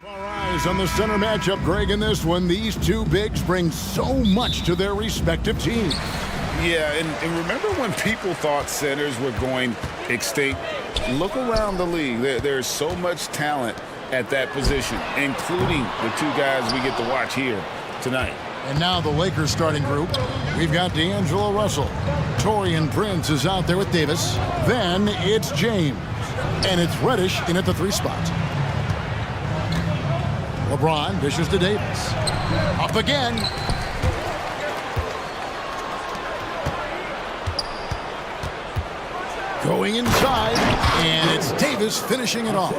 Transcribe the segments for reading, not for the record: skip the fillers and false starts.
Our eyes on the center matchup, Greg, in this one. These two bigs bring so much to their respective teams. Yeah, and remember when people thought centers were going extinct? Look around the league. There's so much talent at that position, including the two guys we get to watch here tonight. And now the Lakers starting group. We've got D'Angelo Russell. Taurean Prince is out there with Davis. Then it's James. And it's Reddish in at the 3 spot. LeBron dishes to Davis. Up again. Going inside, and it's Davis finishing it off.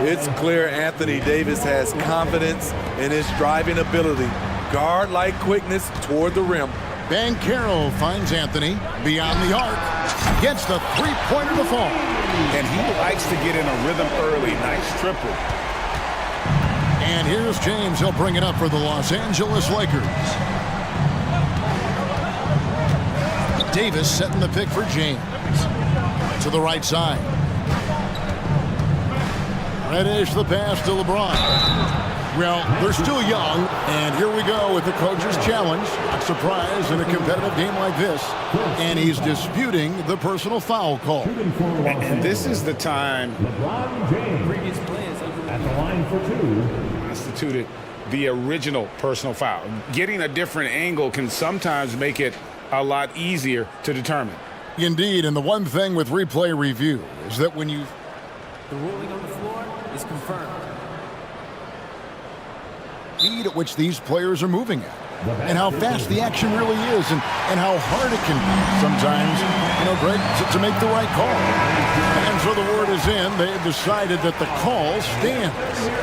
It's clear Anthony Davis has confidence in his driving ability. Guard-like quickness toward the rim. Banchero finds Anthony beyond the arc. Gets the 3-pointer to fall. And he likes to get in a rhythm early. Nice triple. And here's James. He'll bring it up for the Los Angeles Lakers. Davis setting the pick for James. To the right side. Reddish the pass to LeBron. Well, they're still young, and here we go with the coach's challenge. Not surprised in a competitive game like this. And he's disputing the personal foul call. And this is the time Previous players at the line for 2. constituted the original personal foul. Getting a different angle can sometimes make it a lot easier to determine. Indeed, and the one thing with replay review is that when you... The ruling on the floor is confirmed. Speed at which these players are moving at, and how fast the action really is, and how hard it can be sometimes, Greg, to make the right call. And so the word is in. They have decided that the call stands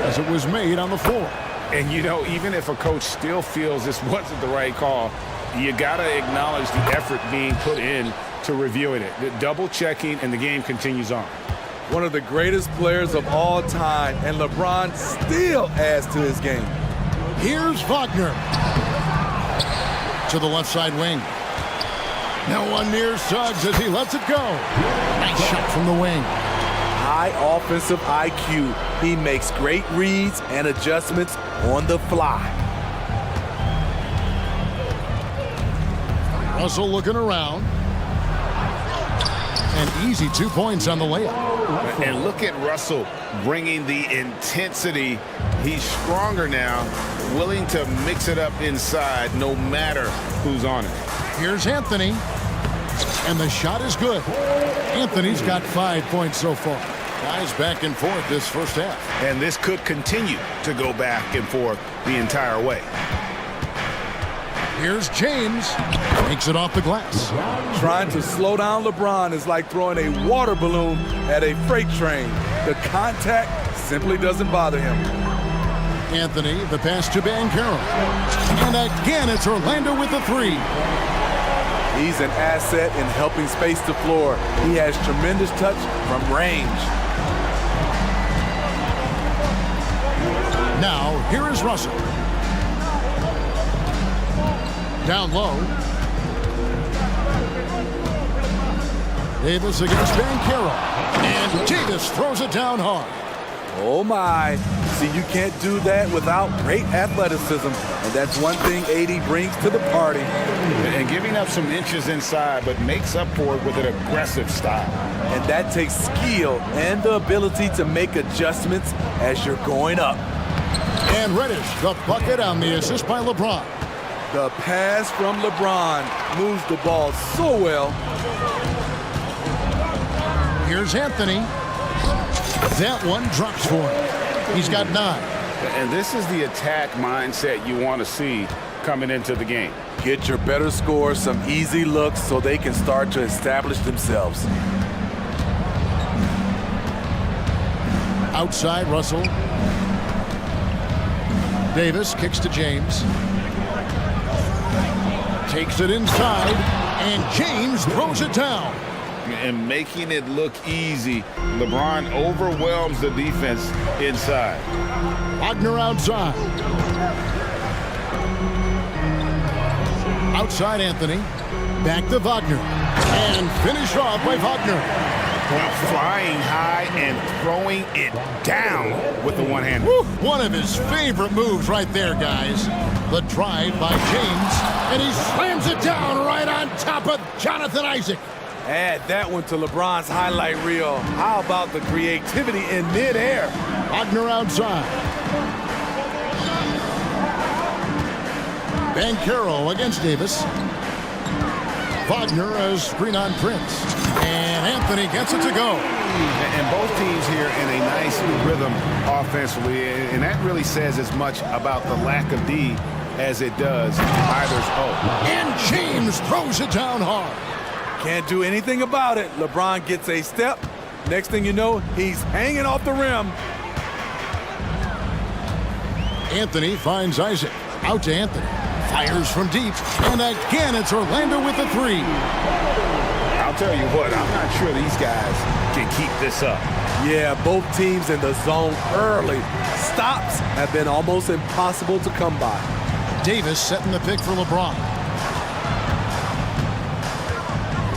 as it was made on the floor. And even if a coach still feels this wasn't the right call, you gotta acknowledge the effort being put in to reviewing it. The double checking, and the game continues on. One of the greatest players of all time, and LeBron still adds to his game. Here's Wagner. To the left side wing. Now one near Suggs as he lets it go. Nice shot from the wing. High offensive IQ. He makes great reads and adjustments on the fly. Russell looking around. An easy 2 points on the layup. And look at Russell bringing the intensity. He's stronger now, willing to mix it up inside no matter who's on it. Here's Anthony. And the shot is good. Anthony's got 5 points so far. Guys back and forth this first half. And this could continue to go back and forth the entire way. Here's James. Makes it off the glass. Trying to slow down LeBron is like throwing a water balloon at a freight train. The contact simply doesn't bother him. Anthony, the pass to Banchero. And again, it's Orlando with the 3. He's an asset in helping space the floor. He has tremendous touch from range. Now, here is Russell. Down low. Davis against Banchero. And Davis throws it down hard. Oh my. See, you can't do that without great athleticism. And that's one thing AD brings to the party. And giving up some inches inside, but makes up for it with an aggressive style. And that takes skill and the ability to make adjustments as you're going up. And Reddish, the bucket on the assist by LeBron. The pass from LeBron moves the ball so well. Here's Anthony. That one drops for him. He's got 9. And this is the attack mindset you want to see coming into the game. Get your better scores some easy looks so they can start to establish themselves. Outside, Russell. Davis kicks to James. Takes it inside, and James throws it down. And making it look easy, LeBron overwhelms the defense inside. Wagner outside. Outside Anthony. Back to Wagner. And finished off by Wagner. Flying high and throwing it down with the one-hander. One of his favorite moves right there, guys. The drive by James, and he slams it down right on top of Jonathan Isaac. Add that one to LeBron's highlight reel. How about the creativity in midair? Wagner outside. Banchero against Davis. Wagner a screen on Prince. And Anthony gets it to go. And both teams here in a nice rhythm offensively. And that really says as much about the lack of D as it does either's O. And James throws it down hard. Can't do anything about it. LeBron gets a step. Next thing you know, he's hanging off the rim. Anthony finds Isaac. Out to Anthony. Fires from deep. And again, it's Orlando with the three. I'll tell you what, I'm not sure these guys can keep this up. Yeah, both teams in the zone early. Stops have been almost impossible to come by. Davis setting the pick for LeBron.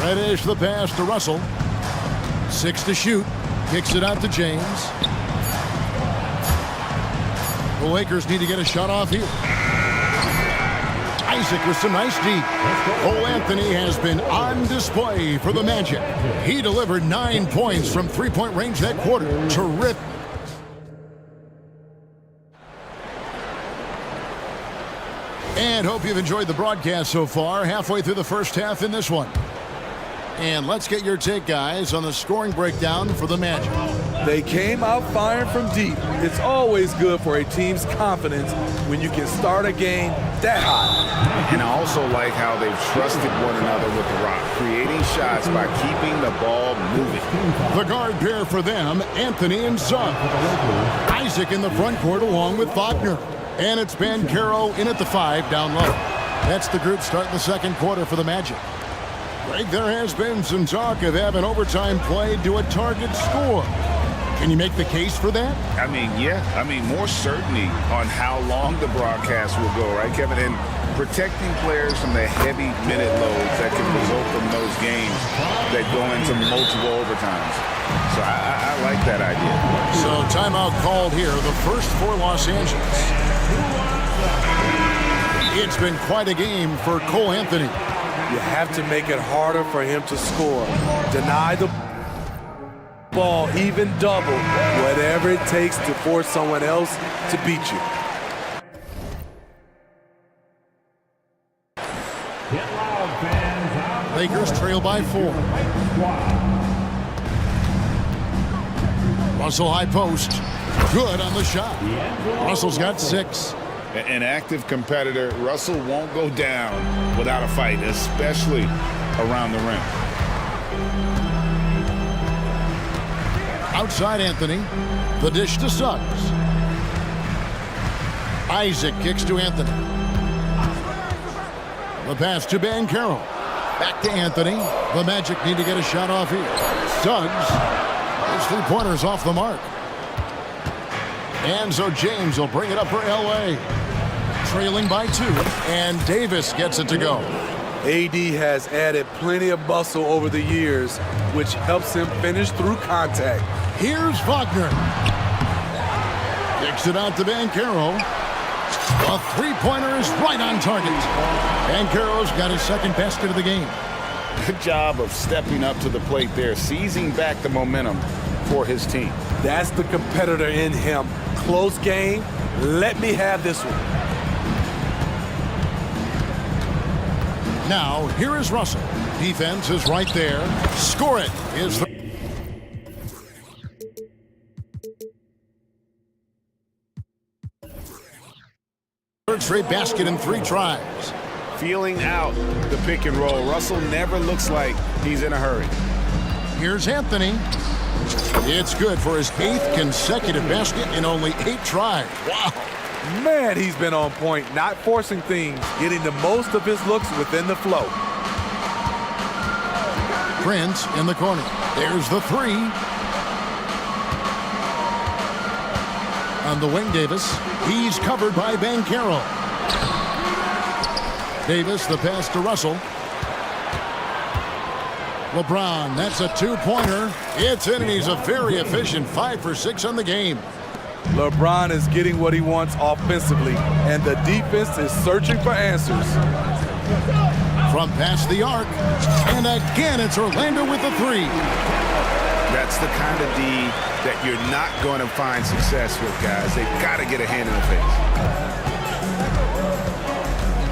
Reddish the pass to Russell. 6 to shoot. Kicks it out to James. The Lakers need to get a shot off here. Isaac with some nice deep. Cole Anthony has been on display for the Magic. He delivered 9 points from three-point range that quarter. Terrific. And hope you've enjoyed the broadcast so far. Halfway through the first half in this one. And let's get your take, guys, on the scoring breakdown for the Magic. They came out firing from deep. It's always good for a team's confidence when you can start a game that high. And I also like how they've trusted one another with the rock, creating shots by keeping the ball moving. The guard pair for them, Anthony and Zug. Isaac in the front court along with Wagner. And it's Banchero in at the 5 down low. That's the group starting the second quarter for the Magic. Greg, there has been some talk of having overtime play to a target score. Can you make the case for that? I mean, yeah. I mean, more certainty on how long the broadcast will go, right, Kevin? And protecting players from the heavy minute loads that can result from those games that go into multiple overtimes. So I like that idea. So timeout called here, the first for Los Angeles. It's been quite a game for Cole Anthony. You have to make it harder for him to score. Deny the ball, even double, whatever it takes to force someone else to beat you. Lakers trail by 4. Russell high post. Good on the shot. Russell's got 6. An active competitor, Russell won't go down without a fight, especially around the rim. Outside Anthony. The dish to Suggs. Isaac kicks to Anthony. The pass to Banchero. Back to Anthony. The Magic need to get a shot off here. Suggs. His 3-pointers off the mark. And so James will bring it up for L.A. Trailing by 2. And Davis gets it to go. AD has added plenty of muscle over the years, which helps him finish through contact. Here's Wagner. Kicks it out to Banchero. A 3-pointer is right on target. Banchero's got his second basket of the game. Good job of stepping up to the plate there, seizing back the momentum for his team. That's the competitor in him. Close game. Let me have this one. Now, here is Russell. Defense is right there. Score it is the third straight basket in 3 tries. Feeling out the pick and roll. Russell never looks like he's in a hurry. Here's Anthony. It's good for his 8th consecutive basket in only 8 tries. Wow. Man, he's been on point, not forcing things, getting the most of his looks within the flow. Prince in the corner. There's the 3. On the wing, Davis. He's covered by Banchero. Davis, the pass to Russell. LeBron, that's a two-pointer. It's in, and he's a very efficient 5 for 6 on the game. LeBron is getting what he wants offensively, and the defense is searching for answers. From past the arc, and again it's Orlando with the three. That's the kind of D that you're not going to find success with, guys. They've got to get a hand in the face.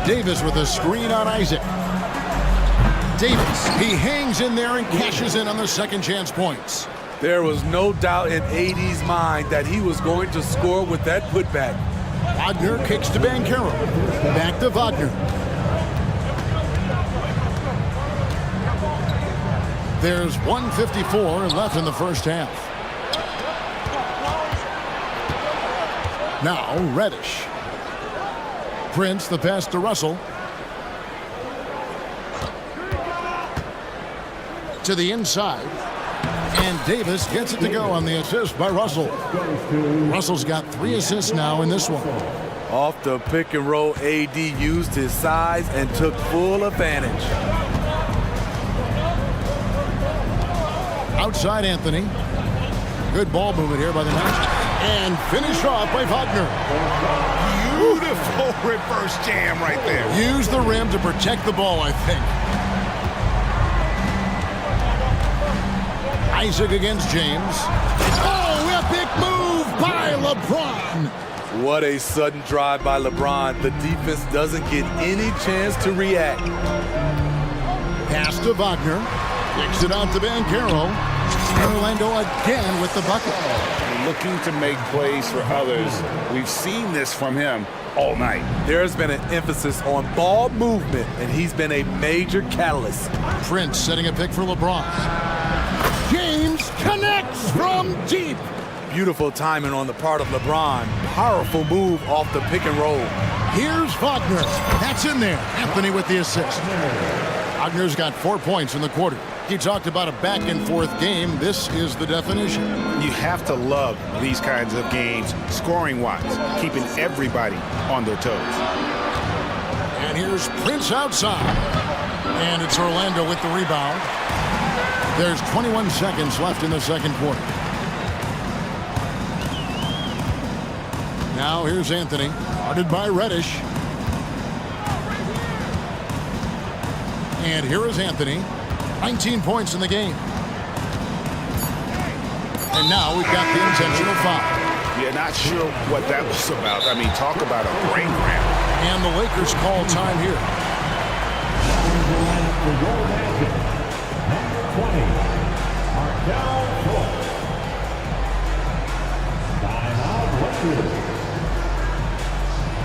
Davis with a screen on Isaac. Davis, he hangs in there and cashes in on the second chance points. There was no doubt in AD's mind that he was going to score with that putback. Wagner kicks to Banchero. Back to Wagner. There's 1:54 left in the first half. Now Reddish. Prince, the pass to Russell. To the inside. And Davis gets it to go on the assist by Russell. Russell's got 3 assists now in this one. Off the pick and roll, AD used his size and took full advantage. Outside Anthony. Good ball movement here by the Knicks. And finished off by Wagner. Beautiful reverse jam right there. Use the rim to protect the ball, I think. Isaac against James. Oh, epic move by LeBron. What a sudden drive by LeBron. The defense doesn't get any chance to react. Pass to Wagner. Kicks it out to Banchero. Orlando again with the bucket. Looking to make plays for others. We've seen this from him all night. There's been an emphasis on ball movement, and he's been a major catalyst. Prince setting a pick for LeBron. James connects from deep. Beautiful timing on the part of LeBron. Powerful move off the pick and roll. Here's Wagner. That's in there. Anthony with the assist. Wagner's got 4 points in the quarter. He talked about a back-and-forth game. This is the definition. You have to love these kinds of games, scoring-wise, keeping everybody on their toes. And here's Prince outside. And it's Orlando with the rebound. There's 21 seconds left in the second quarter. Now here's Anthony, guarded by Reddish. And here is Anthony. 19 points in the game. And now we've got the intentional foul. Yeah, not sure what that was about. I mean, talk about a brain cramp. And the Lakers call time here.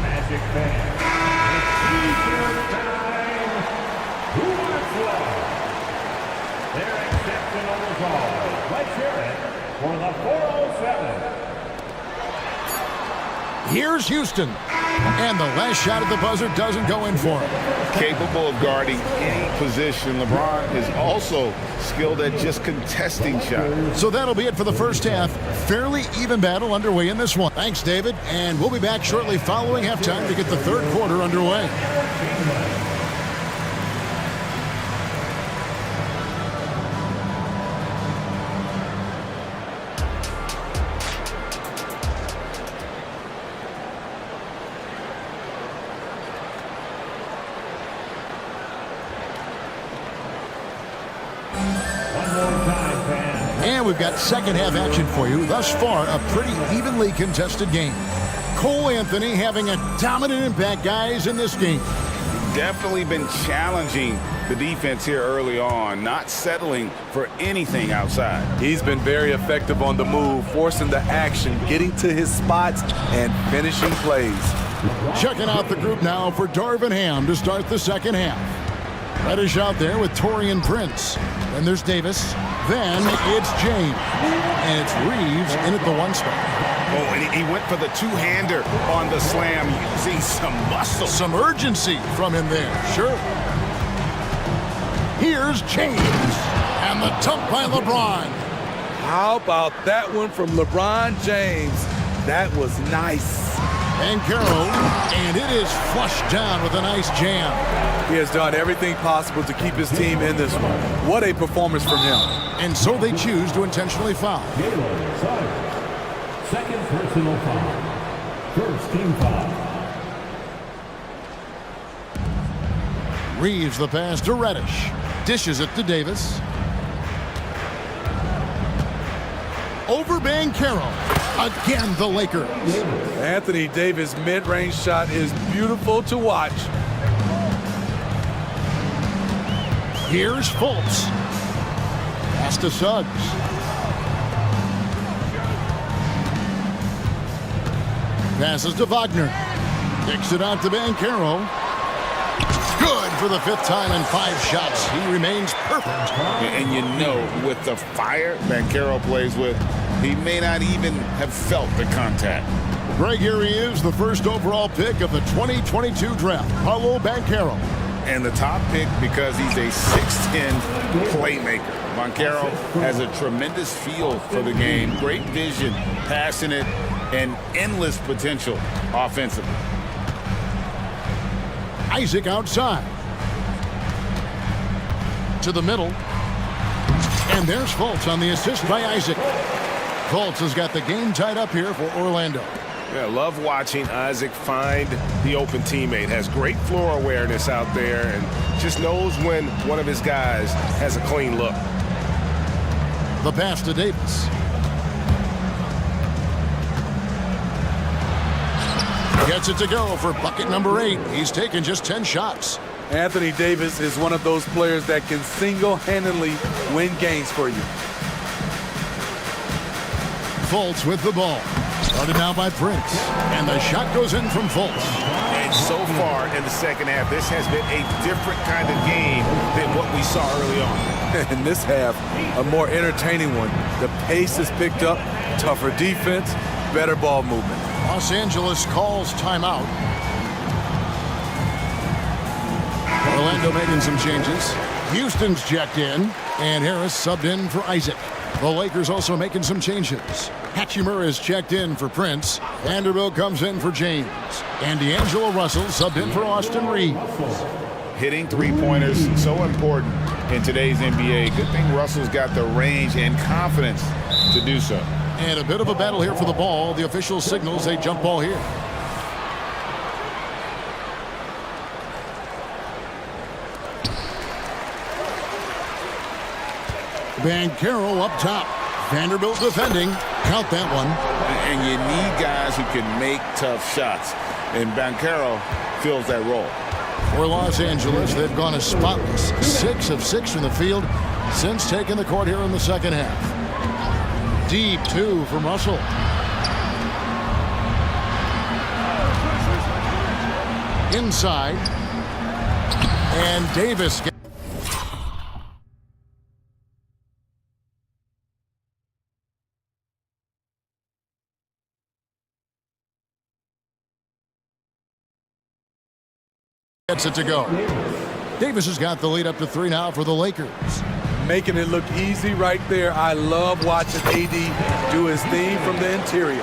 Magic fan. Who wants love? Their exceptional resolve. Let's hear it for the 407. Here's Houston. And the last shot at the buzzer doesn't go in for him. Capable of guarding any position. LeBron is also skilled at just contesting shots. So that'll be it for the first half. Fairly even battle underway in this one. Thanks, David. And we'll be back shortly following halftime to get the third quarter underway. And we've got second half action for you. Thus far, a pretty evenly contested game. Cole Anthony having a dominant impact, guys, in this game. Definitely been challenging the defense here early on, not settling for anything outside. He's been very effective on the move, forcing the action, getting to his spots, and finishing plays. Checking out the group now for Darvin Ham to start the second half. Reddish out there with Torian Prince. Then there's Davis. Then it's James. And it's Reeves in at the one spot. Oh, and he went for the two-hander on the slam, using some muscle. Some urgency from him there, sure. Here's James. And the dunk by LeBron. How about that one from LeBron James? That was nice. Banchero, and it is flushed down with a nice jam. He has done everything possible to keep his team in this one. What a performance from him. And so they choose to intentionally foul. Second personal foul. First team foul. Reeves the pass to Reddish. Dishes it to Davis. Over Banchero. Again, the Lakers. Anthony Davis' mid-range shot is beautiful to watch. Here's Fultz. Pass to Suggs. Passes to Wagner. Kicks it out to Banchero. Good for the 5th time in 5 shots. He remains perfect. And you know, with the fire Banchero plays with, he may not even have felt the contact. Greg, here he is, the first overall pick of the 2022 draft, Paolo Banchero. And the top pick because he's a 6'10 playmaker. Banchero has a tremendous feel for the game, great vision, passing it, and endless potential offensively. Isaac outside. To the middle. And there's Fultz on the assist by Isaac. Fultz has got the game tied up here for Orlando. Yeah, love watching Isaac find the open teammate. Has great floor awareness out there and just knows when one of his guys has a clean look. The pass to Davis. Gets it to go for bucket number 8. He's taken just 10 shots. Anthony Davis is one of those players that can single-handedly win games for you. Fultz with the ball. Started now by Prince. And the shot goes in from Fultz. And so far in the second half, this has been a different kind of game than what we saw early on. In this half, a more entertaining one. The pace is picked up, tougher defense, better ball movement. Los Angeles calls timeout. Orlando making some changes. Houston's checked in, and Harris subbed in for Isaac. The Lakers also making some changes. Hachimura is checked in for Prince. Vanderbilt comes in for James. And D'Angelo Russell subbed in for Austin Reeves. Hitting three-pointers, so important in today's NBA. Good thing Russell's got the range and confidence to do so. And a bit of a battle here for the ball. The official signals a jump ball here. Banchero up top. Vanderbilt defending. Count that one. And you need guys who can make tough shots. And Banchero fills that role. For Los Angeles, they've gone as spotless. 6 of 6 from the field since taking the court here in the second half. Deep 2 from Russell. Inside. And Davis gets it to go. Davis has got the lead up to 3 now for the Lakers. Making it look easy right there. I love watching AD do his thing from the interior.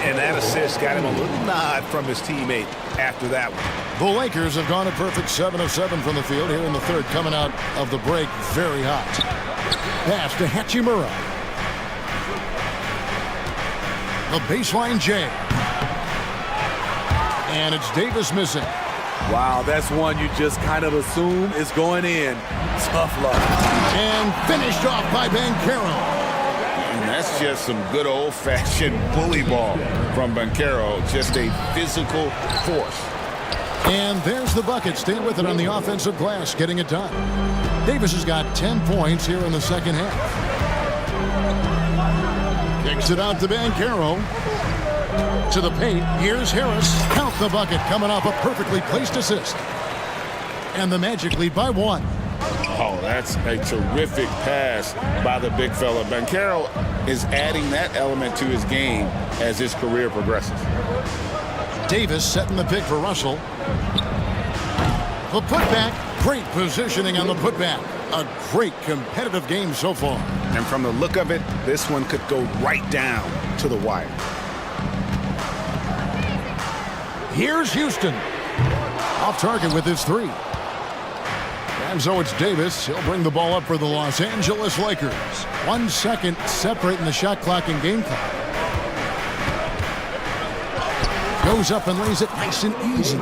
And that assist got him a little nod from his teammate after that one. The Lakers have gone a perfect 7 of 7 from the field here in the third, coming out of the break very hot. Pass to Hachimura. The baseline J. And it's Davis missing. Wow, that's one you just kind of assume is going in. Tough luck. And finished off by Banchero. And that's just some good old-fashioned bully ball from Banchero. Just a physical force. And there's the bucket. Stay with it on the offensive glass, getting it done. Davis has got 10 points here in the second half. Kicks it out to Banchero. To the paint. Here's Harris. Count the bucket, coming off a perfectly placed assist. And the Magic lead by 1. Oh, that's a terrific pass by the big fella. Banchero is adding that element to his game as his career progresses. Davis setting the pick for Russell. The putback. Great positioning on the putback. A great competitive game so far. And from the look of it, this one could go right down to the wire. Here's Houston. Off target with his three. And so it's Davis. He'll bring the ball up for the Los Angeles Lakers. 1 second separating the shot clock and game clock. Goes up and lays it nice and easy.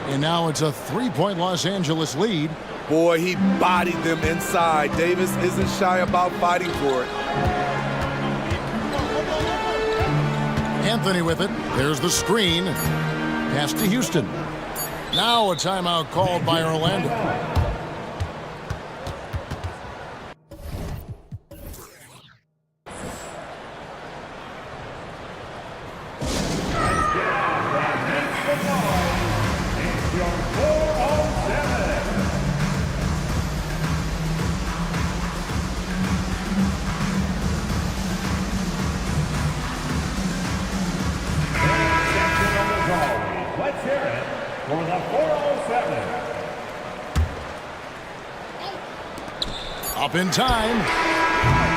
And now it's a 3-point Los Angeles lead. Boy, he bodied them inside. Davis isn't shy about fighting for it. Anthony with it. There's the screen. Pass to Houston. Now a timeout called by Orlando. Let's hear it for the 407. Up in time.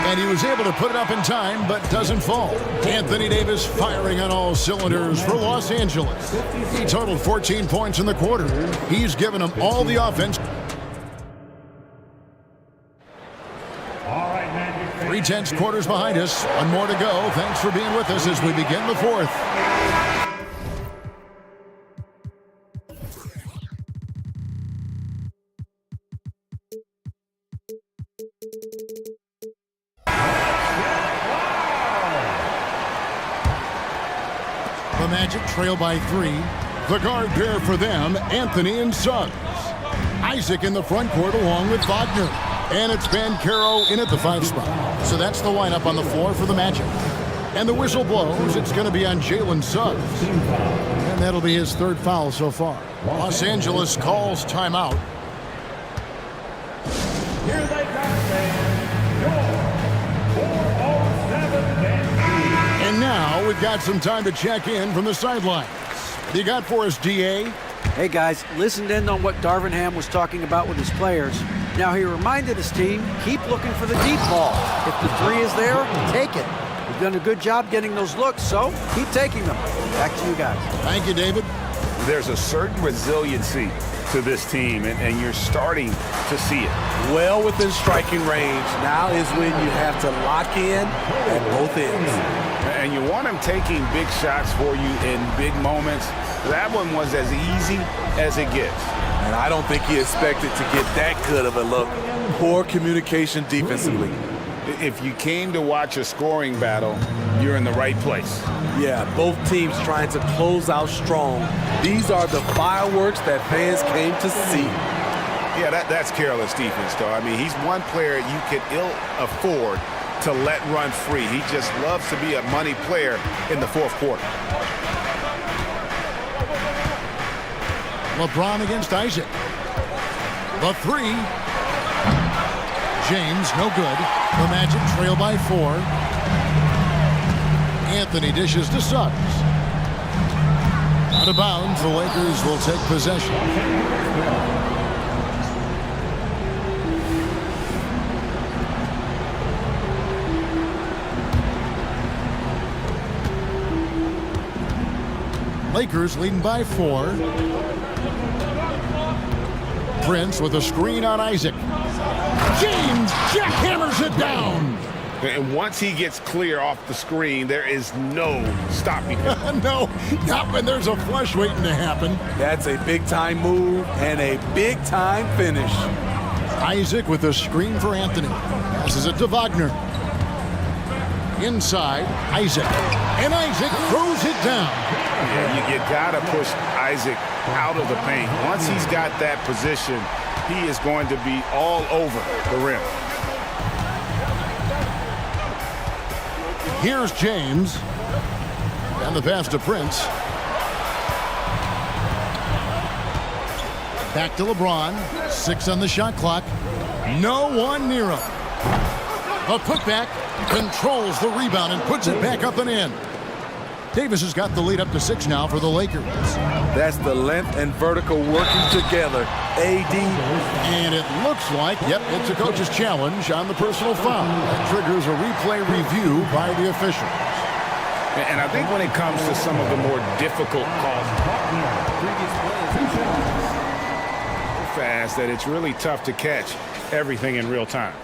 And he was able to put it up in time, but doesn't fall. Anthony Davis firing on all cylinders for Los Angeles. He totaled 14 points in the quarter. He's given them all the offense. 3/10 quarters behind us. One more to go. Thanks for being with us as we begin the fourth. The Magic trail by 3. The guard pair for them, Anthony and Suggs. Isaac in the front court along with Wagner. And it's Banchero in at the 5 spot. So that's the lineup on the floor for the Magic. And the whistle blows. It's going to be on Jalen Suggs. And that'll be his 3rd foul so far. Los Angeles calls timeout. Here they come, your 407 And now we've got some time to check in from the sidelines. You got for us, DA? Hey guys, listened in on what Darvin Ham was talking about with his players. Now he reminded his team, keep looking for the deep ball. If the 3 is there, take it. You've done a good job getting those looks, so keep taking them. Back to you guys. Thank you, David. There's a certain resiliency to this team, and you're starting to see it. Well within striking range. Now is when you have to lock in at both ends. And you want him taking big shots for you in big moments. That one was as easy as it gets. And I don't think he expected to get that good of a look. Poor communication defensively. If you came to watch a scoring battle, you're in the right place. Yeah, both teams trying to close out strong. These are the fireworks that fans came to see. Yeah, that's careless defense, though. I mean, he's one player you could ill afford to let run free. He just loves to be a money player in the 4th quarter. LeBron against Isaac. The 3. James, no good. The Magic trail by 4. Anthony dishes to Suggs. Out of bounds, the Lakers will take possession. Lakers leading by 4. Prince with a screen on Isaac. James jackhammers it down. And once he gets clear off the screen, there is no stopping him. No, not when there's a flush waiting to happen. That's a big-time move and a big-time finish. Isaac with a screen for Anthony. Passes it to Wagner. Inside, Isaac. And Isaac throws it down. Yeah, you gotta push Isaac out of the paint. Once he's got that position, he is going to be all over the rim. Here's James. And the pass to Prince. Back to LeBron. 6 on the shot clock. No one near him. A putback. Controls the rebound and puts it back up and in. Davis has got the lead up to 6 now for the Lakers. That's the length and vertical working together. AD. And it looks like, yep, it's a coach's challenge on the personal foul. That triggers a replay review by the officials. And I think when it comes to some of the more difficult calls, Fast that it's really tough to catch everything in real time.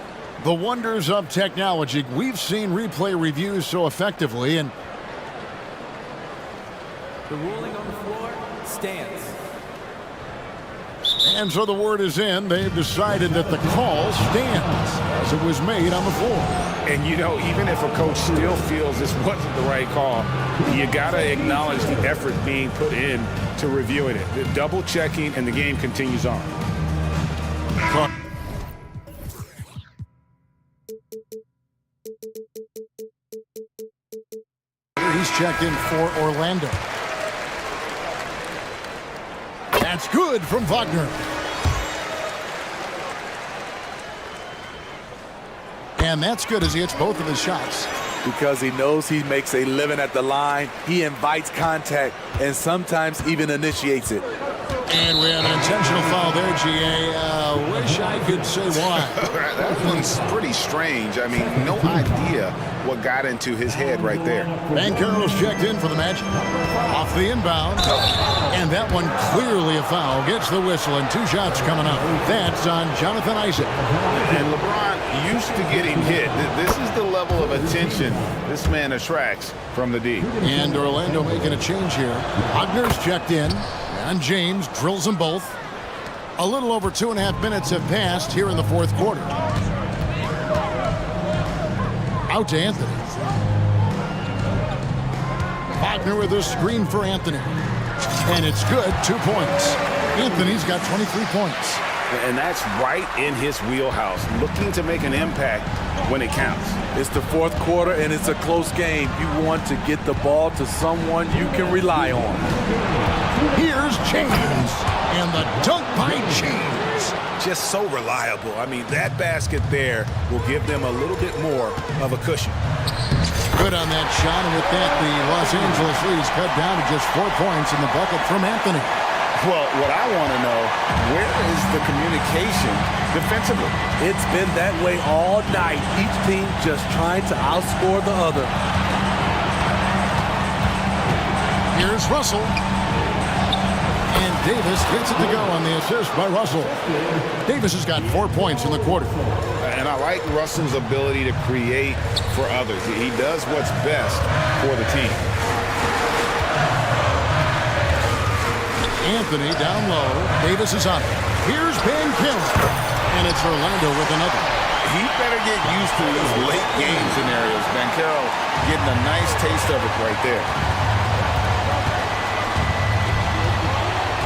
The wonders of technology. We've seen replay reviews so effectively, and The ruling on the floor stands. And so the word is in. They've decided that the call stands as it was made on the floor. And, you know, even if a coach still feels this wasn't the right call, you got to acknowledge the effort being put in to reviewing it. The double checking, and the game continues on. He's checked in for Orlando. That's good from Wagner. And that's good as he hits both of his shots. Because he knows he makes a living at the line, he invites contact and sometimes even initiates it. And we have an intentional foul there, GA. Wish I could say why. That one's pretty strange. I mean, no idea what got into his head right there. Banchero's checked in for the Magic. Off the inbound. And that one clearly a foul. Gets the whistle, and 2 shots coming up. That's on Jonathan Isaac. And LeBron used to getting hit. This is the level of attention this man attracts from the D. And Orlando making a change here. Wagner's checked in. And James drills them both. A little over 2.5 minutes have passed here in the fourth quarter. Out to Anthony. Wagner with a screen for Anthony. And it's good, 2 points. Anthony's got 23 points. And that's right in his wheelhouse, looking to make an impact when it counts. It's the fourth quarter and it's a close game. You want to get the ball to someone you can rely on. Here's James, and the dunk by James. Just so reliable. I mean, that basket there will give them a little bit more of a cushion. Good on that shot, and with that, the Los Angeles lead is cut down to just 4 points in the bucket from Anthony. Well, what I want to know, where is the communication defensively? It's been that way all night. Each team just trying to outscore the other. Here's Russell. And Davis gets it to go on the assist by Russell. Davis has got 4 points in the quarter. And I like Russell's ability to create for others. He does what's best for the team. Anthony down low. Davis is on it. Here's Banchero. And it's Orlando with another. He better get used to these late game scenarios. Banchero getting a nice taste of it right there.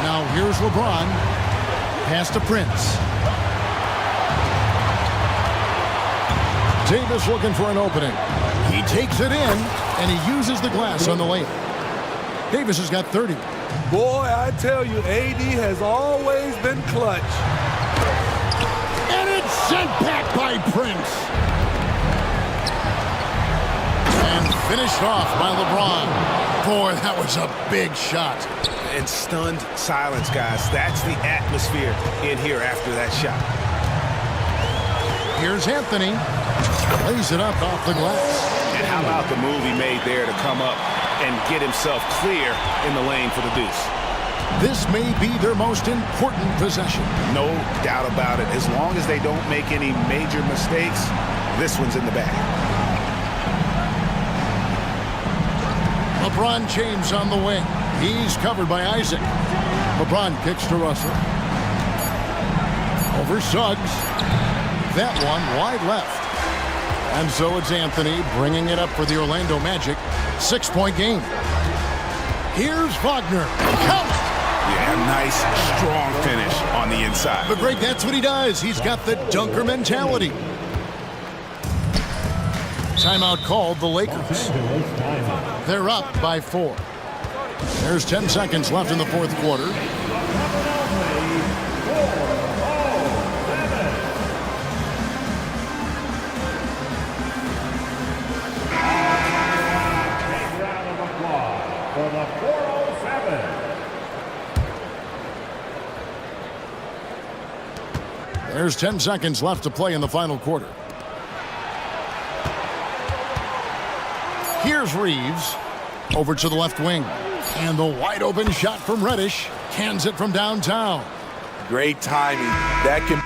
Now here's LeBron. Pass to Prince. Davis looking for an opening. He takes it in, and he uses the glass on the lane. Davis has got 30. Boy, I tell you, AD has always been clutch. And it's sent back by Prince. And finished off by LeBron. Boy, that was a big shot. And stunned silence, guys. That's the atmosphere in here after that shot. Here's Anthony. Lays it up off the glass. And how about the move he made there to come up and get himself clear in the lane for the deuce? This may be their most important possession. No doubt about it. As long as they don't make any major mistakes, this one's in the bag. LeBron James on the wing. He's covered by Isaac. LeBron kicks to Russell. Over Suggs. That one wide left. And so it's Anthony bringing it up for the Orlando Magic. 6-point game. Here's Wagner. Count! Yeah, nice, strong finish on the inside. But Greg, that's what he does. He's got the dunker mentality. Timeout called the Lakers. They're up by 4. There's 10 seconds left in the fourth quarter. For the 407. There's 10 seconds left to play in the final quarter. Here's Reeves over to the left wing. And the wide open shot from Reddish. Cans it from downtown. Great timing. That can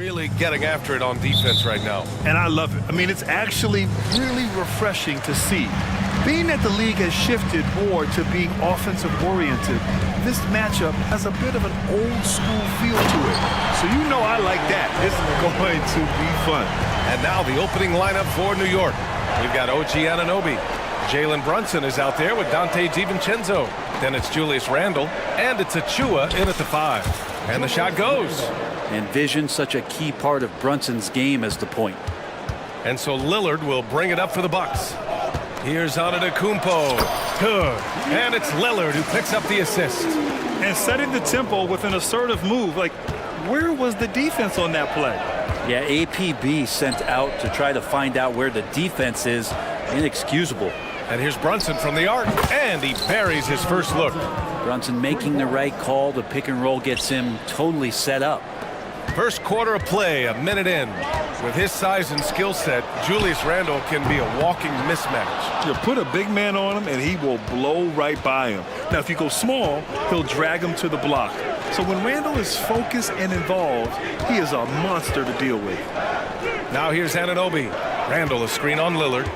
Really getting after it on defense right now. And I love it. I mean, it's actually really refreshing to see. Being that the league has shifted more to being offensive-oriented, this matchup has a bit of an old-school feel to it. So you know I like that. This is going to be fun. And now the opening lineup for New York. We've got OG Anunoby. Jalen Brunson is out there with Dante DiVincenzo. Then it's Julius Randle, and it's Achua in at the 5. And the shot goes. And vision, such a key part of Brunson's game as the point. And so Lillard will bring it up for the Bucks. Here's Antetokounmpo. Good. And it's Lillard who picks up the assist. And setting the tempo with an assertive move. Like, where was the defense on that play? Yeah, APB sent out to try to find out where the defense is. Inexcusable. And here's Brunson from the arc, and he buries his first look. Brunson making the right call. The pick and roll gets him totally set up. First quarter of play, a minute in. With his size and skill set, Julius Randle can be a walking mismatch. You put a big man on him, and he will blow right by him. Now, if you go small, he'll drag him to the block. So when Randle is focused and involved, he is a monster to deal with. Now here's Anunoby. Randle a screen on Lillard.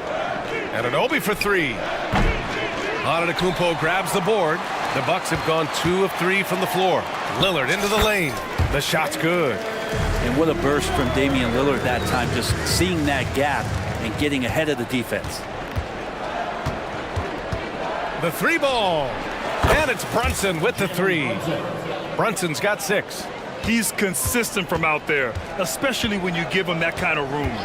Anunoby for 3. Antetokounmpo grabs the board. The Bucks have gone 2 of 3 from the floor. Lillard into the lane. The shot's good. And what a burst from Damian Lillard that time, just seeing that gap and getting ahead of the defense. The 3 ball. And it's Brunson with the 3. Brunson's got 6. He's consistent from out there, especially when you give him that kind of room.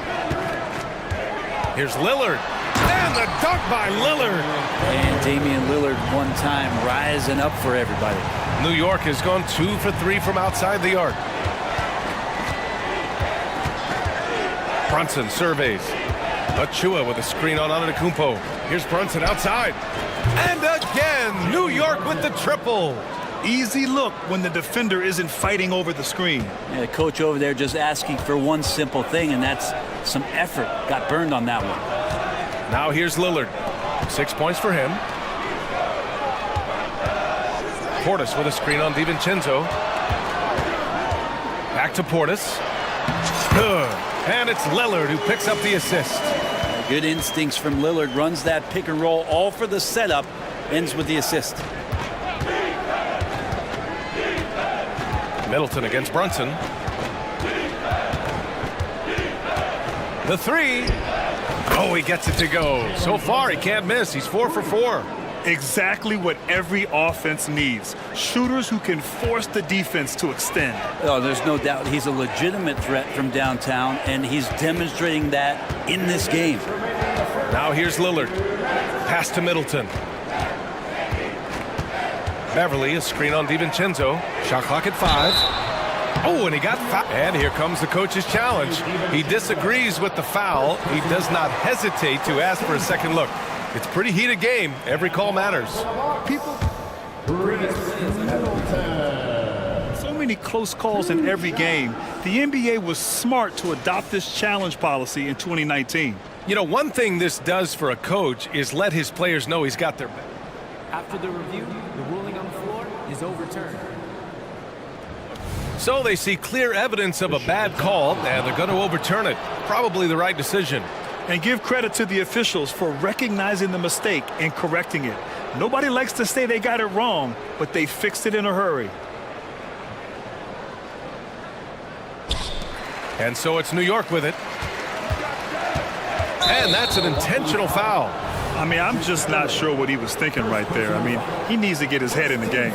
Here's Lillard. And the dunk by Lillard. And Damian Lillard one time rising up for everybody. New York has gone 2 for 3 from outside the arc. Brunson surveys. Achua with a screen on Antetokounmpo. Here's Brunson outside. And again, New York with the triple. Easy look when the defender isn't fighting over the screen. Yeah, the coach over there just asking for one simple thing, and that's some effort. Got burned on that one. Now here's Lillard. 6 points for him. Portis with a screen on DiVincenzo. Back to Portis. Good. And it's Lillard who picks up the assist. Good instincts from Lillard. Runs that pick and roll all for the setup. Ends with the assist. Middleton against Brunson. The 3. Oh, he gets it to go. So far, he can't miss. He's 4 for 4. Exactly what every offense needs. Shooters who can force the defense to extend. Oh, there's no doubt he's a legitimate threat from downtown, and he's demonstrating that in this game. Now here's Lillard. Pass to Middleton. Beverly, a screen on DiVincenzo. Shot clock at 5. Oh, and he got fouled. And here comes the coach's challenge. He disagrees with the foul. He does not hesitate to ask for a second look. It's a pretty heated game. Every call matters. So many close calls in every game. The NBA was smart to adopt this challenge policy in 2019. You know, one thing this does for a coach is let his players know he's got their back. After the review, the ruling on the floor is overturned. So they see clear evidence of a bad call, and they're going to overturn it. Probably the right decision. And give credit to the officials for recognizing the mistake and correcting it. Nobody likes to say they got it wrong, but they fixed it in a hurry. And so it's New York with it. And that's an intentional foul. I mean, I'm just not sure what he was thinking right there. I mean, he needs to get his head in the game.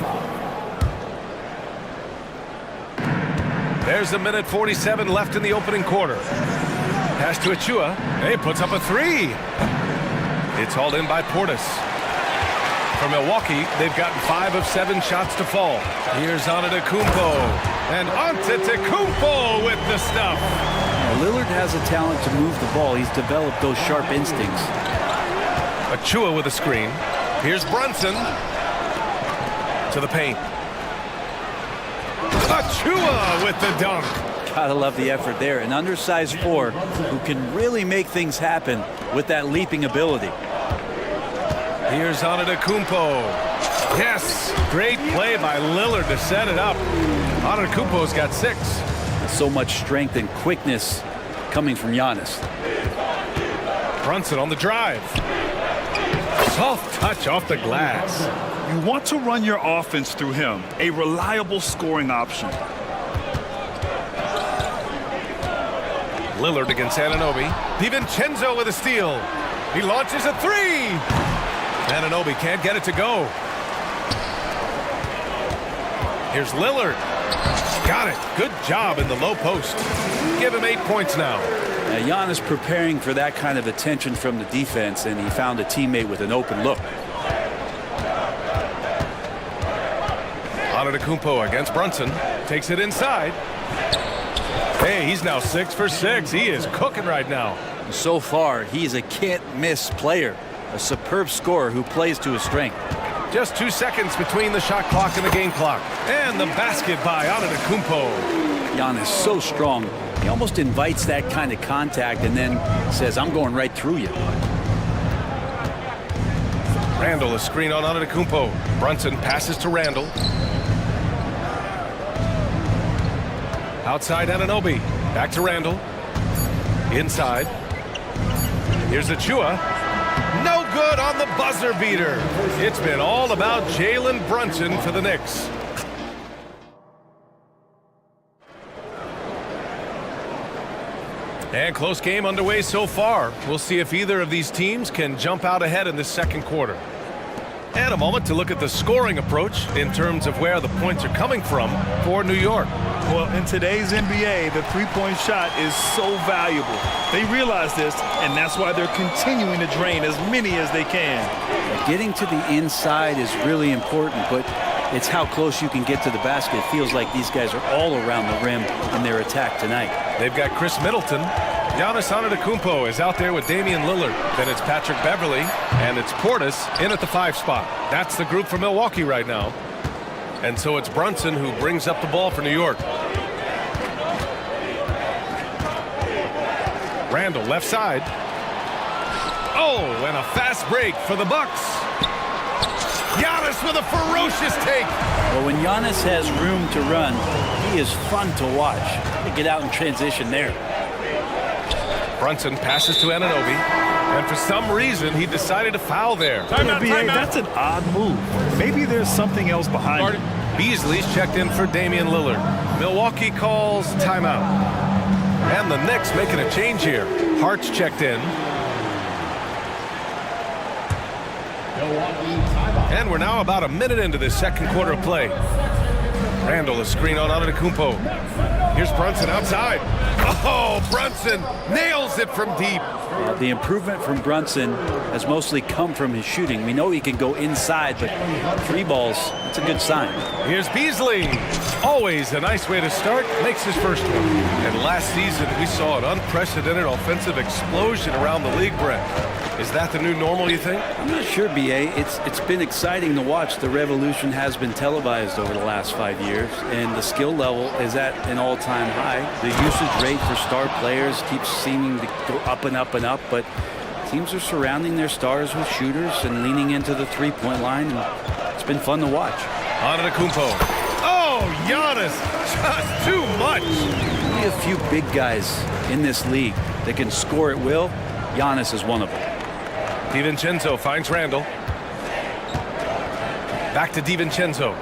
There's a minute 47 left in the opening quarter. Pass to Achua. He puts up a 3. It's hauled in by Portis. For Milwaukee, they've gotten 5 of 7 shots to fall. Here's Antetokounmpo. And Antetokounmpo with the stuff. Now, Lillard has a talent to move the ball. He's developed those sharp instincts. Achua with a screen. Here's Brunson. To the paint. Achua with the dunk. Gotta love the effort there. An undersized 4 who can really make things happen with that leaping ability. Here's Antetokounmpo. Yes, great play by Lillard to set it up. Antetokounmpo's got 6. So much strength and quickness coming from Giannis. Brunson on the drive. Soft touch off the glass. You want to run your offense through him, a reliable scoring option. Lillard against Anunoby. DiVincenzo with a steal. He launches a three. Anunoby can't get it to go. Here's Lillard. Got it. Good job in the low post. Give him 8 points now. Giannis preparing for that kind of attention from the defense, and he found a teammate with an open look. Antetokounmpo against Brunson. Takes it inside. Hey, he's now 6 for 6. He is cooking right now. So far, he's a can't-miss player, a superb scorer who plays to his strength. Just 2 seconds between the shot clock and the game clock. And the basket by Antetokounmpo. Giannis so strong. He almost invites that kind of contact and then says, I'm going right through you. Randall, a screen on Antetokounmpo. Brunson passes to Randall. Outside Anunoby. Back to Randall. Inside. Here's Achua. No good on the buzzer beater. It's been all about Jalen Brunson for the Knicks. And close game underway so far. We'll see if either of these teams can jump out ahead in this second quarter. And a moment to look at the scoring approach in terms of where the points are coming from for New York. Well, in today's NBA, the three-point shot is so valuable. They realize this, and that's why they're continuing to drain as many as they can. Getting to the inside is really important, but it's how close you can get to the basket. It feels like these guys are all around the rim in their attack tonight. They've got Chris Middleton. Giannis Antetokounmpo is out there with Damian Lillard. Then it's Patrick Beverley, and it's Portis in at the 5 spot. That's the group for Milwaukee right now. And so it's Brunson who brings up the ball for New York. Randall, left side. Oh, and a fast break for the Bucks. Giannis with a ferocious take. Well, when Giannis has room to run, he is fun to watch. They get out in transition there. Brunson passes to Anunoby, and for some reason, he decided to foul there. That's an odd move. Maybe there's something else behind it. Beasley's checked in for Damian Lillard. Milwaukee calls timeout. And the Knicks making a change here. Hart's checked in. And we're now about a minute into this second quarter of play. Randall, a screen on Antetokounmpo. Here's Brunson outside. Oh, Brunson nails it from deep. The improvement from Brunson has mostly come from his shooting. We know he can go inside, but 3 balls, that's a good sign. Here's Beasley. Always a nice way to start. Makes his first one. And last season, we saw an unprecedented offensive explosion around the league, Brent. Is that the new normal, you think? I'm not sure, B.A. It's been exciting to watch. The revolution has been televised over the last 5 years, and the skill level is at an all-time high. The usage rate for star players keeps seeming to go up and up and up, but teams are surrounding their stars with shooters and leaning into the three-point line, and it's been fun to watch. Antetokounmpo. Oh, Giannis, just too much. Only a few big guys in this league that can score at will. Giannis is one of them. DiVincenzo finds Randall. Back to DiVincenzo.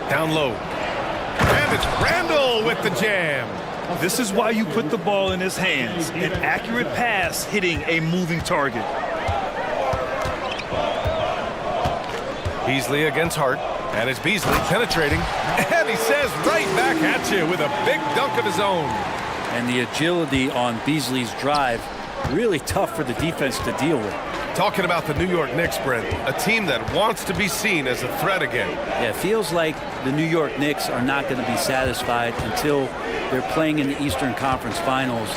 Down low. And it's Randall with the jam. This is why you put the ball in his hands. An accurate pass hitting a moving target. Beasley against Hart. And it's Beasley penetrating. And he says right back at you with a big dunk of his own. And the agility on Beasley's drive, really tough for the defense to deal with. Talking about the New York Knicks, Brent, a team that wants to be seen as a threat again. Yeah, it feels like the New York Knicks are not going to be satisfied until they're playing in the Eastern Conference Finals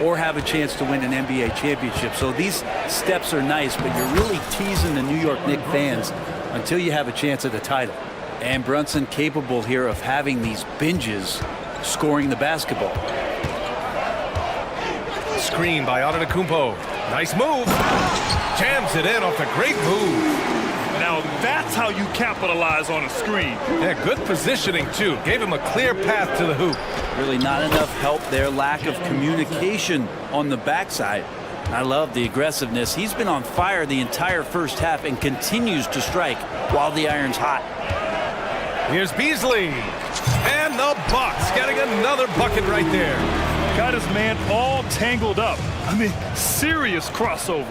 or have a chance to win an NBA championship. So these steps are nice, but you're really teasing the New York Knicks fans until you have a chance at the title. And Brunson capable here of having these binges scoring the basketball. Screen by Antetokounmpo. Nice move. Jams it in off a great move. Now, That's how you capitalize on a screen. Yeah, good positioning, too. Gave him a clear path to the hoop. Really not enough help there. Lack of communication on the backside. I love the aggressiveness. He's been on fire the entire first half and continues to strike while the iron's hot. Here's Beasley. And the Bucks getting another bucket right there. Got his man all tangled up. I mean, serious crossover.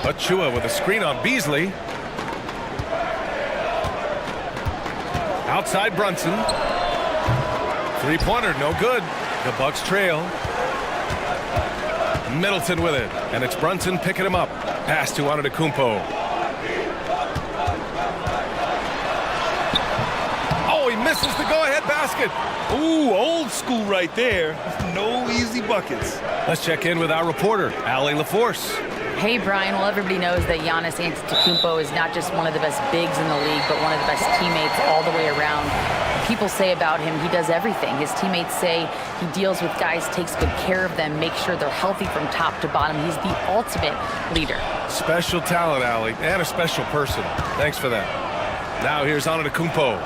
Achua with a screen on Beasley. Outside Brunson. Three-pointer, no good. The Bucks trail. Middleton with it, and it's Brunson picking him up. Pass to Antetokounmpo. Oh, he misses the go-ahead basket. Ooh, old school right there. No easy buckets. Let's check in with our reporter, Allie LaForce. Hey, Brian. Well, everybody knows that Giannis Antetokounmpo is not just one of the best bigs in the league, but one of the best teammates all the way around. People say about him, he does everything. His teammates say he deals with guys, takes good care of them, makes sure they're healthy from top to bottom. He's the ultimate leader. Special talent, Allie, and a special person. Thanks for that. Now here's Antetokounmpo.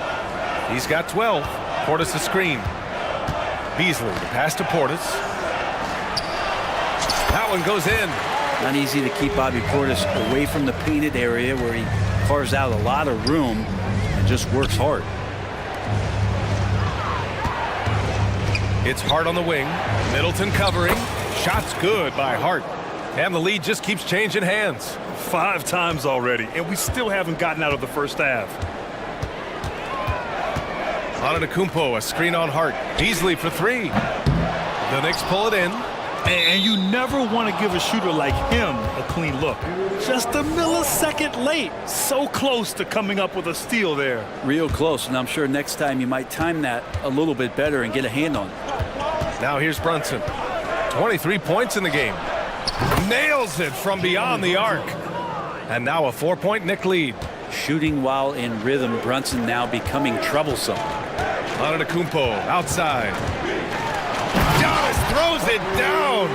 He's got 12. Portis the screen. Beasley, the pass to Portis. That one goes in. Not easy to keep Bobby Portis away from the painted area where he carves out a lot of room and just works hard. It's Hart on the wing. Middleton covering. Shots good by Hart. And the lead just keeps changing hands. 5 times already, and we still haven't gotten out of the first half. Antetokounmpo, a screen on Hart. Beasley for 3. The Knicks pull it in. And you never want to give a shooter like him a clean look. Just a millisecond late. So close to coming up with a steal there. Real close, and I'm sure next time you might time that a little bit better and get a hand on it. Now here's Brunson. 23 points in the game. Nails it from beyond the arc. And now a 4-point Knick lead. Shooting while in rhythm, Brunson now becoming troublesome. Antetokounmpo outside. Giannis throws it down.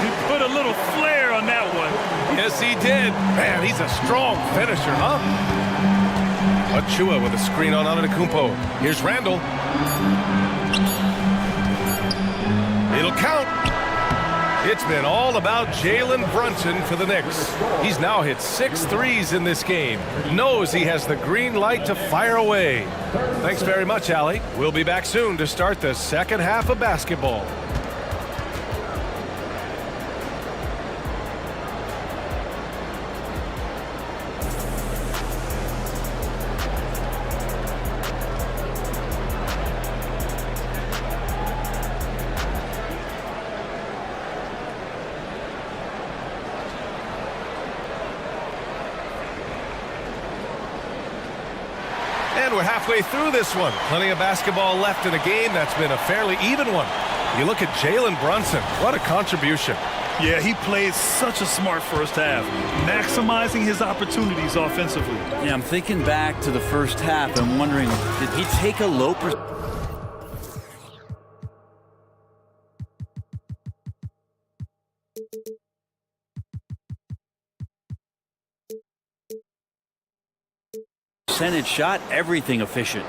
He put a little flair on that one. Yes, he did. Man, he's a strong finisher, huh? Achua with a screen on Antetokounmpo. Here's Randall. It'll count. It's been all about Jalen Brunson for the Knicks. He's now hit 6 threes in this game. Knows he has the green light to fire away. Thanks very much, Allie. We'll be back soon to start the second half of basketball. And we're halfway through this one. Plenty of basketball left in a game that's been a fairly even one. You look at Jalen Brunson. What a contribution. Yeah, he played such a smart first half, maximizing his opportunities offensively. Yeah, I'm thinking back to the first half and wondering, did he take a low percentage shot, everything efficient.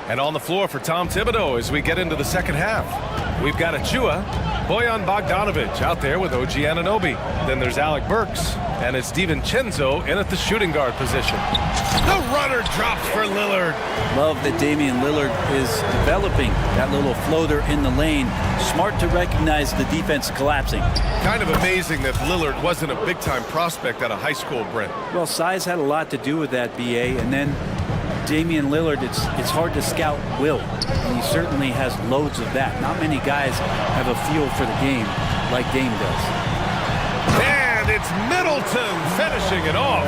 And on the floor for Tom Thibodeau as we get into the second half. We've got Achua, Bojan Bogdanovic out there with OG Anunoby. Then there's Alec Burks, and it's DiVincenzo in at the shooting guard position. The runner drops for Lillard. Love that Damian Lillard is developing that little floater in the lane. Smart to recognize the defense collapsing. Kind of amazing that Lillard wasn't a big-time prospect out of high school, Brent. Well, size had a lot to do with that, BA, and then Damian Lillard, it's hard to scout will, and he certainly has loads of that. Not many guys have a feel for the game like Dame does. And it's Middleton finishing it off.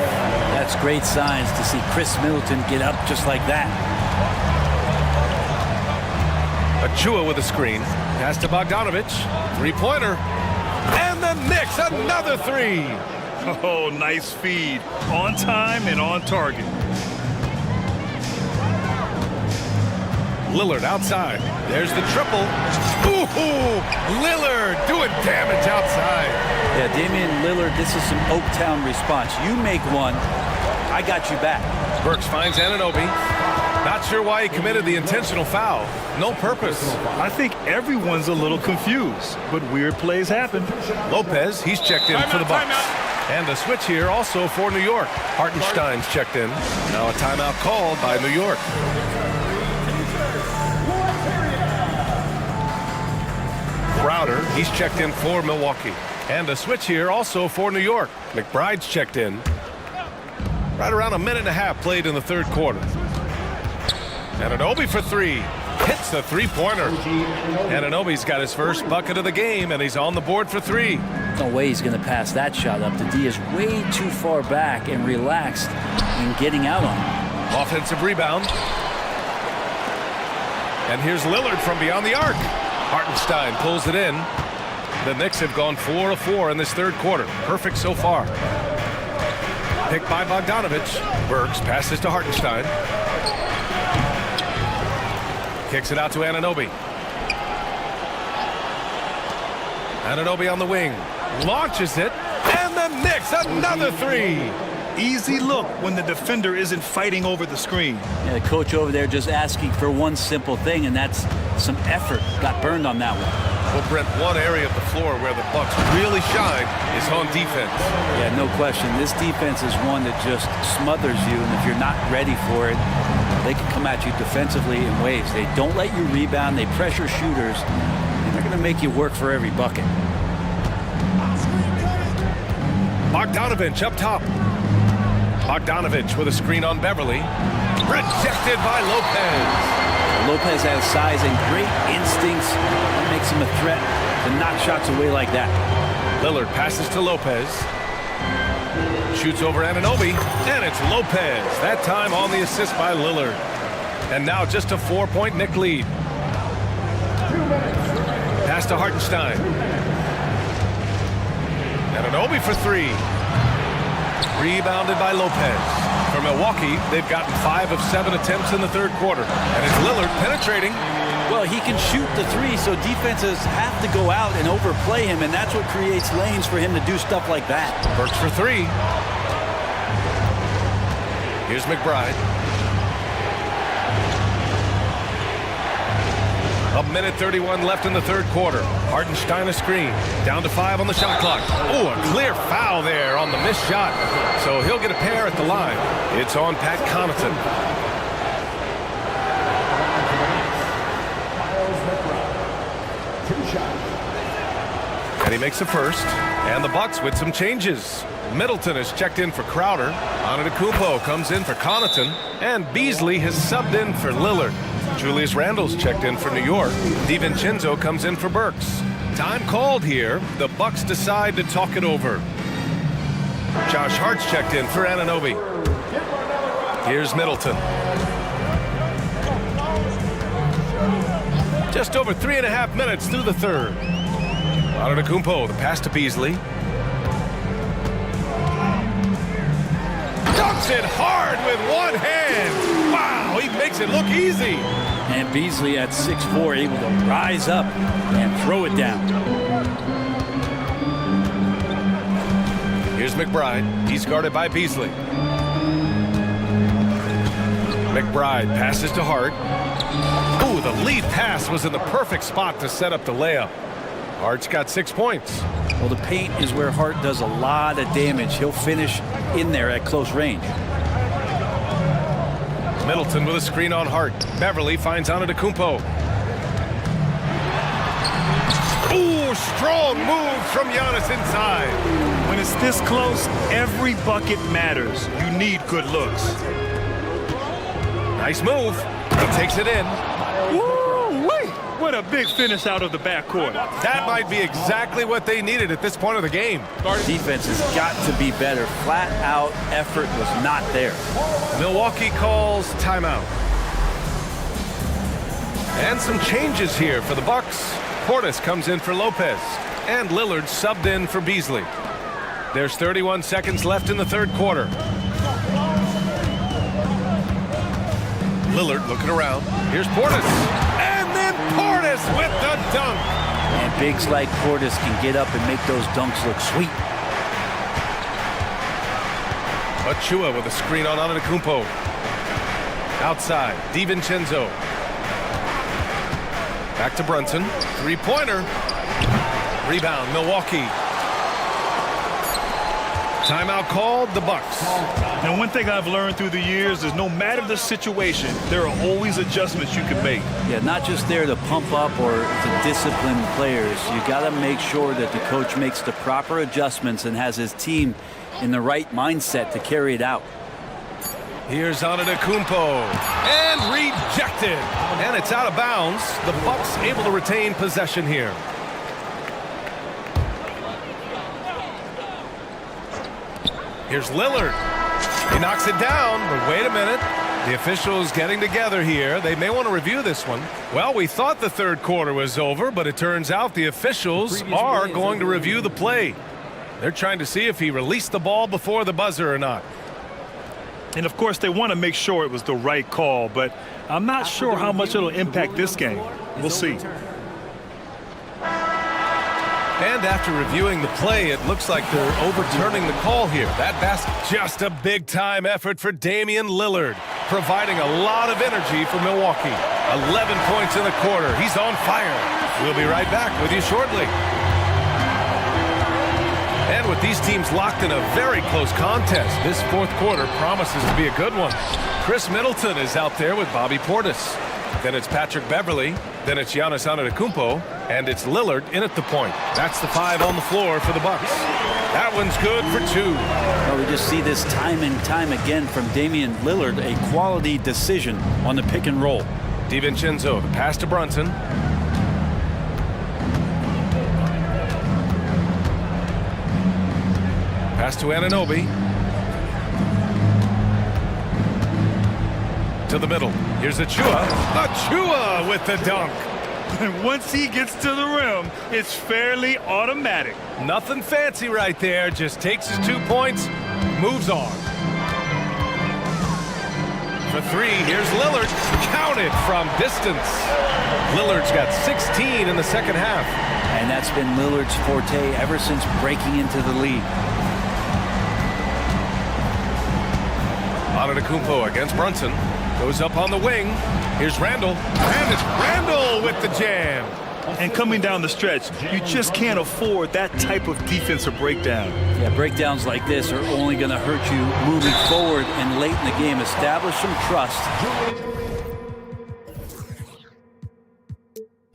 That's great signs to see Chris Middleton get up just like that. Achua with a screen. Pass to Bogdanovic. Three-pointer. And the Knicks, another 3. Oh, nice feed. On time and on target. Lillard outside. There's the triple. Ooh, Lillard doing damage outside. Yeah, Damian Lillard, this is some Oaktown response. You make one, I got you back. Burks finds Anunoby. Not sure why he committed the intentional foul. No purpose. I think everyone's a little confused, but weird plays happen. Lopez, he's checked in for the Bucks. And a switch here also for New York. Hartenstein's checked in. Now a timeout called by New York. Crowder, he's checked in for Milwaukee. And a switch here also for New York. McBride's checked in. Right around a minute and a half played in the third quarter. Anunoby for three. Hits the three-pointer. Anunoby's got his first bucket of the game, and he's on the board for three. No way he's going to pass that shot up. The D is way too far back and relaxed in getting out on him. Offensive rebound. And here's Lillard from beyond the arc. Hartenstein pulls it in. The Knicks have gone 4 of 4 in this third quarter. Perfect so far. Picked by Bogdanovich. Burks passes to Hartenstein. Kicks it out to Anunoby. Anunoby on the wing. Launches it. And the Knicks, another three. Easy look when the defender isn't fighting over the screen. Yeah, the coach over there just asking for one simple thing, and that's some effort. Got burned on that one. Well, Brent, one area of the floor where the Bucks really shine is on defense. Yeah, no question. This defense is one that just smothers you, and if you're not ready for it, they can come at you defensively in waves. They don't let you rebound. They pressure shooters, and they're going to make you work for every bucket. Bogdanovich up top. Bogdanovich with a screen on Beverly. Rejected by Lopez. Lopez has size and great instincts. That makes him a threat to knock shots away like that. Lillard passes to Lopez. Shoots over Anunoby, and it's Lopez. That time on the assist by Lillard. And now just a 4-point Knick lead. Pass to Hartenstein. Anunoby for three. Rebounded by Lopez. For Milwaukee, they've gotten 5 of 7 attempts in the third quarter. And it's Lillard penetrating. Well, he can shoot the three, so defenses have to go out and overplay him, and that's what creates lanes for him to do stuff like that. Burks for three. Here's McBride. A minute 31 left in the third quarter. Hartenstein a screen. Down to 5 on the shot clock. Oh, a clear foul there on the missed shot. So he'll get a pair at the line. It's on Pat Connaughton. And he makes the first. And the Bucks with some changes. Middleton is checked in for Crowder. Antetokounmpo comes in for Connaughton. And Beasley has subbed in for Lillard. Julius Randle's checked in for New York. DiVincenzo comes in for Burks. Time called here. The Bucks decide to talk it over. Josh Hart's checked in for Anunoby. Here's Middleton. Just over 3.5 minutes through the third. Antetokounmpo, the pass to Beasley. Dunks it hard with one hand. Wow, he makes it look easy. And Beasley at 6'4", able to rise up and throw it down. Here's McBride. He's guarded by Beasley. McBride passes to Hart. Ooh, the lead pass was in the perfect spot to set up the layup. Hart's got 6 points. Well, the paint is where Hart does a lot of damage. He'll finish in there at close range. Middleton with a screen on Hart. Beverly finds Antetokounmpo. Ooh, strong move from Giannis inside. When it's this close, every bucket matters. You need good looks. Nice move. He takes it in. Woo-wee! What a big finish out of the backcourt. That might be exactly what they needed at this point of the game. Defense has got to be better. Flat out effort was not there. Milwaukee calls timeout. And some changes here for the Bucks. Portis comes in for Lopez. And Lillard subbed in for Beasley. There's 31 seconds left in the third quarter. Lillard looking around. Here's Portis. And then Portis with the dunk. And bigs like Portis can get up and make those dunks look sweet. Achua with a screen on Antetokounmpo. Outside, DiVincenzo. Back to Brunson. Three-pointer. Rebound, Milwaukee. Timeout called, the Bucks. And one thing I've learned through the years is no matter the situation, there are always adjustments you can make. Yeah, not just there to pump up or to discipline players. You got to make sure that the coach makes the proper adjustments and has his team in the right mindset to carry it out. Here's Antetokounmpo. And rejected. And it's out of bounds. The Bucks able to retain possession here. Here's Lillard. He knocks it down, but wait a minute. The officials getting together here. They may want to review this one. Well, we thought the third quarter was over, but it turns out the officials are going to review the play. They're trying to see if he released the ball before the buzzer or not. And of course, they want to make sure it was the right call, but I'm not sure how much it'll impact this game. We'll see. And after reviewing the play, it looks like they're overturning the call here. That basket, just a big-time effort for Damian Lillard, providing a lot of energy for Milwaukee. 11 points in the quarter. He's on fire. We'll be right back with you shortly. And with these teams locked in a very close contest, this fourth quarter promises to be a good one. Chris Middleton is out there with Bobby Portis. Then it's Patrick Beverley. Then it's Giannis Antetokounmpo. And it's Lillard in at the point. That's the 5 on the floor for the Bucks. That one's good for 2. Well, we just see this time and time again from Damian Lillard, a quality decision on the pick and roll. DiVincenzo, the pass to Brunson. Pass to Anunoby. To the middle. Here's Achua. Achua with the dunk. And once he gets to the rim, it's fairly automatic. Nothing fancy right there. Just takes his 2 points, moves on. For 3, here's Lillard. Counted from distance. Lillard's got 16 in the second half. And that's been Lillard's forte ever since breaking into the league. Antetokounmpo against Brunson. Goes up on the wing. Here's Randall. And it's Randall with the jam. And coming down the stretch, you just can't afford that type of defensive breakdown. Yeah, breakdowns like this are only going to hurt you moving forward and late in the game. Establish some trust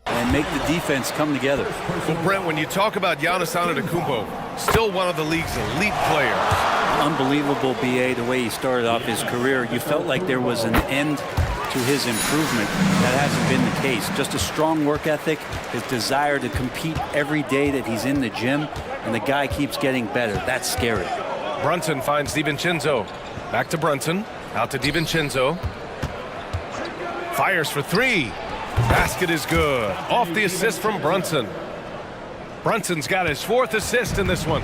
and make the defense come together. Well, Brent, when you talk about Giannis Antetokounmpo, still one of the league's elite players. Unbelievable, BA, the way he started off his career. You felt like there was an end to his improvement. That hasn't been the case. Just a strong work ethic, his desire to compete every day that he's in the gym, and the guy keeps getting better. That's scary. Brunson finds DiVincenzo. Back to Brunson. Out to DiVincenzo. Fires for 3. Basket is good. Off the assist from Brunson. Brunson's got his 4th assist in this one.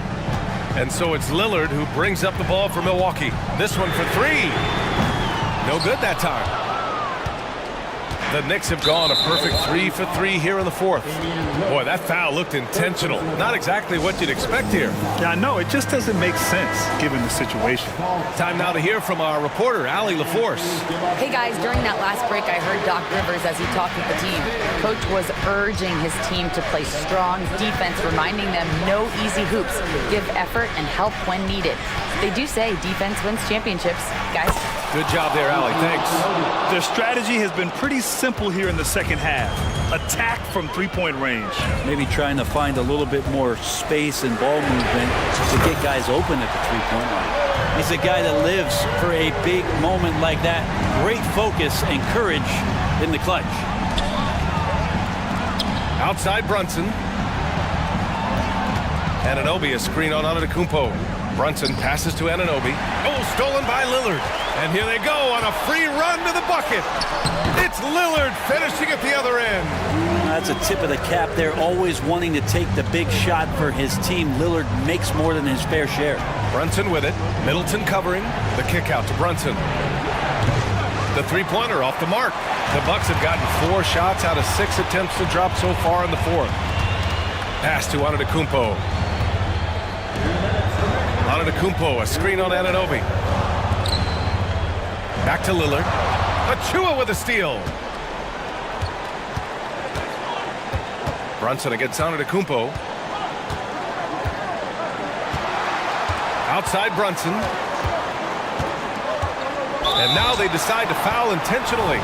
And so it's Lillard who brings up the ball for Milwaukee. This one for 3. No good that time. The Knicks have gone a perfect 3 for 3 here in the 4th. Boy, that foul looked intentional. Not exactly what you'd expect here. Yeah, I know. It just doesn't make sense given the situation. Time now to hear from our reporter, Allie LaForce. Hey guys, during that last break, I heard Doc Rivers as he talked with the team. Coach was urging his team to play strong defense, reminding them no easy hoops, give effort and help when needed. They do say defense wins championships, guys. Good job there, Allie. Thanks. Their strategy has been pretty simple here in the second half. Attack from three-point range. Maybe trying to find a little bit more space and ball movement to get guys open at the three-point line. He's a guy that lives for a big moment like that. Great focus and courage in the clutch. Outside Brunson. Anunoby, a screen on Antetokounmpo. Brunson passes to Anunoby. Oh, stolen by Lillard. And here they go on a free run to the bucket. It's Lillard finishing at the other end. That's a tip of the cap there, always wanting to take the big shot for his team. Lillard makes more than his fair share. Brunson with it. Middleton covering. The kick out to Brunson. The three-pointer off the mark. The Bucks have gotten 4 shots out of 6 attempts to drop so far in the fourth. Pass to Antetokounmpo. Antetokounmpo, a screen on Anunoby. Back to Lillard. Achua with a steal. Brunson against Antetokounmpo. Outside Brunson. And now they decide to foul intentionally.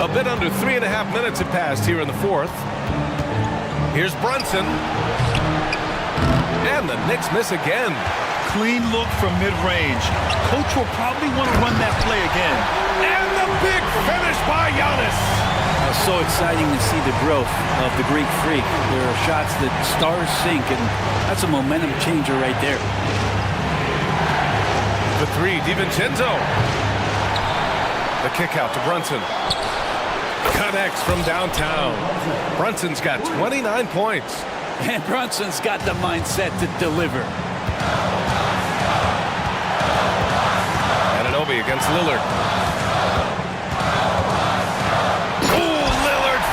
A bit under 3.5 minutes have passed here in the fourth. Here's Brunson. And the Knicks miss again. Clean look from mid-range. Coach will probably want to run that play again. And the big finish by Giannis. So exciting to see the growth of the Greek freak. There are shots that stars sink, and that's a momentum changer right there. The three, DiVincenzo. The kick out to Brunson. Connects from downtown. Brunson's got 29 points. And Brunson's got the mindset to deliver. Anunoby against Lillard.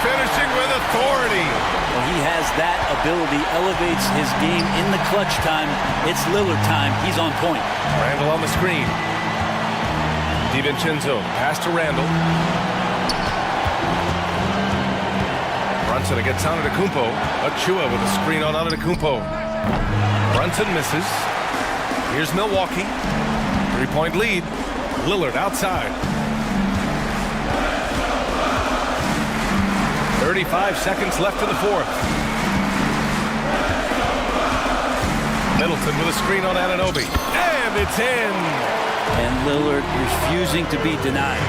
Finishing with authority. Well, he has that ability, elevates his game in the clutch time. It's Lillard time. He's on point. Randall on the screen. DiVincenzo, pass to Randall. Brunson against Antetokounmpo. Achua with a screen on Antetokounmpo. Brunson misses. Here's Milwaukee. 3-point lead. Lillard outside. 35 seconds left in the fourth. Middleton with a screen on Anunoby. And it's in. And Lillard refusing to be denied.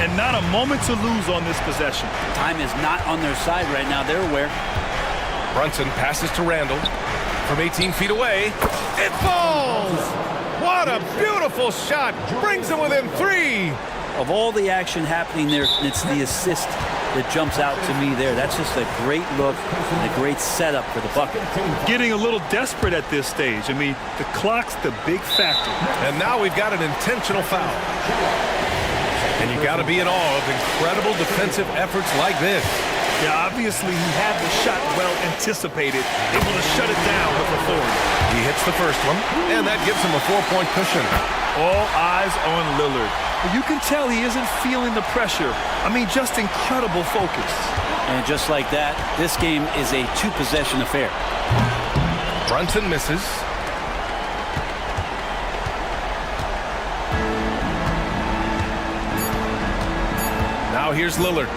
And not a moment to lose on this possession. Time is not on their side right now. They're aware. Brunson passes to Randall. From 18 feet away. It falls! What a beautiful shot. Brings them within 3. Of all the action happening there, it's the assist that jumps out to me there. That's just a great look and a great setup for the bucket. Getting a little desperate at this stage. I mean, the clock's the big factor. And now we've got an intentional foul. And you got to be in awe of incredible defensive efforts like this. Yeah, obviously he had the shot well anticipated, able to shut it down with authority. He hits the first one, and that gives him a 4-point cushion. All eyes on Lillard. You can tell he isn't feeling the pressure. I mean, just incredible focus. And just like that, this game is a 2-possession affair. Brunson misses. Now here's Lillard.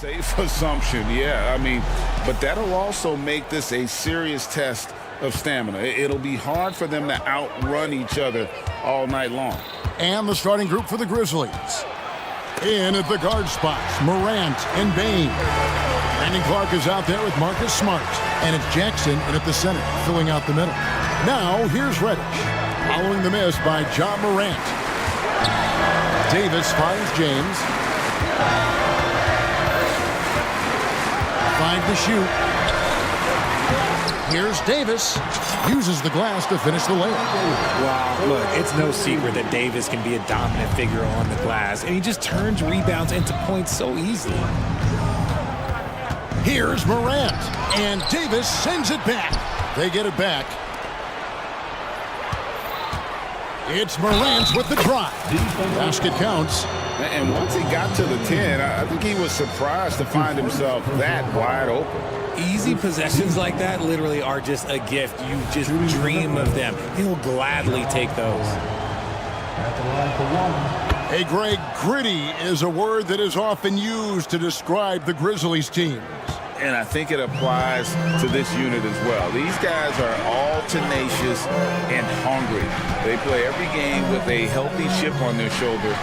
Safe assumption, yeah. I mean, but that'll also make this a serious test of stamina. It'll be hard for them to outrun each other all night long. And the starting group for the Grizzlies. In at the guard spots, Morant and Bain. Brandon Clark is out there with Marcus Smart. And it's Jackson in at the center, filling out the middle. Now, here's Reddish. Following the miss by John Morant. Davis finds James. 5 to shoot. Here's Davis. Uses the glass to finish the layup. Wow, look, it's no secret that Davis can be a dominant figure on the glass, and he just turns rebounds into points so easily. Here's Morant, and Davis sends it back. They get it back. It's Morant with the drive. Basket counts. And once he got to the 10, I think he was surprised to find himself that wide open. Easy possessions like that literally are just a gift. You just dream of them. He'll gladly take those. Hey, Greg, gritty is a word that is often used to describe the Grizzlies team. And I think it applies to this unit as well. These guys are all tenacious and hungry. They play every game with a healthy chip on their shoulder.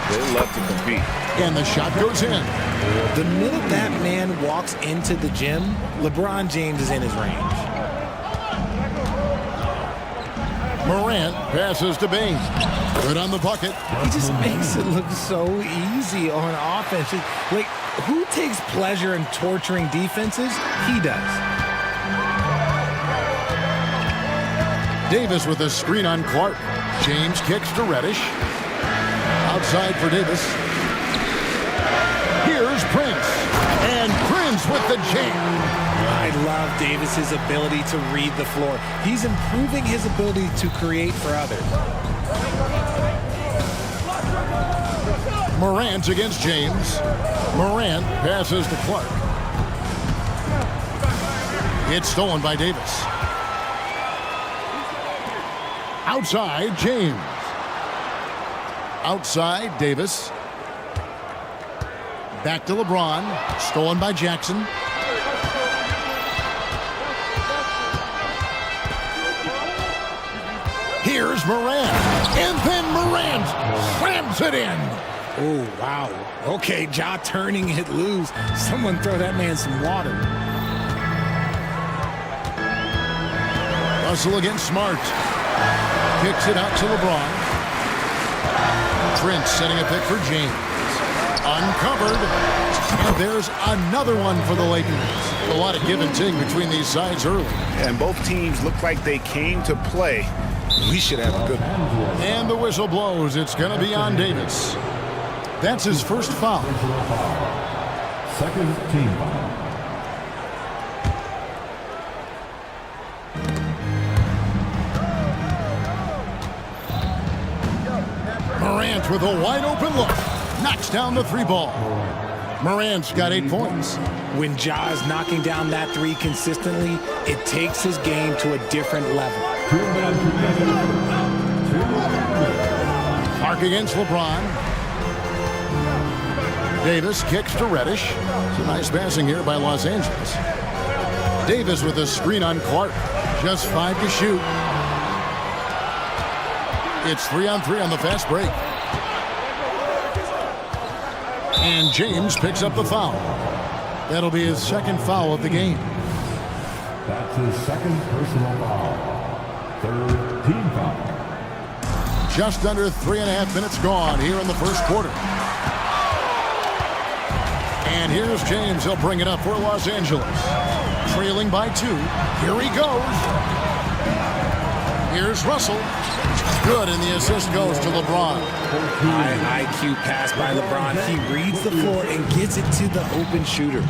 They love to compete. And the shot goes in. The minute that man walks into the gym, LeBron James is in his range. Morant passes to Bain. Good on the bucket. He just makes it look so easy on offense. Like, who takes pleasure in torturing defenses? He does. Davis with a screen on Clark. James kicks to Reddish. Outside for Davis. Here's Prince. And Prince with the jam. I love Davis's ability to read the floor. He's improving his ability to create for others. Morant against James. Morant passes to Clark. It's stolen by Davis. Outside, James. Outside, Davis. Back to LeBron. Stolen by Jackson. Here's Morant. And then Morant slams it in. Oh, wow. Okay, Ja turning it loose. Someone throw that man some water. Russell against Smart. Kicks it out to LeBron. Trent setting a pick for James. Uncovered. And there's another one for the Lakers. A lot of give and take between these sides early. And both teams look like they came to play. We should have a good one. And the whistle blows. It's going to be on Davis. That's his first foul. Second team foul. Morant with a wide open look. Knocks down the three ball. Morant's got 8 points. When Ja is knocking down that three consistently, it takes his game to a different level. Clark against LeBron. Davis kicks to Reddish. It's a nice passing here by Los Angeles. Davis with a screen on Clark. Just 5 to shoot. It's 3-on-3 on the fast break. And James picks up the foul. That'll be his second foul of the game. That's his second personal foul. Third team foul. Just under 3.5 minutes gone here in the first quarter. And here's James. He'll bring it up for Los Angeles. Trailing by 2. Here he goes. Here's Russell. Good, and the assist goes to LeBron. High IQ pass by LeBron. He reads the floor and gets it to the open shooter.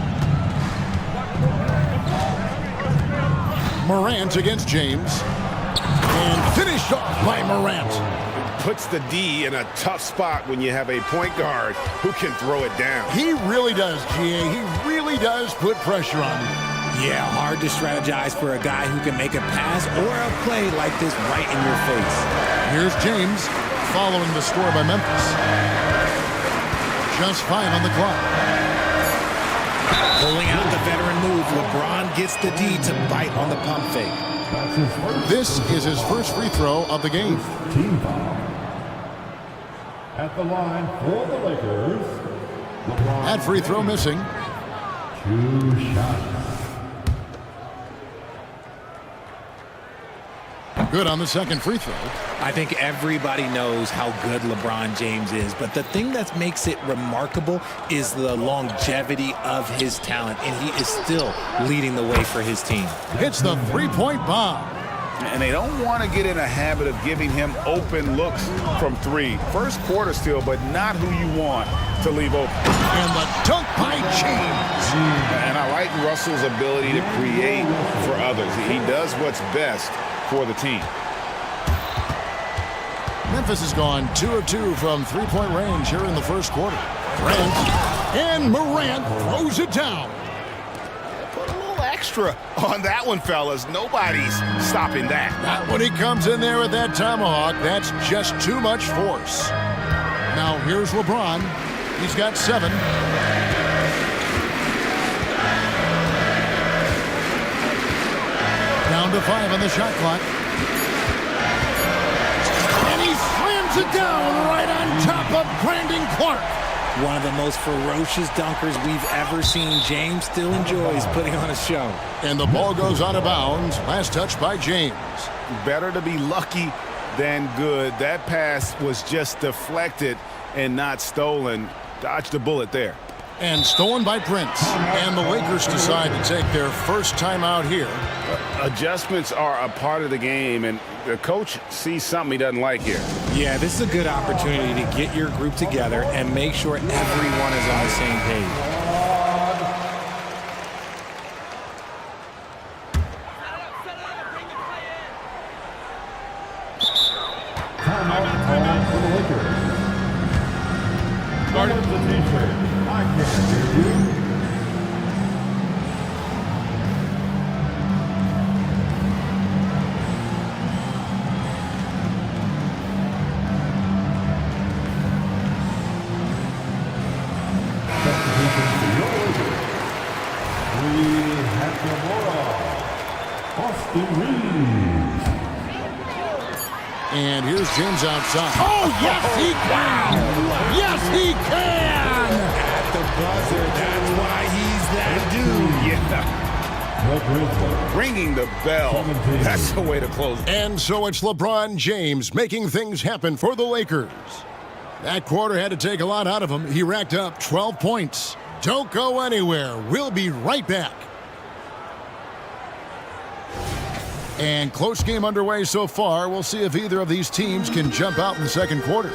Morant against James. And finished off by Morant. Puts the D in a tough spot when you have a point guard who can throw it down. He really does, GA. He really does put pressure on you. Yeah, hard to strategize for a guy who can make a pass or a play like this right in your face. Here's James following the score by Memphis. Just 5 on the clock. Pulling out the veteran move, LeBron gets the D to bite on the pump fake. This is his first free throw of the game. Team foul. At the line for the Lakers, LeBron That free throw missing. 2 shots. Good on the second free throw. I think everybody knows how good LeBron James is, but the thing that makes it remarkable is the longevity of his talent, and he is still leading the way for his team. Hits the three-point bomb. And they don't want to get in a habit of giving him open looks from 3. First quarter still, but not who you want to leave open. And the dunk by James. And I like Russell's ability to create for others. He does what's best for the team. Memphis has gone 2 of 2 from three-point range here in the first quarter. Morant throws it down. Put a little extra on that one, fellas. Nobody's stopping that. Not when he comes in there with that tomahawk. That's just too much force. Now here's LeBron. He's got 7. Down to 5 on the shot clock. And he slams it down right on top of Brandon Clark. One of the most ferocious dunkers we've ever seen. James still enjoys putting on a show. And the ball goes out of bounds. Last touch by James. Better to be lucky than good. That pass was just deflected and not stolen. Dodged a bullet there. And stolen by Prince. And the Lakers decide to take their first time out here. Adjustments are a part of the game, and the coach sees something he doesn't like here. Yeah, this is a good opportunity to get your group together and make sure everyone is on the same page. Timeout call for the Lakers. Start the t-shirt. I can't hear you. Substitution for your Lakers. We have Austin Reeves. And here's James outside. Oh, yes, he can! Yes, he can! At the buzzer, that's why he's that dude. Yeah. Ringing the bell. That's the way to close it. And so it's LeBron James making things happen for the Lakers. That quarter had to take a lot out of him. He racked up 12 points. Don't go anywhere. We'll be right back. And close game underway so far. We'll see if either of these teams can jump out in the second quarter.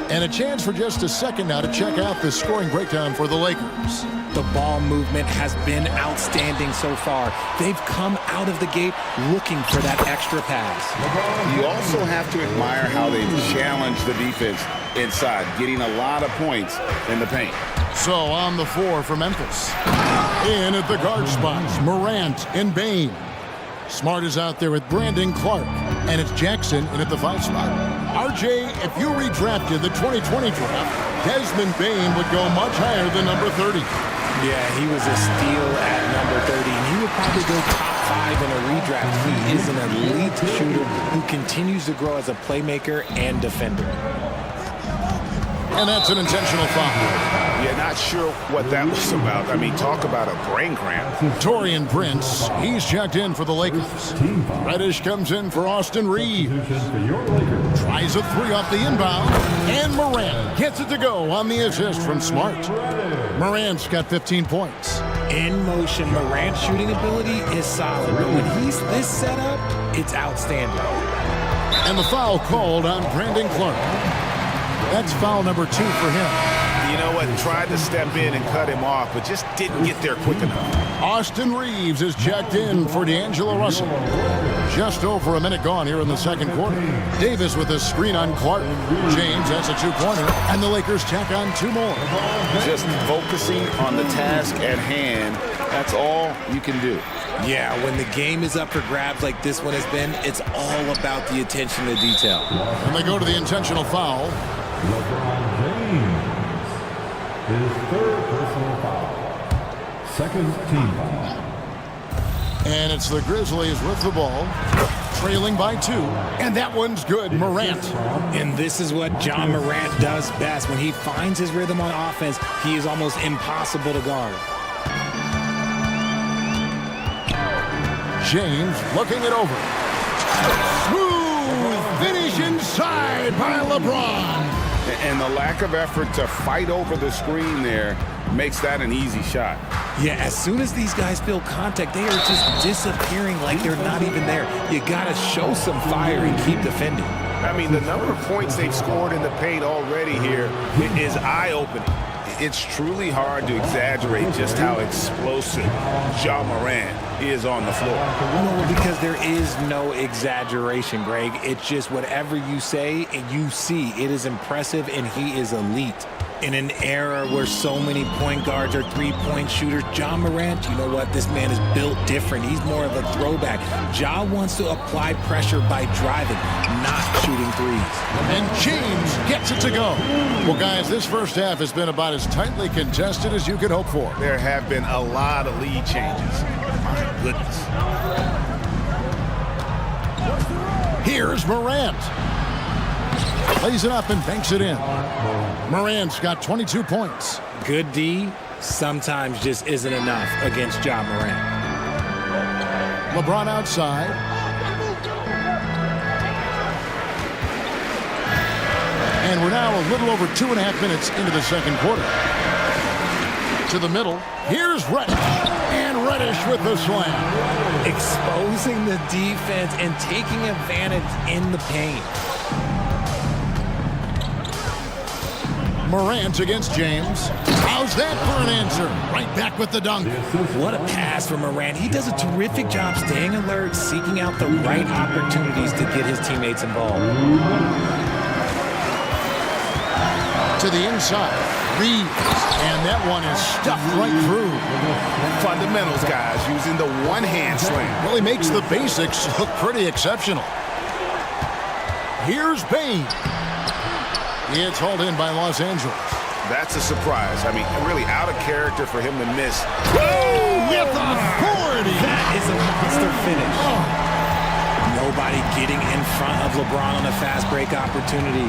And a chance for just a second now to check out the scoring breakdown for the Lakers. The ball movement has been outstanding so far. They've come out of the gate looking for that extra pass. You also have to admire how they've challenged the defense inside, getting a lot of points in the paint. So on the floor for Memphis. In at the guard spots, Morant and Bain. Smart is out there with Brandon Clark, and it's Jackson in at the 5 spot. RJ, if you redrafted the 2020 draft, Desmond Bain would go much higher than number 30. Yeah, he was a steal at number 30, and he would probably go top 5 in a redraft. He is an elite shooter who continues to grow as a playmaker and defender. And that's an intentional foul. Yeah, not sure what that was about. I mean, talk about a brain cramp. Torian Prince, he's checked in for the Lakers. Reddish comes in for Austin Reeves. Tries a 3 off the inbound. And Morant gets it to go on the assist from Smart. Morant's got 15 points. In motion, Morant's shooting ability is solid, but when he's this set up, it's outstanding. And the foul called on Brandon Clark. That's foul number 2 for him. You know what? Tried to step in and cut him off, but just didn't get there quick enough. Austin Reeves is checked in for D'Angelo Russell. Just over a minute gone here in the second quarter. Davis with a screen on Clark. James has a 2-pointer, and the Lakers tack on 2 more. Just focusing on the task at hand. That's all you can do. Yeah, when the game is up for grabs like this one has been, it's all about the attention to detail. And they go to the intentional foul. LeBron James, his 3rd personal foul. Second team foul. And it's the Grizzlies with the ball, trailing by 2. And that one's good, Morant. And this is what John Morant does best. When he finds his rhythm on offense, he is almost impossible to guard. James looking it over. Smooth finish inside by LeBron. And the lack of effort to fight over the screen there makes that an easy shot. Yeah, as soon as these guys feel contact, they are just disappearing like they're not even there. You got to show some fire and keep defending. I mean, the number of points they've scored in the paint already here is eye-opening. It's truly hard to exaggerate just how explosive Ja Morant is on the floor. No, because there is no exaggeration, Greg. It's just whatever you say and you see. It is impressive, and he is elite. In an era where so many point guards are three-point shooters, Ja Morant, you know what? This man is built different. He's more of a throwback. Ja wants to apply pressure by driving, not shooting threes. And James gets it to go. Well, guys, this first half has been about as tightly contested as you could hope for. There have been a lot of lead changes. My goodness. Here's Morant. Lays it up and banks it in. Morant's got 22 points. Good D sometimes just isn't enough against Ja Morant. LeBron outside. And we're now a little over 2.5 minutes into the second quarter. To the middle. Here's Reddish. And Reddish with the slam. Exposing the defense and taking advantage in the paint. Morant against James. How's that for an answer? Right back with the dunk. What a pass from Morant. He does a terrific job staying alert, seeking out the right opportunities to get his teammates involved. To the inside. Reeves. And that one is stuffed right through. Fundamentals, guys, using the one-hand slam. Well, he makes the basics look pretty exceptional. Here's Bane. It's hauled in by Los Angeles. That's a surprise. I mean, really out of character for him to miss. Oh, with authority. That is a monster finish. Oh. Nobody getting in front of LeBron on a fast break opportunity.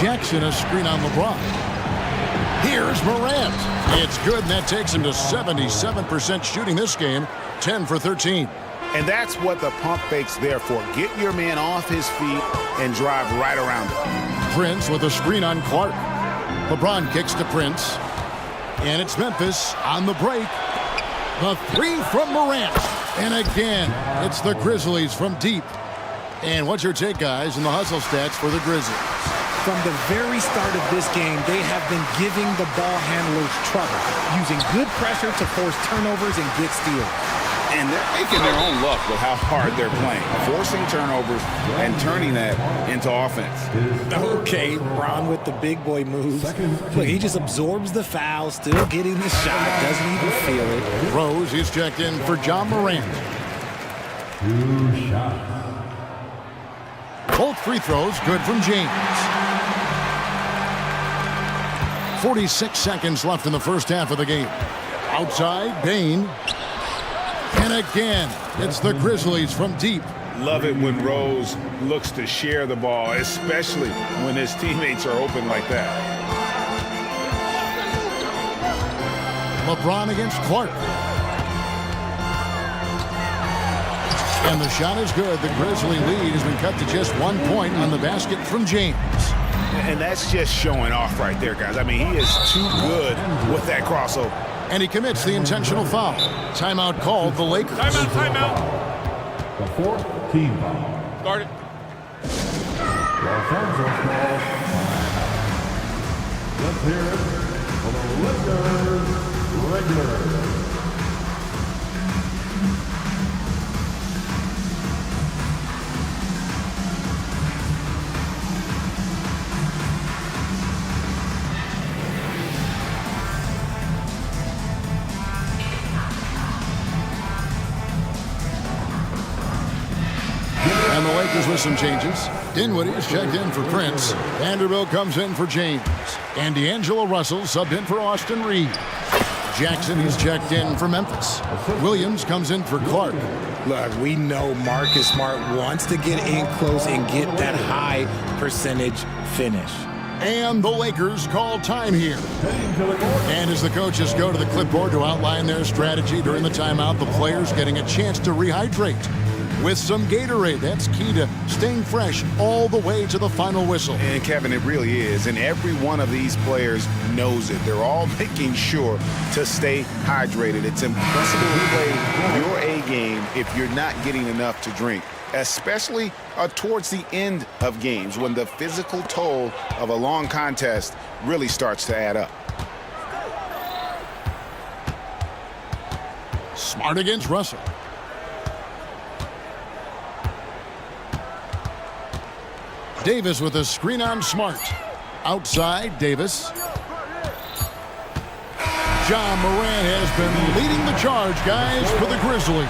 Jackson a screen on LeBron. Here's Morant. It's good, and that takes him to 77% shooting this game, 10 for 13. And that's what the pump fake's there for. Get your man off his feet and drive right around him. Prince with a screen on Clark. LeBron kicks to Prince. And it's Memphis on the break. The three from Morant. And again, it's the Grizzlies from deep. And what's your take, guys, in the hustle stats for the Grizzlies? From the very start of this game, they have been giving the ball handlers trouble, using good pressure to force turnovers and get steals. And they're making their own luck with how hard they're playing, forcing turnovers and turning that into offense. Okay, Bron with the big boy moves. Look, he just absorbs the foul, still getting the shot, doesn't even feel it. Rose is checked in for Ja Morant. 2 shots. Both free throws good from James. 46 seconds left in the first half of the game. Outside, Bane. And again, it's the Grizzlies from deep. Love it when Rose looks to share the ball, especially when his teammates are open like that. LeBron against Clark. And the shot is good. The Grizzly lead has been cut to just 1 point on the basket from James. And that's just showing off right there, guys. I mean, he is too good with that crossover. And he commits the intentional foul. Timeout called the Lakers. Timeout. The 4th team foul. Start it. Los Angeles ball. Let's hear it for the Lakers regulars. And the Lakers with some changes. Dinwiddie's checked in for Prince. Vanderbilt comes in for James. And D'Angelo Russell subbed in for Austin Reeves. Jackson is checked in for Memphis. Williams comes in for Clark. Look, we know Marcus Smart wants to get in close and get that high percentage finish. And the Lakers call time here. And as the coaches go to the clipboard to outline their strategy during the timeout, the players getting a chance to rehydrate with some Gatorade. That's key to staying fresh all the way to the final whistle. And Kevin, it really is. And every one of these players knows it. They're all making sure to stay hydrated. It's impossible to play your A game if you're not getting enough to drink, especially towards the end of games when the physical toll of a long contest really starts to add up. Smart against Russell. Davis with a screen on Smart. Outside, Davis. John Morant has been leading the charge, guys, for the Grizzlies.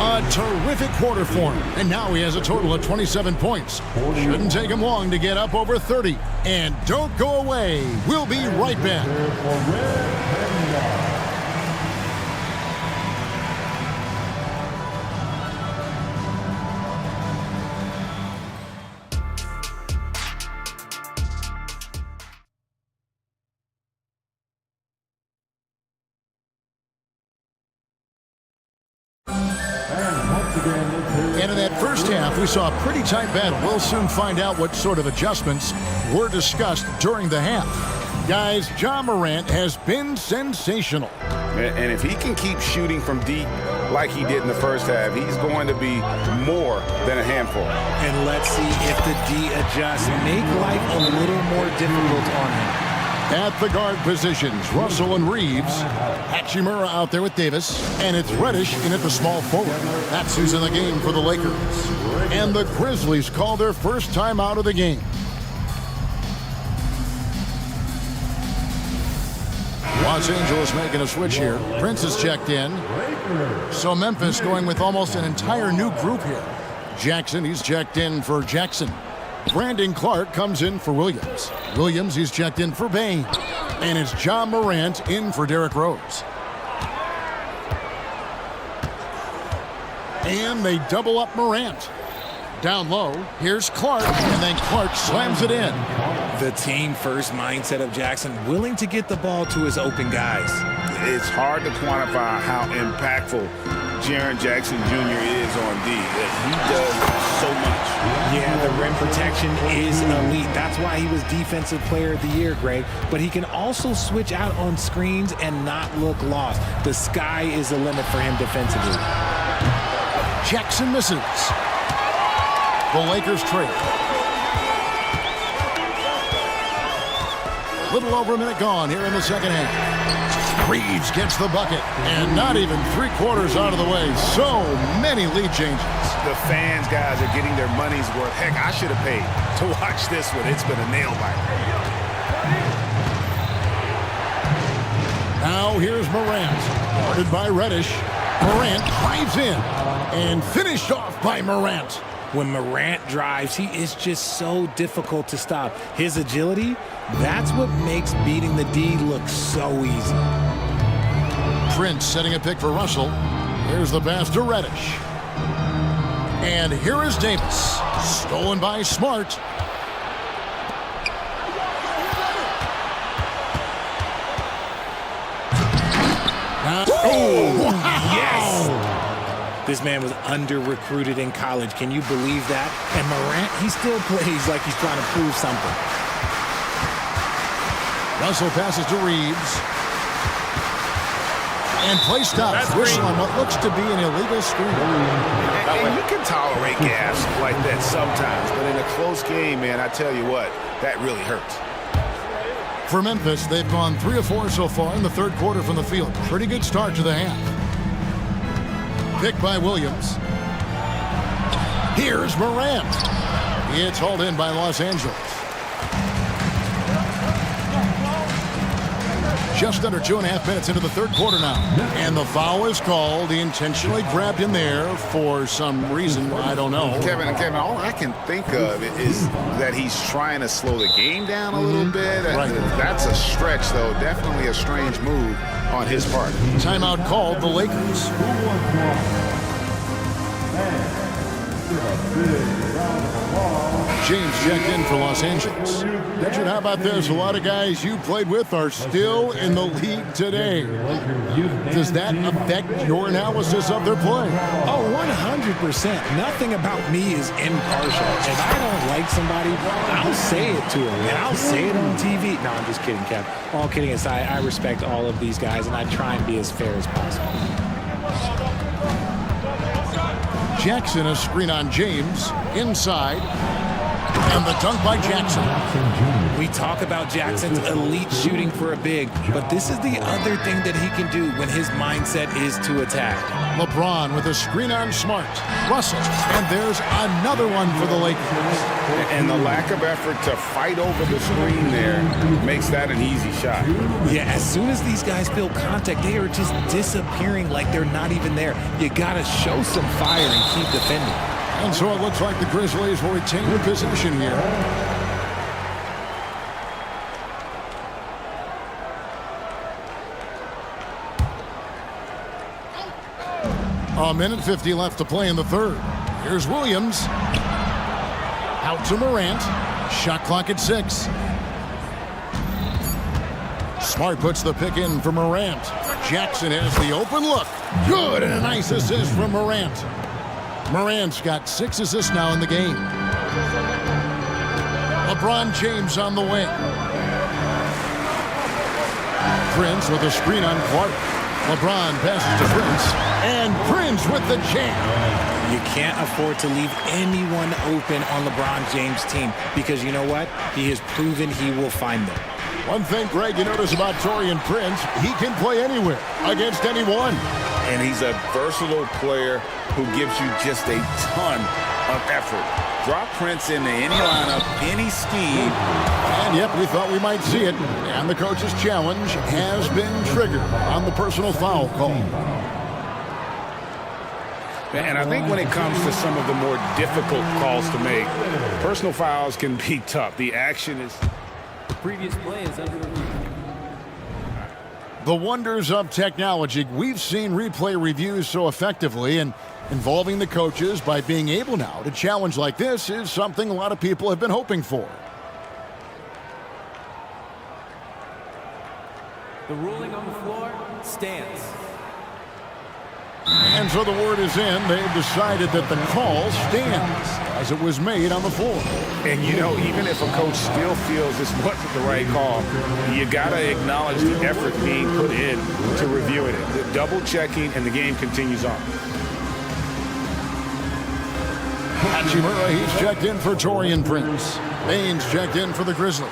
A terrific quarter for him. And now he has a total of 27 points. Shouldn't take him long to get up over 30. And don't go away. We'll be right back. And in that first half, we saw a pretty tight battle. We'll soon find out what sort of adjustments were discussed during the half. Guys, John Morant has been sensational. And if he can keep shooting from deep like he did in the first half, he's going to be more than a handful. And let's see if the D adjusts, make life a little more difficult on him. At the guard positions, Russell and Reeves. Hachimura out there with Davis. And it's Reddish in at the small forward. That's who's in the game for the Lakers. And the Grizzlies call their first time out of the game. Los Angeles making a switch here. Prince is checked in. So Memphis going with almost an entire new group here. Jackson, he's checked in for Jackson. Brandon Clark comes in for Williams. Williams, he's checked in for Bain. And it's John Morant in for Derrick Rose. And they double up Morant. Down low, here's Clark, and then Clark slams it in. The team-first mindset of Jackson, willing to get the ball to his open guys. It's hard to quantify how impactful Jaren Jackson Jr. is on D. He does so much. Yeah, the rim protection is elite. That's why he was Defensive Player of the Year, Greg. But he can also switch out on screens and not look lost. The sky is the limit for him defensively. Jackson misses. The Lakers trade. Little over a minute gone here in the second half. Reeves gets the bucket, and not even 3/4 out of the way. So many lead changes. The fans, guys, are getting their money's worth. Heck, I should have paid to watch this one. It's been a nail biter. Now here's Morant, guarded by Reddish. Morant drives in, and finished off by Morant. When Morant drives, he is just so difficult to stop. His agility, that's what makes beating the D look so easy. Prince setting a pick for Russell. Here's the pass to Reddish. And here is Davis. Stolen by Smart. Oh, yes! This man was under-recruited in college. Can you believe that? And Morant, he still plays like he's trying to prove something. Russell passes to Reeves. And play stops. Whistle on what looks to be an illegal screen. And you can tolerate gas like that sometimes, but in a close game, man, I tell you what, that really hurts. For Memphis, they've gone 3 of 4 so far in the third quarter from the field. Pretty good start to the half. Picked by Williams. Here's Morant. It's hauled in by Los Angeles. Just under 2.5 minutes into the third quarter now. And the foul is called. He intentionally grabbed him there for some reason. I don't know. Kevin, all I can think of is that he's trying to slow the game down a little bit. Right. That's a stretch, though. Definitely a strange move on his part. Timeout called the Lakers. James checked in for Los Angeles. Richard, how about this? A lot of guys you played with are still in the league today. Does that affect your analysis of their play? Oh, 100%. Nothing about me is impartial. If I don't like somebody, I'll say it to them, and I'll say it on TV. No, I'm just kidding, Kev. All kidding aside, I respect all of these guys, and I try and be as fair as possible. Jackson, a screen on James, inside, and the dunk by Jackson. We talk about Jackson's elite shooting for a big, but this is the other thing that he can do when his mindset is to attack. LeBron with a screen on Smart. Russell, and there's another one for the Lakers. And the lack of effort to fight over the screen there makes that an easy shot. Yeah, as soon as these guys feel contact, they are just disappearing like they're not even there. You gotta show some fire and keep defending. And so it looks like the Grizzlies will retain the possession here. A minute 50 left to play in the third. Here's Williams. Out to Morant. Shot clock at 6. Smart puts the pick in for Morant. Jackson has the open look. Good, and a nice assist from Morant. Morant's got 6 assists now in the game. LeBron James on the wing. Prince with a screen on Clark. LeBron passes to Prince. And Prince with the jam. You can't afford to leave anyone open on LeBron James' team because you know what? He has proven he will find them. One thing, Greg, you notice about Taurean Prince, he can play anywhere, against anyone. And he's a versatile player who gives you just a ton of effort. Drop Prince into any lineup, any scheme. And yep, we thought we might see it. And the coach's challenge has been triggered on the personal foul call. And I think when it comes to some of the more difficult calls to make, personal fouls can be tough. The action is... The previous play is under review. The wonders of technology. We've seen replay reviews so effectively, and involving the coaches by being able now to challenge like this is something a lot of people have been hoping for. The ruling on the floor stands. And so the word is in. They've decided that the call stands as it was made on the floor. And, you know, even if a coach still feels this wasn't the right call, you got to acknowledge the effort being put in to reviewing it. The double checking, and the game continues on. Hachimura, he's checked in for Taurean Prince. Baines checked in for the Grizzlies.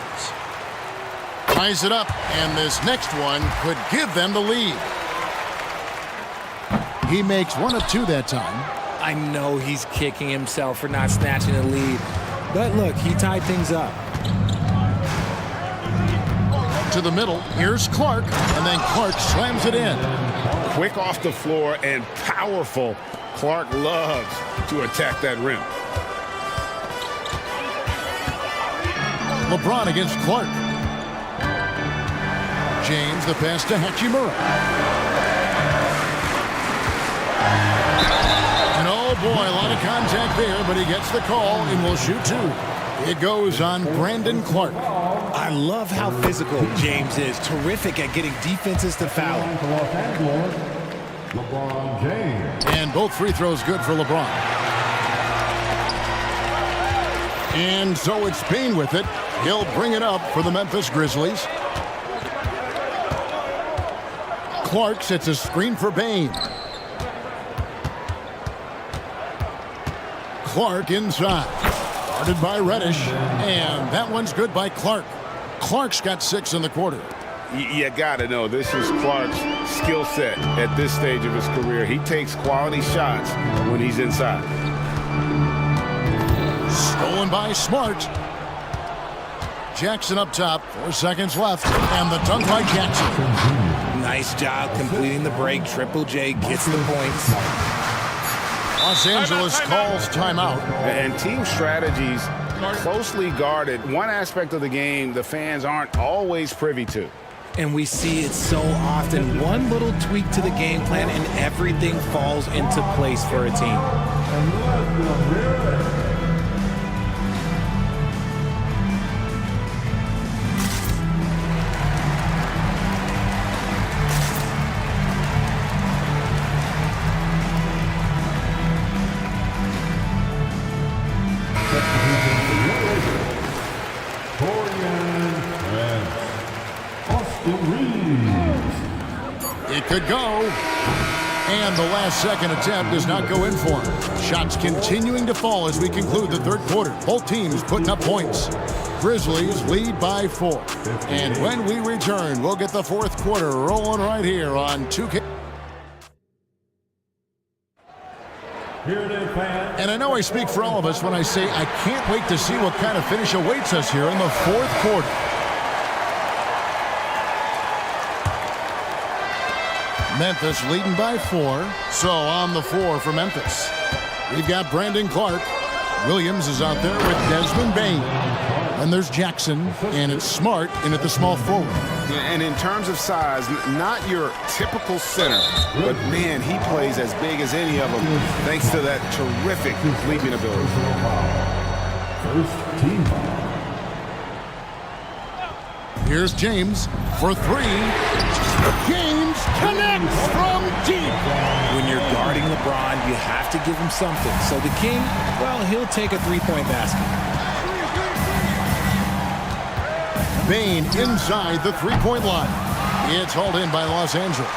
Ties it up, and this next one could give them the lead. He makes 1 of 2 that time. I know he's kicking himself for not snatching the lead. But look, he tied things up. To the middle, here's Clark, and then Clark slams it in. Quick off the floor and powerful. Clark loves to attack that rim. LeBron against Clark. James, the pass to Hachimura. And oh boy, a lot of contact there, but he gets the call and will shoot 2. It goes on Brandon Clark. I love how physical James is. Terrific at getting defenses to foul. LeBron James. And both free throws good for LeBron. And so it's Payne with it. He'll bring it up for the Memphis Grizzlies. Clark sets a screen for Payne. Clark inside. Guarded by Reddish. And that one's good by Clark. Clark's got 6 in the quarter. You got to know, this is Clark's skill set at this stage of his career. He takes quality shots when he's inside. Stolen by Smart. Jackson up top, 4 seconds left, and the dunk by Jackson. Nice job completing the break. Triple J gets the points. Los Angeles calls timeout. And team strategies closely guarded. One aspect of the game the fans aren't always privy to. And we see it so often. One little tweak to the game plan and everything falls into place for a team. It could go. And the last second attempt does not go in for him. Shots continuing to fall as we conclude the third quarter. Both teams putting up points. Grizzlies lead by 4. And when we return, we'll get the fourth quarter rolling right here on 2K. And I know I speak for all of us when I say I can't wait to see what kind of finish awaits us here in the fourth quarter. Memphis leading by 4. So on the 4 for Memphis. We've got Brandon Clark. Williams is out there with Desmond Bain. And there's Jackson, and it's Smart in at the small forward. And in terms of size, not your typical center, but man, he plays as big as any of them thanks to that terrific leaping ability. First team. Here's James for 3. James connects from deep. When you're guarding LeBron, you have to give him something. So the King, well, he'll take a three-point basket. Bain inside the three-point line. It's hauled in by Los Angeles.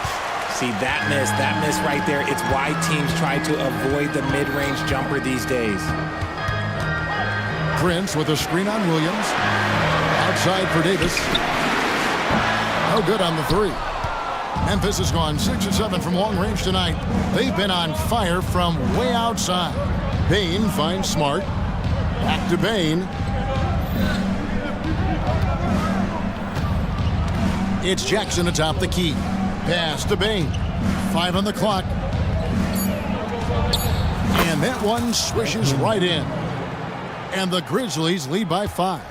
See, that miss right there, it's why teams try to avoid the mid-range jumper these days. Prince with a screen on Williams. Outside for Davis. No good on the 3. Memphis has gone 6 of 7 from long range tonight. They've been on fire from way outside. Bain finds Smart. Back to Bain. It's Jackson atop the key. Pass to Bain. 5 on the clock. And that one swishes right in. And the Grizzlies lead by 5.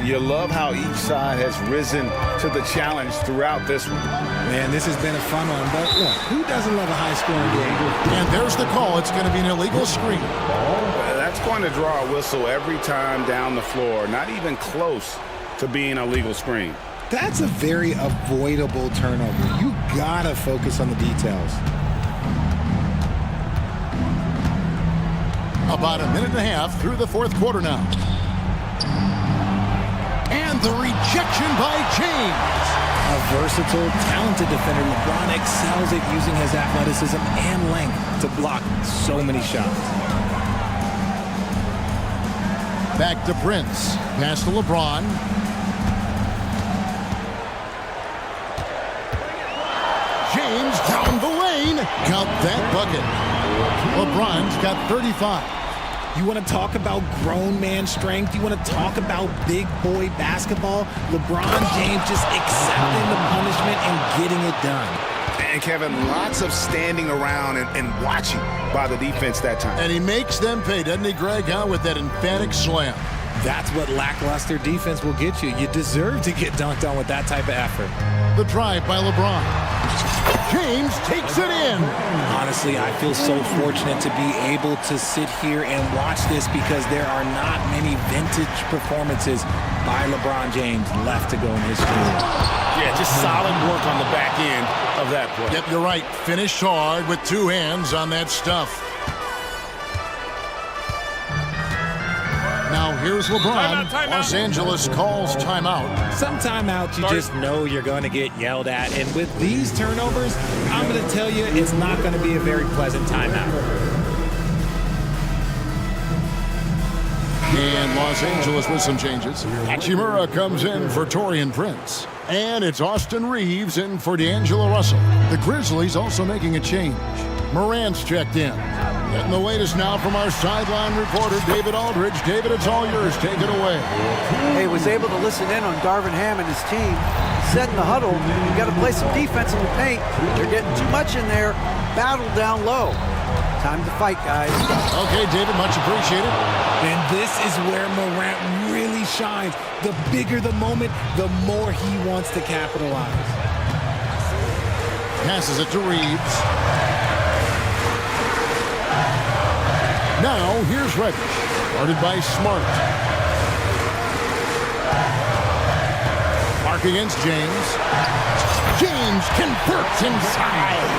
You love how each side has risen to the challenge throughout this one. Man, this has been a fun one, but look, who doesn't love a high-scoring game? And there's the call. It's going to be an illegal screen. That's going to draw a whistle every time down the floor. Not even close to being a legal screen. That's a very avoidable turnover. You gotta focus on the details. About a minute and a half through the fourth quarter now. And the rejection by James. A versatile, talented defender, LeBron excels at using his athleticism and length to block so many shots. Back to Prince. Pass to LeBron. James down the lane. Count that bucket. LeBron's got 35. You want to talk about grown man strength? You want to talk about big boy basketball? LeBron James just accepting the punishment and getting it done. And Kevin, lots of standing around and watching by the defense that time. And he makes them pay, doesn't he, Greg, with that emphatic slam. That's what lackluster defense will get you. You deserve to get dunked on with that type of effort. The drive by LeBron. James takes it in. Honestly, I feel so fortunate to be able to sit here and watch this because there are not many vintage performances by LeBron James left to go in his career. Yeah, just solid work on the back end of that play. Yep, you're right. Finished hard with 2 hands on that stuff. Now here's LeBron. Los Angeles calls timeout. Some timeouts you just know you're going to get yelled at. And with these turnovers, I'm going to tell you it's not going to be a very pleasant timeout. And Los Angeles with some changes. Hachimura comes in for Taurean Prince. And it's Austin Reeves in for D'Angelo Russell. The Grizzlies also making a change. Morant's checked in. Getting the latest now from our sideline reporter, David Aldridge. David, it's all yours. Take it away. He was able to listen in on Darvin Ham and his team. Said in the huddle, you got to play some defense in the paint. They're getting too much in there. Battle down low. Time to fight, guys. Okay, David, much appreciated. And this is where Morant really shines. The bigger the moment, the more he wants to capitalize. Passes it to Reeves. Now, here's Reddish. Guarded by Smart. Mark against James. James converts inside.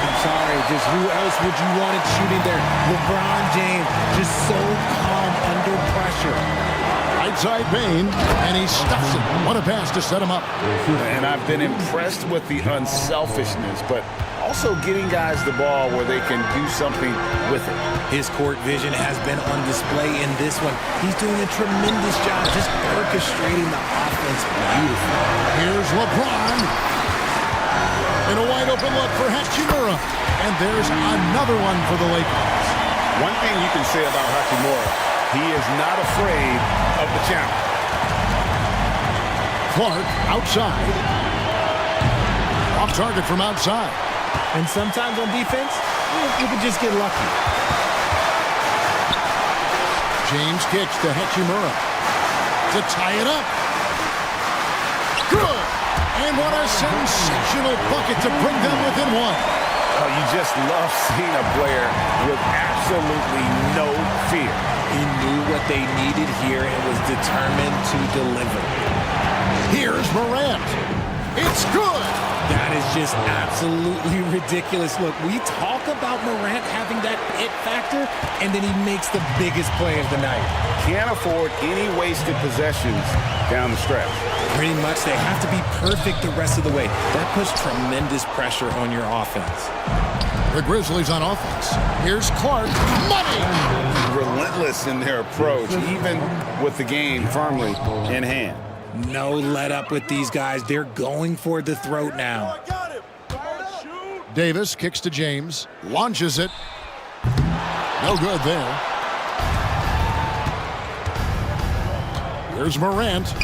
I'm sorry, just who else would you want it shooting there? LeBron James, just so calm under pressure. Right side Bain, and he stuffs it. What a pass to set him up. And I've been impressed with the unselfishness, but also getting guys the ball where they can do something with it. His court vision has been on display in this one. He's doing a tremendous job just orchestrating the offense beautifully. Here's LeBron. And a wide open look for Hachimura. And there's another one for the Lakers. One thing you can say about Hachimura, he is not afraid of the challenge. Clark outside. Off target from outside. And sometimes on defense, you can just get lucky. James kicks to Hachimura to tie it up. Good! And what a sensational bucket to bring them within one. Oh, you just love seeing a player with absolutely no fear. He knew what they needed here and was determined to deliver. Here's Morant. It's good! That is just absolutely ridiculous. Look, we talk about Morant having that it factor, and then he makes the biggest play of the night. Can't afford any wasted possessions down the stretch. Pretty much, they have to be perfect the rest of the way. That puts tremendous pressure on your offense. The Grizzlies on offense. Here's Clark. Money! Relentless in their approach, even with the game firmly in hand. No let up with these guys. They're going for the throat now. Davis kicks to James. Launches it. No good there. Here's Morant.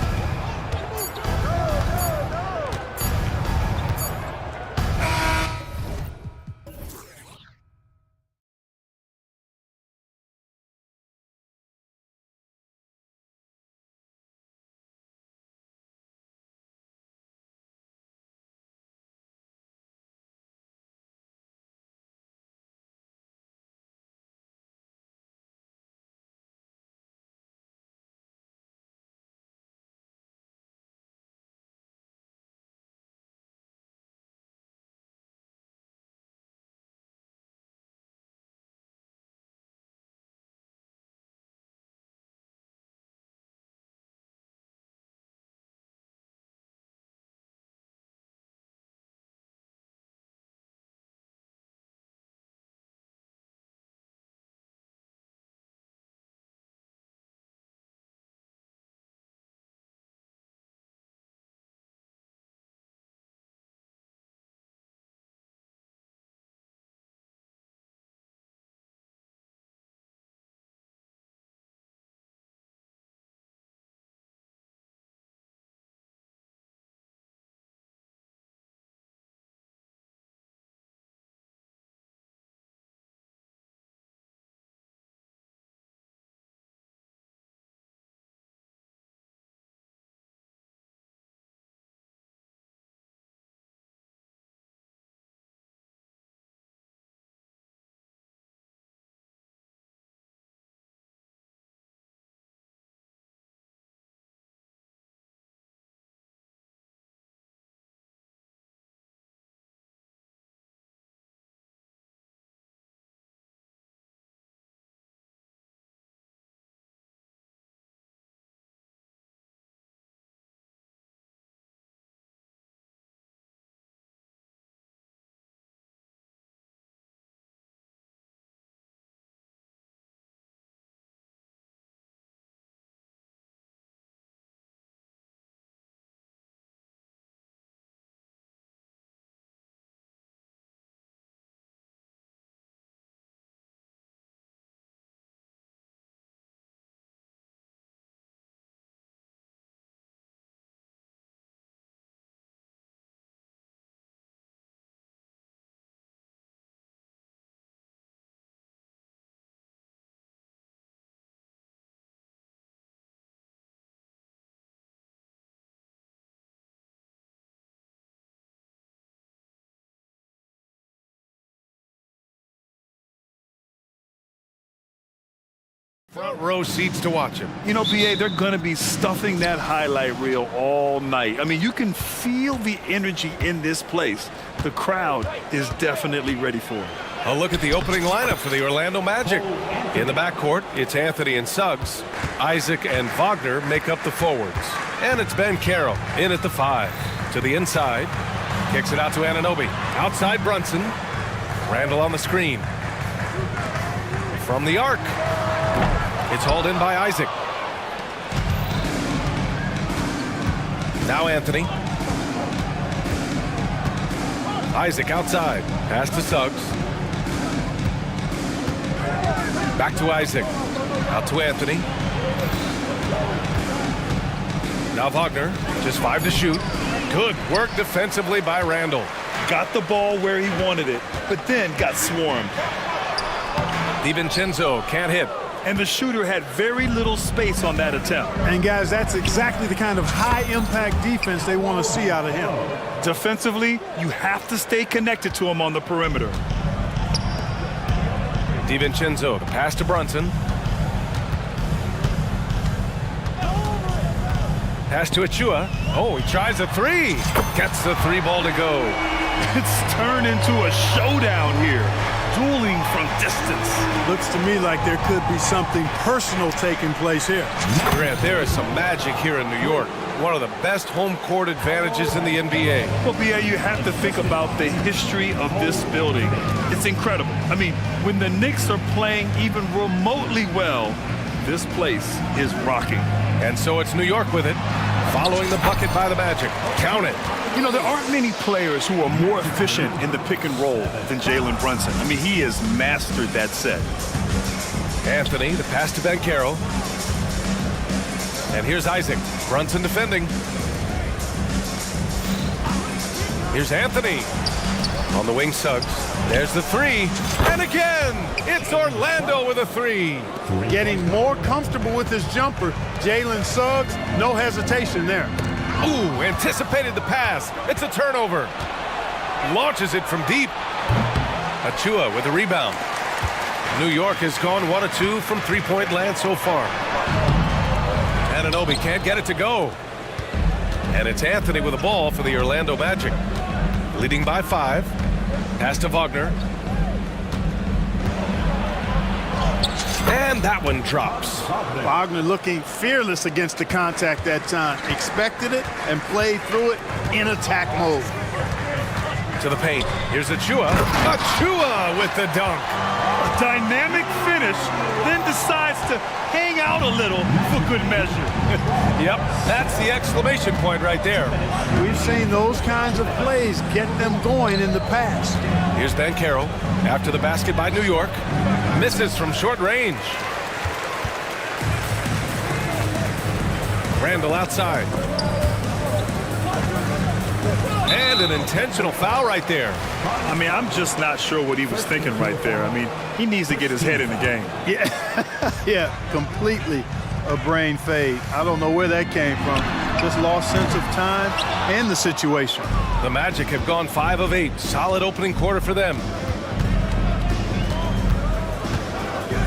Front row seats to watch him. You know, BA, they're going to be stuffing that highlight reel all night. I mean, you can feel the energy in this place. The crowd is definitely ready for it. A look at the opening lineup for the Orlando Magic. In the backcourt, it's Anthony and Suggs. Isaac and Wagner make up the forwards. And it's Ben Carroll in at the 5. To the inside. Kicks it out to Anunoby. Outside Brunson. Randall on the screen. From the arc. It's hauled in by Isaac. Now Anthony. Isaac outside. Pass to Suggs. Back to Isaac. Out to Anthony. Now Wagner. Just 5 to shoot. Good work defensively by Randall. Got the ball where he wanted it, but then got swarmed. DiVincenzo can't hit. And the shooter had very little space on that attempt. And guys, that's exactly the kind of high-impact defense they want to see out of him. Defensively, you have to stay connected to him on the perimeter. DiVincenzo, the pass to Brunson. Pass to Achua. Oh, he tries a 3. Gets the 3 ball to go. It's turned into a showdown here. Dueling from distance. Looks to me like there could be something personal taking place here. Grant, there is some magic here in New York. One of the best home court advantages in the NBA. Well, BA, you have to think about the history of this building. It's incredible. I mean, when the Knicks are playing even remotely well, this place is rocking. And so it's New York with it, following the bucket by the Magic. Count it. You know, there aren't many players who are more efficient in the pick and roll than Jalen Brunson. I mean, he has mastered that set. Anthony, the pass to Ben Carroll. And here's Isaac. Brunson defending. Here's Anthony. On the wing, Suggs. There's the 3. And again, it's Orlando with a 3. Getting more comfortable with his jumper. Jalen Suggs, no hesitation there. Ooh, anticipated the pass. It's a turnover. Launches it from deep. Achua with a rebound. New York has gone 1 of 2 from three-point land so far. Anunoby can't get it to go. And it's Anthony with the ball for the Orlando Magic. Leading by 5. Pass to Wagner. And that one drops. Wagner looking fearless against the contact that time. Expected it and played through it in attack mode. To the paint. Here's Achua. Achua with the dunk. A dynamic finish, then decides to hang out a little for good measure. Yep, that's the exclamation point right there. We've seen those kinds of plays get them going in the past. Here's Ben Carroll after the basket by New York. Misses from short range. Randall outside. And an intentional foul right there. I mean, I'm just not sure what he was thinking right there. I mean, he needs to get his head in the game. Yeah, completely a brain fade. I don't know where that came from. Just lost sense of time and the situation. The Magic have gone 5 of 8. Solid opening quarter for them.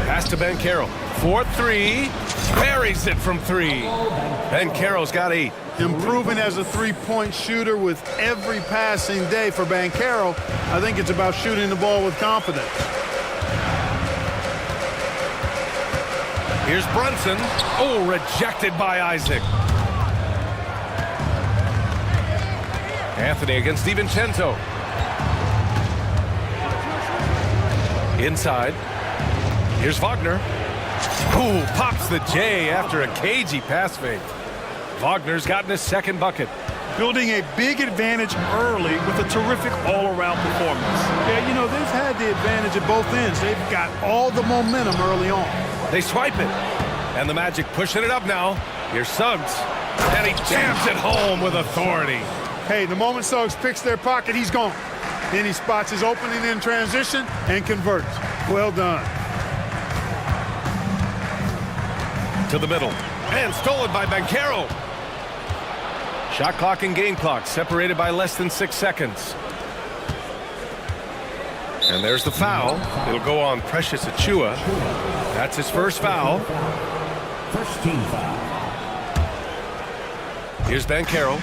Pass to Ben Carroll. 4-3. Buries it from 3. Ben Carroll's got 8. Improving as a three-point shooter with every passing day for Banchero. I think it's about shooting the ball with confidence. Here's Brunson. Oh, rejected by Isaac. Anthony against DiVincenzo. Inside. Here's Wagner. Ooh, pops the J after a cagey pass fake. Wagner's gotten his second bucket. Building a big advantage early with a terrific all-around performance. Yeah, you know, they've had the advantage at both ends. They've got all the momentum early on. They swipe it. And the Magic pushing it up now. Here's Suggs. And he jams it home with authority. Hey, the moment Suggs picks their pocket, he's gone. Then he spots his opening in transition and converts. Well done. To the middle. And stolen by Banchero. Shot clock and game clock separated by less than 6 seconds. And there's the foul. It'll go on Precious Achiuwa. That's his first foul. First team foul. Here's Banchero.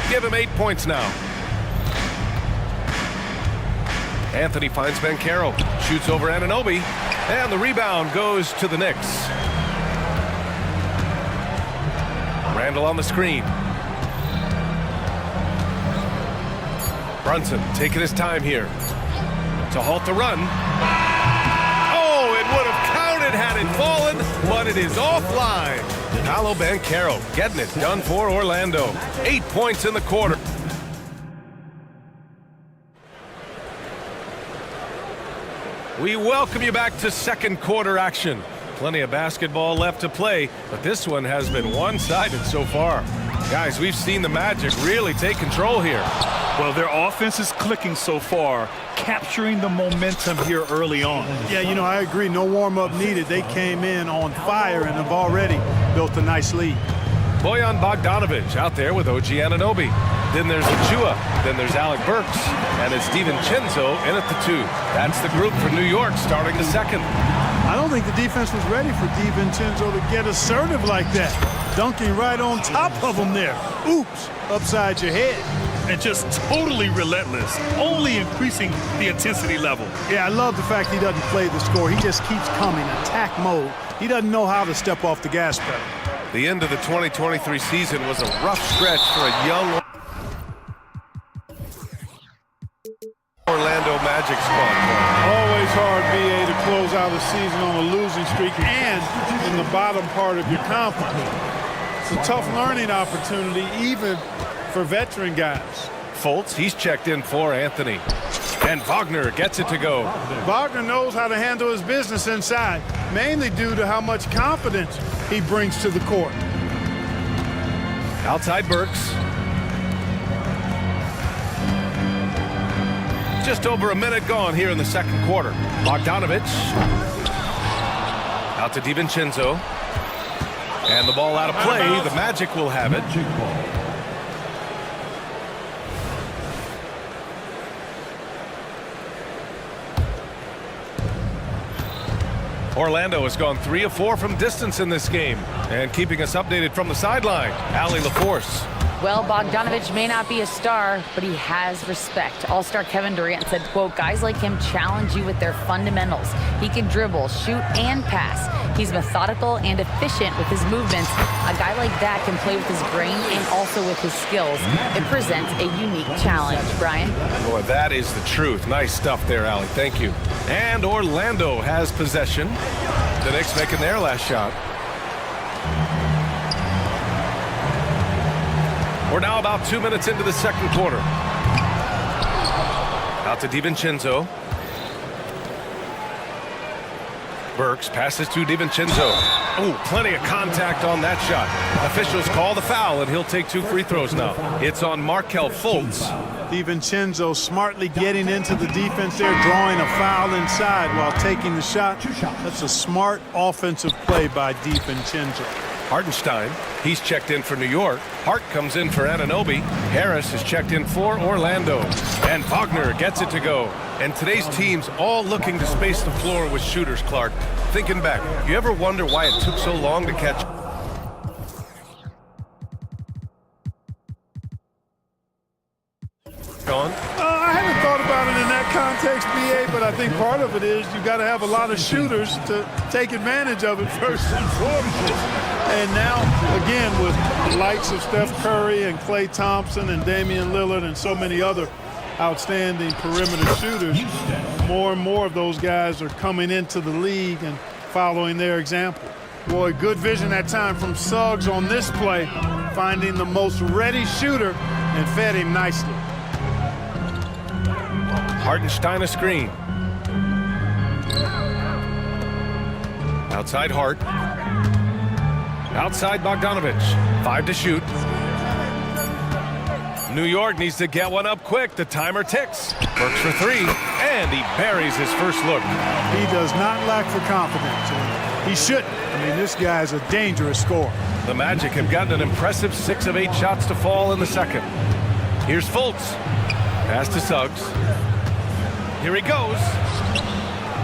Give him 8 points now. Anthony finds Banchero. Shoots over Anunoby. And the rebound goes to the Knicks. Randall on the screen. Brunson taking his time here to halt the run. Oh, it would have counted had it fallen, but it is offline. Paolo Banchero getting it done for Orlando. 8 points in the quarter. We welcome you back to second quarter action. Plenty of basketball left to play, but this one has been one-sided so far. Guys, we've seen the Magic really take control here. Well, their offense is clicking so far, capturing the momentum here early on. Yeah, you know, I agree. No warm-up needed. They came in on fire and have already built a nice lead. Bojan Bogdanovic out there with OG Anunoby. Then there's Achiuwa. Then there's Alec Burks. And it's DiVincenzo in at the 2. That's the group for New York starting the second. I don't think the defense was ready for DiVincenzo to get assertive like that. Dunking right on top of him there. Oops, upside your head. And just totally relentless, only increasing the intensity level. Yeah, I love the fact he doesn't play the score. He just keeps coming, attack mode. He doesn't know how to step off the gas pedal. The end of the 2023 season was a rough stretch for a young Orlando Magic squad. Always hard, BA, to close out a season on a losing streak and in the bottom part of your conference. It's a tough learning opportunity, even for veteran guys. Fultz, he's checked in for Anthony. And Wagner gets it to go. Wagner knows how to handle his business inside, mainly due to how much confidence he brings to the court. Outside Burks. Just over a minute gone here in the second quarter. Bogdanovic. Out to DiVincenzo. And the ball out of play. The Magic will have it. Orlando has gone 3 of 4 from distance in this game. And keeping us updated from the sideline, Allie LaForce. Well, Bogdanovic may not be a star, but he has respect. All-star Kevin Durant said, quote, guys like him challenge you with their fundamentals. He can dribble, shoot, and pass. He's methodical and efficient with his movements. A guy like that can play with his brain and also with his skills. It presents a unique challenge. Brian? Boy, that is the truth. Nice stuff there, Allie. Thank you. And Orlando has possession. The Knicks making their last shot. We're now about 2 minutes into the second quarter. Out to DiVincenzo. Burks passes to DiVincenzo. Oh, plenty of contact on that shot. Officials call the foul, and he'll take 2 free throws now. It's on Markelle Fultz. DiVincenzo smartly getting into the defense there, drawing a foul inside while taking the shot. That's a smart offensive play by DiVincenzo. Hartenstein, he's checked in for New York. Hart comes in for Anunoby. Harris is checked in for Orlando. And Wagner gets it to go. And today's team's all looking to space the floor with shooters, Clark. Thinking back, you ever wonder why it took so long to catch? Gone? I haven't thought about it in that context, BA, but I think part of it is you got to have a lot of shooters to take advantage of it first and foremost. And now, again, with the likes of Steph Curry and Klay Thompson and Damian Lillard and so many other outstanding perimeter shooters, more and more of those guys are coming into the league and following their example. Boy, good vision that time from Suggs on this play, finding the most ready shooter and fed him nicely. Hartenstein a screen. Outside Hart. Outside Bogdanovic. 5 to shoot. New York needs to get one up quick. The timer ticks. Works for 3, and he buries his first look. He does not lack for confidence. He shouldn't. I mean, this guy's a dangerous scorer. The Magic have gotten an impressive 6 of 8 shots to fall in the second. Here's Fultz. Pass to Suggs. Here he goes.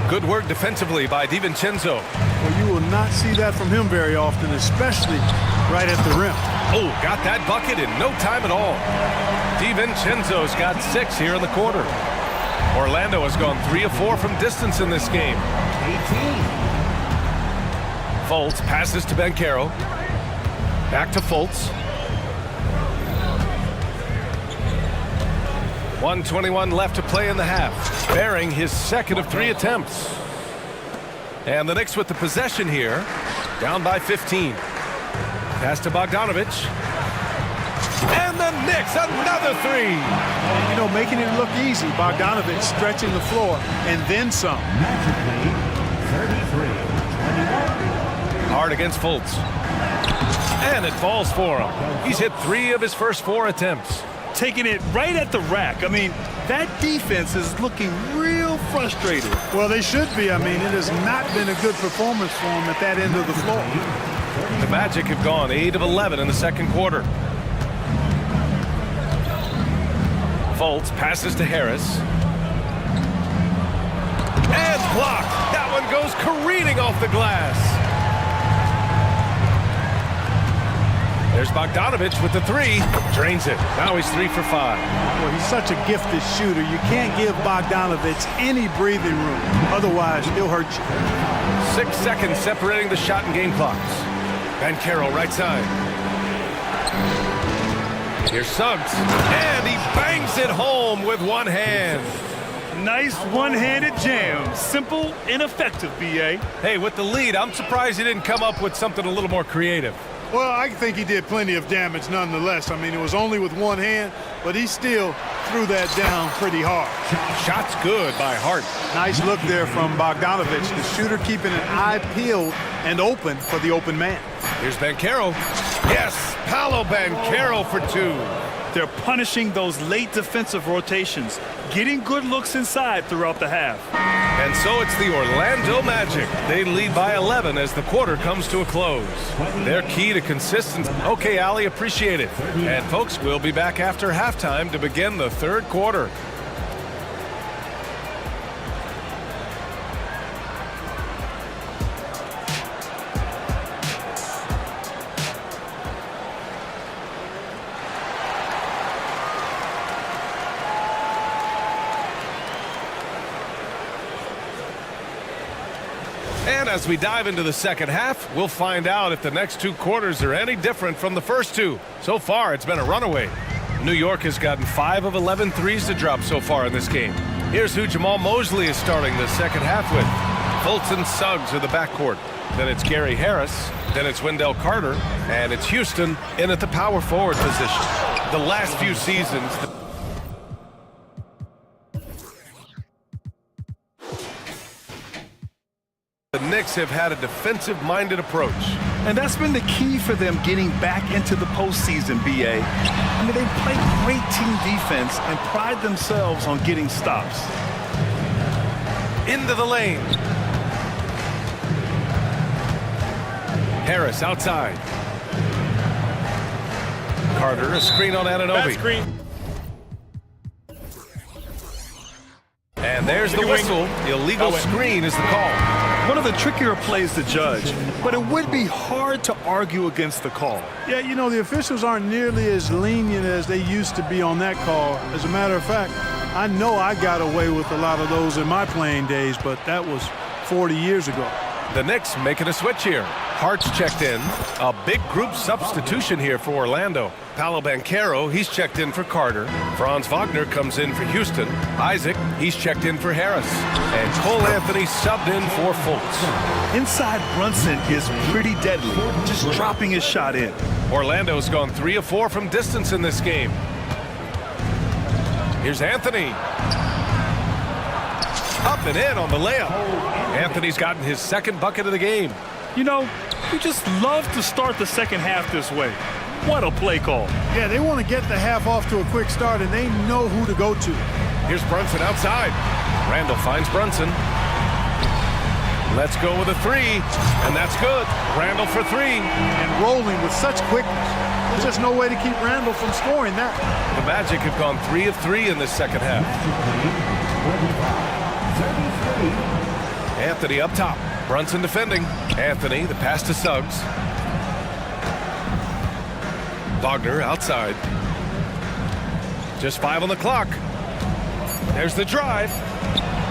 Good work defensively by DiVincenzo. Well, you will not see that from him very often, especially right at the rim. Oh, got that bucket in no time at all. DiVincenzo's got 6 here in the quarter. Orlando has gone 3 of 4 from distance in this game. 18. Fultz passes to Banchero. Back to Fultz. 1:21 left to play in the half. Bearing his second of 3 attempts. And the Knicks with the possession here. Down by 15. Pass to Bogdanovic. And the Knicks, another 3. You know, making it look easy. Bogdanovic stretching the floor, and then some. Magically, 33-21. Hard against Fultz. And it falls for him. He's hit 3 of his first 4 attempts. Taking it right at the rack. I mean, that defense is looking real frustrated. Well, they should be. I mean, it has not been a good performance for them at that end of the floor. The Magic have gone 8 of 11 in the second quarter. Fultz passes to Harris. And blocked. That one goes careening off the glass. There's Bogdanovic with the 3. Drains it. Now he's 3 for 5. Well, he's such a gifted shooter. You can't give Bogdanovic any breathing room. Otherwise, he'll hurt you. 6 seconds separating the shot and game clocks. Banchero right side. Here's Suggs. And he bangs it home with one hand. Nice one-handed jam. Simple and effective, B.A. Hey, with the lead, I'm surprised he didn't come up with something a little more creative. Well, I think he did plenty of damage nonetheless. I mean, it was only with one hand, but he still threw that down pretty hard. Shot's good by Hart. Nice look there from Bogdanovic, the shooter keeping an eye peeled and open for the open man. Here's Banchero. Yes, Paolo Banchero for 2. They're punishing those late defensive rotations, getting good looks inside throughout the half. And so it's the Orlando Magic. They lead by 11 as the quarter comes to a close. Their key to consistency. Okay, Ali, appreciate it. And folks, we'll be back after halftime to begin the third quarter. And as we dive into the second half, we'll find out if the next 2 quarters are any different from the first 2. So far, it's been a runaway. New York has gotten 5 of 11 threes to drop so far in this game. Here's who Jamal Mosley is starting the second half with. Fultz and Suggs are the backcourt. Then it's Gary Harris. Then it's Wendell Carter. And it's Houston in at the power forward position. The last few seasons... The Knicks have had a defensive-minded approach. And that's been the key for them getting back into the postseason, B.A. I mean, they play great team defense and pride themselves on getting stops. Into the lane. Harris outside. Carter, a screen on Anunoby. And there's the whistle. Illegal screen is the call. One of the trickier plays to judge, but it would be hard to argue against the call. Yeah, you know, the officials aren't nearly as lenient as they used to be on that call. As a matter of fact, I know I got away with a lot of those in my playing days, but that was 40 years ago. The Knicks making a switch here. Hart's checked in. A big group substitution here for Orlando. Paolo Banchero, he's checked in for Carter. Franz Wagner comes in for Houston. Isaac, he's checked in for Harris. And Cole Anthony subbed in for Fultz. Inside Brunson is pretty deadly, just dropping his shot in. Orlando's gone 3 of 4 from distance in this game. Here's Anthony. Up and in on the layup. Anthony's gotten his second bucket of the game. You know, you just love to start the second half this way. What a play call. Yeah, they want to get the half off to a quick start, and they know who to go to. Here's Brunson outside. Randall finds Brunson. Let's go with a three, and that's good. Randall for three. And rolling with such quickness. There's just no way to keep Randall from scoring that. The Magic have gone 3 of 3 in this second half. Anthony up top. Brunson defending. Anthony, the pass to Suggs. Wagner outside. Just 5 on the clock. There's the drive.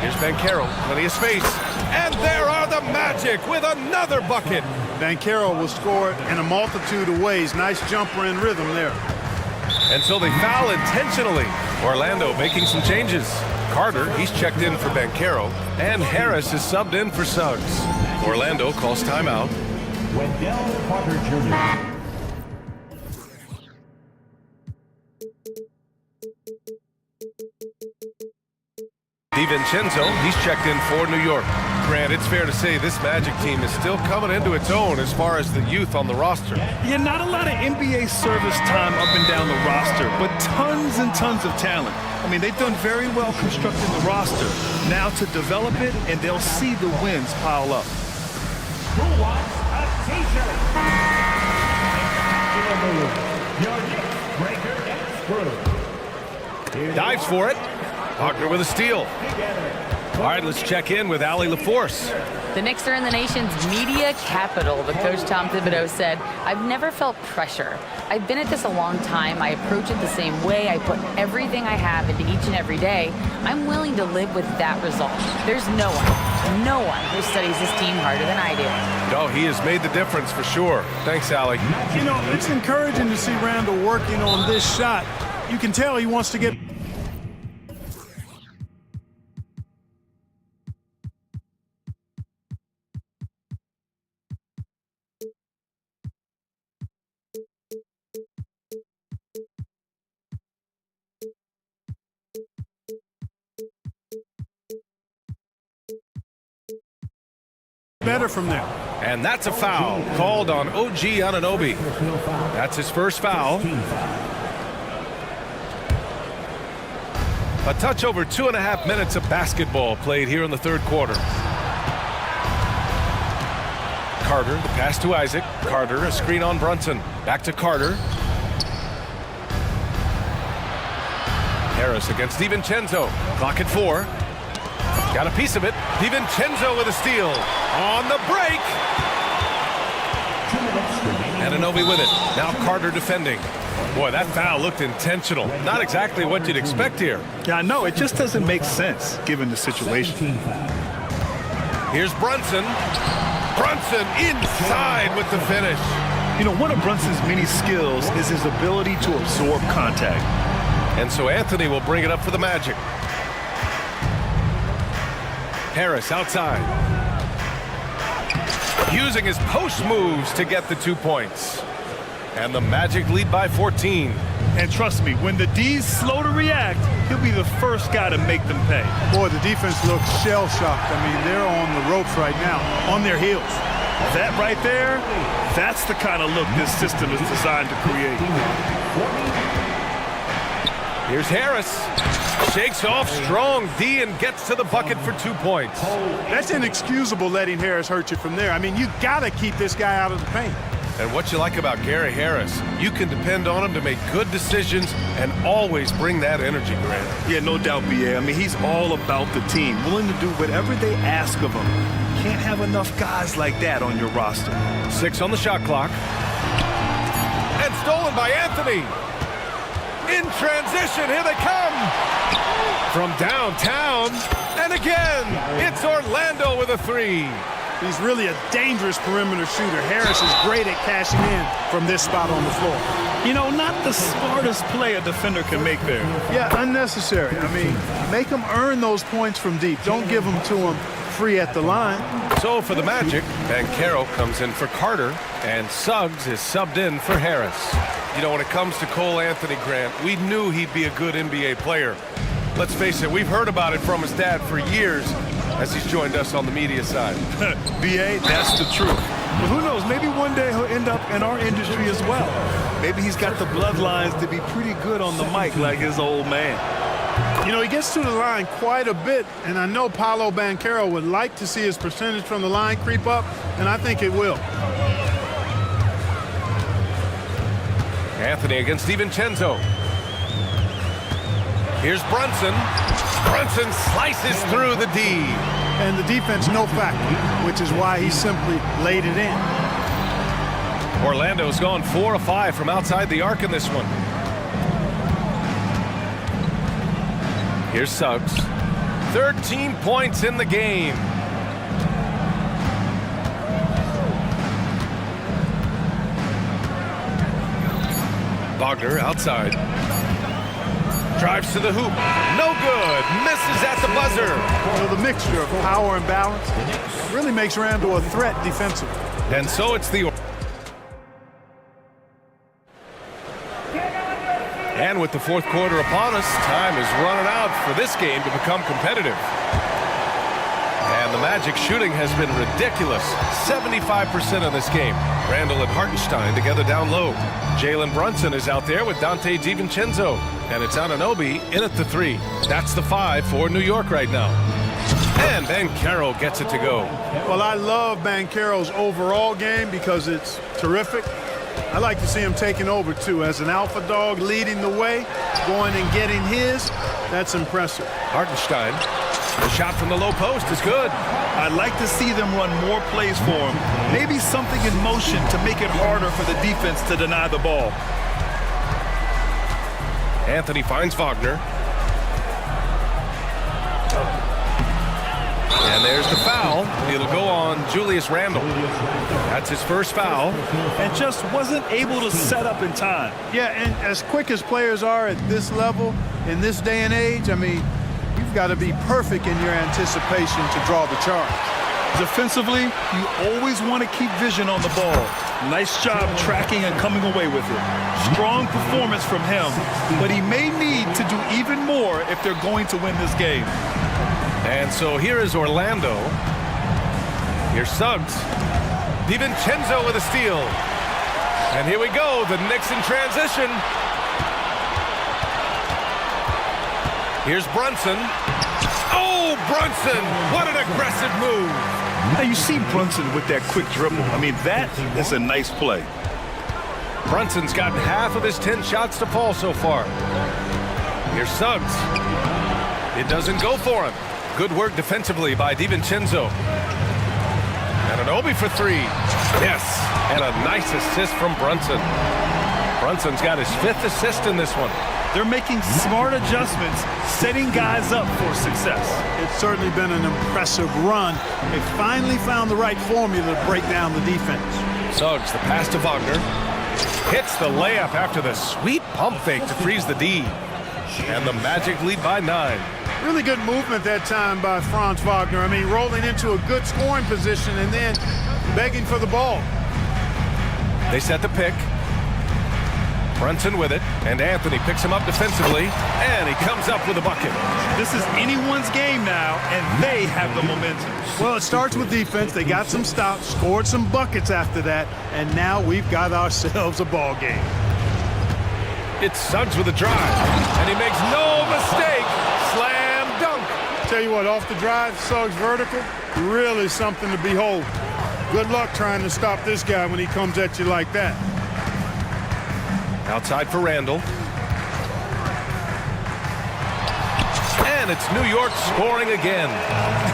Here's Banchero, plenty of space. And there are the Magic with another bucket. Banchero will score in a multitude of ways. Nice jumper and rhythm there. And so they foul intentionally. Orlando making some changes. Carter, he's checked in for Banchero. And Harris is subbed in for Suggs. Orlando calls timeout. Wendell Carter Jr. DiVincenzo, he's checked in for New York. Grant, it's fair to say this Magic team is still coming into its own as far as the youth on the roster. Yeah, not a lot of NBA service time up and down the roster, but tons and tons of talent. I mean, they've done very well constructing the roster. Now to develop it, and they'll see the wins pile up. Who wants a t-shirt? Your Knicks breaker and screw. Dives for it. Wagner with a steal. All right, let's check in with Allie LaForce. The Knicks are in the nation's media capital, but Coach Tom Thibodeau said, I've never felt pressure. I've been at this a long time. I approach it the same way. I put everything I have into each and every day. I'm willing to live with that result. There's no one who studies this team harder than I do. No, he has made the difference for sure. Thanks, Allie. You know, it's encouraging to see Randall working on this shot. You can tell he wants to get... better from there. And that's a foul called on OG Anunoby. That's his first foul. A touch over 2.5 minutes of basketball played here in the third quarter. Carter, the pass to Isaac. Carter, a screen on Brunson. Back to Carter. Harris against DiVincenzo. Clock at 4. Got a piece of it. DiVincenzo with a steal. On the break. Anunoby with it. Now Carter defending. Boy, that foul looked intentional. Not exactly what you'd expect here. Yeah, I know. It just doesn't make sense given the situation. Here's Brunson. Brunson inside with the finish. You know, one of Brunson's many skills is his ability to absorb contact. And so Anthony will bring it up for the Magic. Harris outside. Using his post moves to get the 2 points. And the Magic lead by 14. And trust me, when the D's slow to react, he'll be the first guy to make them pay. Boy, the defense looks shell-shocked. I mean, they're on the ropes right now, on their heels. That right there, that's the kind of look this system is designed to create. Here's Harris. Shakes off strong D and gets to the bucket for 2 points. That's inexcusable letting Harris hurt you from there. I mean, you got to keep this guy out of the paint. And what you like about Gary Harris, you can depend on him to make good decisions and always bring that energy, Grant. Yeah, no doubt, B.A. I mean, he's all about the team, willing to do whatever they ask of him. Can't have enough guys like that on your roster. 6 on the shot clock. And stolen by Anthony. In transition, here they come. From downtown, and again, it's Orlando with a 3. He's really a dangerous perimeter shooter. Harris is great at cashing in from this spot on the floor. You know, not the smartest play a defender can make there. Yeah, unnecessary. I mean, make him earn those points from deep. Don't give them to him free at the line. So for the Magic, Banchero comes in for Carter, and Suggs is subbed in for Harris. You know, when it comes to Cole Anthony, Grant, we knew he'd be a good NBA player. Let's face it, we've heard about it from his dad for years as he's joined us on the media side. B.A., that's the truth. But who knows, maybe one day he'll end up in our industry as well. Maybe he's got the bloodlines to be pretty good on the mic like his old man. You know, he gets to the line quite a bit, and I know Paolo Banchero would like to see his percentage from the line creep up, and I think it will. Anthony against DiVincenzo. Here's Brunson. Brunson slices through the D. And the defense no factor, which is why he simply laid it in. Orlando's gone 4 of 5 from outside the arc in this one. Here's Suggs. 13 points in the game. Wagner outside. Drives to the hoop. No good. Misses at the buzzer. So the mixture of power and balance really makes Randall a threat defensively. And so it's the... And with the fourth quarter upon us, time is running out for this game to become competitive. And the Magic shooting has been ridiculous. 75% in this game. Randall and Hartenstein together down low. Jalen Brunson is out there with Dante DiVincenzo. And it's Anunoby in at the 3. That's the 5 for New York right now. And Banchero gets it to go. Well, I love Banchero's overall game because it's terrific. I like to see him taking over, too. As an alpha dog leading the way, going and getting his, that's impressive. Hartenstein, the shot from the low post is good. I'd like to see them run more plays for him. Maybe something in motion to make it harder for the defense to deny the ball. Anthony finds Wagner. And there's the foul. It'll go on Julius Randle. That's his first foul. And just wasn't able to set up in time. Yeah, and as quick as players are at this level, in this day and age, I mean, you've got to be perfect in your anticipation to draw the charge. Defensively, you always want to keep vision on the ball. Nice job tracking and coming away with it. Strong performance from him, but he may need to do even more if they're going to win this game. And so here is Orlando. Here's Suggs. DiVincenzo with a steal. And here we go, the Knicks in transition. Here's Brunson. Oh, Brunson! What an aggressive move! Now you see Brunson with that quick dribble. I mean, that is a nice play. Brunson's gotten half of his 10 shots to fall so far. Here's Suggs. It doesn't go for him. Good work defensively by DiVincenzo. Anunoby for 3. Yes, and a nice assist from Brunson. Brunson's got his 5th assist in this one. They're making smart adjustments, setting guys up for success. It's certainly been an impressive run. They finally found the right formula to break down the defense. Suggs, the pass to Wagner. Hits the layup after the sweet pump fake to freeze the D. And the Magic lead by 9. Really good movement that time by Franz Wagner. I mean, rolling into a good scoring position and then begging for the ball. They set the pick. Brunson with it, and Anthony picks him up defensively, and he comes up with a bucket. This is anyone's game now, and they have the momentum. Well, it starts with defense. They got some stops, scored some buckets after that, and now we've got ourselves a ball game. It's Suggs with a drive, and he makes no mistake. Slam dunk. Tell you what, off the drive, Suggs vertical, really something to behold. Good luck trying to stop this guy when he comes at you like that. Outside for Randall. And it's New York scoring again.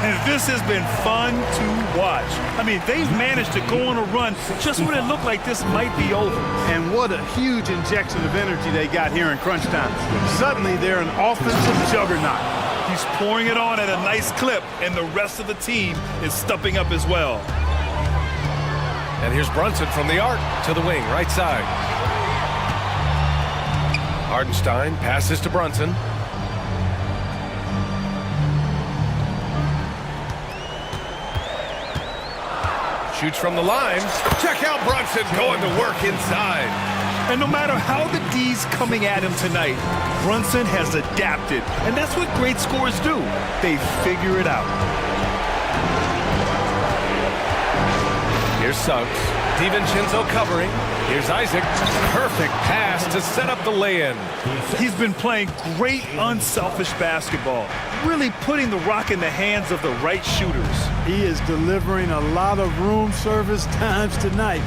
And this has been fun to watch. I mean, they've managed to go on a run just when it looked like this might be over. And what a huge injection of energy they got here in crunch time. Suddenly, they're an offensive juggernaut. He's pouring it on at a nice clip, and the rest of the team is stepping up as well. And here's Brunson from the arc to the wing, right side. Hartenstein passes to Brunson. Shoots from the line. Check out Brunson going to work inside. And no matter how the D's coming at him tonight, Brunson has adapted. And that's what great scorers do. They figure it out. Here's Suggs. DiVincenzo covering. Here's Isaac. Perfect pass to set up the lay-in. He's been playing great unselfish basketball, really putting the rock in the hands of the right shooters. He is delivering a lot of room service times tonight.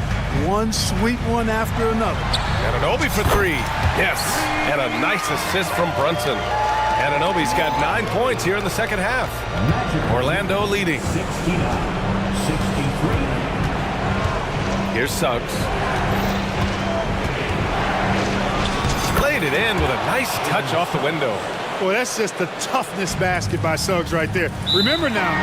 One sweet one after another. Anunoby for three. Yes, and a nice assist from Brunson. Anunoby's got 9 points here in the second half. Orlando leading. 69-63. Here's Suggs. Laid it in with a nice touch off the window. Boy, that's just the toughness basket by Suggs right there. Remember now,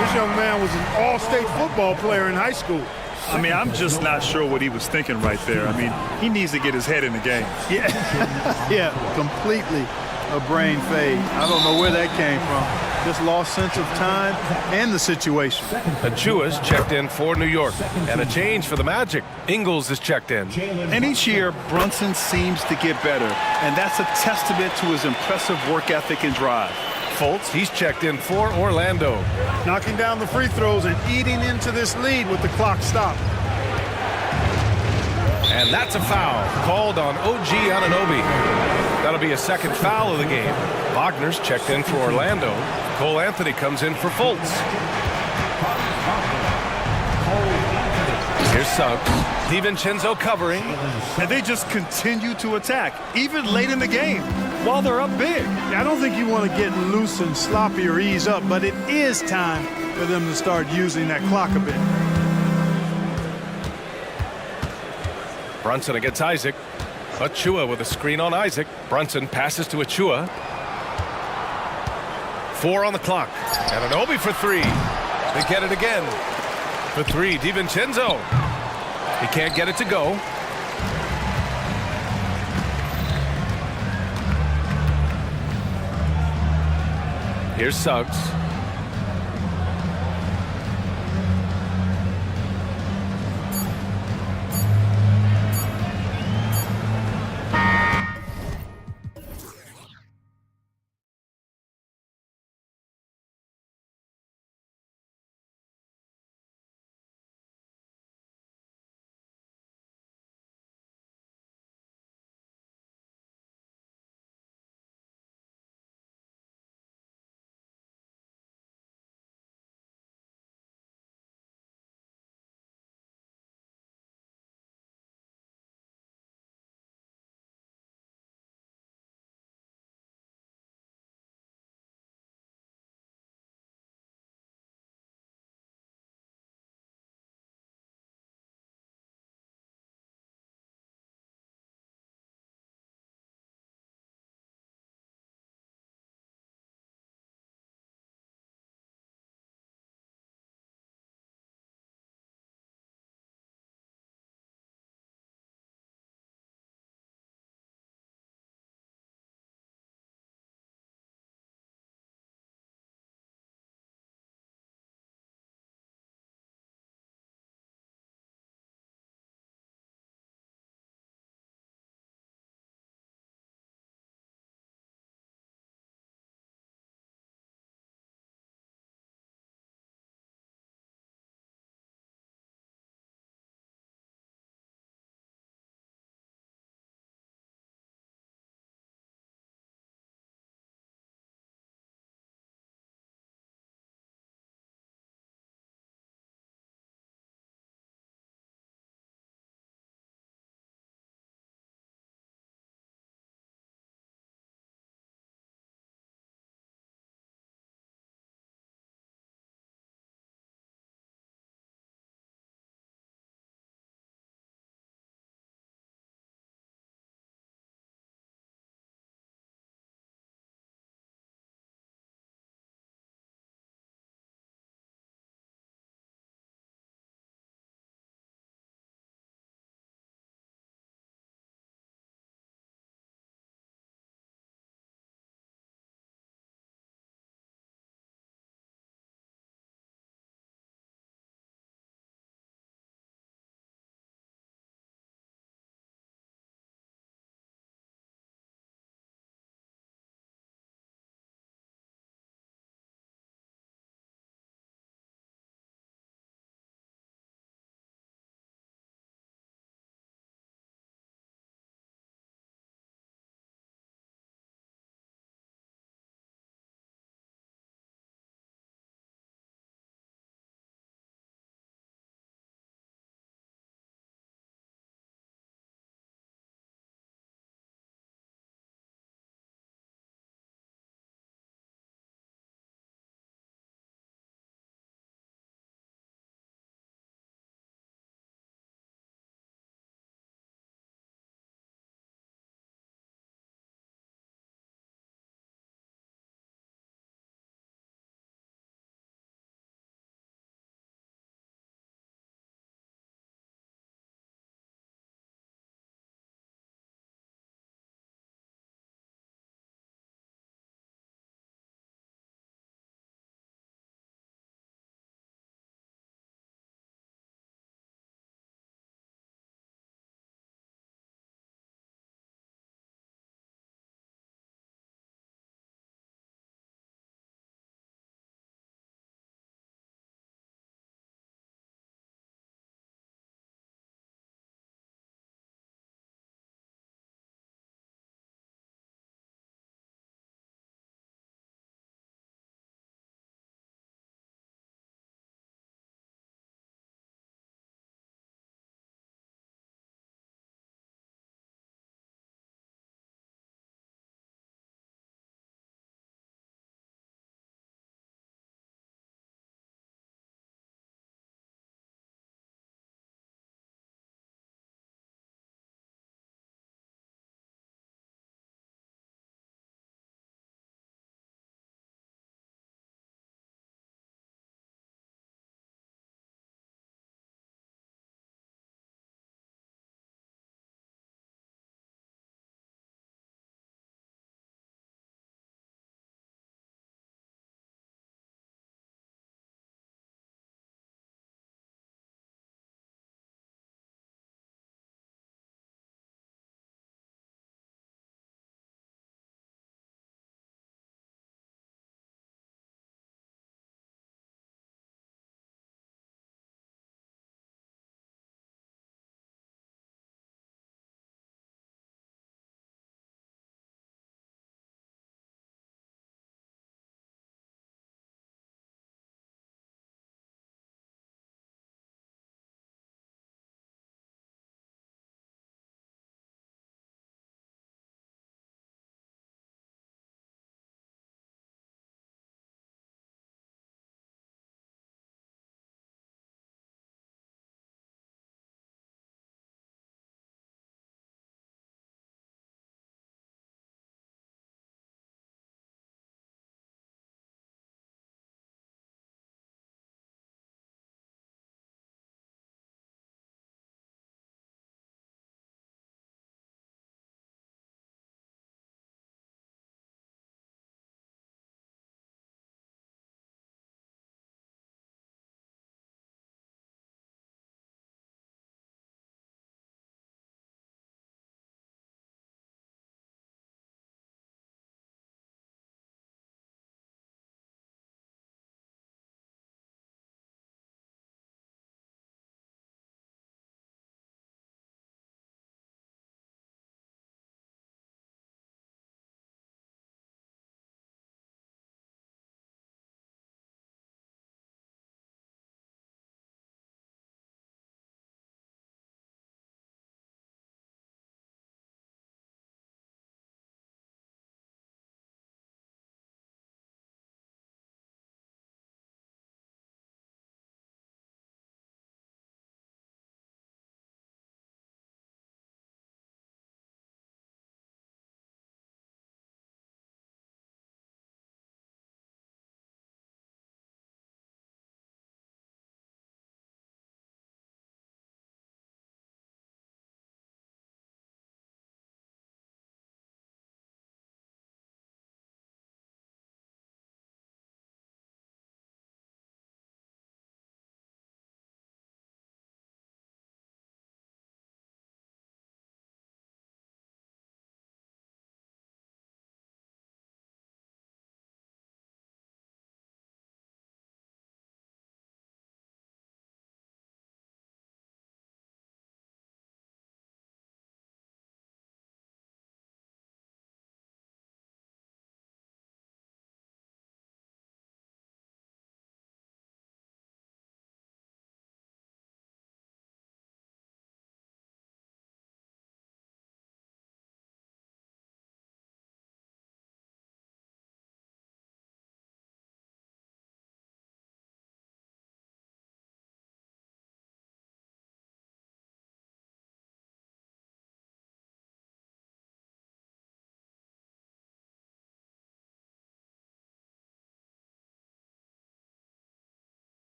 this young man was an all-state football player in high school. I mean, I'm just not sure what he was thinking right there. I mean, he needs to get his head in the game. Yeah, yeah, completely a brain fade. I don't know where that came from. Just lost sense of time and the situation. Achua's checked in for New York. And a change for the Magic. Ingles is checked in. And each year, Brunson seems to get better. And that's a testament to his impressive work ethic and drive. Fultz, he's checked in for Orlando. Knocking down the free throws and eating into this lead with the clock stopped. And that's a foul called on OG Anunoby. That'll be a second foul of the game. Wagner's checked in for Orlando. Cole Anthony comes in for Fultz. Here's Suggs. DiVincenzo covering. And they just continue to attack, even late in the game, while they're up big. I don't think you want to get loose and sloppy or ease up, but it is time for them to start using that clock a bit. Brunson against Isaac. Achua with a screen on Isaac. Brunson passes to Achua. 4 on the clock. Anunoby for three. They get it again. For three, DiVincenzo. He can't get it to go. Here's Suggs.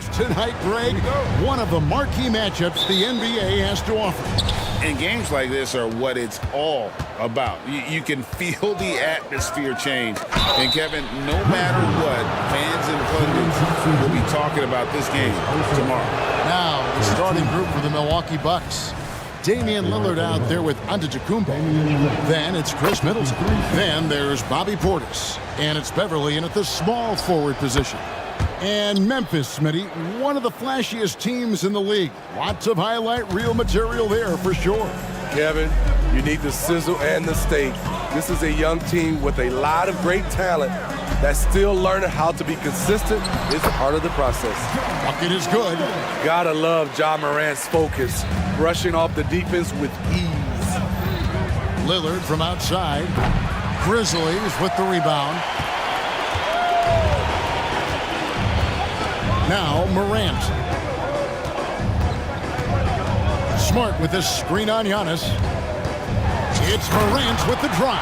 Tonight, Greg, one of the marquee matchups the NBA has to offer. And games like this are what it's all about. You can feel the atmosphere change. And Kevin, no matter what, fans and pundits will be talking about this game tomorrow. Now, the starting group for the Milwaukee Bucks. Damian Lillard out there with Antetokounmpo. Then it's Chris Middleton. Then there's Bobby Portis. And it's Beverly in at the small forward position. And Memphis, Smitty, one of the flashiest teams in the league. Lots of highlight reel material there for sure. Kevin, you need the sizzle and the steak. This is a young team with a lot of great talent that's still learning how to be consistent. It's a part of the process. Bucket is good. Gotta love Ja Morant's focus, brushing off the defense with ease. Lillard from outside. Grizzlies with the rebound. Now Morant. Smart with this screen on Giannis. It's Morant with the drive.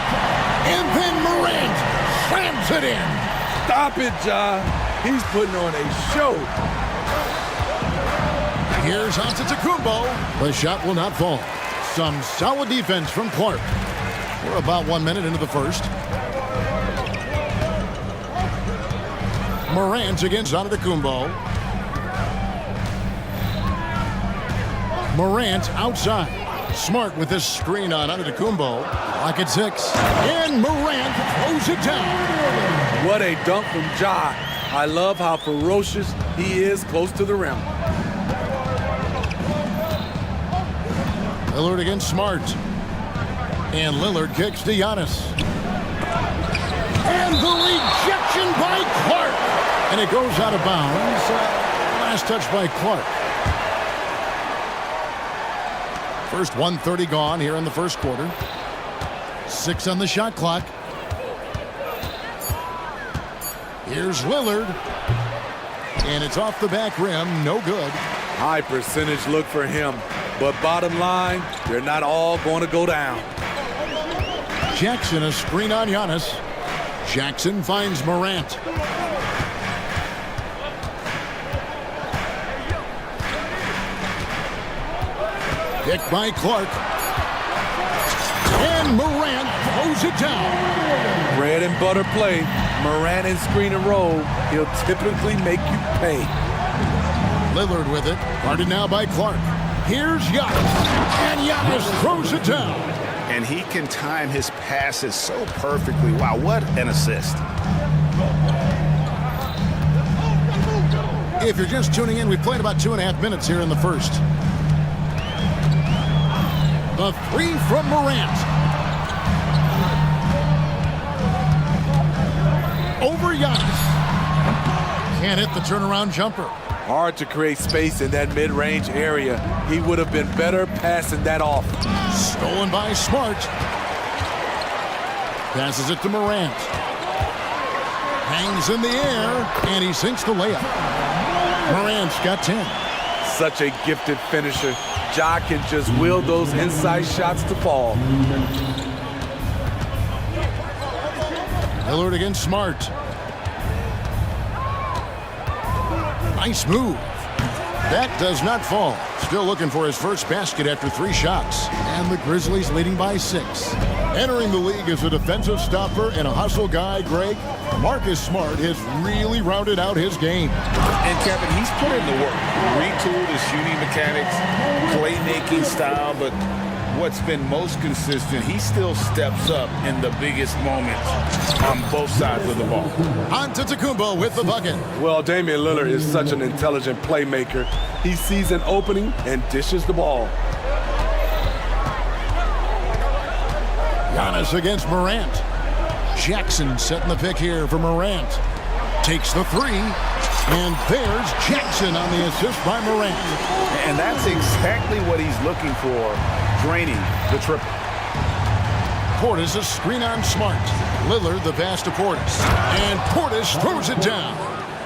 And then Morant slams it in. Stop it, Ja. He's putting on a show. Here's Antetokounmpo. The shot will not fall. Some solid defense from Clark. We're about 1 minute into the first. Morant against Antetokounmpo. Morant outside. Smart with this screen on Antetokounmpo. Lock at 6. And Morant throws it down. What a dunk from Ja. I love how ferocious he is close to the rim. Lillard against Smart. And Lillard kicks to Giannis. And the rejection by Clark. And it goes out of bounds. Last touch by Clark. First 1:30 gone here in the first quarter. 6 on the shot clock. Here's Lillard. And it's off the back rim. No good. High percentage look for him. But bottom line, they're not all going to go down. Jackson, a screen on Giannis. Jackson finds Morant. Picked by Clark. And Morant throws it down. Bread and butter play. Morant and screen and roll. He'll typically make you pay. Lillard with it. Guarded now by Clark. Here's Giannis. And Giannis throws it down. And he can time his passes so perfectly. Wow, what an assist. If you're just tuning in, we've played about 2.5 minutes here in the first. The three from Morant. Over Giannis. Can't hit the turnaround jumper. Hard to create space in that mid-range area. He would have been better passing that off. Stolen by Smart. Passes it to Morant. Hangs in the air, and he sinks the layup. Morant's got 10. Such a gifted finisher. Ja can just will those inside shots to fall. Lillard against Smart. Nice move. That does not fall. Still looking for his first basket after 3 shots. And the Grizzlies leading by 6. Entering the league as a defensive stopper and a hustle guy, Greg, Marcus Smart has really rounded out his game. And Kevin, he's put in the work. Retooled his shooting mechanics, playmaking style, but what's been most consistent, he still steps up in the biggest moments on both sides of the ball. Antetokounmpo with the bucket. Well, Damian Lillard is such an intelligent playmaker. He sees an opening and dishes the ball. Giannis against Morant. Jackson setting the pick here for Morant. Takes the 3. And there's Jackson on the assist by Morant. And that's exactly what he's looking for, draining the triple. Portis a screen on Smart. Lillard the pass to Portis. And Portis throws it down.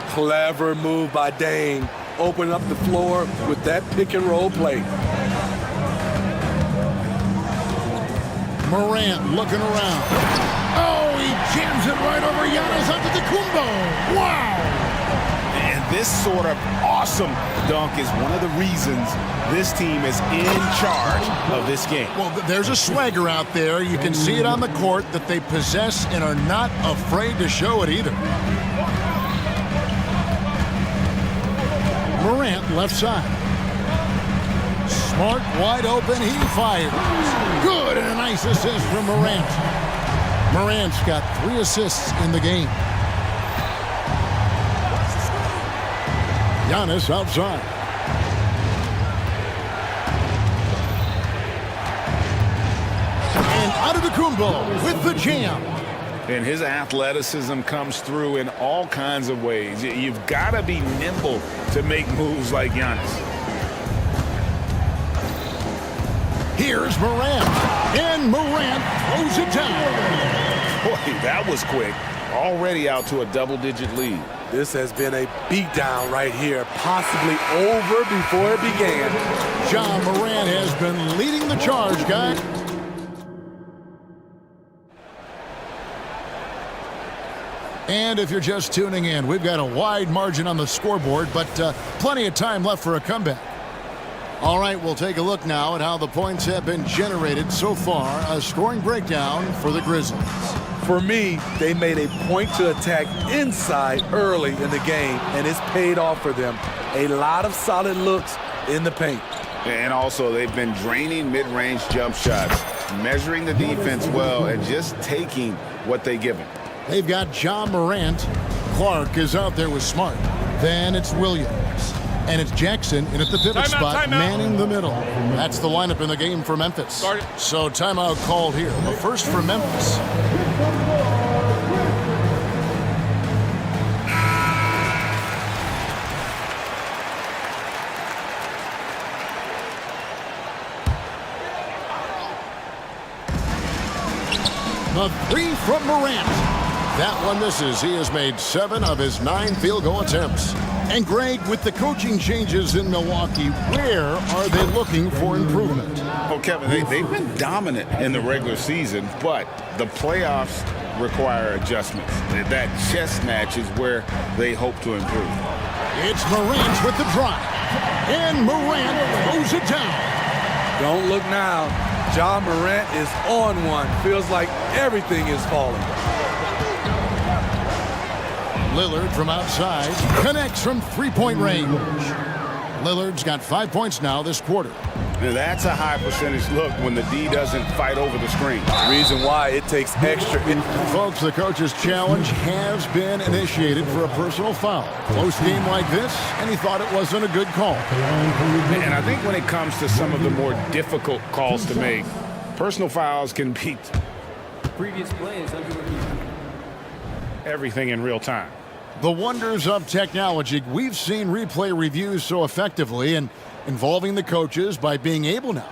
Clever move by Dame. Open up the floor with that pick and roll play. Morant looking around. Oh, he jams it right over Giannis Antetokounmpo. Wow! And this sort of awesome dunk is one of the reasons this team is in charge of this game. Well, there's a swagger out there. You can see it on the court that they possess and are not afraid to show it either. Morant, left side. Smart, wide open, he fires. Good, and a nice assist from Morant. Morant's got 3 assists in the game. Giannis outside. And Antetokounmpo with the jam. And his athleticism comes through in all kinds of ways. You've got to be nimble to make moves like Giannis. Here's Morant. And Morant throws it down. Boy, that was quick. Already out to a double-digit lead. This has been a beatdown right here, possibly over before it began. John Morant has been leading the charge, guys. And if you're just tuning in, we've got a wide margin on the scoreboard, but plenty of time left for a comeback. All right, we'll take a look now at how the points have been generated so far. A scoring breakdown for the Grizzlies. For me, they made a point to attack inside early in the game, and it's paid off for them. A lot of solid looks in the paint. And also, they've been draining mid-range jump shots, measuring the defense well, and just taking what they give them. They've got John Morant. Clark is out there with Smart. Then it's Williams. And it's Jackson in at the pivot spot, manning the middle. That's the lineup in the game for Memphis. So timeout called here. The first for Memphis. The 3 from Morant. That one misses. He has made 7 of his 9 field goal attempts. And Greg, with the coaching changes in Milwaukee, where are they looking for improvement? Well, Kevin, they've been dominant in the regular season, but the playoffs require adjustments. That chess match is where they hope to improve. It's Morant with the drive. And Morant throws it down. Don't look now. John Morant is on one. Feels like everything is falling. Lillard from outside connects from 3-point range. Lillard's got 5 points now this quarter. Now that's a high percentage look when the D doesn't fight over the screen. Reason why it takes extra. Folks, the coach's challenge has been initiated for a personal foul. Close game like this, and he thought it wasn't a good call. And I think when it comes to some of the more difficult calls to make, personal fouls can beat Previous play is under review. Everything in real time. The wonders of technology. We've seen replay reviews so effectively and involving the coaches by being able now.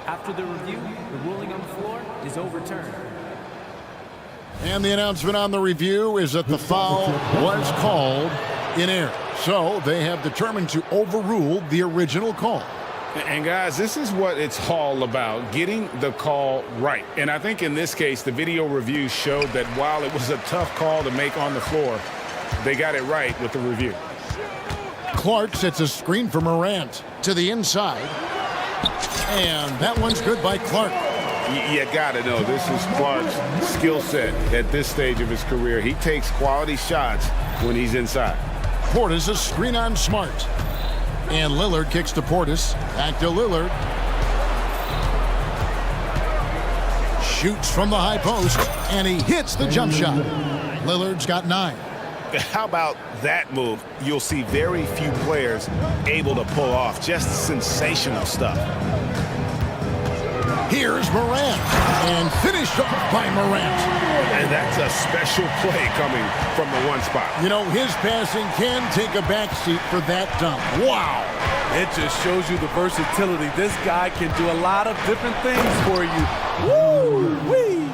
After the review, the ruling on the floor is overturned. And the announcement on the review is that the foul was called in error. So they have determined to overrule the original call. And guys, this is what it's all about, getting the call right. And I think in this case, the video review showed that while it was a tough call to make on the floor, they got it right with the review. Clark sets a screen for Morant to the inside. And that one's good by Clark. You got to know, this is Clark's skill set at this stage of his career. He takes quality shots when he's inside. Portis a screen on Smart. And Lillard kicks to Portis. Back to Lillard. Shoots from the high post. And he hits the jump shot. Lillard's got 9. How about that move? You'll see very few players able to pull off. Just sensational stuff. Here's Morant. And finished off by Morant. And that's a special play coming from the one spot. You know, his passing can take a backseat for that dunk. Wow. It just shows you the versatility. This guy can do a lot of different things for you. Woo-wee.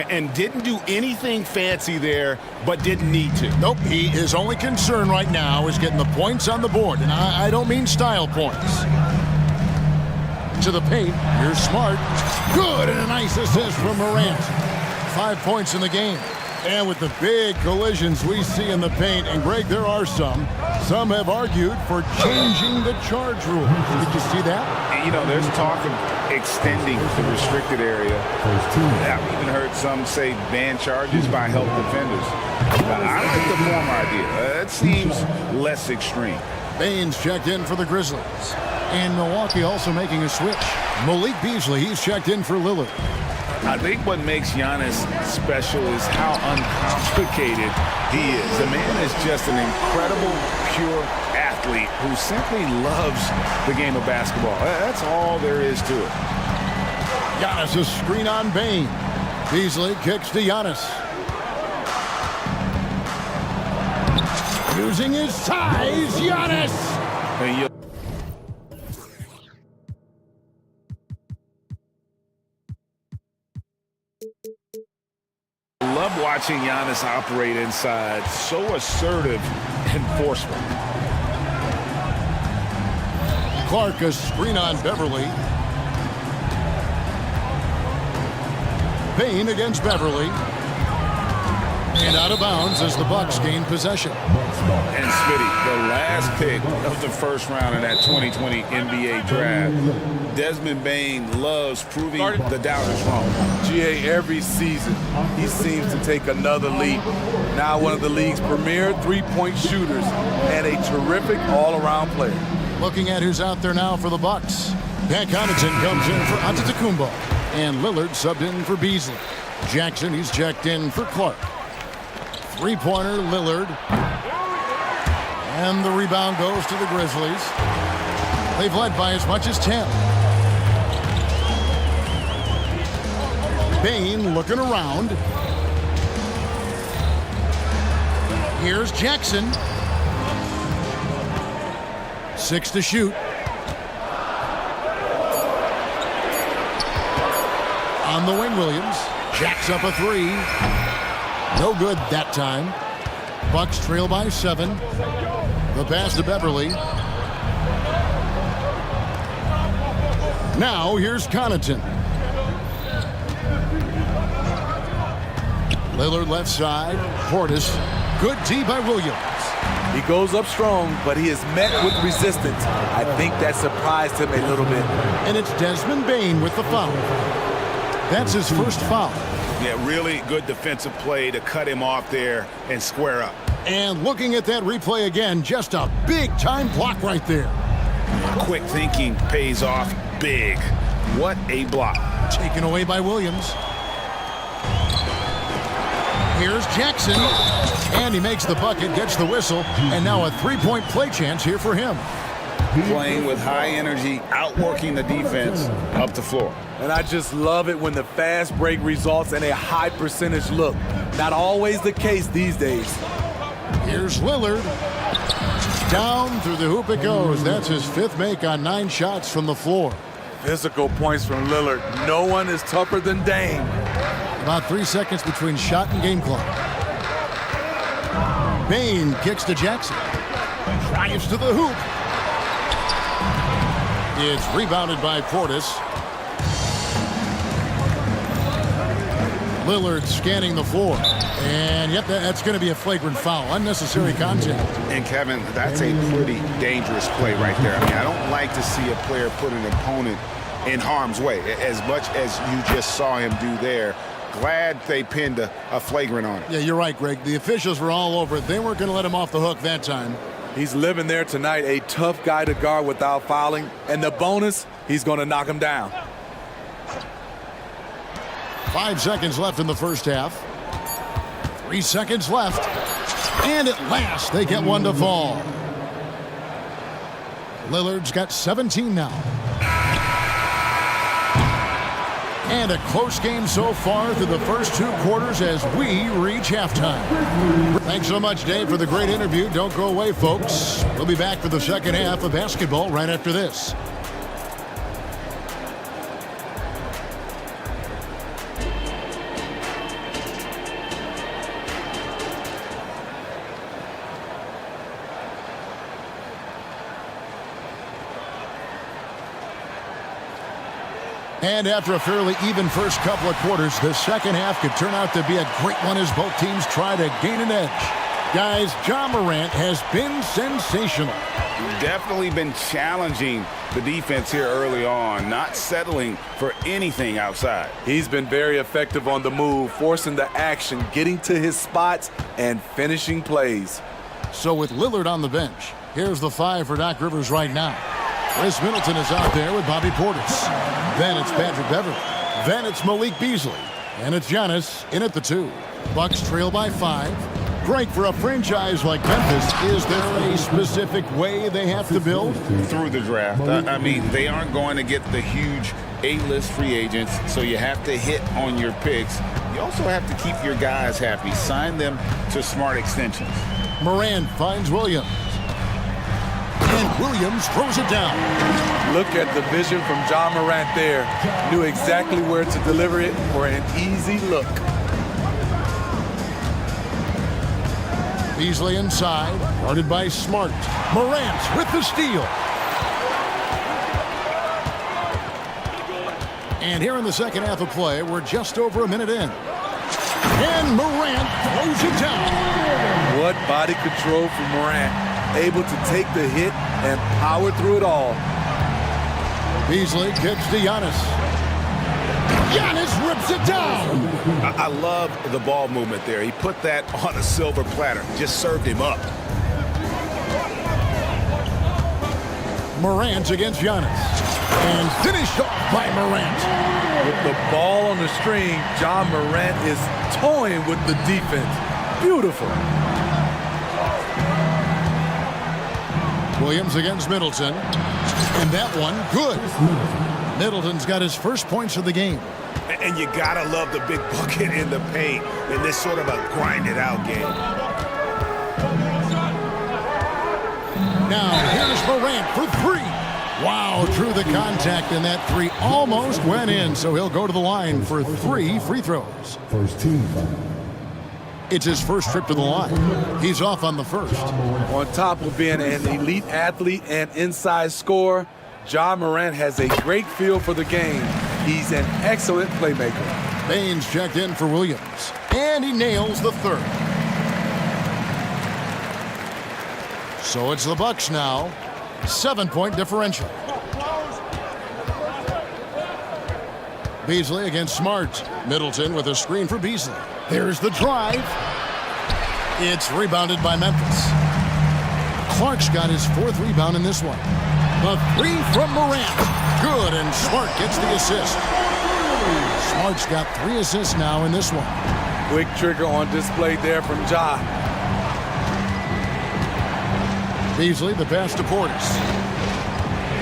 And didn't do anything fancy there, but didn't need to. Nope, his only concern right now is getting the points on the board. And I don't mean style points. To the paint, here's Smart. Good, and a nice assist from Morant. 5 points in the game. And with the big collisions we see in the paint, and Greg, there are some have argued for changing the charge rule. Did you see that? You know, there's talk of extending the restricted area. I've even heard some say ban charges by help defenders. I like the former idea. It seems less extreme. Baines checked in for the Grizzlies. And Milwaukee also making a switch. Malik Beasley, he's checked in for Lillard. I think what makes Giannis special is how uncomplicated he is. The man is just an incredible, pure athlete who simply loves the game of basketball. That's all there is to it. Giannis, a screen on Bane. Beasley kicks to Giannis. Using his size, Giannis! Love watching Giannis operate inside. So assertive and forceful. Clark, a screen on Beverly. Bane against Beverly. And out of bounds as the Bucks gain possession. And Smitty, the last pick of the first round in that 2020 NBA draft. Desmond Bane loves proving the doubters wrong. GA, every season, he seems to take another leap. Now one of the league's premier three-point shooters and a terrific all-around player. Looking at who's out there now for the Bucks. Pat Connaughton comes in for Antetokounmpo. And Lillard subbed in for Beasley. Jackson, he's checked in for Clark. Three-pointer, Lillard. And the rebound goes to the Grizzlies. They've led by as much as 10. Bane looking around. Here's Jackson. 6 to shoot. On the wing, Williams. Jacks up a three. No good that time. Bucks trail by 7. The pass to Beverly. Now here's Connaughton. Lillard left side. Portis. Good D by Williams. He goes up strong, but he is met with resistance. I think that surprised him a little bit. And it's Desmond Bane with the foul. That's his first foul. Yeah, really good defensive play to cut him off there and square up. And looking at that replay again, just a big-time block right there. Quick thinking pays off big. What a block. Taken away by Williams. Here's Jackson. And he makes the bucket, gets the whistle, and now a three-point play chance here for him. Playing with high energy, outworking the defense up the floor. And I just love it when the fast break results in a high percentage look. Not always the case these days. Here's Lillard. Down through the hoop it goes. That's his 5th make on 9 shots from the floor. Physical points from Lillard. No one is tougher than Dame. About 3 seconds between shot and game clock. Bane kicks to Jackson. Drives to the hoop. It's rebounded by Portis. Lillard scanning the floor. And yep, that's going to be a flagrant foul. Unnecessary contact. And Kevin, that's a pretty dangerous play right there. I mean, I don't like to see a player put an opponent in harm's way as much as you just saw him do there. Glad they pinned a flagrant on it. Yeah, you're right, Greg. The officials were all over it. They weren't going to let him off the hook that time. He's living there tonight, a tough guy to guard without fouling. And the bonus, he's going to knock him down. 5 seconds left in the first half. 3 seconds left. And at last, they get one to fall. Lillard's got 17 now. And a close game so far through the first 2 quarters as we reach halftime. Thanks so much, Dave, for the great interview. Don't go away, folks. We'll be back for the second half of basketball right after this. And after a fairly even first couple of quarters, the second half could turn out to be a great one as both teams try to gain an edge. Guys, Ja Morant has been sensational. Definitely been challenging the defense here early on, not settling for anything outside. He's been very effective on the move, forcing the action, getting to his spots, and finishing plays. So with Lillard on the bench, here's the 5 for Doc Rivers right now. Chris Middleton is out there with Bobby Portis. Then it's Patrick Beverley. Then it's Malik Beasley. And it's Giannis in at the 2. Bucks trail by 5. Greg, for a franchise like Memphis, is there a specific way they have to build? Through the draft. I mean, they aren't going to get the huge A-list free agents, so you have to hit on your picks. You also have to keep your guys happy. Sign them to smart extensions. Morant finds Williams. And Williams throws it down. Look at the vision from Ja Morant there. Knew exactly where to deliver it for an easy look. Beasley inside, guarded by Smart. Morant with the steal. And here in the second half of play, we're just over a minute in. And Morant throws it down. What body control from Morant. Able to take the hit and power through it all. Beasley kicks to Giannis. Giannis rips it down. I love the ball movement there. He put that on a silver platter. Just served him up. Morant against Giannis. And finished off by Morant. With the ball on the string, Ja Morant is toying with the defense. Beautiful. Williams against Middleton. And that one, good. Middleton's got his first points of the game. And you gotta love the big bucket in the paint in this sort of a grind-it-out game. Now, here's Morant for 3. Wow, drew the contact, and that 3 almost went in, so he'll go to the line for 3 free throws. First team foul. It's his first trip to the line. He's off on the first. On top of being an elite athlete and inside scorer, Ja Morant has a great feel for the game. He's an excellent playmaker. Baines checked in for Williams, and he nails the 3rd. So it's the Bucks now. 7-point differential. Beasley against Smart. Middleton with a screen for Beasley. There's the drive. It's rebounded by Memphis. Clark's got his 4th rebound in this one. The 3 from Morant. Good, and Smart gets the assist. Smart's got 3 assists now in this one. Quick trigger on display there from Ja. Beasley, the pass to Portis.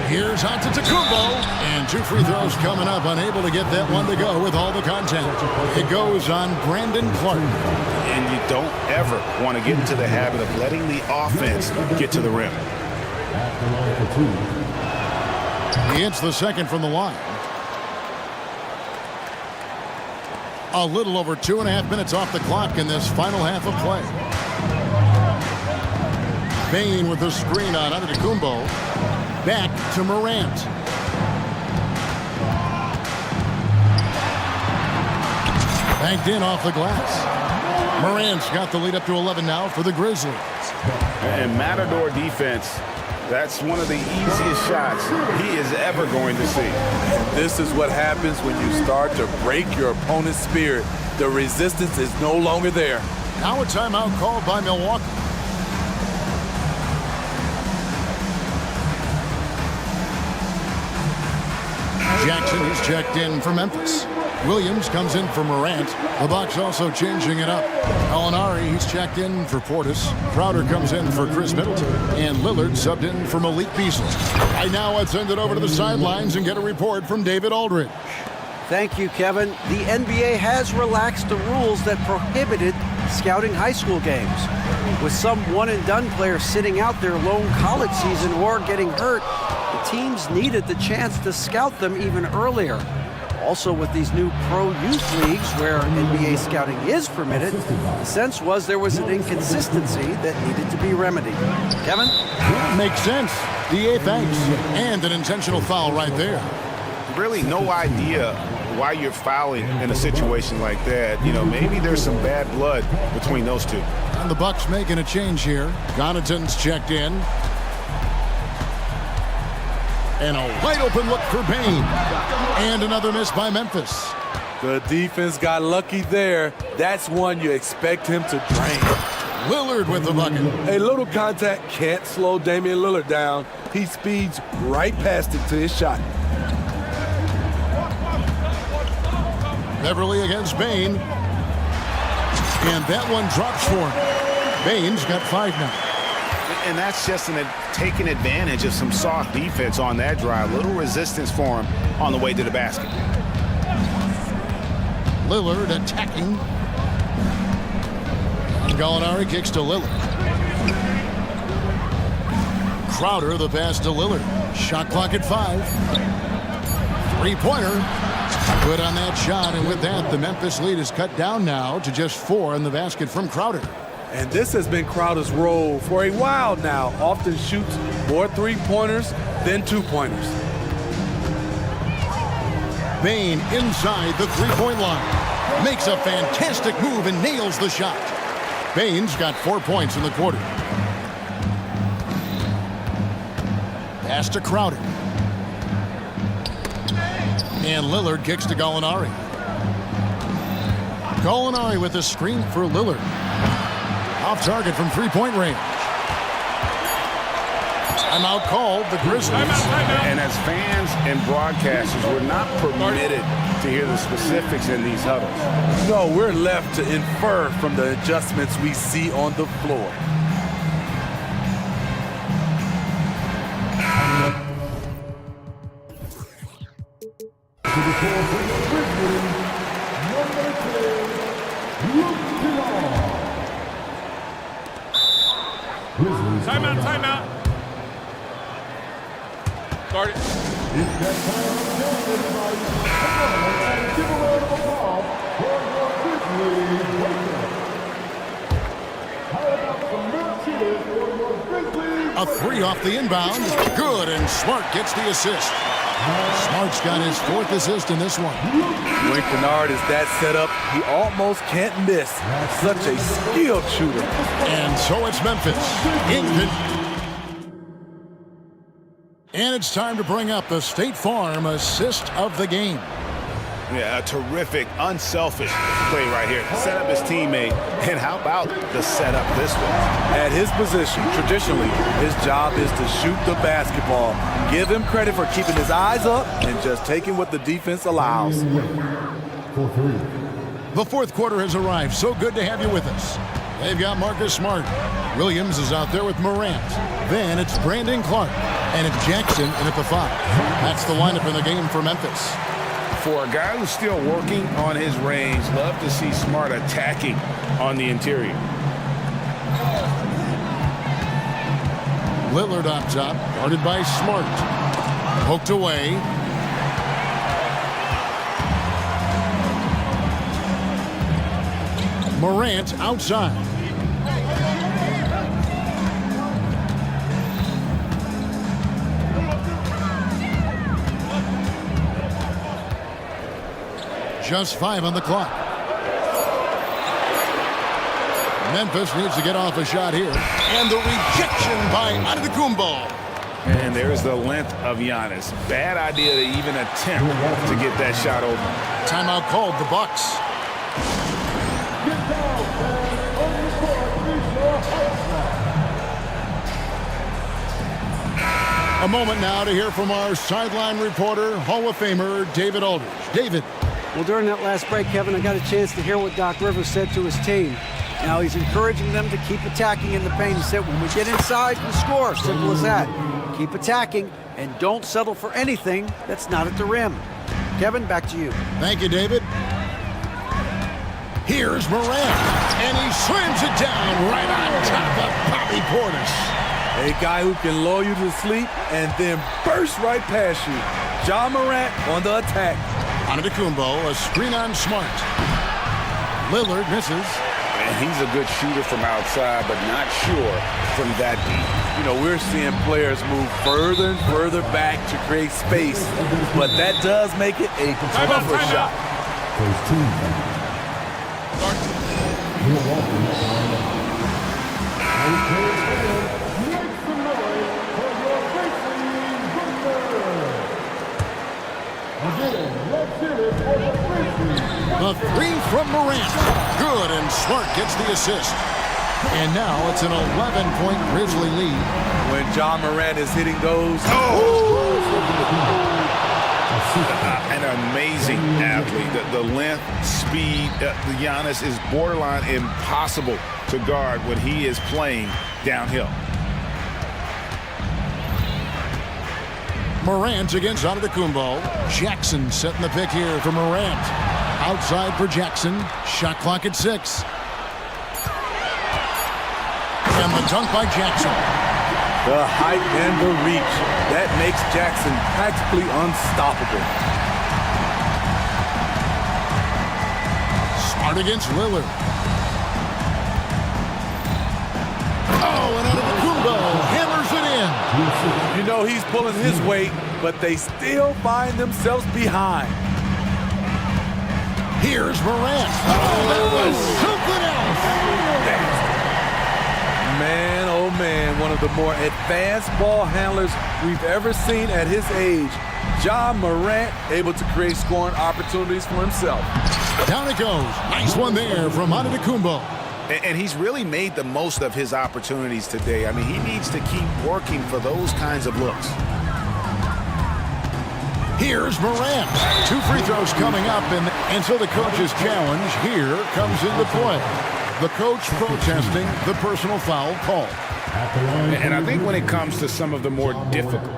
Here's Antetokounmpo, and 2 free throws coming up, unable to get that one to go with all the contact. It goes on Brandon Clark. And you don't ever want to get into the habit of letting the offense get to the rim. He hits the 2nd from the line. A little over 2.5 minutes off the clock in this final half of play. Bain with the screen on Antetokounmpo. Back to Morant. Banked in off the glass. Morant's got the lead up to 11 now for the Grizzlies. And Matador defense, that's one of the easiest shots he is ever going to see. And this is what happens when you start to break your opponent's spirit. The resistance is no longer there. Now a timeout called by Milwaukee. Jackson is checked in for Memphis. Williams comes in for Morant. The Bucks also changing it up. Alinari, he's checked in for Portis. Crowder comes in for Chris Middleton. And Lillard subbed in for Malik Beasley. Right now, let's send it over to the sidelines and get a report from David Aldridge. Thank you, Kevin. The NBA has relaxed the rules that prohibited scouting high school games. With some one-and-done players sitting out their lone college season or getting hurt, the teams needed the chance to scout them even earlier. Also, with these new pro youth leagues where NBA scouting is permitted, the sense was there was an inconsistency that needed to be remedied. Kevin? Makes sense. DA thanks. And an intentional foul right there. really no idea why you're fouling in a situation like that. You know, maybe there's some bad blood between those two. And the Bucks making a change here. Connaughton's checked in. And a wide open look for Bane. And another miss by Memphis. The defense got lucky there. That's one you expect him to drain. Lillard with the bucket. A little contact can't slow Damian Lillard down. He speeds right past it to his shot. Beverly against Bane. And that one drops for him. Bane's got 5 now. And that's just taking advantage of some soft defense on that drive. Little resistance for him on the way to the basket. Lillard attacking. Gallinari kicks to Lillard. Crowder the pass to Lillard. Shot clock at 5. 3-pointer. Good on that shot, and with that, the Memphis lead is cut down now to just 4 in the basket from Crowder. And this has been Crowder's role for a while now. Often shoots more 3-pointers than 2-pointers. Bane inside the 3-point line. Makes a fantastic move and nails the shot. Bane's got 4 points in the quarter. Pass to Crowder. And Lillard kicks to Gallinari. Gallinari with a screen for Lillard. Off target from 3-point range. Timeout called, the Grizzlies. And as fans and broadcasters, we're not permitted to hear the specifics in these huddles. No, we're left to infer from the adjustments we see on the floor. Timeout, timeout. Start it. A 3 off the inbound. Good, and Smart gets the assist. Smart's got his 4th assist in this one. When Kennard is that set up, he almost can't miss. Such a skilled shooter. And so it's Memphis. And it's time to bring up the State Farm assist of the game. Yeah, a terrific, unselfish play right here. Set up his teammate, and how about the setup this one? At his position, traditionally, his job is to shoot the basketball. Give him credit for keeping his eyes up and just taking what the defense allows. The 4th quarter has arrived. So good to have you with us. They've got Marcus Smart. Williams is out there with Morant. Then it's Brandon Clark. And it's Jackson in at the 5. That's the lineup in the game for Memphis. For a guy who's still working on his range, love to see Smart attacking on the interior. Lillard up top, guarded by Smart. Poked away. Morant outside. Just 5 on the clock. Memphis needs to get off a shot here. And the rejection by Antetokounmpo. And there's the length of Giannis. Bad idea to even attempt to get that shot open. Timeout called, the Bucks. A moment now to hear from our sideline reporter, Hall of Famer David Aldridge. David. Well, during that last break, Kevin, I got a chance to hear what Doc Rivers said to his team. Now he's encouraging them to keep attacking in the paint. He said, when we get inside, we score. Simple as that. Keep attacking and don't settle for anything that's not at the rim. Kevin, back to you. Thank you, David. Here's Morant, and he slams it down right on top of Bobby Portis. A guy who can lull you to sleep and then burst right past you. Ja Morant on the attack. Antetokounmpo, a screen on Smart. Lillard misses. And he's a good shooter from outside, but not sure from that deep. You know, we're seeing players move further and further back to create space, but that does make it a tougher shot. The three from Morant. Good, and Smart gets the assist. And now it's an 11-point Grizzly lead. When John Morant is hitting those. An amazing athlete. The length, speed, Giannis is borderline impossible to guard when he is playing downhill. Morant against Antetokounmpo. Jackson setting the pick here for Morant. Outside for Jackson. Shot clock at 6. And the dunk by Jackson. The height and the reach. That makes Jackson practically unstoppable. Smart against Lillard. Oh, and Antetokounmpo hammers it in. You know he's pulling his weight, but they still find themselves behind. Here's Morant. Oh, that was something else. Man, oh man, one of the more advanced ball handlers we've ever seen at his age. John Morant able to create scoring opportunities for himself. Down it goes. Nice one there from Antetokounmpo. And he's really made the most of his opportunities today. I mean, he needs to keep working for those kinds of looks. Here's Morant. 2 free throws coming up, and so the coach's challenge here comes into play. The coach protesting the personal foul call. And I think when it comes to some of the more difficult,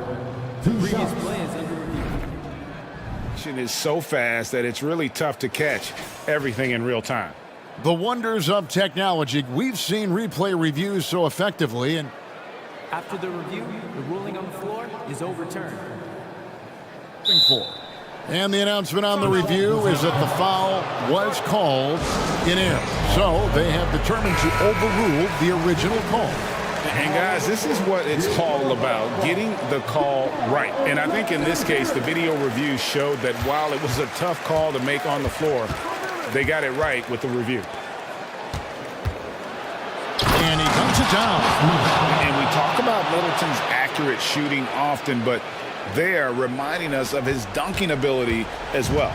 action is so fast that it's really tough to catch everything in real time. The wonders of technology. We've seen replay reviews so effectively, and After the review, the ruling on the floor is overturned. And the announcement on the review is that the foul was called in error. So they have determined to overrule the original call. And guys, this is what it's all about, getting the call right. And I think in this case, the video review showed that while it was a tough call to make on the floor, they got it right with the review. And he comes it down. And we talk about Middleton's accurate shooting often, but they're reminding us of his dunking ability as well.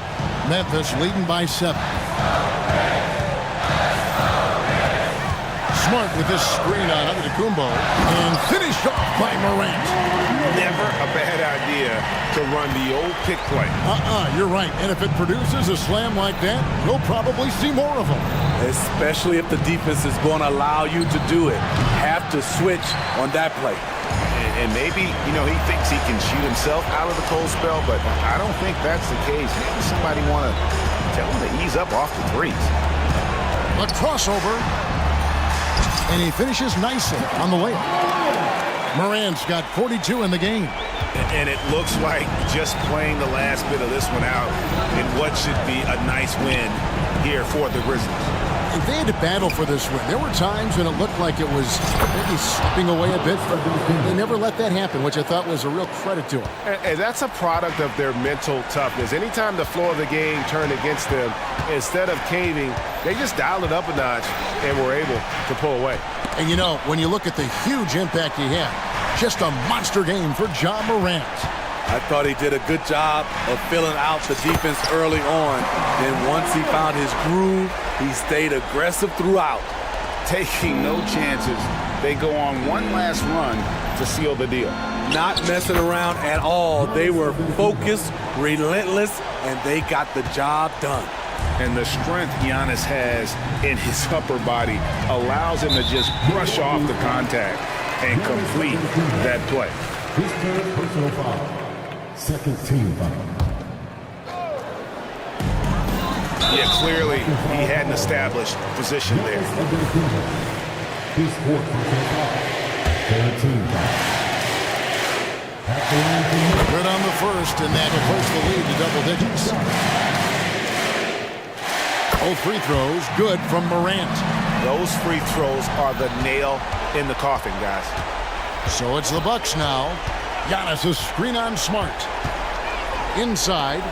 Memphis leading by 7. Smart with this screen on Antetokounmpo, and finished off by Morant. Never a bad idea to run the old pick play. You're right. And if it produces a slam like that, you'll probably see more of them. Especially if the defense is going to allow you to do it. Have to switch on that play. And maybe, you know, he thinks he can shoot himself out of the cold spell, but I don't think that's the case. Maybe somebody want to tell him to ease up off the threes. A crossover. And he finishes nicely on the layup. Morant's got 42 in the game. And it looks like just playing the last bit of this one out in what should be a nice win here for the Grizzlies. They had to battle for this win. There were times when it looked like it was maybe slipping away a bit. They never let that happen, which I thought was a real credit to them. And that's a product of their mental toughness. Anytime the floor of the game turned against them, instead of caving, they just dialed it up a notch and were able to pull away. And, you know, when you look at the huge impact he had, just a monster game for John Morant. I thought he did a good job of filling out the defense early on. Then once he found his groove, he stayed aggressive throughout. Taking no chances. They go on one last run to seal the deal. Not messing around at all. They were focused, relentless, and they got the job done. And the strength Giannis has in his upper body allows him to just brush off the contact and complete that play. His third personal foul. Second team foul. Yeah, clearly he hadn't established position there. His fourth personal foul. Third team foul. Good on the first, and that will push the lead to double digits. Both free throws good from Morant. Those free throws are the nail in the coffin, guys. So it's the Bucks now. Giannis a screen on Smart. Inside.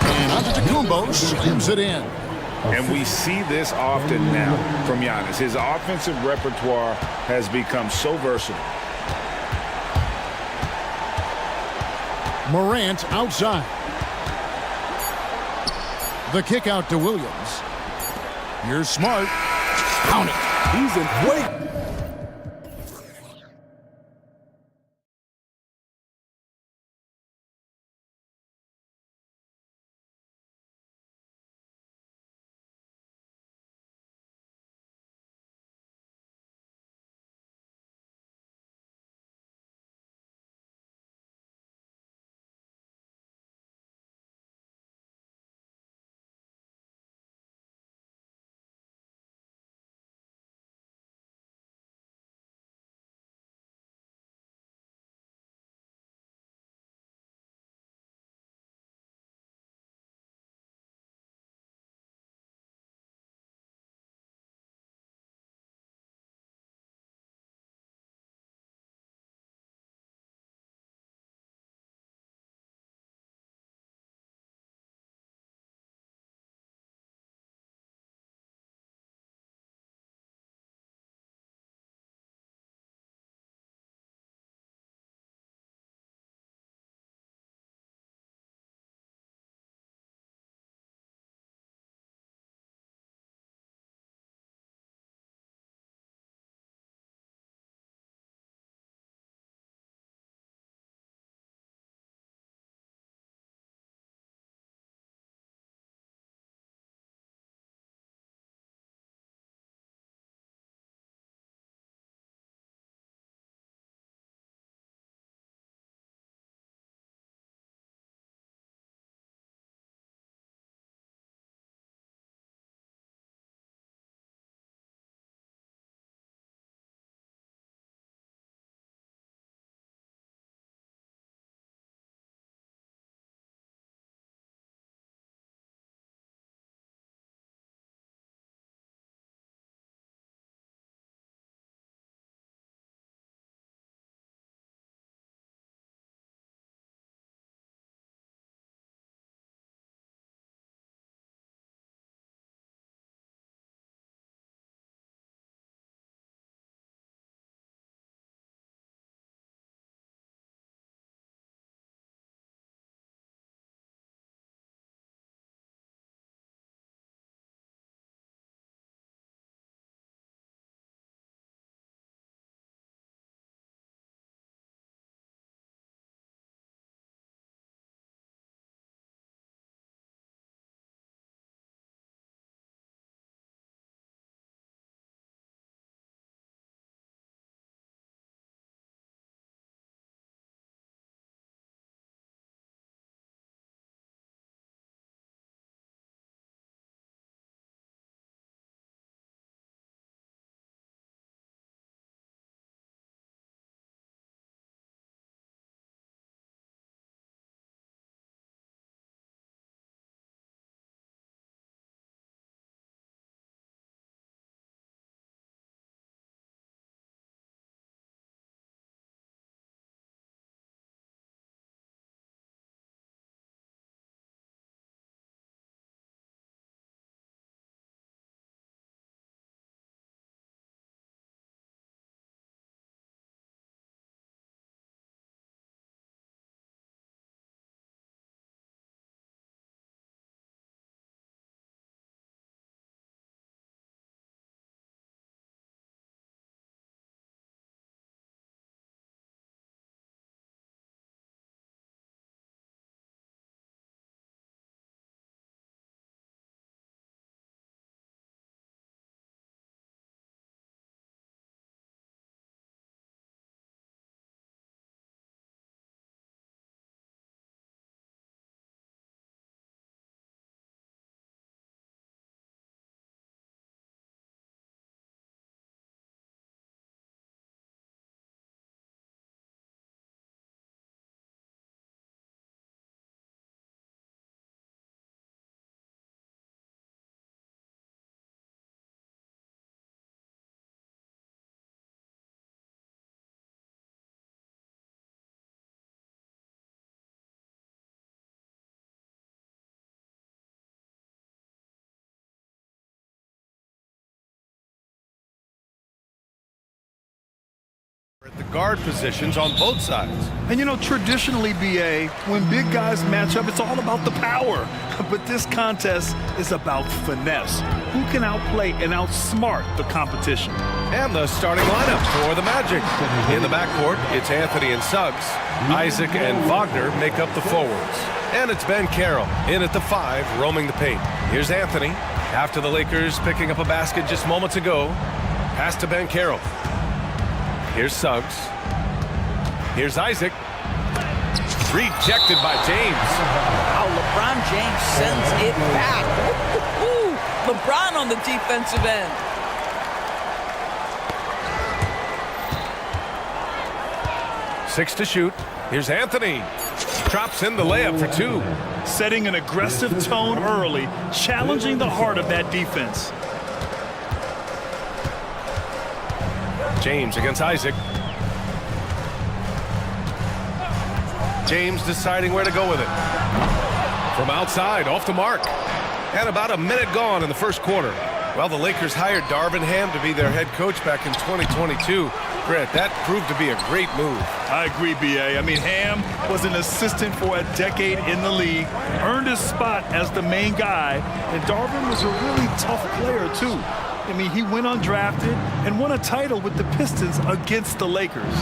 And Antetokounmpo slams it in. And we see this often now from Giannis. His offensive repertoire has become so versatile. Morant outside. The kick out to Williams. Here's Smart. Count it. He's in great guard positions on both sides. And you know, traditionally, BA, when big guys match up, it's all about the power. But this contest is about finesse. Who can outplay and outsmart the competition? And the starting lineup for the Magic. In the backcourt, it's Anthony and Suggs. Isaac and Wagner make up the forwards. And it's Ben Carroll in at the 5, roaming the paint. Here's Anthony. After the Lakers picking up a basket just moments ago. Pass to Ben Carroll. Here's Suggs. Here's Isaac. Rejected by James. Wow, LeBron James sends it back. Ooh, LeBron on the defensive end. Six to shoot. Here's Anthony. Drops in the layup for 2. Setting an aggressive tone early, challenging the heart of that defense. James against Isaac. James deciding where to go with it. From outside, off the mark. And about a minute gone in the first quarter. Well, the Lakers hired Darvin Ham to be their head coach back in 2022. Grant, that proved to be a great move. I agree, BA. I mean, Ham was an assistant for a decade in the league, earned his spot as the main guy, and Darvin was a really tough player, too. I mean, he went undrafted and won a title with the Pistons against the Lakers.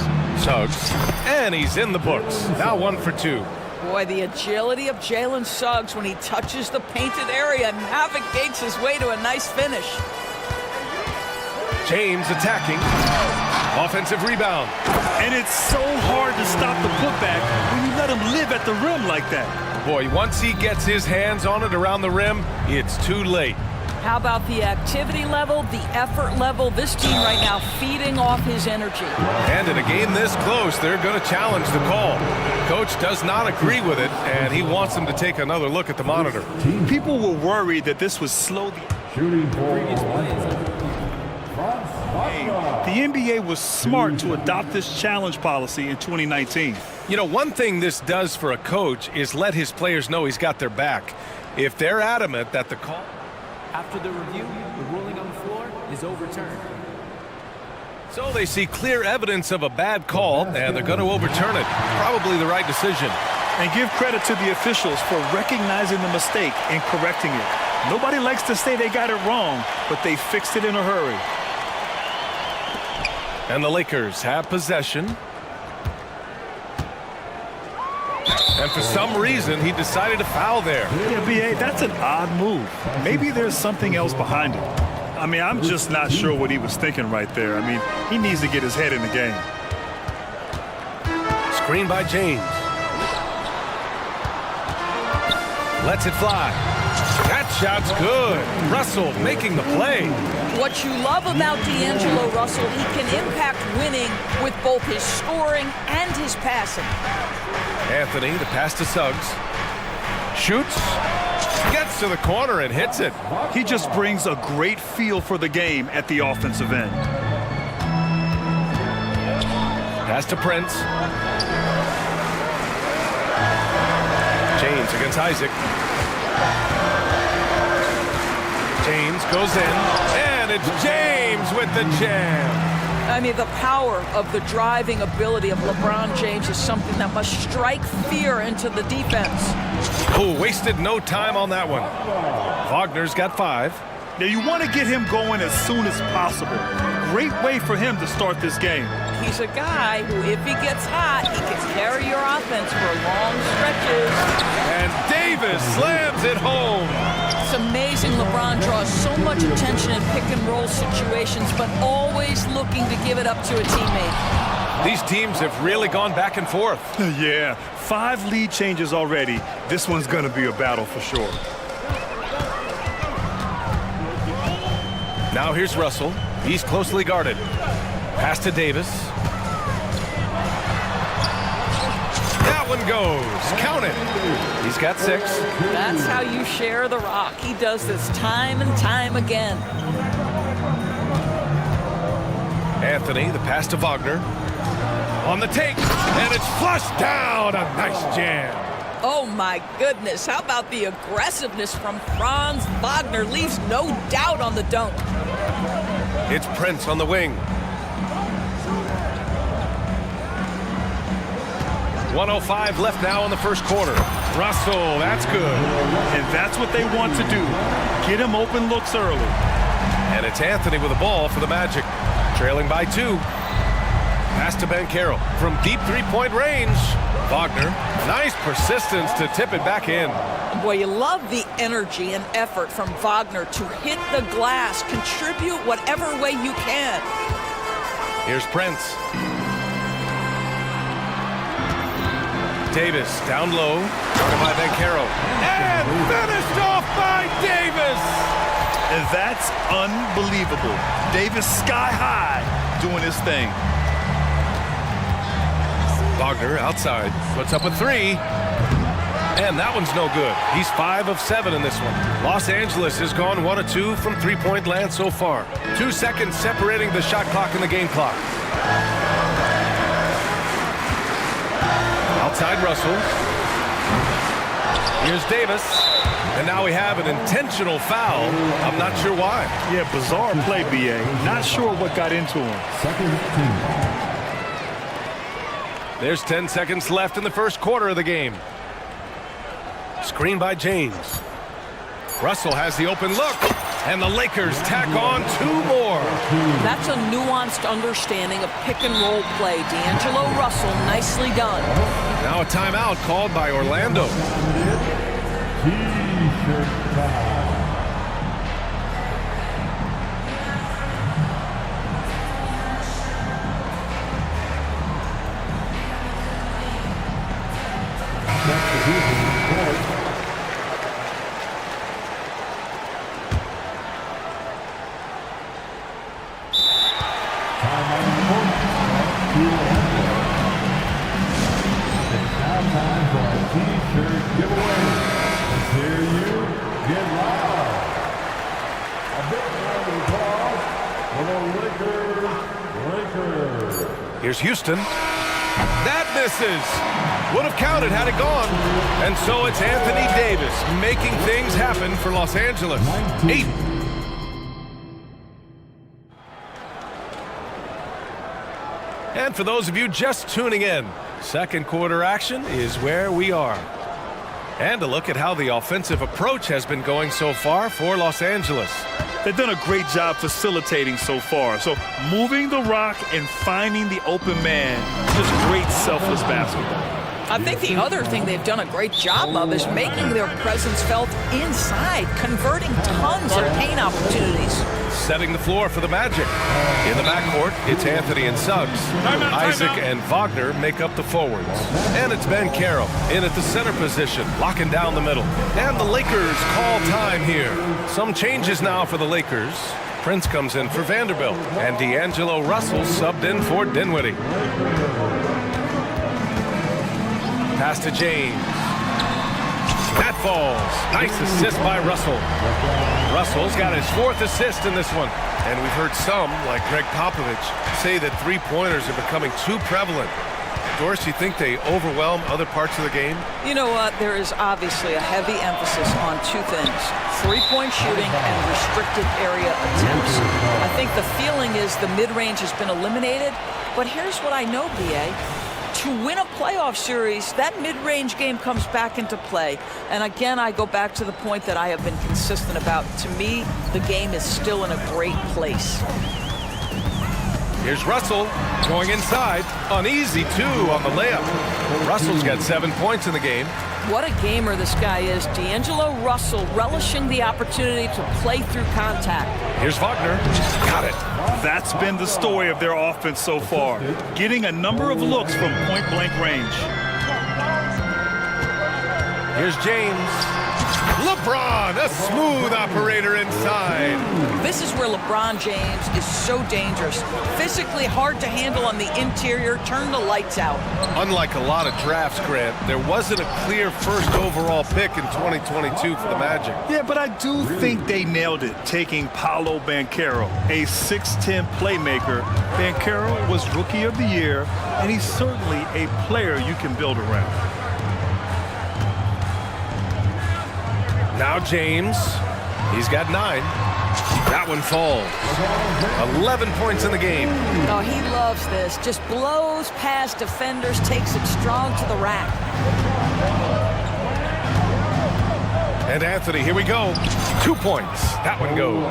Suggs, and he's in the books. Now 1 for 2. Boy, the agility of Jalen Suggs when he touches the painted area and navigates his way to a nice finish. James attacking. Offensive rebound. And it's so hard to stop the putback when you let him live at the rim like that. Boy, once he gets his hands on it around the rim, it's too late. How about the activity level, the effort level? This team right now feeding off his energy. And in a game this close, they're going to challenge the call. Coach does not agree with it, and he wants them to take another look at the monitor. People were worried that this would slow the The NBA was smart to adopt this challenge policy in 2019. You know, one thing this does for a coach is let his players know he's got their back. If they're adamant that the call... After the review, the ruling on the floor is overturned. So they see clear evidence of a bad call, and they're going to overturn it. Probably the right decision. And give credit to the officials for recognizing the mistake and correcting it. Nobody likes to say they got it wrong, but they fixed it in a hurry. And the Lakers have possession. And for some reason, he decided to foul there. Yeah, B.A., that's an odd move. Maybe there's something else behind it. I mean, I'm just not sure what he was thinking right there. I mean, he needs to get his head in the game. Screen by James. Lets it fly. That shot's good. Russell making the play. What you love about D'Angelo Russell, he can impact winning with both his scoring and his passing. Anthony, the pass to Suggs. Shoots. Gets to the corner and hits it. He just brings a great feel for the game at the offensive end. Pass to Prince. James against Isaac. James goes in, and it's James with the jam. I mean, the power of the driving ability of LeBron James is something that must strike fear into the defense. Oh, wasted no time on that one. Wagner's got 5. Now, you want to get him going as soon as possible. Great way for him to start this game. He's a guy who, if he gets hot, he can carry your offense for long stretches. And Davis slams it home. It's amazing LeBron draws so much attention in pick-and-roll situations, but always looking to give it up to a teammate. These teams have really gone back and forth. Yeah, 5 lead changes already. This one's going to be a battle for sure. Now here's Russell. He's closely guarded. Pass to Davis. That one goes. Count it. He's got 6. That's how you share the rock. He does this time and time again. Anthony, the pass to Wagner. On the take, and it's flushed down. A nice jam. Oh my goodness, how about the aggressiveness from Franz Wagner? Leaves no doubt on the dunk. It's Prince on the wing. 1:05 left now in the first quarter. Russell, that's good. And that's what they want to do. Get him open looks early. And it's Anthony with the ball for the Magic. Trailing by 2. Pass to Banchero from deep three-point range. Wagner, nice persistence to tip it back in. Boy, you love the energy and effort from Wagner to hit the glass, contribute whatever way you can. Here's Prince. Davis down low, guarded by Banchero. And finished off by Davis! And that's unbelievable. Davis sky high doing his thing. Wagner outside, puts up a 3. And that one's no good. He's 5 of 7 in this one. Los Angeles has gone 1 of 2 from three-point land so far. 2 seconds separating the shot clock and the game clock. Outside Russell. Here's Davis. And now we have an intentional foul. I'm not sure why. Yeah, bizarre play, BA. Not sure what got into him. There's 10 seconds left in the first quarter of the game. Screen by James. Russell has the open look. And the Lakers tack on 2 more. That's a nuanced understanding of pick-and-roll play. D'Angelo Russell, nicely done. Now a timeout called by Orlando. T-shirt time. Here's Houston. That misses. Would have counted had it gone. And so it's Anthony Davis making things happen for Los Angeles. 8. And for those of you just tuning in, second quarter action is where we are. And a look at how the offensive approach has been going so far for Los Angeles. They've done a great job facilitating so far. So moving the rock and finding the open man, just great selfless basketball. I think the other thing they've done a great job of is making their presence felt inside, converting tons of paint opportunities. Setting the floor for the Magic. In the backcourt, it's Anthony and Suggs. Isaac and Wagner make up the forwards. And it's Banchero in at the center position, locking down the middle. And the Lakers call time here. Some changes now for the Lakers. Prince comes in for Vanderbilt. And D'Angelo Russell subbed in for Dinwiddie. Pass to James. That falls. Nice assist by Russell. Russell's got his 4th assist in this one. And we've heard some, like Greg Popovich, say that three-pointers are becoming too prevalent. Doris, you think they overwhelm other parts of the game? You know what? There is obviously a heavy emphasis on 2 things. Three-point shooting and restricted area attempts. I think the feeling is the mid-range has been eliminated. But here's what I know, BA. To win a playoff series, that mid-range game comes back into play. And again, I go back to the point that I have been consistent about. To me, the game is still in a great place. Here's Russell going inside. Uneasy, 2 on the layup. Russell's got 7 points in the game. What a gamer this guy is. D'Angelo Russell relishing the opportunity to play through contact. Here's Wagner. Got it. That's been the story of their offense so far. Getting a number of looks from point-blank range. Here's James. LeBron, a smooth operator inside. This is where LeBron James is so dangerous. Physically hard to handle on the interior, turn the lights out. Unlike a lot of drafts, Grant, there wasn't a clear first overall pick in 2022 for the Magic. Yeah, but I do think they nailed it, taking Paolo Banchero, a 6'10 playmaker. Banchero was Rookie of the Year, and he's certainly a player you can build around. Now James, he's got 9. That one falls. 11 points in the game. Oh, he loves this. Just blows past defenders, takes it strong to the rack. And Anthony, here we go. 2 points. That one goes.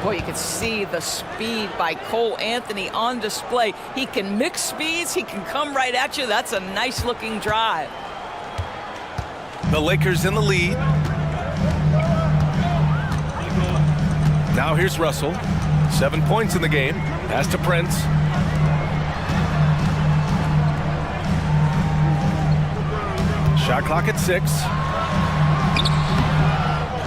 Boy, you can see the speed by Cole Anthony on display. He can mix speeds. He can come right at you. That's a nice-looking drive. The Lakers in the lead. Now here's Russell. 7 points in the game. Pass to Prince. Shot clock at 6.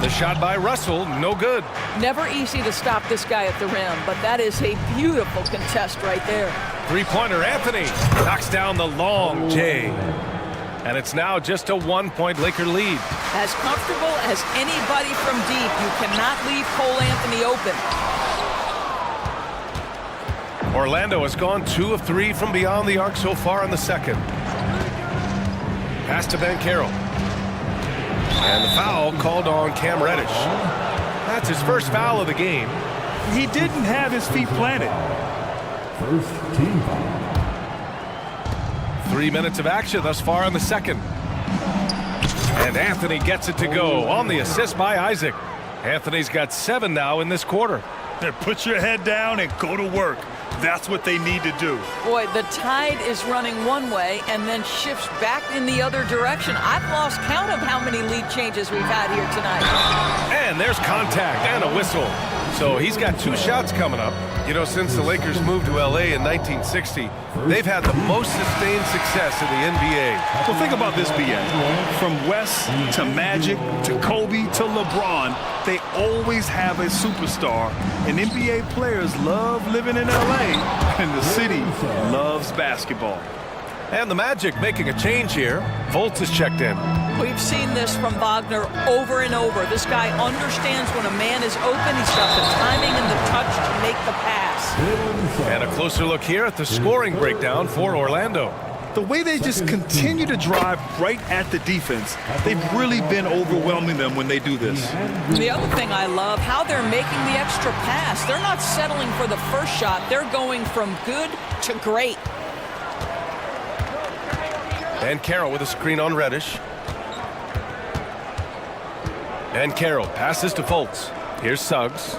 The shot by Russell, no good. Never easy to stop this guy at the rim, but that is a beautiful contest right there. Three-pointer, Anthony knocks down the long J. And it's now just a 1-point Laker lead. As comfortable as anybody from deep, you cannot leave Cole Anthony open. Orlando has gone 2 of 3 from beyond the arc so far in the second. Pass to Banchero. And the foul called on Cam Reddish. That's his first foul of the game. He didn't have his feet planted. First team foul. 3 minutes of action thus far in the second. And Anthony gets it to go on the assist by Isaac. Anthony's got 7 now in this quarter. Put your head down and go to work. That's what they need to do. Boy, the tide is running one way and then shifts back in the other direction. I've lost count of how many lead changes we've had here tonight. And there's contact and a whistle. So he's got 2 shots coming up. You know, since the Lakers moved to L.A. in 1960, they've had the most sustained success in the NBA. Well, think about this, B.A. From West to Magic to Kobe to LeBron, they always have a superstar. And NBA players love living in L.A. and the city loves basketball. And the Magic making a change here. Fultz is checked in. We've seen this from Wagner over and over. This guy understands when a man is open. He's got the timing and the touch to make the pass. And a closer look here at the scoring breakdown for Orlando. The way they just continue to drive right at the defense, they've really been overwhelming them when they do this. The other thing I love, how they're making the extra pass. They're not settling for the first shot. They're going from good to great. And Carroll with a screen on Reddish. And Carroll passes to Fultz. Here's Suggs.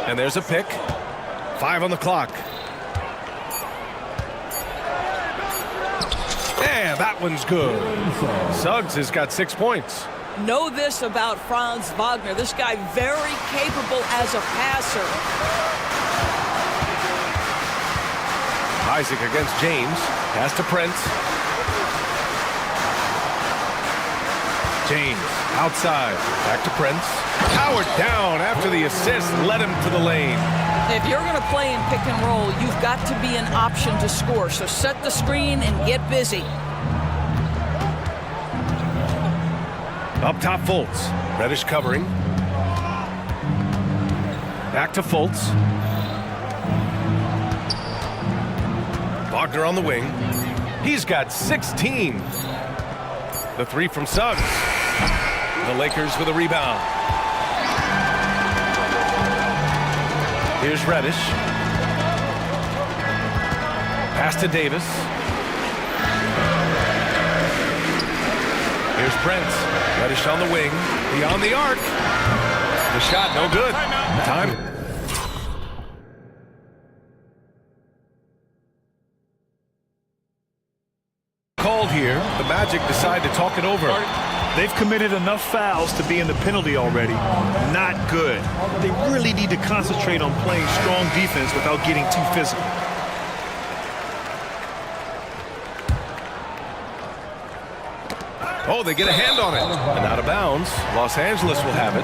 And there's a pick. 5 on the clock. And that one's good. Suggs has got 6 points. Know this about Franz Wagner. This guy very capable as a passer. Isaac against James. Pass to Prince. James outside. Back to Prince. Powered down after the assist led him to the lane. If you're going to play in pick and roll, you've got to be an option to score. So set the screen and get busy. Up top, Fultz. Reddish covering. Back to Fultz. Wagner on the wing. He's got 16. The 3 from Suggs. The Lakers with a rebound. Here's Reddish. Pass to Davis. Here's Prince. Reddish on the wing. Beyond the arc. The shot no good. Time. Called here. The Magic decide to talk it over. They've committed enough fouls to be in the penalty already. Not good. They really need to concentrate on playing strong defense without getting too physical. Oh, they get a hand on it. And out of bounds. Los Angeles will have it.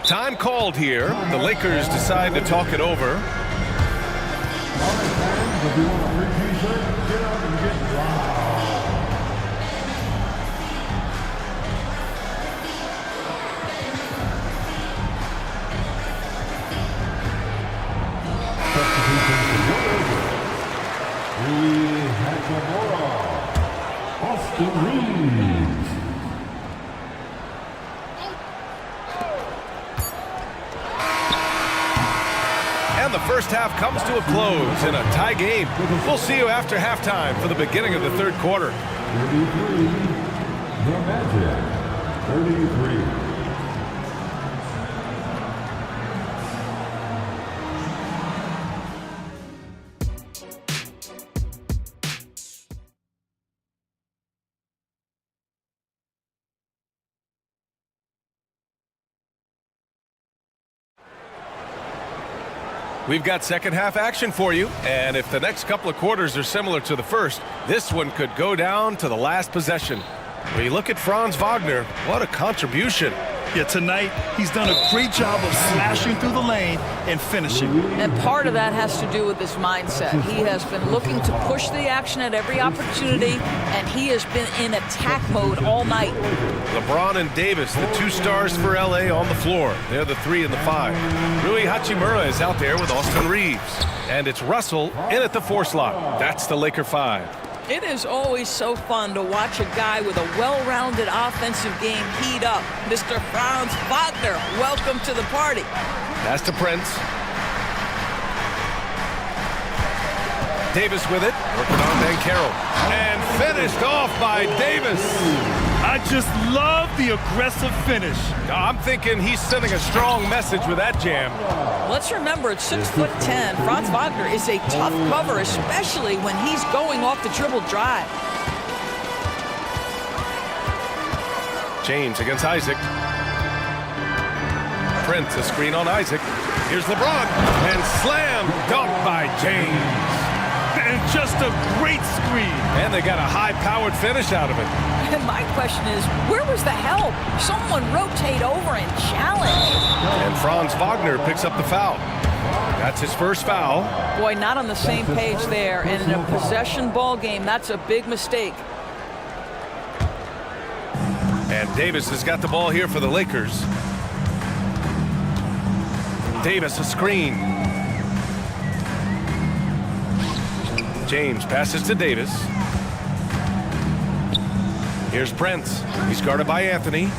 Time called here. The Lakers decide to talk it over. the first half comes to a close in a tie game. We'll see you after halftime for the beginning of the third quarter. 33, the Magic, 33. We've got second half action for you, and if the next couple of quarters are similar to the first, this one could go down to the last possession. When you look at Franz Wagner, what a contribution. Yeah, tonight he's done a great job of slashing through the lane and finishing. And part of that has to do with his mindset. He has been looking to push the action at every opportunity, and he has been in attack mode all night. LeBron and Davis, the two stars for LA on the floor. They're the 3 and the 5. Rui Hachimura is out there with Austin Reeves. And it's Russell in at the 4 slot. That's the Laker 5. It is always so fun to watch a guy with a well-rounded offensive game heat up. Mr. Franz Wagner, welcome to the party. Pass to Prince. Davis with it, working on Banchero. And finished off by Davis. I just love the aggressive finish. I'm thinking he's sending a strong message with that jam. Let's remember, at 6'10", Franz Wagner is a tough cover, especially when he's going off the dribble drive. James against Isaac. Prince, a screen on Isaac. Here's LeBron, and slam dunk by James. And just a great screen. And they got a high-powered finish out of it. And my question is, where was the help? Someone rotate over and challenge. And Franz Wagner picks up the foul. That's his first foul. Boy, not on the same page there. And in a possession ball game, that's a big mistake. And Davis has got the ball here for the Lakers. Davis, a screen. James passes to Davis. Here's Prince. He's guarded by Anthony.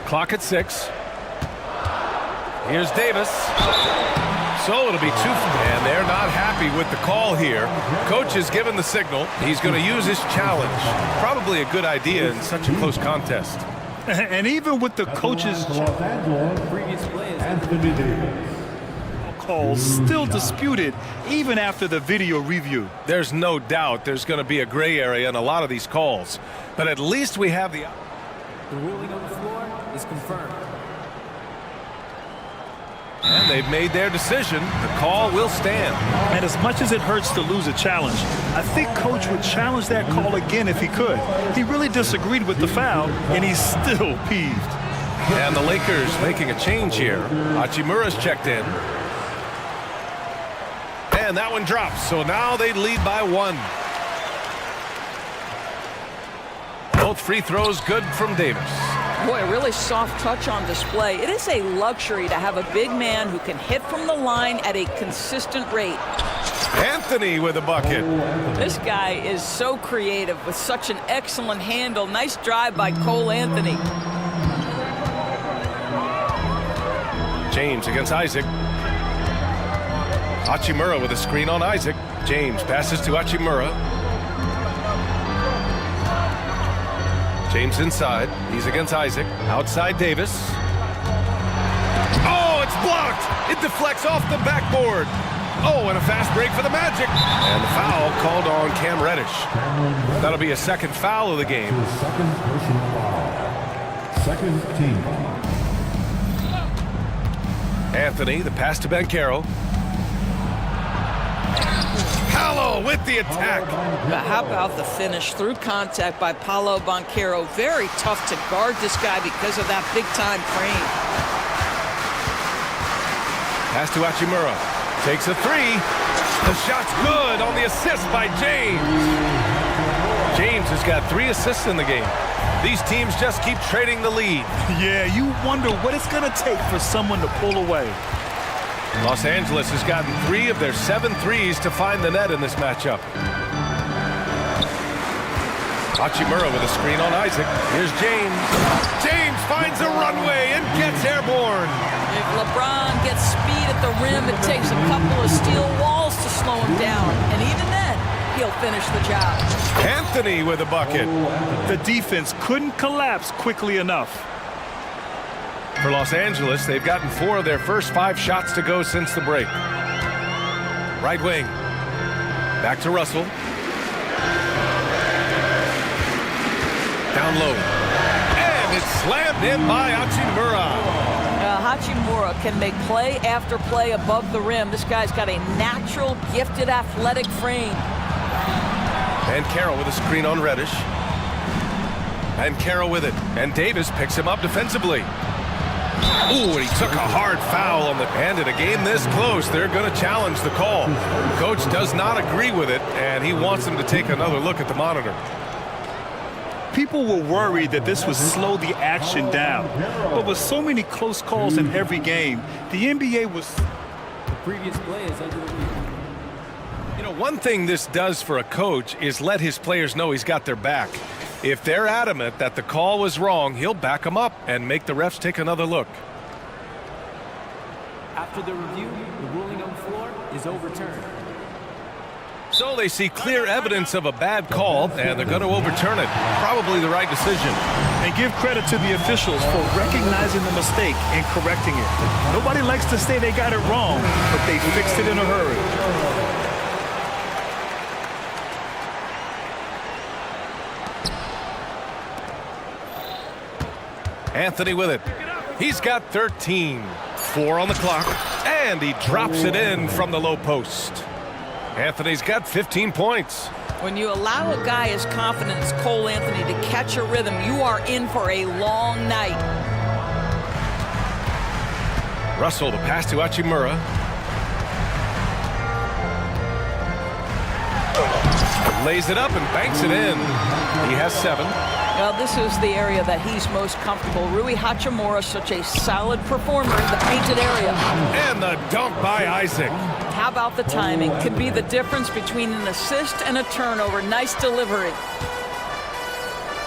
Clock at 6. Here's Davis. So it'll be 2. And they're not happy with the call here. Coach has given the signal. He's going to use his challenge. Probably a good idea in such a close contest. And even with the coach's Previous play is Anthony Davis. call still disputed even after the video review. There's no doubt there's going to be a gray area in a lot of these calls. But at least we have the ruling on the floor is confirmed. And they've made their decision. The call will stand. And as much as it hurts to lose a challenge, I think Coach would challenge that call again if he could. He really disagreed with the foul, and he's still peeved. And the Lakers making a change here. Hachimura's checked in. And that one drops, so now they lead by 1. Both free throws good from Davis. Boy, a really soft touch on display. It is a luxury to have a big man who can hit from the line at a consistent rate. Anthony with a bucket. This guy is so creative with such an excellent handle. Nice drive by Cole Anthony. James against Isaac. Hachimura with a screen on Isaac. James passes to Hachimura. James inside. He's against Isaac. Outside Davis. Oh, it's blocked. It deflects off the backboard. Oh, and a fast break for the Magic. And the foul called on Cam Reddish. That'll be a second foul of the game. Second personal foul. Second team foul. Anthony, the pass to Banchero. Paolo with the attack. But how about the finish through contact by Paolo Banchero? Very tough to guard this guy because of that big-time frame. Pass to Hachimura. Takes a 3. The shot's good on the assist by James. James has got 3 assists in the game. These teams just keep trading the lead. Yeah, you wonder what it's going to take for someone to pull away. Los Angeles has gotten 3 of their 7 threes to find the net in this matchup. Hachimura with a screen on Isaac. Here's James. James finds a runway and gets airborne. If LeBron gets speed at the rim, it takes a couple of steel walls to slow him down. And even then, he'll finish the job. Anthony with a bucket. The defense couldn't collapse quickly enough. For Los Angeles, they've gotten 4 of their first 5 shots to go since the break. Right wing. Back to Russell. Down low. And it's slammed in by Hachimura. Hachimura can make play after play above the rim. This guy's got a natural, gifted, athletic frame. And Carroll with a screen on Reddish. And Carroll with it. And Davis picks him up defensively. Ooh, and he took a hard foul on the end. In a game this close, they're going to challenge the call. Coach does not agree with it, and he wants them to take another look at the monitor. People were worried that this would slow the action down. But with so many close calls in every game, the NBA was... The previous play is under review. You know, one thing this does for a coach is let his players know he's got their back. If they're adamant that the call was wrong, he'll back them up and make the refs take another look. After the review, the ruling on the floor is overturned. So they see clear evidence of a bad call, and they're going to overturn it. Probably the right decision. And give credit to the officials for recognizing the mistake and correcting it. Nobody likes to say they got it wrong, but they fixed it in a hurry. Anthony with it. He's got 13. 4 on the clock, and he drops it in from the low post. Anthony's got 15 points. When you allow a guy as confident as Cole Anthony to catch a rhythm, you are in for a long night. Russell, the pass to Hachimura. Lays it up and banks it in. He has 7. Well, this is the area that he's most comfortable. Rui Hachimura, such a solid performer in the painted area. And the dunk by Isaac. How about the timing? Could be the difference between an assist and a turnover. Nice delivery.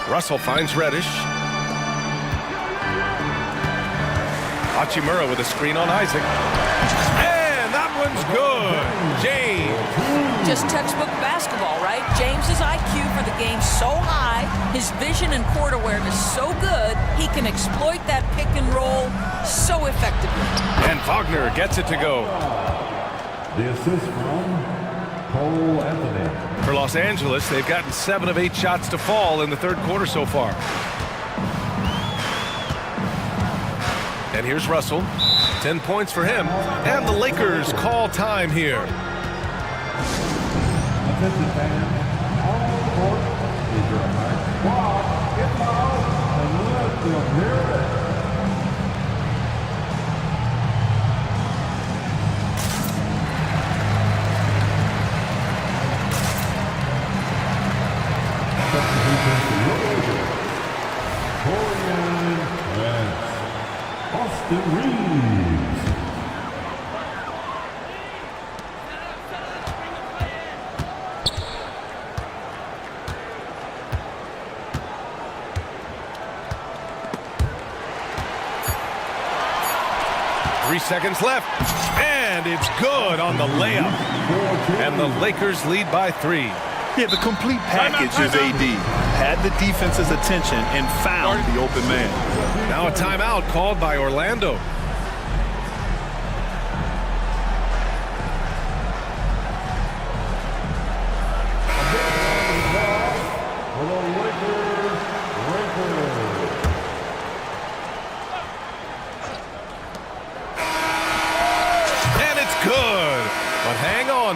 Russell finds Reddish. Hachimura with a screen on Isaac. And that one's good. James. Just textbook basketball, right? James's IQ for the game so high, his vision and court awareness so good, he can exploit that pick and roll so effectively. And Wagner gets it to go. The assist from Cole Anthony. For Los Angeles, they've gotten 7 of 8 shots to fall in the third quarter so far. And here's Russell. 10 points for him. And the Lakers call time here. Attention fans, on the court is your next squad. Get fouled and let them hear it. Korean Prince, Austin Reeves. Seconds left, and it's good on the layup. And the Lakers lead by 3. Yeah, the complete package is AD. Had the defense's attention and found the open man. Now a timeout called by Orlando.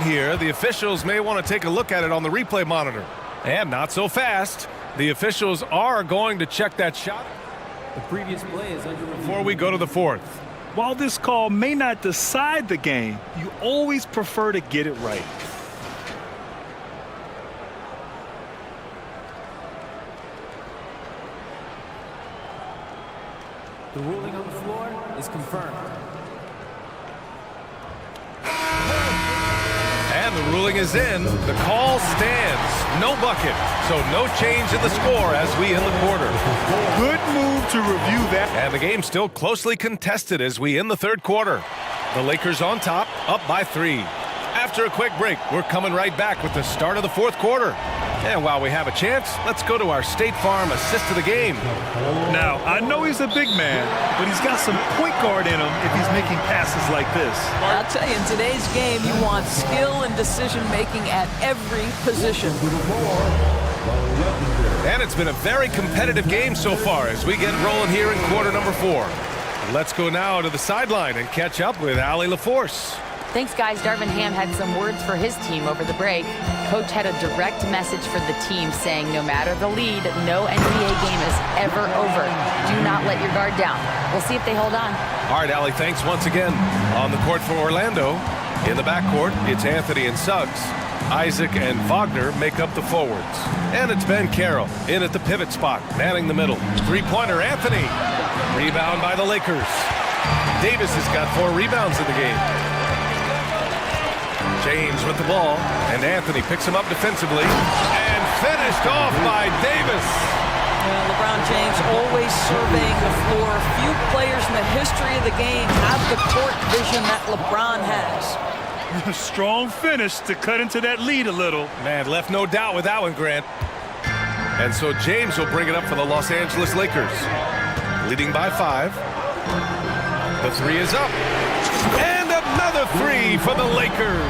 Here, the officials may want to take a look at it on the replay monitor. And not so fast. The officials are going to check that shot. The previous play is under review. Before we go to the 4th. While this call may not decide the game, you always prefer to get it right. The ruling on the floor is confirmed. And the ruling is in. The call stands. No bucket. So no change in the score as we end the quarter. Good move to review that. And the game's still closely contested as we end the third quarter. The Lakers on top, up by 3. After a quick break, we're coming right back with the start of the fourth quarter. And while we have a chance, let's go to our State Farm assist of the game. Now, I know he's a big man, but he's got some point guard in him if he's making passes like this. I'll tell you, in today's game, you want skill and decision-making at every position. And it's been a very competitive game so far as we get rolling here in quarter number 4. Let's go now to the sideline and catch up with Allie LaForce. Thanks, guys. Darvin Ham had some words for his team over the break. Coach had a direct message for the team saying no matter the lead, no NBA game is ever over. Do not let your guard down. We'll see if they hold on. All right, Allie, thanks once again. On the court for Orlando. In the backcourt, it's Anthony and Suggs. Isaac and Wagner make up the forwards. And it's Ben Carroll in at the pivot spot, manning the middle. Three-pointer, Anthony. Rebound by the Lakers. Davis has got 4 rebounds in the game. James with the ball, and Anthony picks him up defensively, and finished off by Davis. Well, LeBron James always surveying the floor. Few players in the history of the game have the court vision that LeBron has. Strong finish to cut into that lead a little. Man, left no doubt with that one, Grant. And so James will bring it up for the Los Angeles Lakers. Leading by 5. The 3 is up. And another 3 for the Lakers.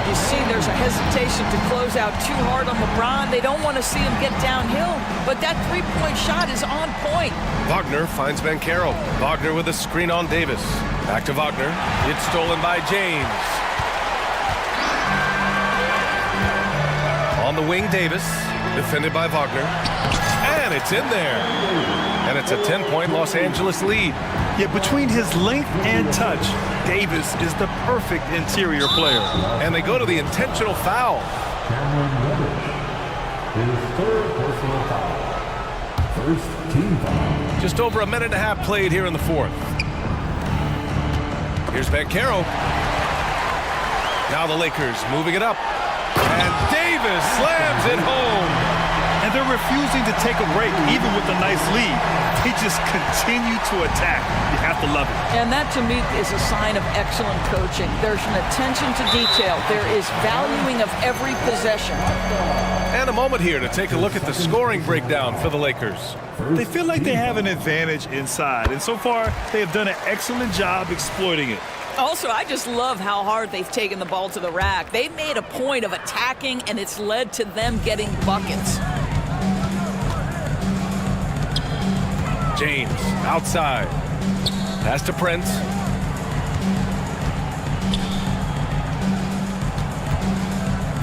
You see there's a hesitation to close out too hard on LeBron. They don't want to see him get downhill, but that three-point shot is on point. Wagner finds Ben Carroll. Wagner with a screen on Davis. Back to Wagner. It's stolen by James. On the wing, Davis. Defended by Wagner. And it's in there. And it's a 10-point Los Angeles lead. Yet between his length and touch, Davis is the perfect interior player. And they go to the intentional foul. His third personal foul. First team foul. Just over a minute and a half played here in the fourth. Here's Ben Carroll. Now the Lakers moving it up. And Davis slams it home. And they're refusing to take a break, even with a nice lead. They just continue to attack. You have to love it. And that, to me, is a sign of excellent coaching. There's an attention to detail. There is valuing of every possession. And a moment here to take a look at the scoring breakdown for the Lakers. They feel like they have an advantage inside, and so far, they have done an excellent job exploiting it. Also, I just love how hard they've taken the ball to the rack. They made a point of attacking, and it's led to them getting buckets. James outside. Pass to Prince.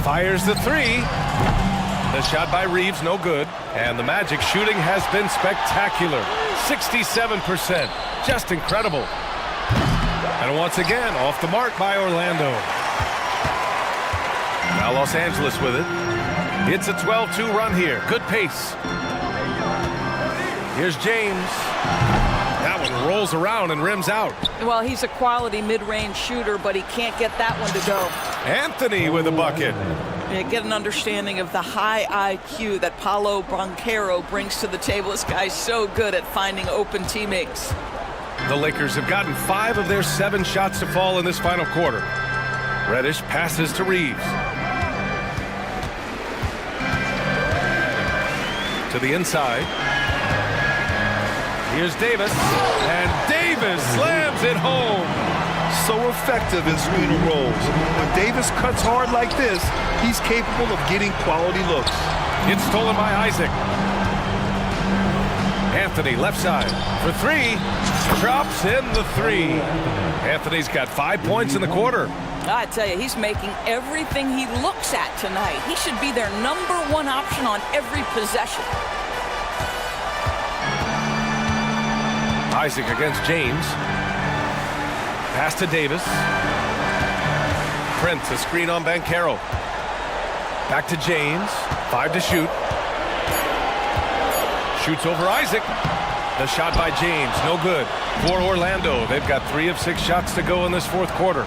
Fires the 3. The shot by Reeves, no good. And the Magic shooting has been spectacular. 67%. Just incredible. And once again, off the mark by Orlando. Now Los Angeles with it. It's a 12-2 run here. Good pace. Here's James. That one rolls around and rims out. Well, he's a quality mid-range shooter, but he can't get that one to go. Anthony with a bucket. Get an understanding of the high IQ that Paolo Banchero brings to the table. This guy's so good at finding open teammates. The Lakers have gotten 5 of their 7 shots to fall in this final quarter. Reddish passes to Reeves. To the inside. Here's Davis. And Davis slams it home. So effective in screen and rolls. When Davis cuts hard like this, he's capable of getting quality looks. It's stolen by Isaac. Anthony left side for 3. Drops in the 3. Anthony's got 5 points in the quarter. I tell you, he's making everything he looks at tonight. He should be their #1 option on every possession. Isaac against James. Pass to Davis. Prince, a screen on Banchero. Back to James. 5 to shoot. Shoots over Isaac. The shot by James, no good. For Orlando, they've got 3 of 6 shots to go in this fourth quarter.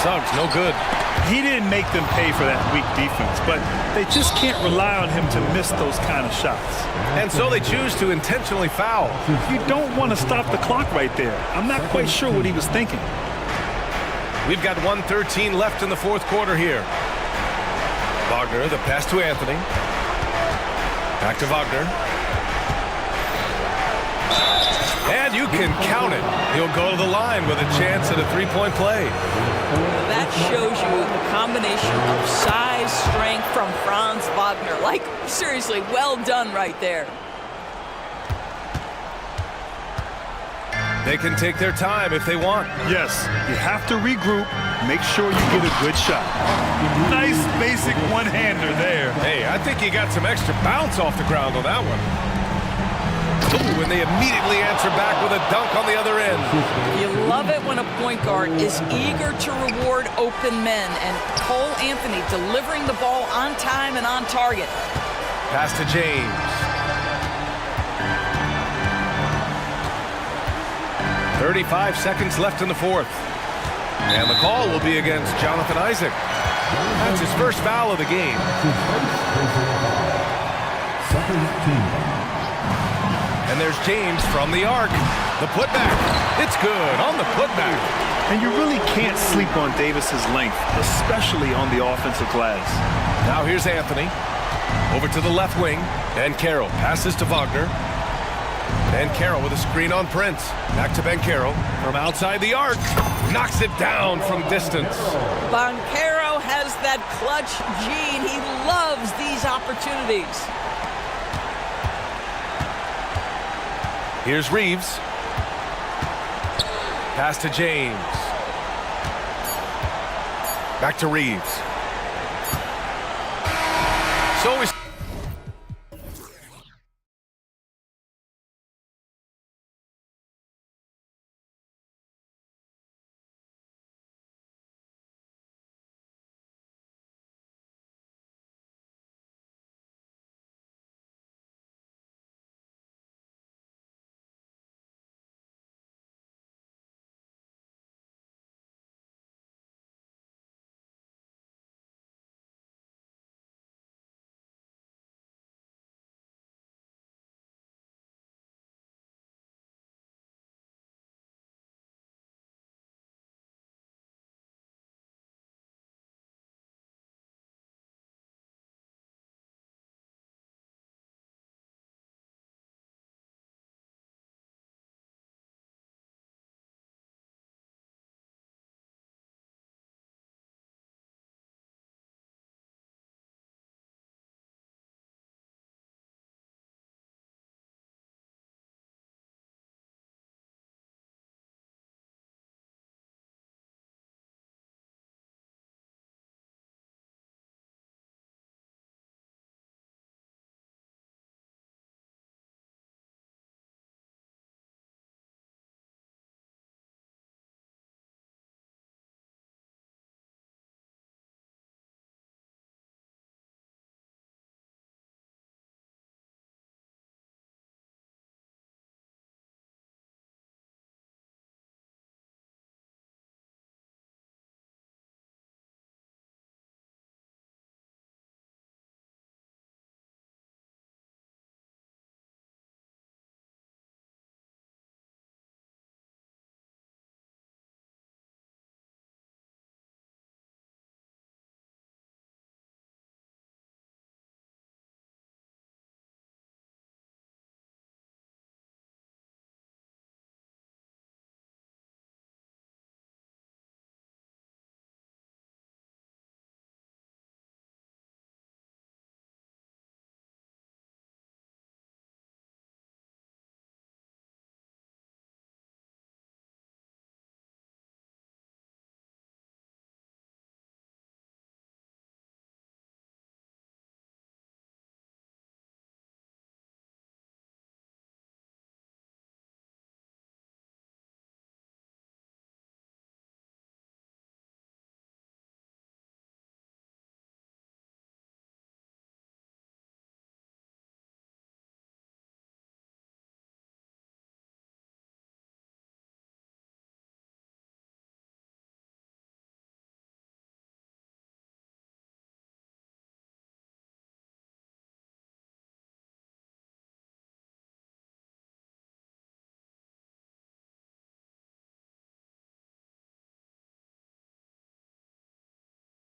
Suggs, no good. he didn't make them pay for that weak defense, but they just can't rely on him to miss those kind of shots. And so they choose to intentionally foul. You don't want to stop the clock right there. I'm not quite sure what he was thinking. We've got 1:13 left in the fourth quarter here. Wagner, the pass to Anthony. Back to Wagner. And you can count it. He'll go to the line with a chance at a three-point play. That shows you the combination of size, strength from Franz Wagner. Like, seriously, well done right there. They can take their time if they want. Yes, you have to regroup, make sure you get a good shot. Nice basic one-hander there. Hey, I think he got some extra bounce off the ground on that one. Ooh, and they immediately answer back with a dunk on the other end. You love it when a point guard is eager to reward open men, and Cole Anthony delivering the ball on time and on target. Pass to James. .35 seconds left in the fourth. And the call will be against Jonathan Isaac. That's his first foul of the game. And there's James from the arc. The putback. It's good on the putback. And you really can't sleep on Davis's length, especially on the offensive glass. Now here's Anthony. Over to the left wing. And Carroll passes to Wagner. And Carroll with a screen on Prince. Back to Banchero from outside the arc. Knocks it down from distance. Banchero has that clutch gene. He loves these opportunities. Here's Reeves. Pass to James. Back to Reeves. So is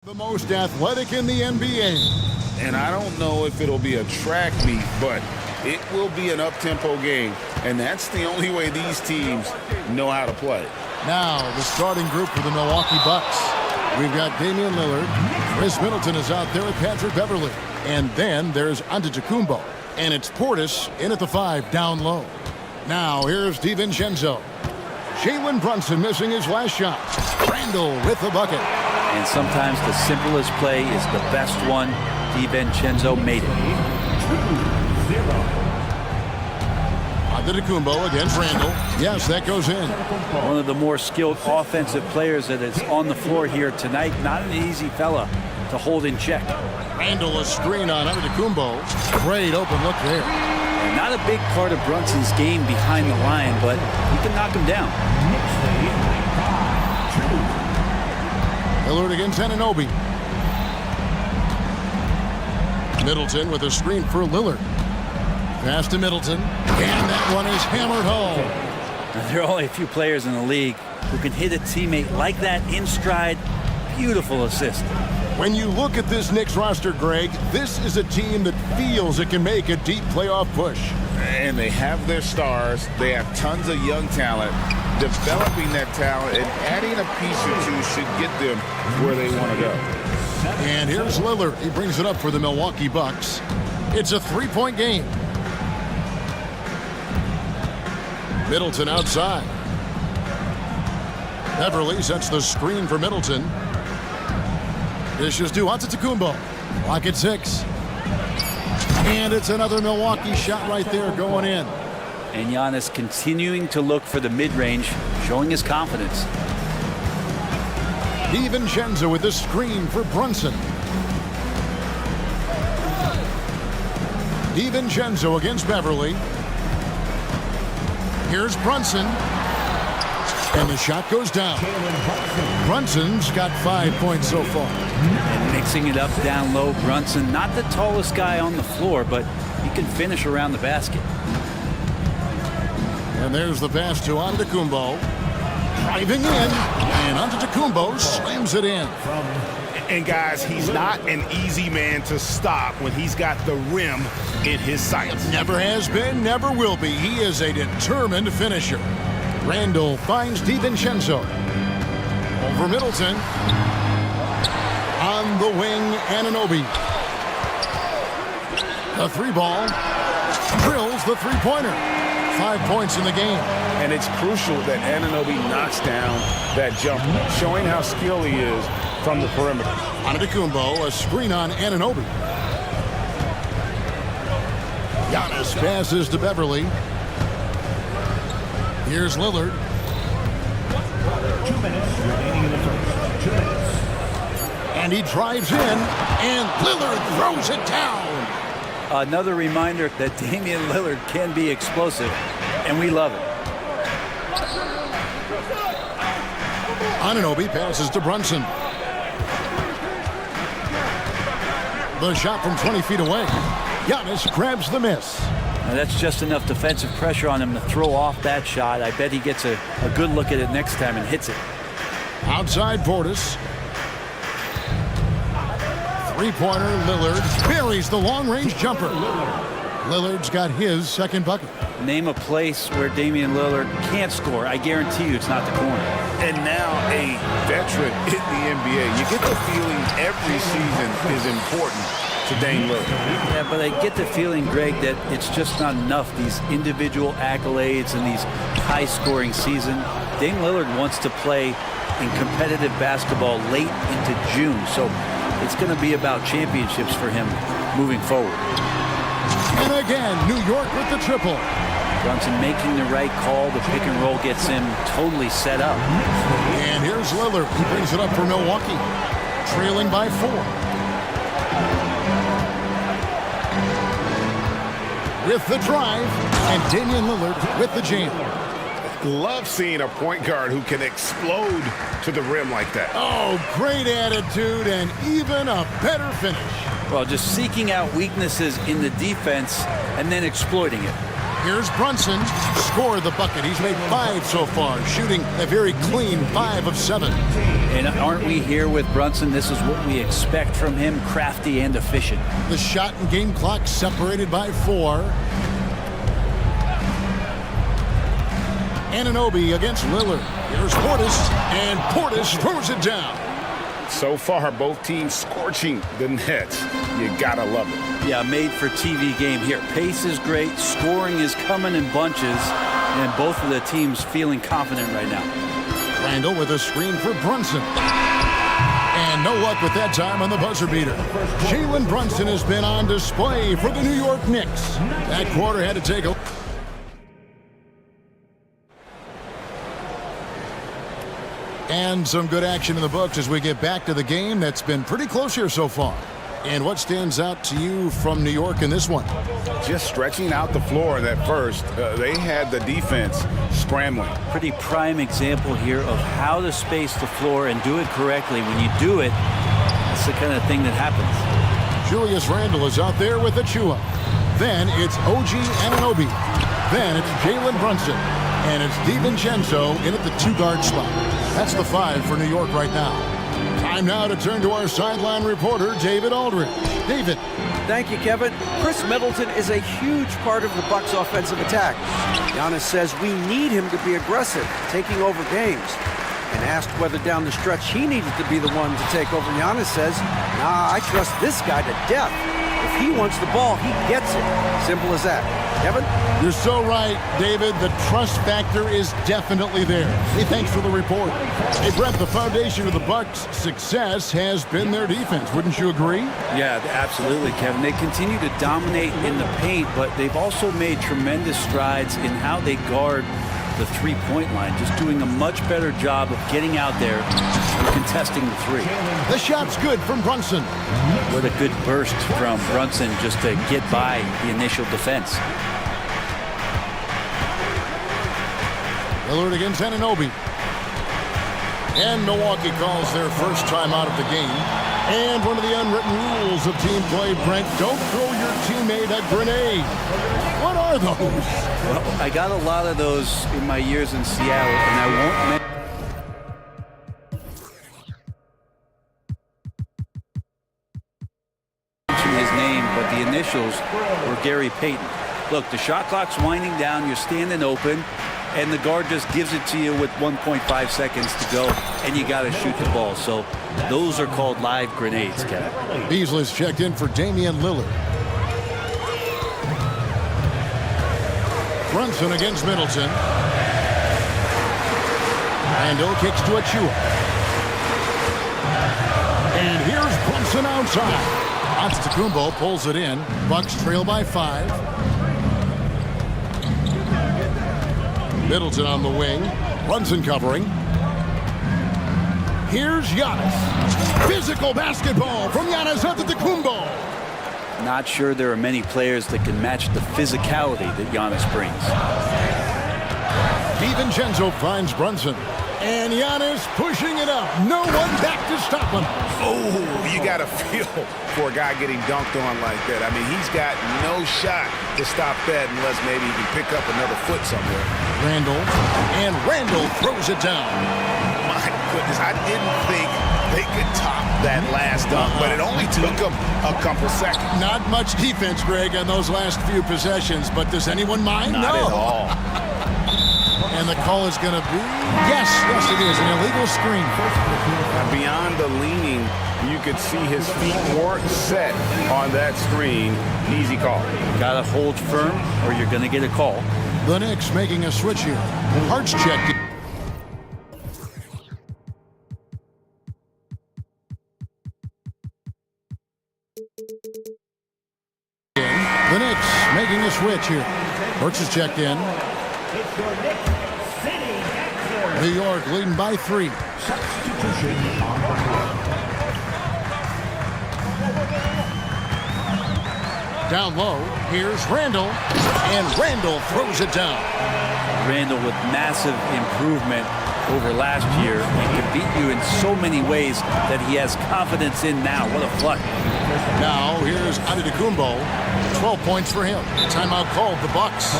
The most athletic in the NBA. And I don't know if it'll be a track meet, but it will be an up-tempo game. And that's the only way these teams know how to play. Now, the starting group for the Milwaukee Bucks. We've got Damian Lillard. Chris Middleton is out there with Patrick Beverley. And then there's Antetokounmpo. And it's Portis in at the 5 down low. Now, here's DiVincenzo. Jalen Brunson missing his last shot. Randall with the bucket. And sometimes the simplest play is the best one. DiVincenzo made it. Antetokounmpo against Randall. Yes, that goes in. One of the more skilled offensive players that is on the floor here tonight. Not an easy fella to hold in check. Randall a screen on Antetokounmpo. Great open look there. And not a big part of Brunson's game behind the line, but he can knock him down. Lillard against Anunoby. Middleton with a screen for Lillard. Pass to Middleton. And that one is hammered home. There are only a few players in the league who can hit a teammate like that in stride. Beautiful assist. When you look at this Knicks roster, Greg, this is a team that feels it can make a deep playoff push. And they have their stars. They have tons of young talent. Developing that talent and adding a piece or two should get them where they want to go. And here's Lillard. He brings it up for the Milwaukee Bucks. It's a 3-point game. Middleton outside. Beverley sets the screen for Middleton. Dishes to Antetokounmpo. Lock at 6. And it's another Milwaukee shot right there going in. And Giannis continuing to look for the mid-range, showing his confidence. DiVincenzo with the screen for Brunson. DiVincenzo against Beverley. Here's Brunson. And the shot goes down. Brunson's got 5 points so far. And mixing it up down low, Brunson, not the tallest guy on the floor, but he can finish around the basket. And there's the pass to Antetokounmpo. Driving in, and Antetokounmpo slams it in. And guys, he's not an easy man to stop when he's got the rim in his sights. Never has been, never will be. He is a determined finisher. Randall finds DiVincenzo. Over Middleton. On the wing, Anunoby. The 3-ball. Drills the 3-pointer. 5 points in the game. And it's crucial that Anunoby knocks down that jumper, showing how skilled he is from the perimeter. Antetokounmpo, a screen on Anunoby. Giannis passes to Beverley. Here's Lillard. 2 minutes remaining in the first. 2 minutes. And he drives in, and Lillard throws it down. Another reminder that Damian Lillard can be explosive, and we love it. Anunoby passes to Brunson. The shot from 20 feet away. Giannis grabs the miss. Now that's just enough defensive pressure on him to throw off that shot. I bet he gets a good look at it next time and hits it. Outside Portis. 3-pointer, Lillard buries the long-range jumper. Lillard's got his second bucket. Name a place where Damian Lillard can't score. I guarantee you it's not the corner. And now a veteran in the NBA. You get the feeling every season is important to Dame Lillard. Yeah, but I get the feeling, Greg, that it's just not enough. These individual accolades and these high-scoring season. Dame Lillard wants to play in competitive basketball late into June. So it's going to be about championships for him moving forward. And again, New York with the triple. Brunson making the right call. The pick and roll gets him totally set up. And here's Lillard. He brings it up for Milwaukee. Trailing by 4. With the drive, and Damian Lillard with the jam. Love seeing a point guard who can explode to the rim like that. Oh, great attitude and even a better finish. Well, just seeking out weaknesses in the defense and then exploiting it. Here's Brunson, scored the bucket. He's made 5 so far, shooting a very clean 5 of 7. And aren't we here with Brunson? This is what we expect from him, crafty and efficient. The shot and game clock separated by 4. Anunoby against Lillard. Here's Portis, and Portis throws it down. So far, both teams scorching the Nets. You gotta love it. Yeah, made for TV game here. Pace is great, scoring is coming in bunches, and both of the teams feeling confident right now. Randall with a screen for Brunson. And no luck with that time on the buzzer beater. Jalen Brunson has been on display for the New York Knicks. That quarter had to take a... And some good action in the books as we get back to the game that's been pretty close here so far. And what stands out to you from New York in this one? Just stretching out the floor at first. They had the defense scrambling. Pretty prime example here of how to space the floor and do it correctly. When you do it, that's the kind of thing that happens. Julius Randle is out there with Achua. Then it's OG Anunoby. Then it's Jalen Brunson. And it's DiVincenzo in at the 2-guard spot. That's the 5 for New York right now. Time now to turn to our sideline reporter, David Aldridge. David. Thank you, Kevin. Chris Middleton is a huge part of the Bucks' offensive attack. Giannis says we need him to be aggressive, taking over games. And asked whether down the stretch he needed to be the one to take over, Giannis says, nah, I trust this guy to death. If he wants the ball, he gets it. Simple as that. Kevin? You're so right, David. The trust factor is definitely there. Hey, thanks for the report. Hey, Brett, the foundation of the Bucks' success has been their defense. Wouldn't you agree? Yeah, absolutely, Kevin. They continue to dominate in the paint, but they've also made tremendous strides in how they guard the three-point line, just doing a much better job of getting out there and contesting the 3. The shot's good from Brunson. What a good burst from Brunson just to get by the initial defense. Lillard against Anunoby. And Milwaukee calls their first time out of the game. And one of the unwritten rules of team play, Brent, don't throw your teammate a grenade. What are those? Well, I got a lot of those in my years in Seattle, and I won't mention his name, but the initials were Gary Payton. Look, the shot clock's winding down, you're standing open, and the guard just gives it to you with 1.5 seconds to go, and you got to shoot the ball. So those are called live grenades, Kevin. Beasley's checked in for Damian Lillard. Brunson against Middleton. Randall kicks to Achua. And here's Brunson outside. Antetokounmpo pulls it in. Bucks trail by 5. Middleton on the wing. Brunson covering. Here's Giannis. Physical basketball from Giannis Antetokounmpo. Not sure there are many players that can match the physicality that Giannis brings. DiVincenzo finds Brunson. And Giannis pushing it up. No one back to stop him. Oh, you got to feel for a guy getting dunked on like that. I mean, he's got no shot to stop that unless maybe he can pick up another foot somewhere. Randall. And Randall throws it down. My goodness, I didn't think they could top that last dunk, but it only took them a couple seconds. Not much defense, Greg, on those last few possessions, but does anyone mind? Not at all. And the call is going to be, yes, it is, an illegal screen. Beyond the leaning, you could see his feet weren't set on that screen. Easy call. Got to hold firm or you're going to get a call. The Knicks making a switch here. Hart's checked. The Knicks making a switch here. Hurts is checked in. New York leading by 3. Down low, here's Randall, and Randall throws it down. Randall with massive improvement over last year and can beat you in so many ways that he has confidence in now. What a flood. Now here's Antetokounmpo. 12 points for him. Timeout called, the Bucks.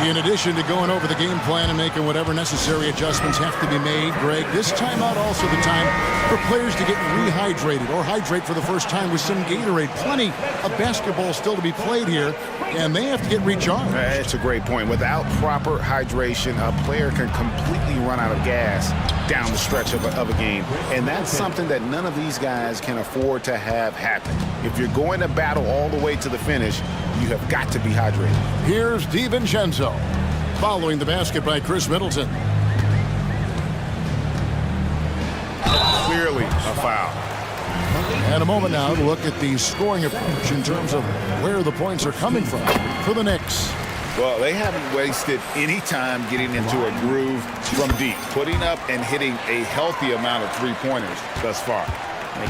In addition to going over the game plan and making whatever necessary adjustments have to be made, Greg, this timeout also the time for players to get rehydrated or hydrate for the first time with some Gatorade. Plenty of basketball still to be played here, and they have to get recharged. That's a great point. Without proper hydration, a player can completely run out of gas down the stretch of a game. And that's something that none of these guys can afford to have happen. If you're going to battle all the way to the finish, you have got to be hydrated. Here's DiVincenzo, following the basket by Chris Middleton. Clearly a foul. And a moment now to look at the scoring approach in terms of where the points are coming from for the Knicks. Well, they haven't wasted any time getting into a groove from deep, putting up and hitting a healthy amount of three-pointers thus far.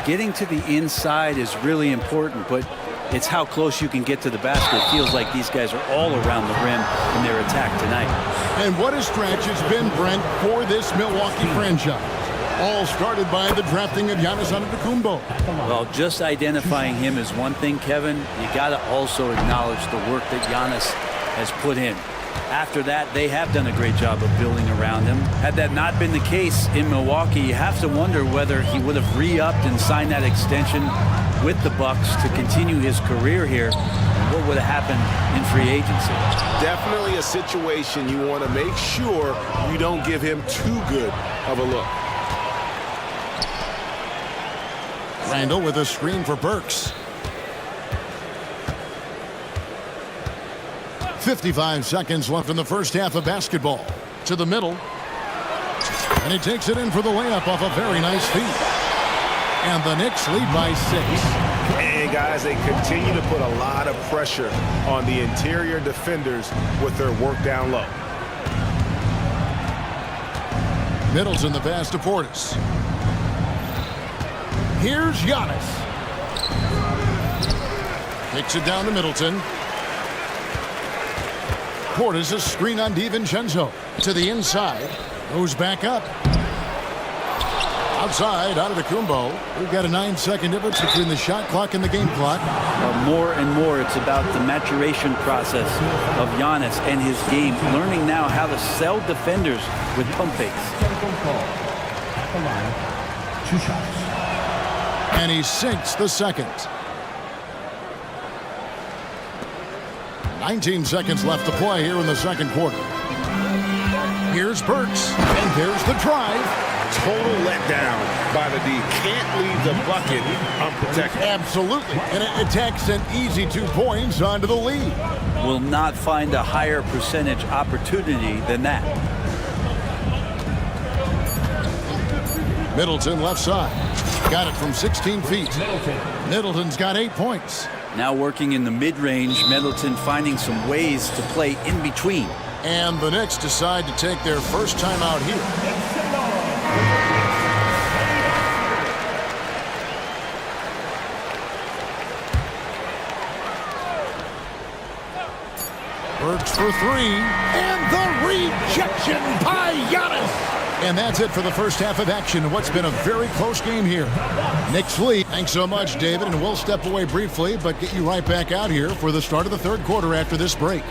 Getting to the inside is really important, but it's how close you can get to the basket. It feels like these guys are all around the rim in their attack tonight. And what a stretch it's been, Brent, for this Milwaukee franchise. All started by the drafting of Giannis Antetokounmpo. Well, just identifying him is one thing, Kevin. You got to also acknowledge the work that Giannis has put in. After that, they have done a great job of building around him. Had that not been the case in Milwaukee, you have to wonder whether he would have re-upped and signed that extension with the Bucks to continue his career here. What would have happened in free agency? Definitely a situation you want to make sure you don't give him too good of a look. Randall with a screen for Burks. 55 seconds left in the first half of basketball. To the middle. And he takes it in for the layup off a very nice feed. And the Knicks lead by 6. And guys, they continue to put a lot of pressure on the interior defenders with their work down low. Middleton the pass to Portis. Here's Giannis. Kicks it down to Middleton. Portis a screen on DiVincenzo. To the inside. Goes back up. Outside, Antetokounmpo. We've got a 9-second difference between the shot clock and the game clock. More and more, it's about the maturation process of Giannis and his game. Learning now how to sell defenders with pump fakes. Come on. 2 shots. And he sinks the second. 19 seconds left to play here in the second quarter. Here's Burks, and there's the drive. Total letdown by the D. Can't leave the bucket unprotected. Absolutely. And it takes an easy 2 points onto the lead. Will not find a higher percentage opportunity than that. Middleton left side. Got it from 16 feet. Middleton's got 8 points. Now working in the mid-range, Middleton finding some ways to play in between. And the Knicks decide to take their first time out here. Burks for 3. And the rejection by Giannis. And that's it for the first half of action. What's been a very close game here. Knicks lead. Thanks so much, David. And we'll step away briefly, but get you right back out here for the start of the third quarter after this break.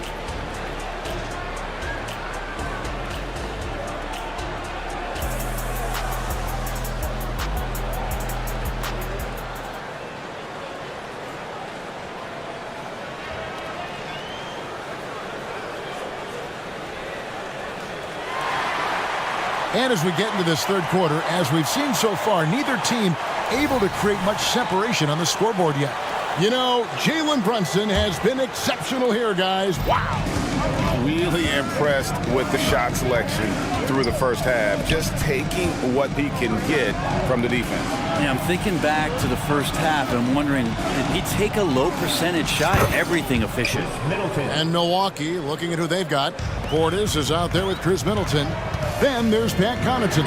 And as we get into this third quarter, as we've seen so far, neither team able to create much separation on the scoreboard yet. You know, Jalen Brunson has been exceptional here, guys. Wow. Really impressed with the shot selection through the first half. Just taking what he can get from the defense. Yeah, I'm thinking back to the first half, and I'm wondering, did he take a low percentage shot? Everything efficient. And Milwaukee, looking at who they've got. Portis is out there with Chris Middleton. Then there's Pat Connaughton.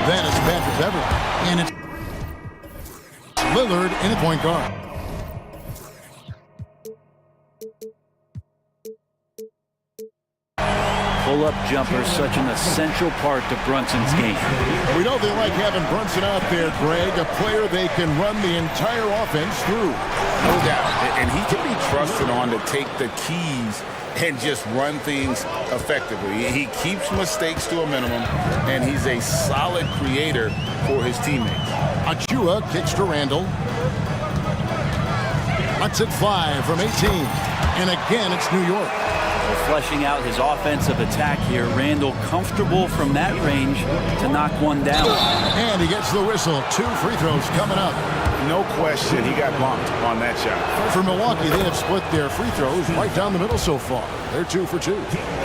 Then it's Patrick Beverley. And it's Lillard in the point guard. pull-up jumper such an essential part to Brunson's game. We know they like having Brunson out there, Greg, a player they can run the entire offense through. No doubt. And he can be trusted on to take the keys and just run things effectively. He keeps mistakes to a minimum, and he's a solid creator for his teammates. Achua kicks to Randall. Lets it fly from 18. And again, it's New York. Fleshing out his offensive attack here. Randall comfortable from that range to knock one down. And he gets the whistle. 2 free throws coming up. No question, he got bumped on that shot. For Milwaukee, they have split their free throws right down the middle so far. They're 2 for 2.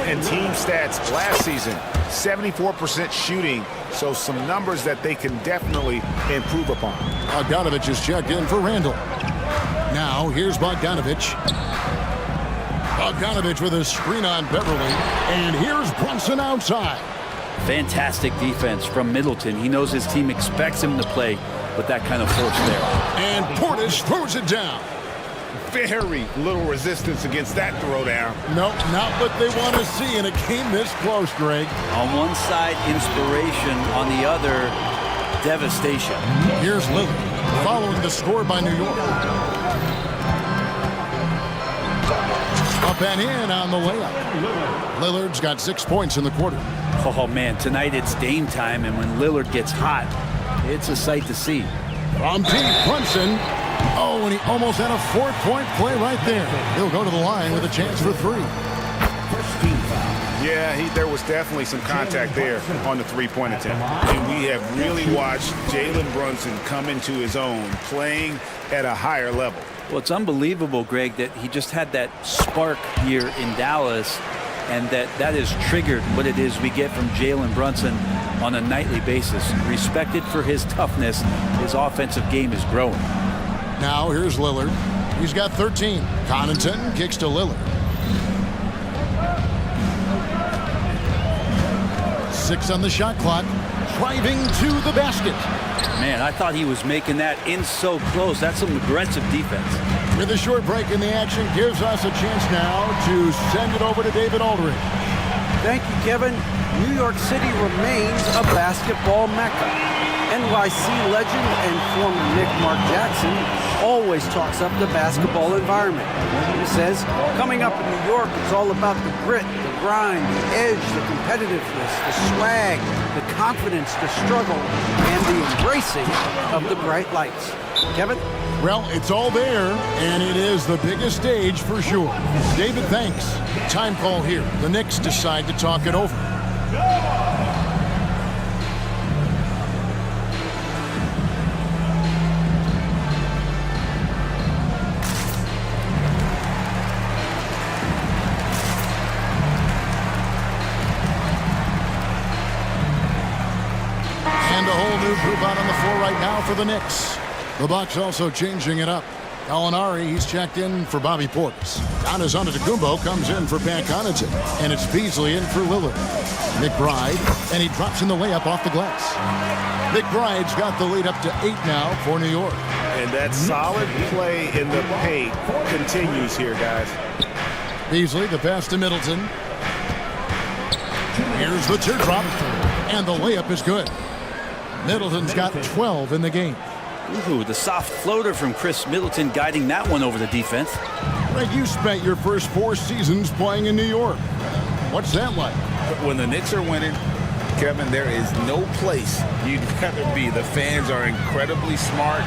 And team stats last season, 74% shooting, so some numbers that they can definitely improve upon. Bogdanovich is checked in for Randall. Now, here's Bogdanovich. Bogdanovich with a screen on Beverly. And here's Brunson outside. Fantastic defense from Middleton. He knows his team expects him to play with that kind of force there. And Portis throws it down. Very little resistance against that throwdown. Nope, not what they want to see in a game this close, Greg. On one side, inspiration. On the other, devastation. Here's Lillard, following the score by New York. Up and in on the layup. Lillard's got 6 points in the quarter. Oh, man, tonight it's Dame time, and when Lillard gets hot, it's a sight to see. From deep, Brunson. Oh, and he almost had a 4-point play right there. He'll go to the line with a chance for 3. Yeah, there was definitely some contact there on the three-point attempt. And we have really watched Jalen Brunson come into his own, playing at a higher level. Well, it's unbelievable, Greg, that he just had that spark here in Dallas, and that has triggered what it is we get from Jalen Brunson on a nightly basis. Respected for his toughness, his offensive game is growing. Now here's Lillard. He's got 13. Connaughton kicks to Lillard. 6 on the shot clock. Driving to the basket. Man, I thought he was making that in so close. That's some aggressive defense. With a short break in the action, gives us a chance now to send it over to David Aldridge. Thank you, Kevin. New York City remains a basketball mecca. NYC legend and former Knick Mark Jackson always talks up the basketball environment. He says, coming up in New York, it's all about the grit, the grind, the edge, the competitiveness, the swag, the confidence, the struggle, and the embracing of the bright lights. Kevin? Well, it's all there, and it is the biggest stage for sure. David, thanks. Time call here. The Knicks decide to talk it over. And a whole new group out on the floor right now for the Knicks. The Bucks also changing it up. Gallinari, he's checked in for Bobby Portis. Giannis Antetokounmpo comes in for Pat Connaughton. And it's Beasley in for Lillard. McBride, and he drops in the layup off the glass. McBride's got the lead up to 8 now for New York. And that solid play in the paint continues here, guys. Beasley, the pass to Middleton. Here's the teardrop, and the layup is good. Middleton's got 12 in the game. Ooh, the soft floater from Chris Middleton guiding that one over the defense. Greg, you spent your first 4 seasons playing in New York. What's that like? When the Knicks are winning, Kevin, there is no place you'd rather be. The fans are incredibly smart,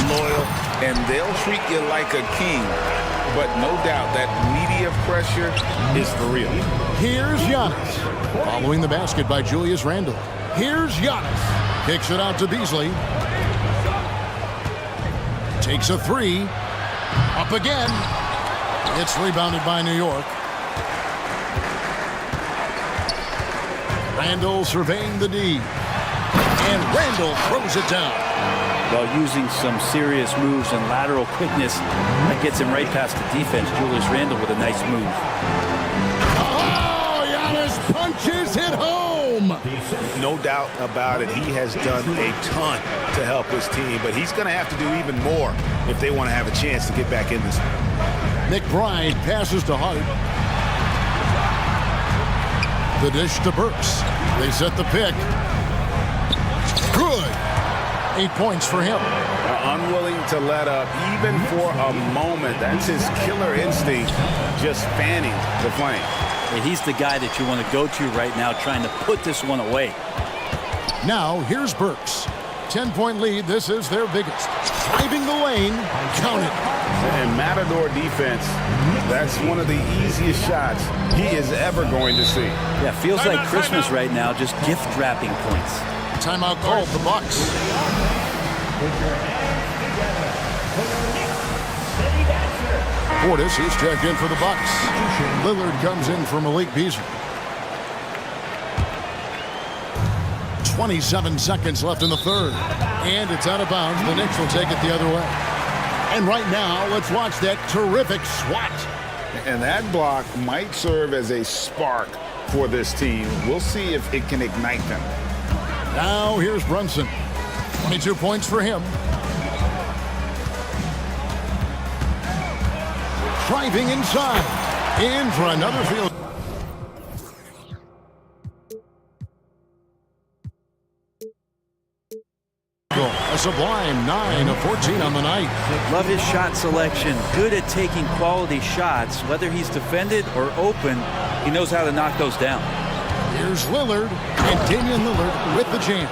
loyal, and they'll treat you like a king. But no doubt that media pressure is for real. Here's Giannis. Following the basket by Julius Randle. Here's Giannis. Kicks it out to Beasley. Takes a 3. Up again. It's rebounded by New York. Randle surveying the D. And Randle throws it down. Well, using some serious moves and lateral quickness, that gets him right past the defense. Julius Randle with a nice move. Oh, Giannis punches it home. No doubt about it. He has done a ton to help his team, but he's going to have to do even more if they want to have a chance to get back in this. McBride passes to Hart. The dish to Burks. They set the pick. Good. 8 points for him. Unwilling to let up, even for a moment. That's his killer instinct, just fanning the flame. Yeah, he's the guy that you want to go to right now, trying to put this one away. Now, here's Burks. 10-point lead. This is their biggest. Driving the lane. Count it. And Matador defense, that's one of the easiest shots he is ever going to see. Yeah, feels like Christmas right now, just gift wrapping points. Timeout called, the Bucks. Portis is checked in for the Bucks. Lillard comes in for Malik Beasley. 27 seconds left in the third. And it's out of bounds. The Knicks will take it the other way. And right now, let's watch that terrific swat. And that block might serve as a spark for this team. We'll see if it can ignite them. Now here's Brunson. 22 points for him. Driving inside. In for another field. A sublime 9 of 14 on the night. Love his shot selection. Good at taking quality shots. Whether he's defended or open, he knows how to knock those down. Here's Lillard, and Damian Lillard with the jam.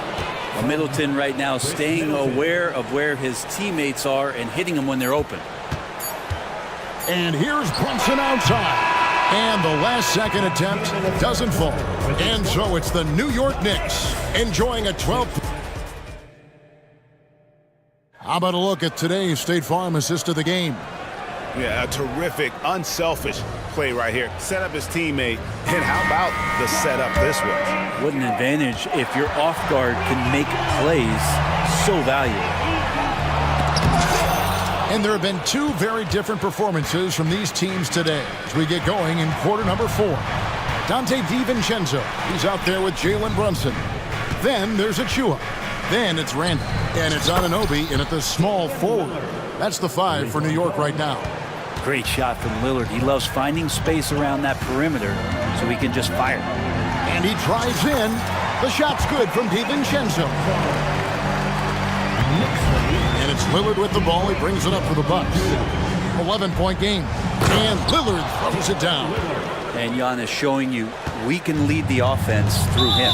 Well, Middleton right now staying aware of where his teammates are and hitting them when they're open. And here's Brunson outside. And the last second attempt doesn't fall. And so it's the New York Knicks enjoying a 12th. How about a look at today's State Farm assist of the game? Yeah, a terrific, unselfish play right here. Set up his teammate, and how about the setup this was? What an advantage if your off guard can make plays so valuable. And there have been two very different performances from these teams today as we get going in quarter number 4. Dante DiVincenzo, he's out there with Jalen Brunson. Then there's Achua. Then it's Randall. And it's Anunoby in at the small forward. That's the 5 for New York right now. Great shot from Lillard. He loves finding space around that perimeter so he can just fire. And he drives in. The shot's good from DiVincenzo. And it's Lillard with the ball. He brings it up for the Bucks. 11-point game. And Lillard throws it down. And Giannis showing you we can lead the offense through him.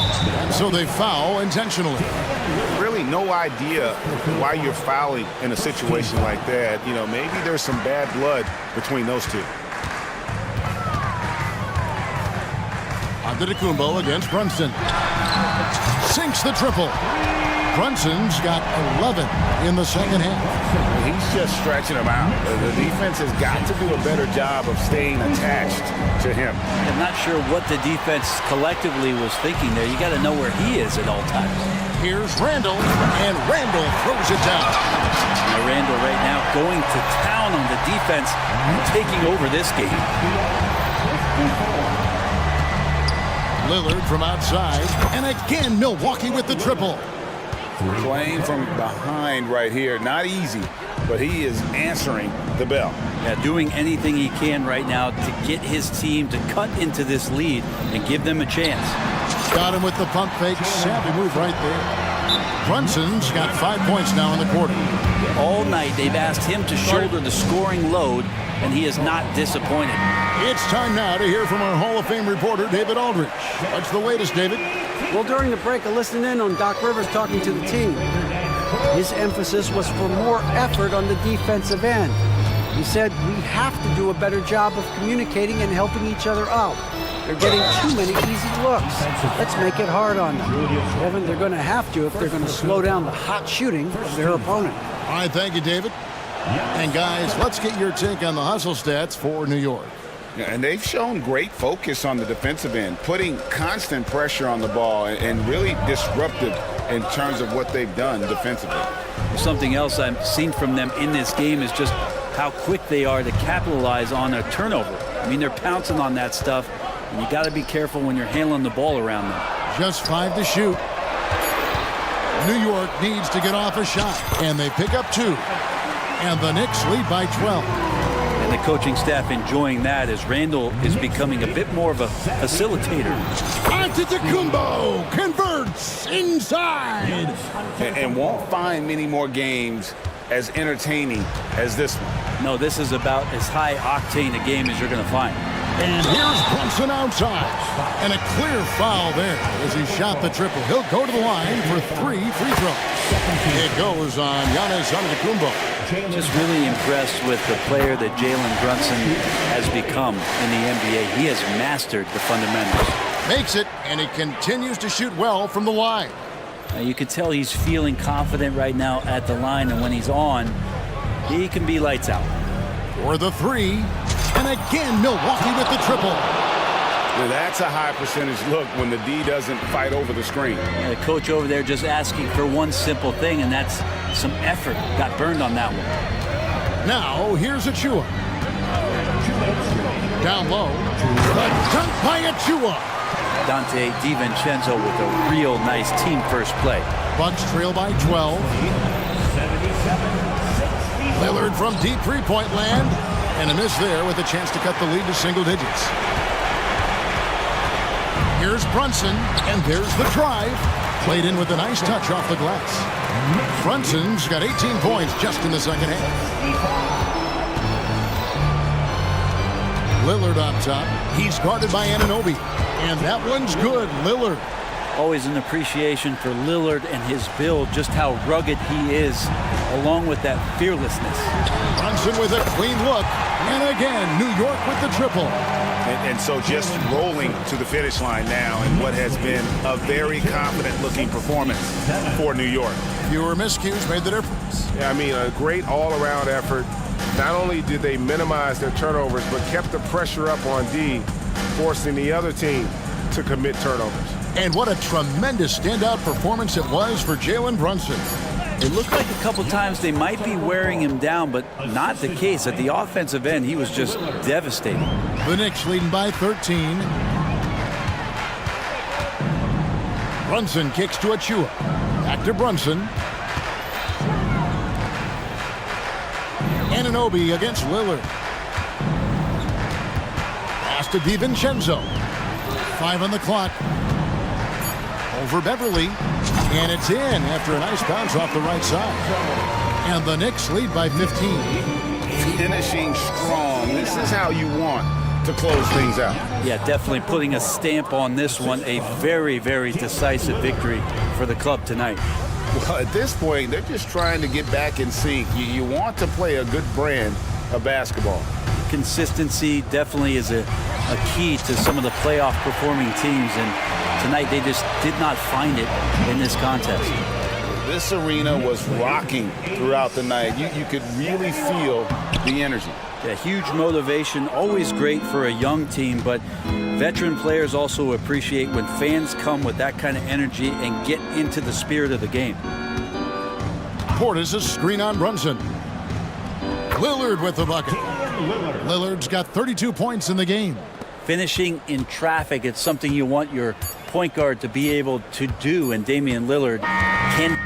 So they foul intentionally. Really no idea why you're fouling in a situation like that. You know, maybe there's some bad blood between those two. Antetokounmpo against Brunson. Sinks the triple. Brunson's got 11 in the second half. He's just stretching him out. The defense has got to do a better job of staying attached to him. I'm not sure what the defense collectively was thinking there. You got to know where he is at all times. Here's Randall, and Randall throws it down. Now Randall right now going to town on the defense, taking over this game. Lillard from outside, and again Milwaukee with the triple. Playing from behind right here. Not easy, but he is answering the bell. Yeah, doing anything he can right now to get his team to cut into this lead and give them a chance. Got him with the pump fake. Savvy move right there. Brunson's got 5 points now in the quarter. All night they've asked him to shoulder the scoring load, and he is not disappointed. It's time now to hear from our Hall of Fame reporter, David Aldridge. What's the latest, David? Well, during the break, I listened in on Doc Rivers talking to the team. His emphasis was for more effort on the defensive end. He said, we have to do a better job of communicating and helping each other out. They're getting too many easy looks. Let's make it hard on them. Evan, they're going to have to if they're going to slow down the hot shooting of their opponent. All right, thank you, David. And guys, let's get your take on the hustle stats for New York. And they've shown great focus on the defensive end, putting constant pressure on the ball and really disruptive in terms of what they've done defensively. Something else I've seen from them in this game is just how quick they are to capitalize on a turnover. I mean, they're pouncing on that stuff, and you got to be careful when you're handling the ball around them. Just 5 to shoot. New York needs to get off a shot, and they pick up 2. And the Knicks lead by 12. And the coaching staff enjoying that as Randall is becoming a bit more of a facilitator. Antetokounmpo converts inside. And won't find many more games as entertaining as this one. No, this is about as high octane a game as you're going to find. And here's Brunson outside. And a clear foul there as he shot the triple. He'll go to the line for 3 free throws. It goes on Giannis Antetokounmpo. Just really impressed with the player that Jalen Brunson has become in the NBA. He has mastered the fundamentals. Makes it, and he continues to shoot well from the line. You can tell he's feeling confident right now at the line, and when he's on, he can be lights out. For the 3, and again Milwaukee with the triple. Well, that's a high percentage look when the D doesn't fight over the screen. The coach over there just asking for one simple thing, and that's some effort. Got burned on that one. Now, here's Achua. Down low. The dunk by Achua. Dante DiVincenzo with a real nice team first play. Bucks trail by 12. Lillard from deep three-point land. And a miss there with a chance to cut the lead to single digits. Here's Brunson, and there's the drive. Played in with a nice touch off the glass. Brunson's got 18 points just in the second half. Lillard up top. He's guarded by Anunoby. And that one's good. Lillard. Always an appreciation for Lillard and his build, just how rugged he is, along with that fearlessness. Brunson with a clean look. And again, New York with the triple. And so just rolling to the finish line now in what has been a very confident-looking performance for New York. Fewer miscues made the difference. Yeah, I mean, a great all-around effort. Not only did they minimize their turnovers, but kept the pressure up on D, forcing the other team to commit turnovers. And what a tremendous standout performance it was for Jalen Brunson. It looked like a couple times they might be wearing him down, but not the case. At the offensive end, he was just devastating. The Knicks leading by 13. Brunson kicks to Achua. Back to Brunson. Anunoby against Lillard. Pass to DiVincenzo. 5 on the clock. Over Beverly. And it's in after a nice bounce off the right side. And the Knicks lead by 15. Finishing strong. This is how you want to close things out. Yeah, definitely putting a stamp on this one. A very, very decisive victory for the club tonight. Well, at this point, they're just trying to get back in sync. You want to play a good brand of basketball. Consistency definitely is a key to some of the playoff performing teams, and tonight they just did not find it in this contest. This arena was rocking throughout the night. You could really feel the energy. Yeah, huge motivation, always great for a young team, but veteran players also appreciate when fans come with that kind of energy and get into the spirit of the game. Portis a screen on Brunson. Lillard with the bucket. Lillard's got 32 points in the game. Finishing in traffic, it's something you want your point guard to be able to do, and Damian Lillard can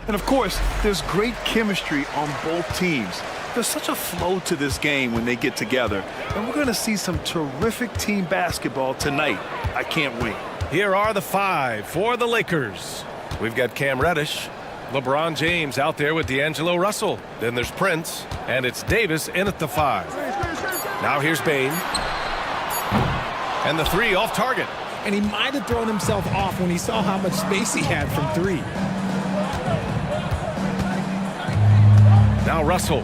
And of course, there's great chemistry on both teams. There's such a flow to this game when they get together. And we're going to see some terrific team basketball tonight. I can't wait. Here are the 5 for the Lakers. We've got Cam Reddish, LeBron James out there with D'Angelo Russell. Then there's Prince, and it's Davis in at the 5. Now here's Bane. And the 3 off target. And he might have thrown himself off when he saw how much space he had from 3. Now Russell.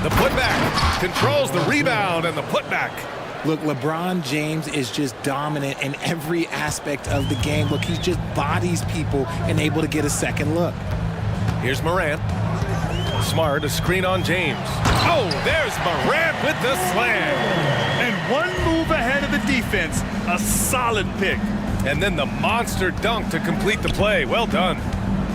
The putback. Controls the rebound and the putback. Look, LeBron James is just dominant in every aspect of the game. Look, he just bodies people and able to get a second look. Here's Morant. Smart, a screen on James. Oh, there's Morant with the slam. And one move ahead of the defense. A solid pick. And then the monster dunk to complete the play. Well done.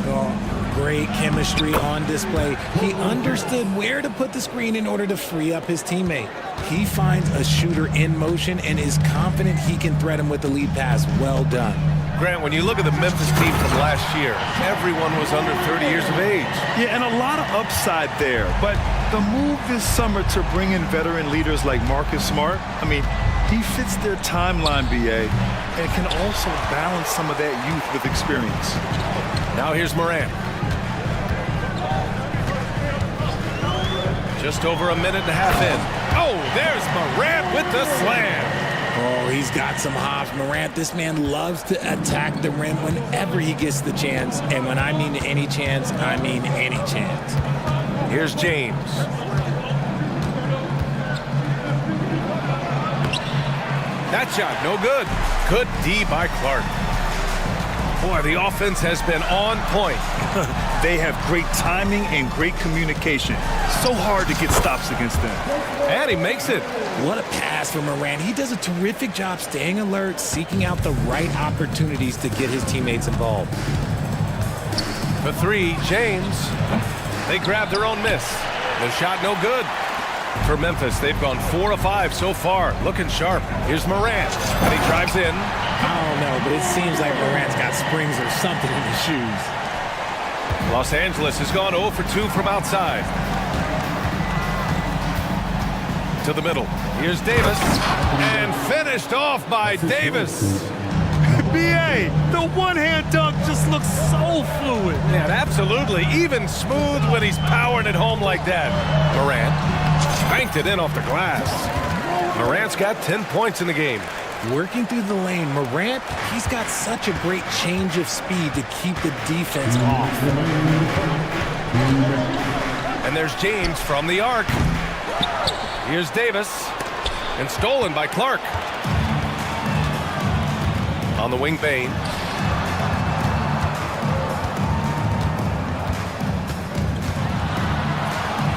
Oh, great chemistry on display. He understood where to put the screen in order to free up his teammate. He finds a shooter in motion and is confident he can thread him with the lead pass. Well done. Grant, when you look at the Memphis team from last year, everyone was under 30 years of age. Yeah, and a lot of upside there. But the move this summer to bring in veteran leaders like Marcus Smart, I mean, he fits their timeline, BA, and can also balance some of that youth with experience. Now here's Morant. Just over a minute and a half in. Oh, there's Morant with the slam. Oh, he's got some hops. Morant, this man loves to attack the rim whenever he gets the chance. And when I mean any chance, I mean any chance. Here's James. That shot, no good. Good D by Clark. Boy, the offense has been on point. They have great timing and great communication. So hard to get stops against them. And he makes it. What a pass from Morant. He does a terrific job staying alert, seeking out the right opportunities to get his teammates involved. The 3, James. They grab their own miss. The shot no good. For Memphis, they've gone 4 of 5 so far. Looking sharp. Here's Morant. And he drives in. I don't know, but it seems like Morant's got springs or something in his shoes. Los Angeles has gone 0 for 2 from outside. To the middle. Here's Davis. And finished off by Davis. BA, the one-hand dunk just looks so fluid. Yeah, absolutely. Even smooth when he's powering it home like that. Morant banked it in off the glass. Morant's got 10 points in the game. Working through the lane, Morant, he's got such a great change of speed to keep the defense off. And there's James from the arc. Here's Davis. And stolen by Clark. On the wing, Bane.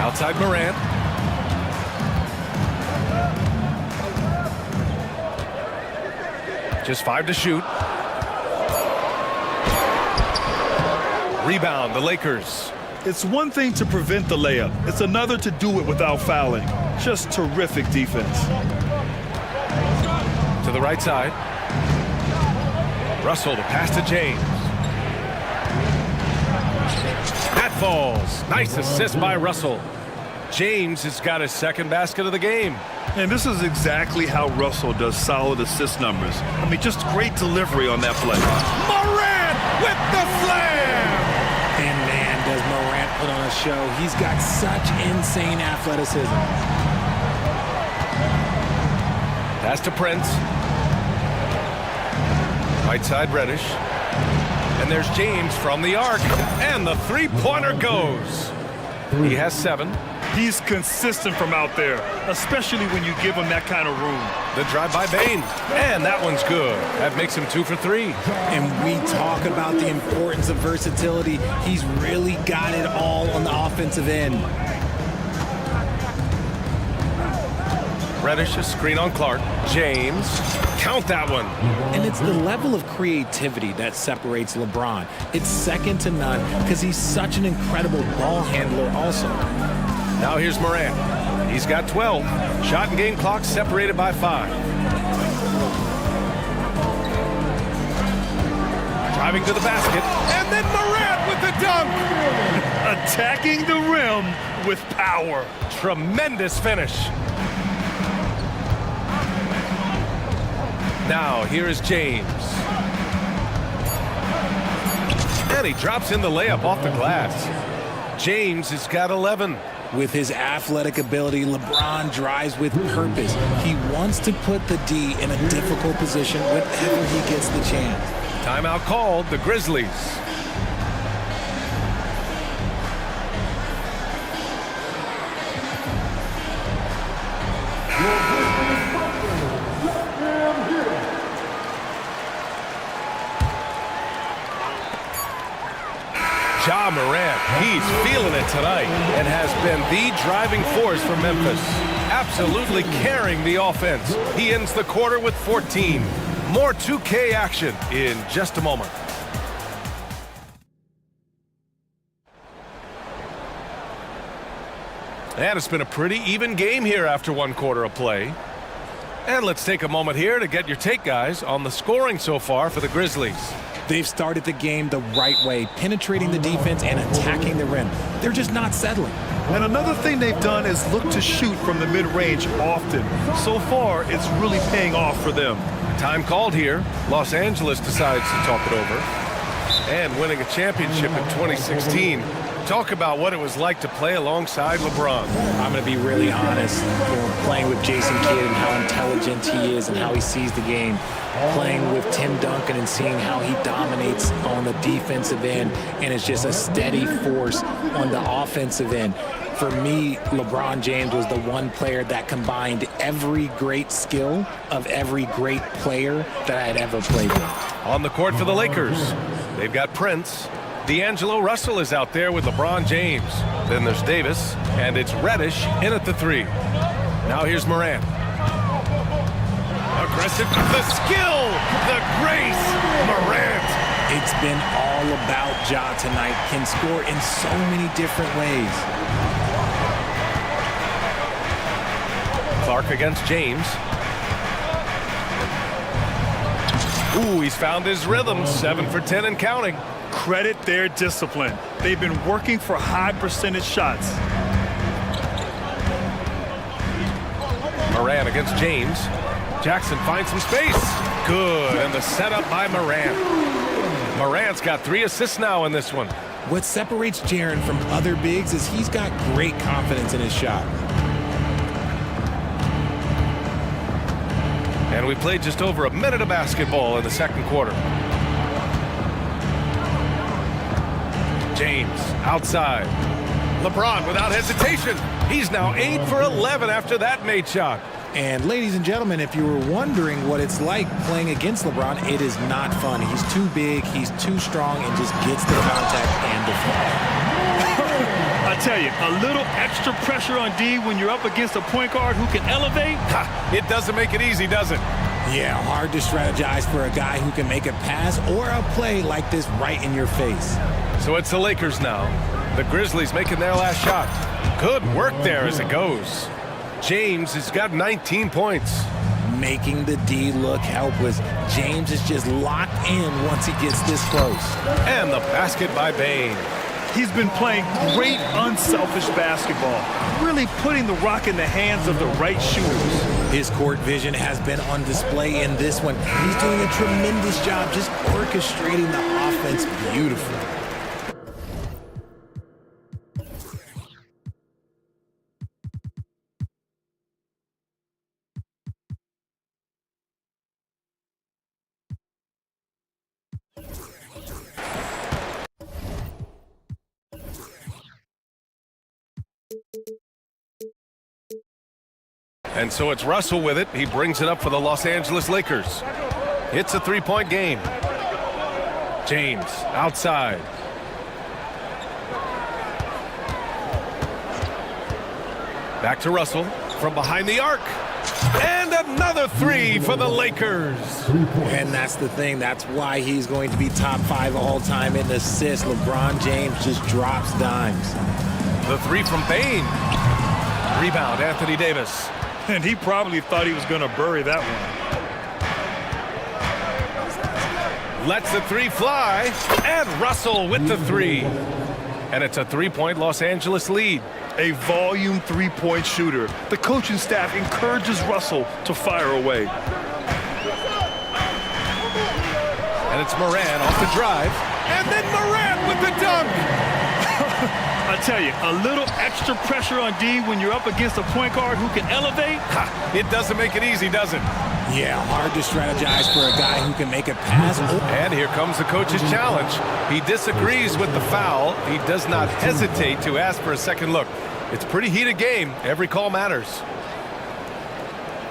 Outside Morant. Just 5 to shoot. Rebound, the Lakers. It's one thing to prevent the layup. It's another to do it without fouling. Just terrific defense. To the right side. Russell, the pass to James. That falls. Nice assist by Russell. James has got his second basket of the game. And this is exactly how Russell does solid assist numbers. I mean, just great delivery on that play. Morant with the slam! And man, does Morant put on a show. He's got such insane athleticism. Pass to Prince. Right side, Reddish. And there's James from the arc. And the three-pointer goes. He has 7. He's consistent from out there, especially when you give him that kind of room. The drive by Bane. And that one's good. That makes him 2 for 3. And we talk about the importance of versatility. He's really got it all on the offensive end. Reddish, a screen on Clark. James, count that one. And it's the level of creativity that separates LeBron. It's second to none because he's such an incredible ball handler also. Now here's Morant. He's got 12. Shot and game clock separated by 5. Driving to the basket. And then Morant with attacking the rim with power. Tremendous finish. Now, here is James. And he drops in the layup off the glass. James has got 11. With his athletic ability, LeBron drives with purpose. He wants to put the D in a difficult position whenever he gets the chance. Timeout called, the Grizzlies. Ja Morant, he's feeling it tonight and has been the driving force for Memphis. Absolutely carrying the offense. He ends the quarter with 14. More 2K action in just a moment. And it's been a pretty even game here after one quarter of play. And let's take a moment here to get your take, guys, on the scoring so far for the Grizzlies. They've started the game the right way, penetrating the defense and attacking the rim. They're just not settling. And another thing they've done is look to shoot from the mid-range often. So far, it's really paying off for them. Time called here. Los Angeles decides to talk it over. And winning a championship in 2016. Talk about what it was like to play alongside LeBron. I'm going to be really honest. Playing with Jason Kidd and how intelligent he is and how he sees the game. Playing with Tim Duncan and seeing how he dominates on the defensive end and is just a steady force on the offensive end. For me, LeBron James was the one player that combined every great skill of every great player that I had ever played with. On the court for the Lakers, they've got Prince. D'Angelo Russell is out there with LeBron James. Then there's Davis, and it's Reddish in at the three. Now here's Morant. Aggressive, the skill, the grace, Morant. It's been all about Ja tonight. Can score in so many different ways. Clark against James. Ooh, he's found his rhythm. 7 for 10 and counting. Credit their discipline. They've been working for high percentage shots. Morant against James. Jackson finds some space. Good, and the setup by Morant. Morant's got 3 assists now in this one. What separates Jaren from other bigs is he's got great confidence in his shot. And we played just over a minute of basketball in the second quarter. James outside. LeBron without hesitation. He's now 8 for 11 after that made shot. And ladies and gentlemen, if you were wondering what it's like playing against LeBron, it is not fun. He's too big, he's too strong, and just gets the contact and the foul. I tell you, a little extra pressure on D when you're up against a point guard who can elevate. It doesn't make it easy, does it? Yeah, hard to strategize for a guy who can make a pass or a play like this right in your face. So it's the Lakers now. The Grizzlies making their last shot. Good work there as it goes. James has got 19 points. Making the D look helpless. James is just locked in once he gets this close. And the basket by Bane. He's been playing great unselfish basketball, really putting the rock in the hands of the right shooters. His court vision has been on display in this one. He's doing a tremendous job just orchestrating the offense beautifully. And so it's Russell with it. He brings it up for the Los Angeles Lakers. It's a three-point game. James outside. Back to Russell from behind the arc. And another three for the Lakers. And that's the thing. That's why he's going to be top 5 all time in assists. LeBron James just drops dimes. The three from Bane. Rebound, Anthony Davis. And he probably thought he was going to bury that one. Lets the three fly. And Russell with the three. and it's a three-point Los Angeles lead. A volume three-point shooter. The coaching staff encourages Russell to fire away. And it's Moran off the drive, and then Moran with the dunk. I tell you, a little extra pressure on D when you're up against a point guard who can elevate. It doesn't make it easy, does it? Yeah, hard to strategize for a guy who can make a pass. And here comes the coach's challenge. He disagrees with the foul. He does not hesitate to ask for a second look. It's a pretty heated game. Every call matters.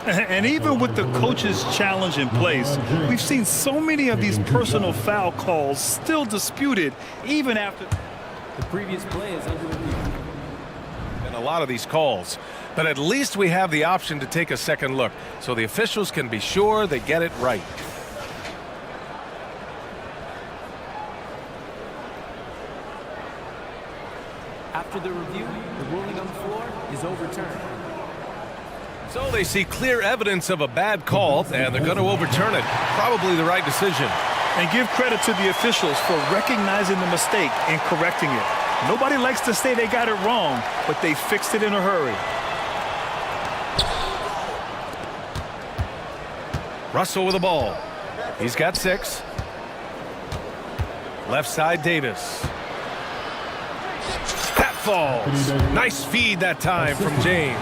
And even with the coach's challenge in place, we've seen so many of these personal foul calls still disputed even after the previous play is under review. And a lot of these calls. But at least we have the option to take a second look, so the officials can be sure they get it right. After the review, the ruling on the floor is overturned. So they see clear evidence of a bad call, and they're going to overturn it. Probably the right decision. And give credit to the officials for recognizing the mistake and correcting it. Nobody likes to say they got it wrong, but they fixed it in a hurry. Russell with the ball. He's got 6. Left side, Davis. That falls. Nice feed that time from James.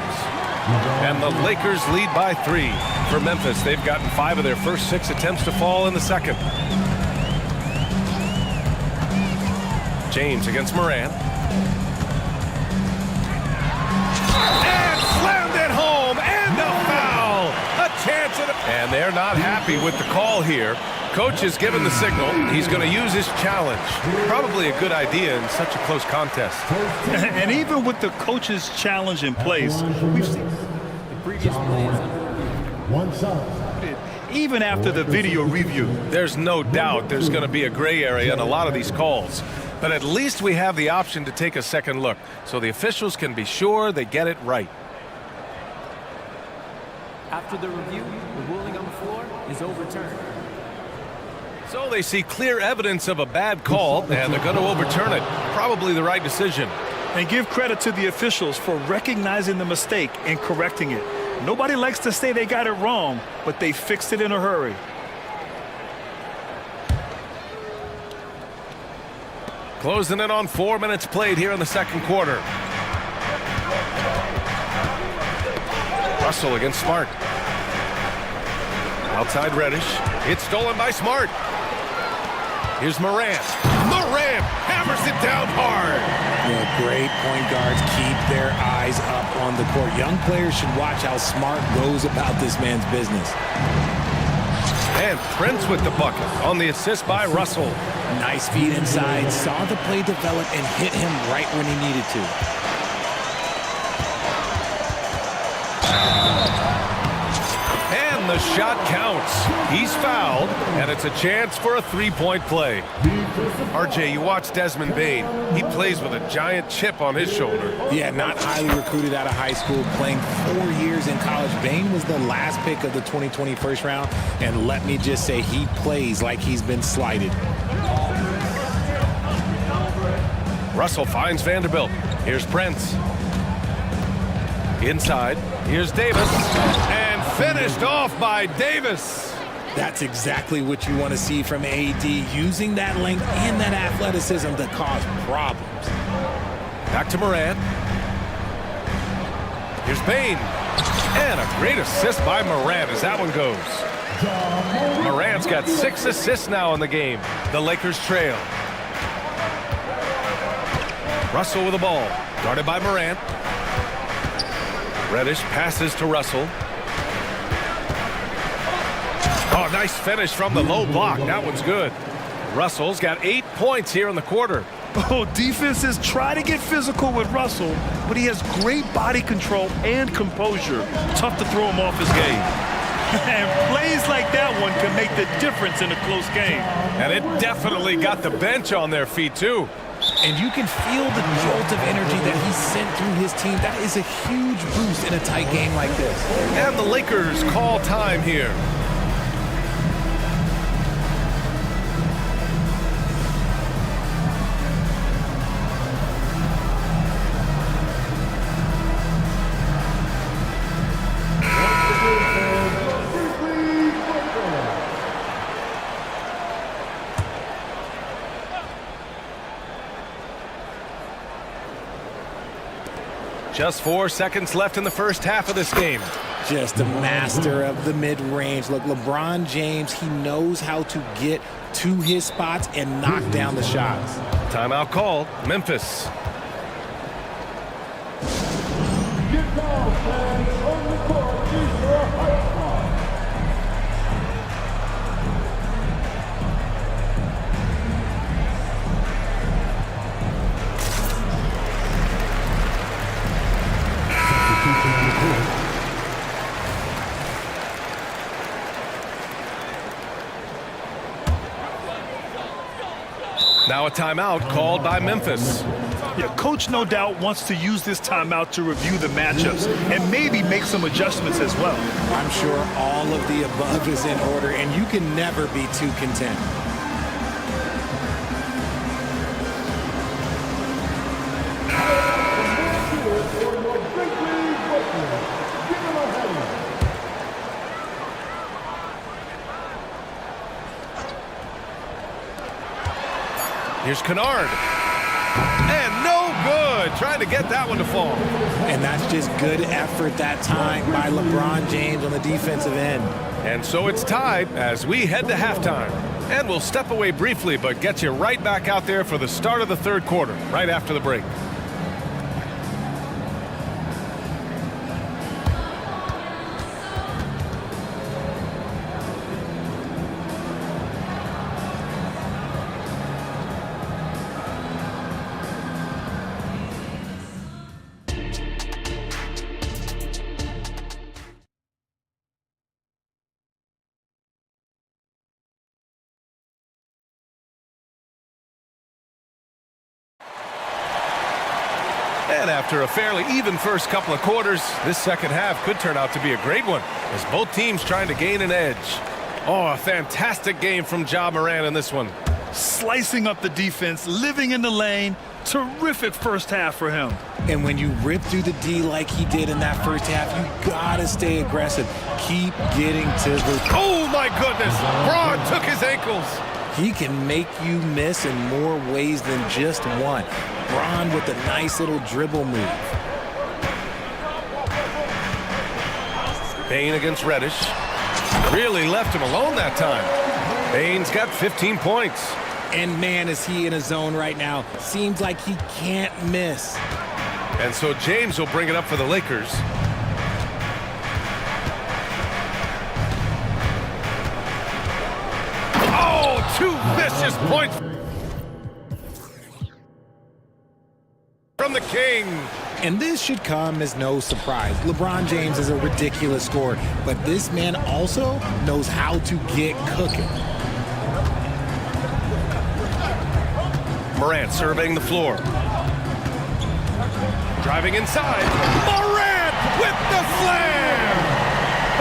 And the Lakers lead by 3. For Memphis, they've gotten 5 of their first 6 attempts to fall in the second. James against Moran. And slammed it home, and a foul. A chance at and they're not happy with the call here. Coach is given the signal. He's going to use his challenge. Probably a good idea in such a close contest. And even with the coach's challenge in place, we've seen the previous play is under review. One side. Even after the video review. There's no doubt there's going to be a gray area in a lot of these calls. But at least we have the option to take a second look, so the officials can be sure they get it right. After the review, the ruling on the floor is overturned. So they see clear evidence of a bad call, and they're going to overturn it. Probably the right decision. And give credit to the officials for recognizing the mistake and correcting it. Nobody likes to say they got it wrong, but they fixed it in a hurry. Closing in on 4 minutes played here in the second quarter. Russell against Smart. Outside Reddish. It's stolen by Smart. Here's Moran. Moran hammers it down hard. Great point guards keep their eyes up on the court. Young players should watch how Smart goes about this man's business. And Prince with the bucket on the assist by Russell. Nice feed inside. Saw the play develop and hit him right when he needed to. And the shot counts. He's fouled, and it's a chance for a three-point play. RJ, you watch Desmond Bane. He plays with a giant chip on his shoulder. Yeah, not highly recruited out of high school, playing 4 years in college. Bane was the last pick of the 2020 first round, and let me just say he plays like he's been slighted. Russell finds Vanderbilt. Here's Prince. Inside. Here's Davis. And finished off by Davis. That's exactly what you want to see from AD, using that length and that athleticism to cause problems. Back to Moran. Here's Bane. And a great assist by Moran as that one goes. Moran's got 6 assists now in the game. The Lakers trail. Russell with the ball. Guarded by Moran. Reddish passes to Russell. Oh, nice finish from the low block. That one's good. Russell's got 8 points here in the quarter. Oh, defenses try to get physical with Russell, but he has great body control and composure. Tough to throw him off his game. And plays like that one can make the difference in a close game. And it definitely got the bench on their feet, too. And you can feel the jolt of energy that he sent through his team. That is a huge boost in a tight game like this. And the Lakers call time here. Just 4 seconds left in the first half of this game. Just a master of the mid-range. Look, LeBron James, he knows how to get to his spots and knock down the shots. Timeout called. Memphis. Get down, fans. On the court is your hype squad. Now a timeout called by Memphis. Yeah, coach no doubt wants to use this timeout to review the matchups and maybe make some adjustments as well. I'm sure all of the above is in order, and you can never be too content. Here's Kennard. And no good. Trying to get that one to fall. And that's just good effort that time by LeBron James on the defensive end. And so it's tied as we head to halftime. And we'll step away briefly, but get you right back out there for the start of the third quarter, right after the break. And after a fairly even first couple of quarters, this second half could turn out to be a great one as both teams trying to gain an edge. Oh, a fantastic game from Ja Morant in this one. Slicing up the defense, living in the lane. Terrific first half for him. And when you rip through the D like he did in that first half, you gotta stay aggressive. Keep getting to the... Oh, my goodness! Braun took his ankles. He can make you miss in more ways than just one. Braun with a nice little dribble move. Bane against Reddish. Really left him alone that time. Bane's got 15 points. And man, is he in a zone right now. Seems like he can't miss. And so James will bring it up for the Lakers. Oh, two vicious points from the King. And this should come as no surprise. LeBron James is a ridiculous scorer, but this man also knows how to get cooking. Morant surveying the floor. Driving inside. Morant with the slam!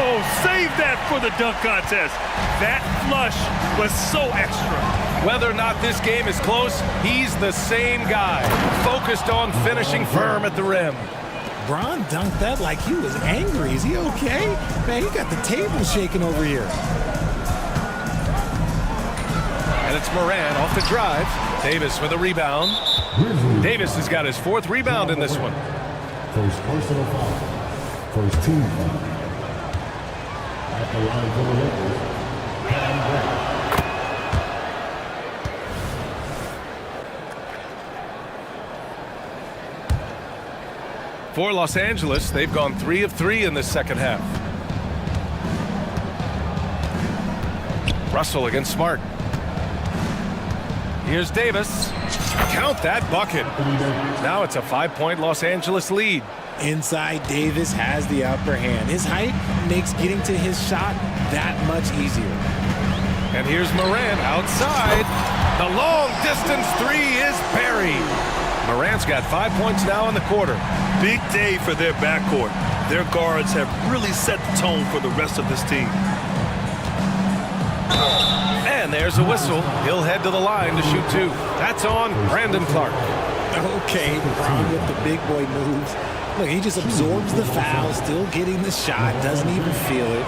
Oh, save that for the dunk contest. That flush was so extra. Whether or not this game is close, he's the same guy, focused on finishing firm at the rim. Braun dunked that like he was angry. Is he okay? Man, he got the table shaking over here. And it's Morant off the drive. Davis with a rebound. Davis has got his fourth rebound in this one. First personal foul. First team foul. At the line for the Lakers. For Los Angeles, they've gone 3 of 3 in this second half. Russell against Smart. Here's Davis. Count that bucket. Now it's a 5-point Los Angeles lead. Inside, Davis has the upper hand. His height makes getting to his shot that much easier. And here's Morant outside. The long distance three is buried. Morant's got 5 points now in the quarter. Big day for their backcourt. Their guards have really set the tone for the rest of this team. And there's a whistle. He'll head to the line to shoot 2. That's on Brandon Clark. Okay, Braun with the big boy moves. Look, he just absorbs the foul, still getting the shot, doesn't even feel it.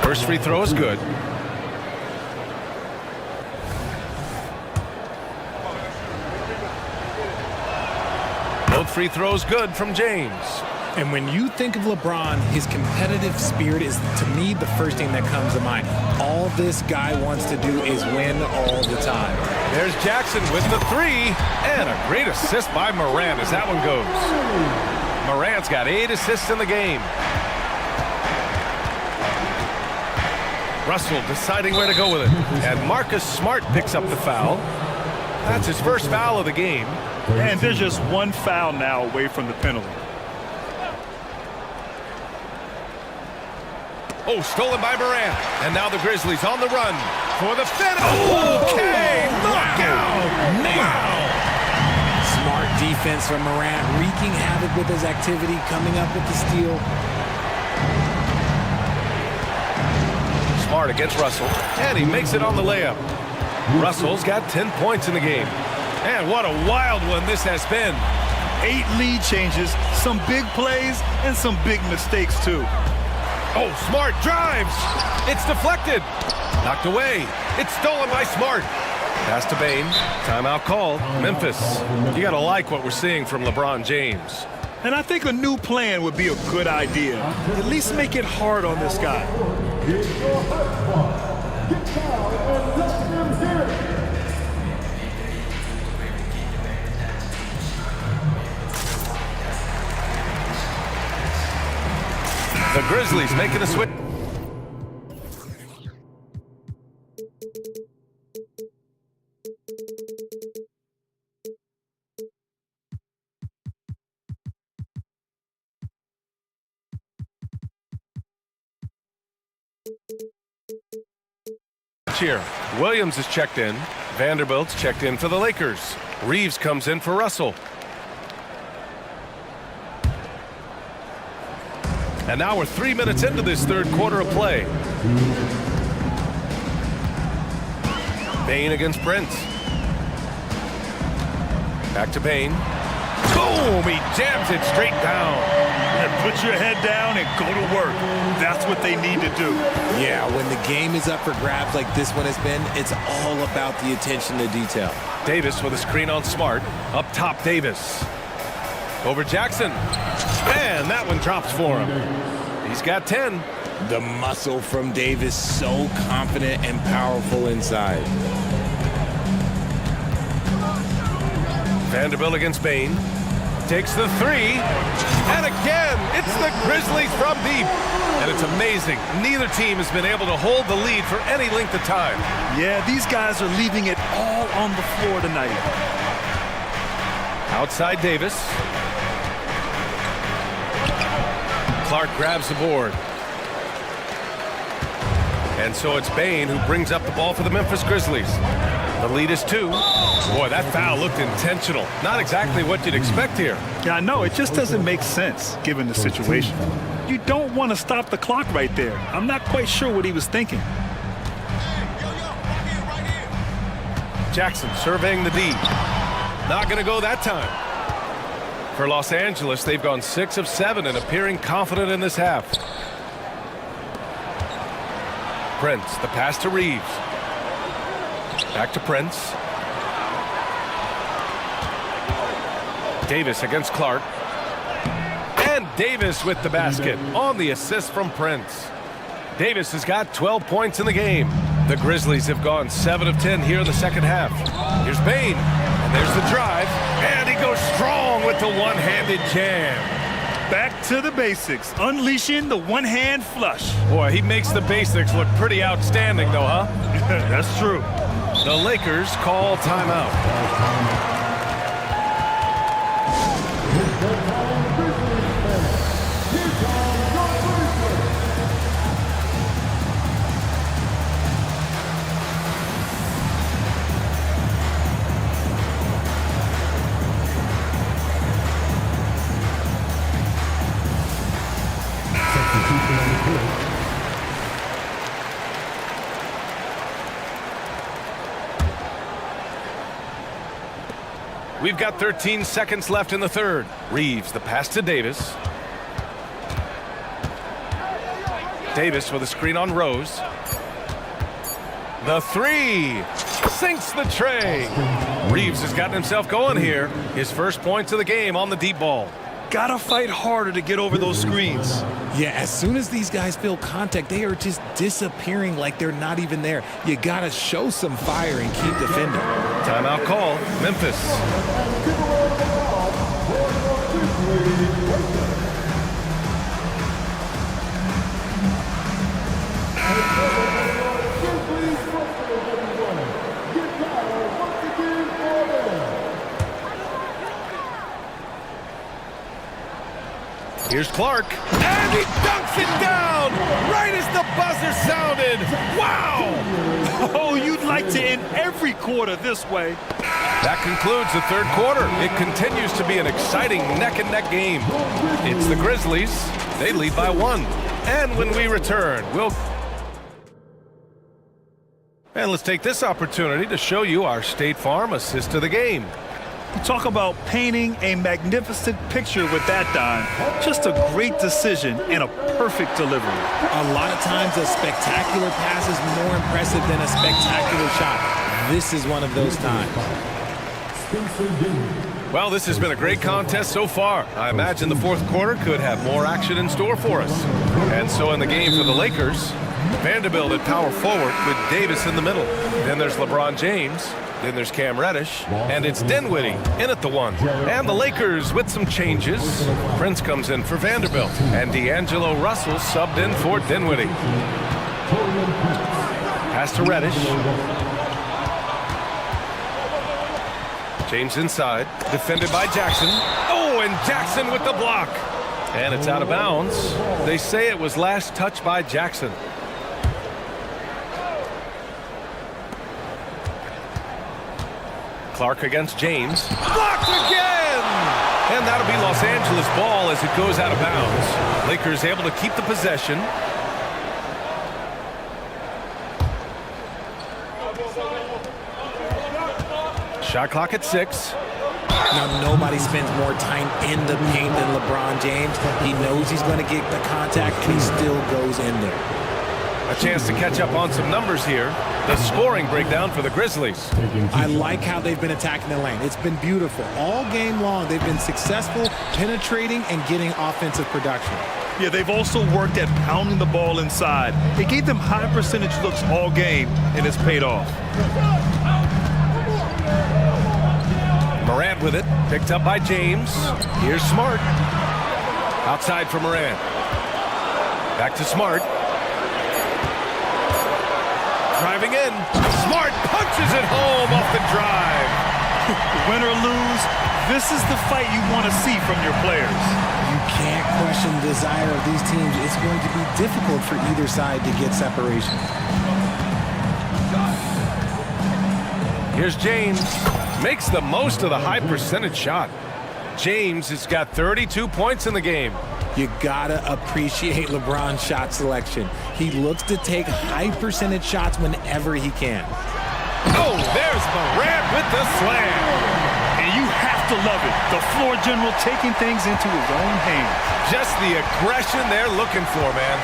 First free throw is good. Both free throw's good from James. And when you think of LeBron, his competitive spirit is, to me, the first thing that comes to mind. All this guy wants to do is win all the time. There's Jackson with the three, and a great assist by Morant as that one goes. Morant's got 8 assists in the game. Russell deciding where to go with it. And Marcus Smart picks up the foul. That's his first foul of the game. And there's just one foul now away from the penalty. Oh, stolen by Morant. And now the Grizzlies on the run for the finish. Okay, look out. Wow. Smart defense from Morant, wreaking havoc with his activity, coming up with the steal. Smart against Russell, and he makes it on the layup. Russell's got 10 points in the game. And what a wild one this has been. 8 lead changes, some big plays, and some big mistakes, too. Oh, Smart drives. It's deflected. Knocked away. It's stolen by Smart. Pass to Bane. Timeout called. Memphis. You got to like what we're seeing from LeBron James. And I think a new plan would be a good idea. At least make it hard on this guy. The Grizzlies making a switch. Here, Williams is checked in. Vanderbilt's checked in for the Lakers. Reeves comes in for Russell. And now we're 3 minutes into this third quarter of play. Bane against Prince. Back to Bane. Boom! He jams it straight down. And put your head down and go to work. That's what they need to do. Yeah, when the game is up for grabs like this one has been, it's all about the attention to detail. Davis with a screen on Smart. Up top, Davis. Over Jackson. And that one drops for him. He's got 10. The muscle from Davis, so confident and powerful inside. Vanderbilt against Bane. Takes the three. And again, it's the Grizzlies from deep. And it's amazing. Neither team has been able to hold the lead for any length of time. Yeah, these guys are leaving it all on the floor tonight. Outside Davis. Clark grabs the board. And so it's Bane who brings up the ball for the Memphis Grizzlies. The lead is 2. Boy, that foul looked intentional. Not exactly what you'd expect here. Yeah, I know. It just doesn't make sense given the situation. You don't want to stop the clock right there. I'm not quite sure what he was thinking. Jackson surveying the D. Not going to go that time. For Los Angeles, they've gone 6 of 7 and appearing confident in this half. Prince, the pass to Reeves. Back to Prince. Davis against Clark. And Davis with the basket on the assist from Prince. Davis has got 12 points in the game. The Grizzlies have gone 7 of 10 here in the second half. Here's Bane. And there's the drive. And he goes strong with the one-handed jam. Back to the basics. Unleashing the one-hand flush. Boy, he makes the basics look pretty outstanding, though, huh? That's true. The Lakers call timeout. We've got 13 seconds left in the third. Reeves, the pass to Davis. Davis with a screen on Rose. The three sinks the tray. Reeves has gotten himself going here. His first points of the game on the deep ball. Gotta fight harder to get over those screens. Yeah, as soon as these guys feel contact, they are just disappearing like they're not even there. You gotta show some fire and keep defending. Timeout call, Memphis. Here's Clark, and he dunks it down right as the buzzer sounded. Wow! Oh, you'd like to end every quarter this way. That concludes the third quarter. It continues to be an exciting neck-and-neck game. It's the Grizzlies. They lead by 1. And when we return, And let's take this opportunity to show you our State Farm assist of the game. Talk about painting a magnificent picture with that dime. Just a great decision and a perfect delivery. A lot of times a spectacular pass is more impressive than a spectacular shot. This is one of those times. Well, this has been a great contest so far. I imagine the fourth quarter could have more action in store for us. And so in the game for the Lakers, Vanderbilt at power forward with Davis in the middle. Then there's LeBron James. Then there's Cam Reddish, and it's Dinwiddie in at the 1. And the Lakers with some changes. Prince comes in for Vanderbilt, and D'Angelo Russell subbed in for Dinwiddie. Pass to Reddish. James inside, defended by Jackson. Oh, and Jackson with the block. And it's out of bounds. They say it was last touched by Jackson. Clark against James. Blocked again! And that'll be Los Angeles ball as it goes out of bounds. Lakers able to keep the possession. Shot clock at 6. Now, nobody spends more time in the paint than LeBron James. He knows he's going to get the contact, and he still goes in there. A chance to catch up on some numbers here. The scoring breakdown for the Grizzlies. I like how they've been attacking the lane. It's been beautiful. All game long, they've been successful penetrating and getting offensive production. Yeah, they've also worked at pounding the ball inside. It gave them high percentage looks all game, and it's paid off. Morant with it, picked up by James. Here's Smart. Outside for Morant. Back to Smart. Driving in. Smart punches it home off the drive. Win or lose, this is the fight you want to see from your players. You can't question the desire of these teams. It's going to be difficult for either side to get separation. Here's James. Makes the most of the high percentage shot. James has got 32 points in the game. You gotta appreciate LeBron's shot selection. He looks to take high percentage shots whenever he can. Oh, there's Morant with the slam. And you have to love it. The floor general taking things into his own hands. Just the aggression they're looking for, man.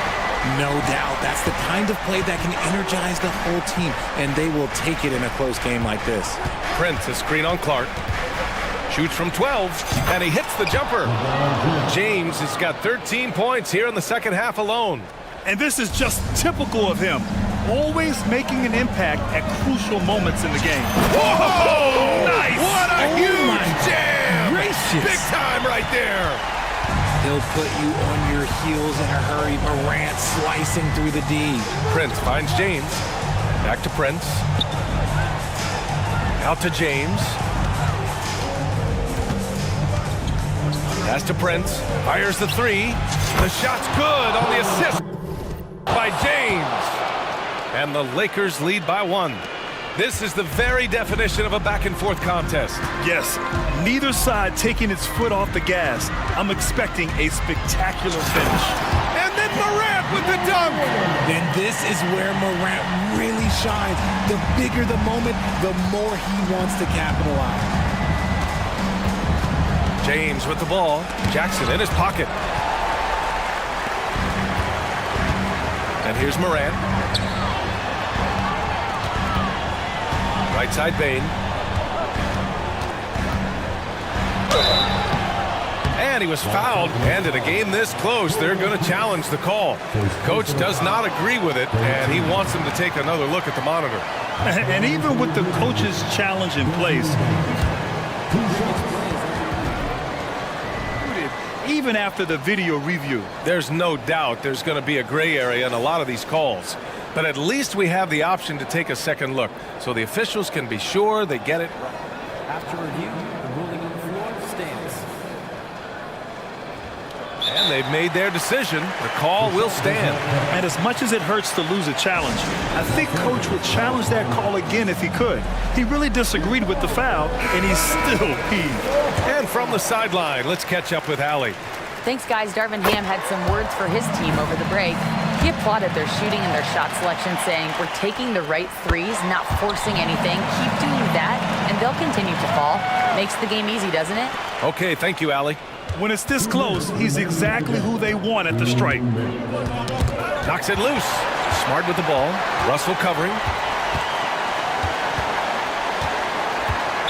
No doubt. That's the kind of play that can energize the whole team, and they will take it in a close game like this. Prince, a screen on Clark. Shoots from 12, and he hits the jumper. James has got 13 points here in the second half alone. And this is just typical of him. Always making an impact at crucial moments in the game. Whoa! Nice! What a huge jam! Gracious. Big time right there. He'll put you on your heels in a hurry. Morant slicing through the D. Prince finds James. Back to Prince. Out to James. Pass to Prince. Fires the 3. The shot's good on the assist by James. And the Lakers lead by 1. This is the very definition of a back-and-forth contest. Yes, neither side taking its foot off the gas. I'm expecting a spectacular finish. And then Morant with the dunk. And this is where Morant really shines. The bigger the moment, the more he wants to capitalize. James with the ball. Jackson in his pocket. And here's Morant. Right side Bane. And he was fouled. And in a game this close, they're going to challenge the call. Coach does not agree with it, and he wants them to take another look at the monitor. And even with the coach's challenge in place, even after the video review, there's no doubt there's going to be a gray area in a lot of these calls. But at least we have the option to take a second look, so the officials can be sure they get it right. After review, the ruling on the floor stands. And they've made their decision. The call will stand. And as much as it hurts to lose a challenge, I think Coach would challenge that call again if he could. He really disagreed with the foul, and he's still peeved. And from the sideline, let's catch up with Allie. Thanks, guys. Darvin Ham had some words for his team over the break. He applauded their shooting and their shot selection, saying, "We're taking the right threes, not forcing anything. Keep doing that, and they'll continue to fall." Makes the game easy, doesn't it? Okay, thank you, Allie. When it's this close, he's exactly who they want at the stripe. Knocks it loose. Smart with the ball. Russell covering.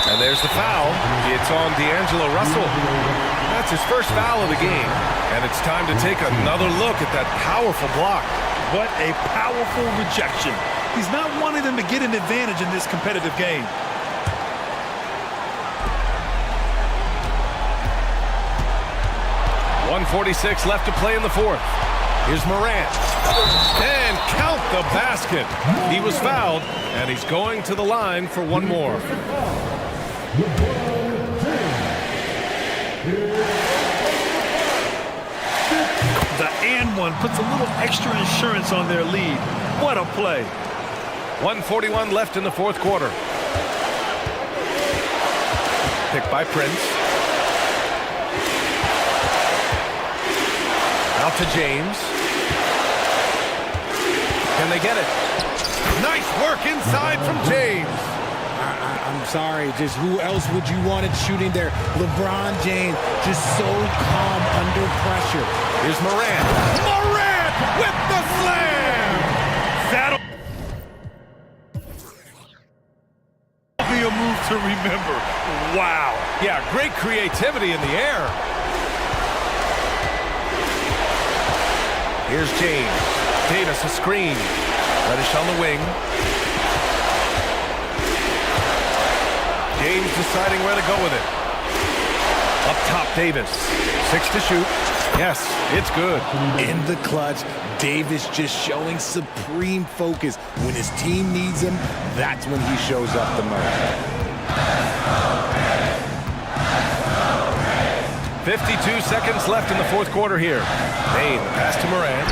And there's the foul. It's on D'Angelo Russell. That's his first foul of the game. And it's time to take another look at that powerful block. What a powerful rejection. He's not wanting them to get an advantage in this competitive game. .146 left to play in the fourth. Here's Morant. And count the basket. He was fouled, and he's going to the line for one more. The and one puts a little extra insurance on their lead. What a play. 1:41 left in the fourth quarter. Picked by Prince. Out to James. Can they get it? Nice work inside from James. I'm sorry, just who else would you want it shooting there? LeBron James, just so calm under pressure. Here's Morant. Morant with the slam! That'll be a move to remember. Wow. Yeah, great creativity in the air. Here's James. Davis a screen. Reddish on the wing. James deciding where to go with it. Up top, Davis. 6 to shoot. Yes, it's good. In the clutch, Davis just showing supreme focus. When his team needs him, that's when he shows up the most. 52 seconds left in the fourth quarter here. Payne, pass to Morant.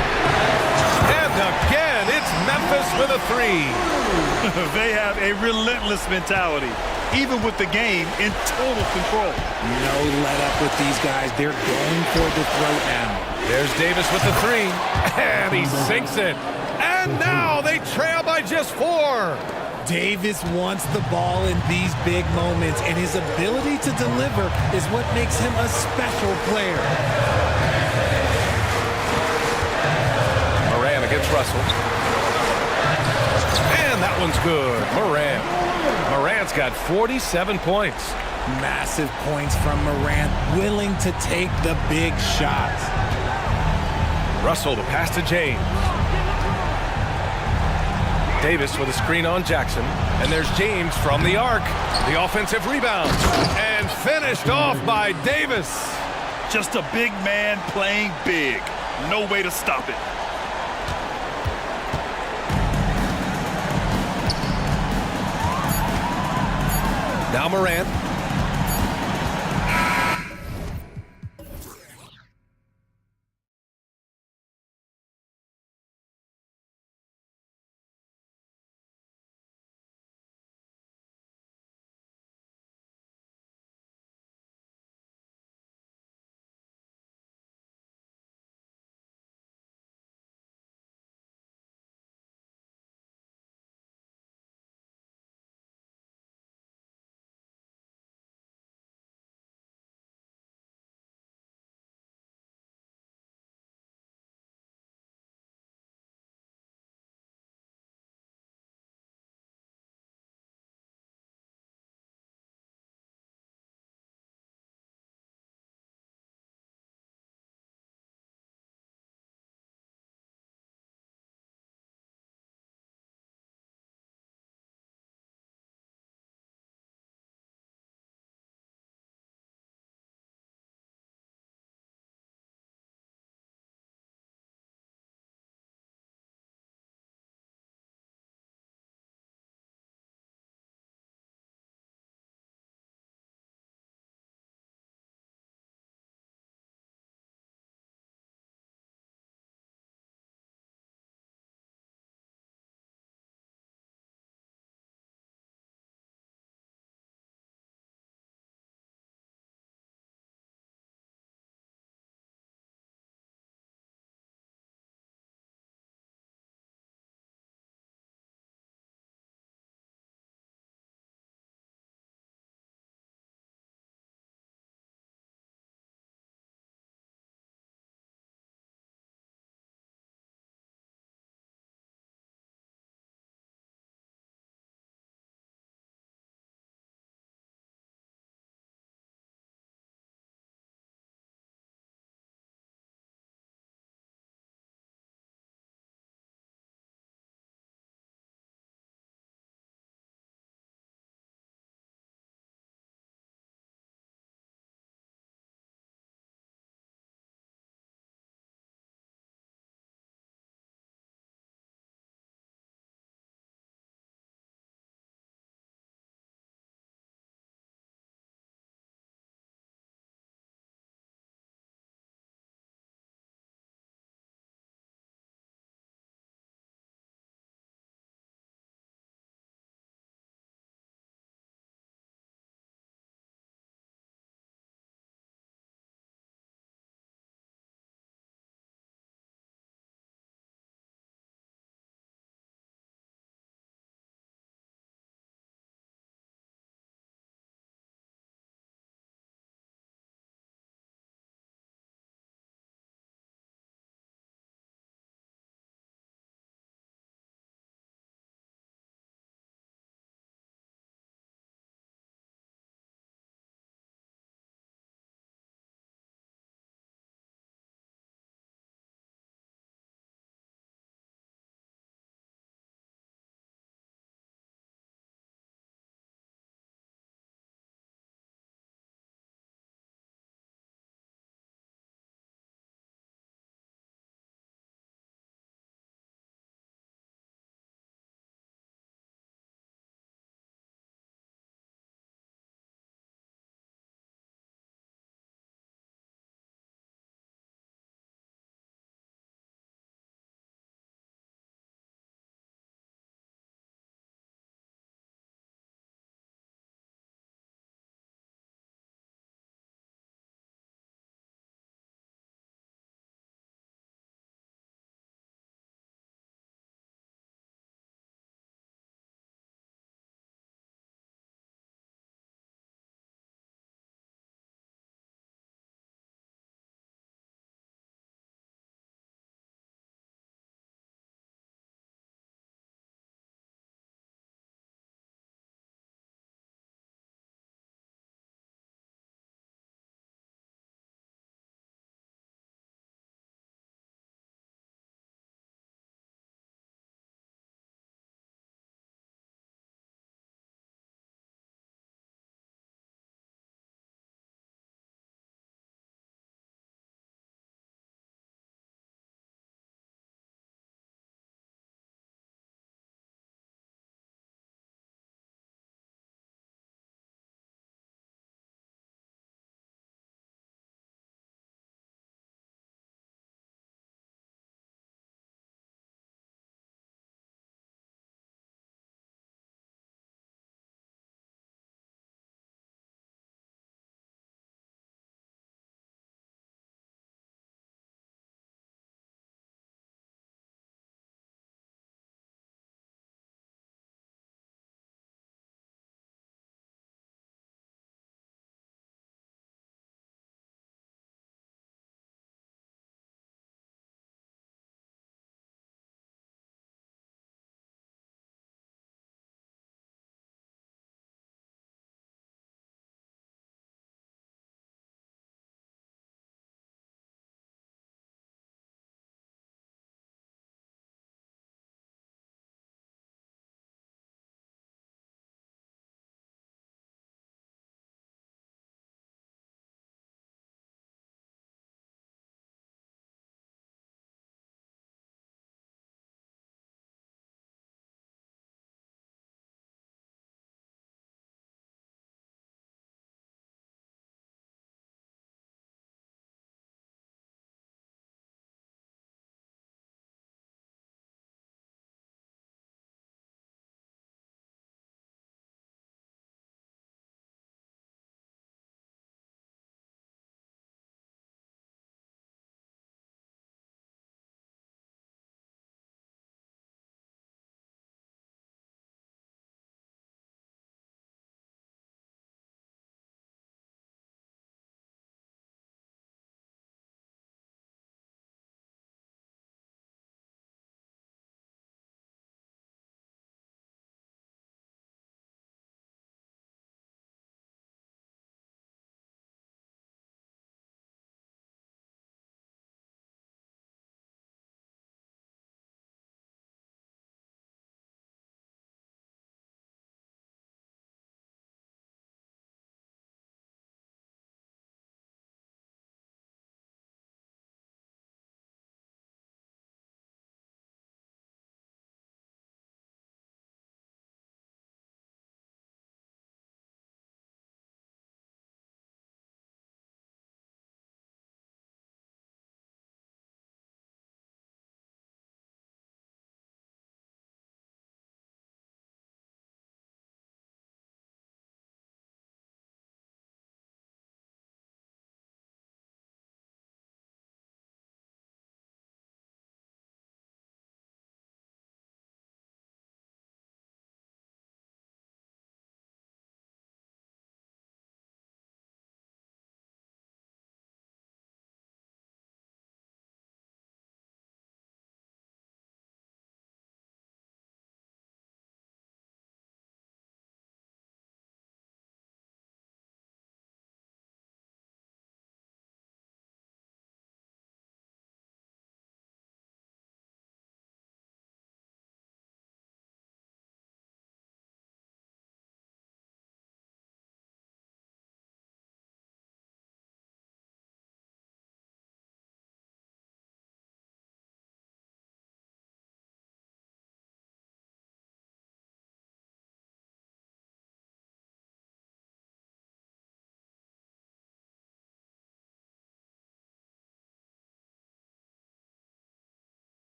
And again, it's Memphis with a three. They have a relentless mentality, even with the game in total control. No let up with these guys. They're going for the throat now. There's Davis with the three. And he sinks it. And now they trail by just 4. Davis wants the ball in these big moments, and his ability to deliver is what makes him a special player. Morant against Russell. And that one's good. Morant's got 47 points. Massive points from Morant, willing to take the big shots. Russell, the pass to James. Davis with a screen on Jackson. And there's James from the arc. The offensive rebound. And finished off by Davis. Just a big man playing big. No way to stop it. Now Morant.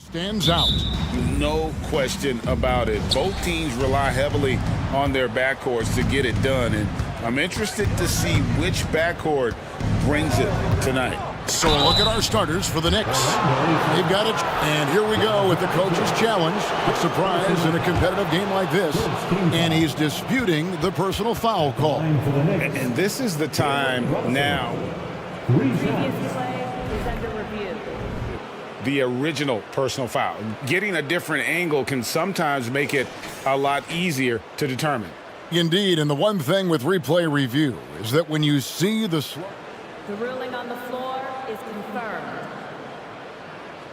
Stands out. No question about it. Both teams rely heavily on their backcourts to get it done, and I'm interested to see which backcourt brings it tonight. So a look at our starters for the Knicks. They've got it, and here we go with the coach's challenge. A surprise in a competitive game like this, and he's disputing the personal foul call. And this is the time now. Previous play is under review. The original personal foul. Getting a different angle can sometimes make it a lot easier to determine. Indeed, and the one thing with replay review is that when you see the ruling on the floor is confirmed.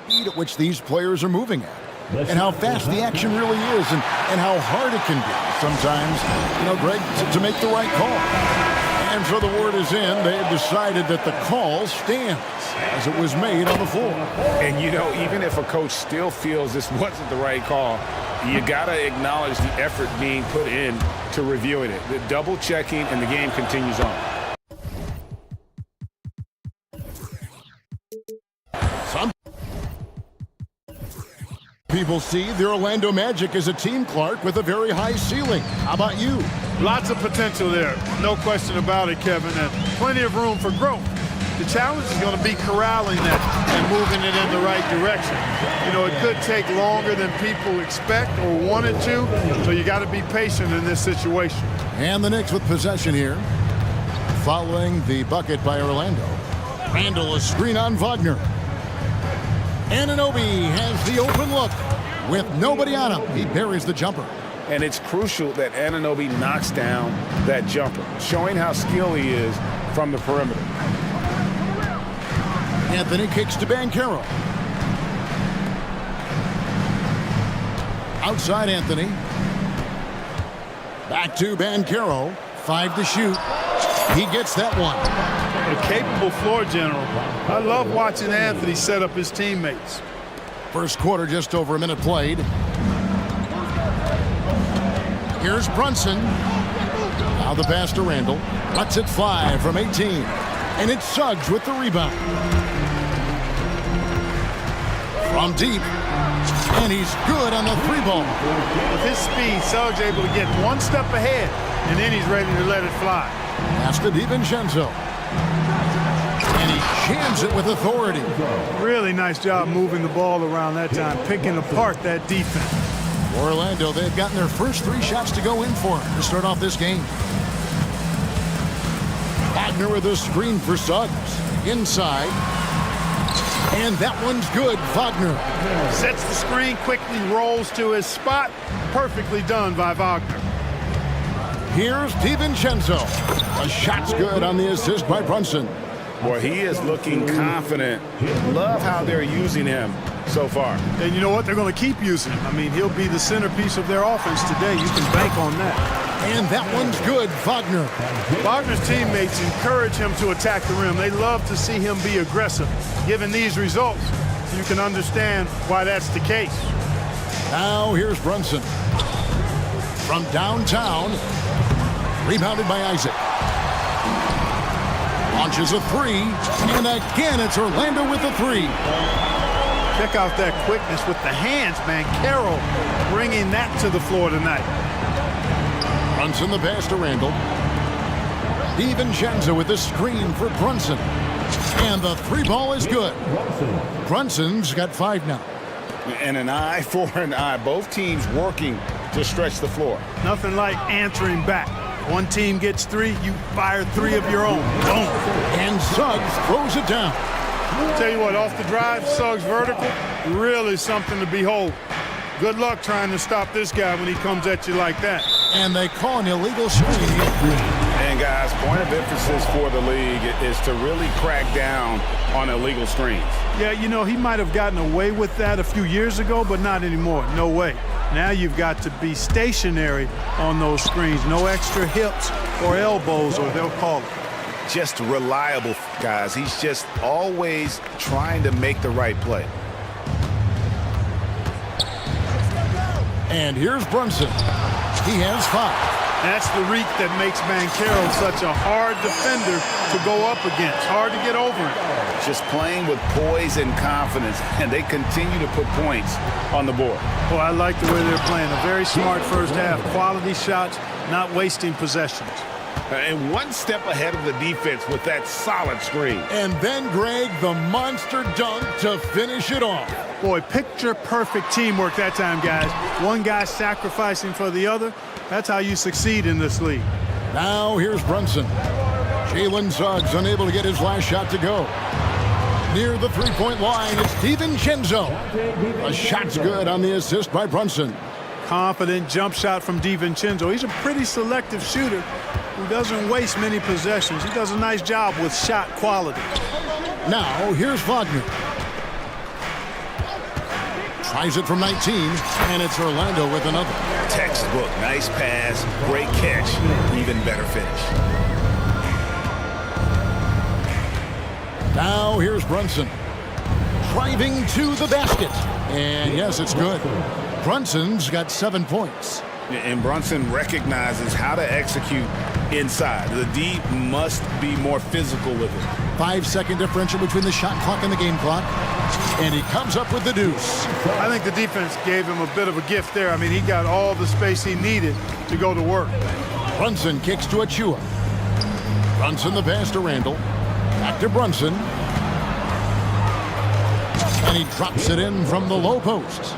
Speed at which these players are moving at, and how fast the action really is, and how hard it can be sometimes, Greg, to make the right call. And so the word is in, they have decided that the call stands as it was made on the floor. And even if a coach still feels this wasn't the right call, you gotta acknowledge the effort being put in to reviewing it, the double checking, and the game continues on. Some people see the Orlando Magic as a team, Clark, with a very high ceiling. How about you? Lots of potential there. No question about it, Kevin, and plenty of room for growth. The challenge is going to be corralling that and moving it in the right direction. It could take longer than people expect or want it to, so you got to be patient in this situation. And the Knicks with possession here, following the bucket by Orlando. Randall, a screen on Wagner. Anunoby has the open look with nobody on him. He buries the jumper. And it's crucial that Anunoby knocks down that jumper, showing how skilled he is from the perimeter. Anthony kicks to Banchero. Outside Anthony. Back to Banchero. 5 to shoot. He gets that one. A capable floor general. I love watching Anthony set up his teammates. First quarter, just over a minute played. Here's Brunson. Now the pass to Randall. Lets it fly from 18. And it's Suggs with the rebound. From deep. And he's good on the three ball. With his speed, Suggs able to get one step ahead, and then he's ready to let it fly. Pass to DiVincenzo. And he jams it with authority. Really nice job moving the ball around that time, picking apart that defense. Orlando, they've gotten their first 3 shots to go in for him to start off this game. Wagner with a screen for Suggs. Inside. And that one's good. Wagner sets the screen, quickly rolls to his spot. Perfectly done by Wagner. Here's DiVincenzo. A shot's good on the assist by Brunson. Boy, he is looking confident. Love how they're using him so far. And you know what? They're going to keep using him. I mean, he'll be the centerpiece of their offense today. You can bank on that. And that one's good. Wagner. Wagner's teammates encourage him to attack the rim. They love to see him be aggressive. Given these results, you can understand why that's the case. Now here's Brunson. From downtown. Rebounded by Isaac. Launches a 3. And again, it's Orlando with a 3. Check out that quickness with the hands, man. Carroll bringing that to the floor tonight. Brunson the pass to Randall. DiVincenzo with the screen for Brunson. And the 3 ball is good. Brunson's got 5 now. And an eye for an eye. Both teams working to stretch the floor. Nothing like answering back. One team gets 3, you fire 3 of your own. Boom. And Suggs throws it down. Tell you what, off the drive, Suggs vertical, really something to behold. Good luck trying to stop this guy when he comes at you like that. And they call an illegal screen. And guys, point of emphasis for the league is to really crack down on illegal screens. Yeah, he might have gotten away with that a few years ago, but not anymore. No way. Now you've got to be stationary on those screens. No extra hips or elbows, or they'll call it. Just reliable, guys. He's just always trying to make the right play. And here's Brunson. He has 5. That's the reek that makes Banchero such a hard defender to go up against. Hard to get over him. just playing with poise and confidence, and they continue to put points on the board. Well, I like the way they're playing. A very smart first half. Quality shots, not wasting possessions. And one step ahead of the defense with that solid screen. And then, Greg, the monster dunk to finish it off. Boy, picture-perfect teamwork that time, guys. One guy sacrificing for the other. That's how you succeed in this league. Now here's Brunson. Jalen Suggs unable to get his last shot to go. Near the three-point line, it's DiVincenzo. A shot's good on the assist by Brunson. Confident jump shot from DiVincenzo. He's a pretty selective shooter who doesn't waste many possessions. He does a nice job with shot quality. Now here's Wagner. Tries it from 19, and it's Orlando with another. Textbook, nice pass, great catch, even better finish. Now here's Brunson. Driving to the basket. And yes, it's good. Brunson's got 7 points. And Brunson recognizes how to execute inside. The D must be more physical with it. 5-second differential between the shot clock and the game clock. And he comes up with the deuce. I think the defense gave him a bit of a gift there. I mean, he got all the space he needed to go to work. Brunson kicks to Achua. Brunson the pass to Randall. Back to Brunson. And he drops it in from the low post.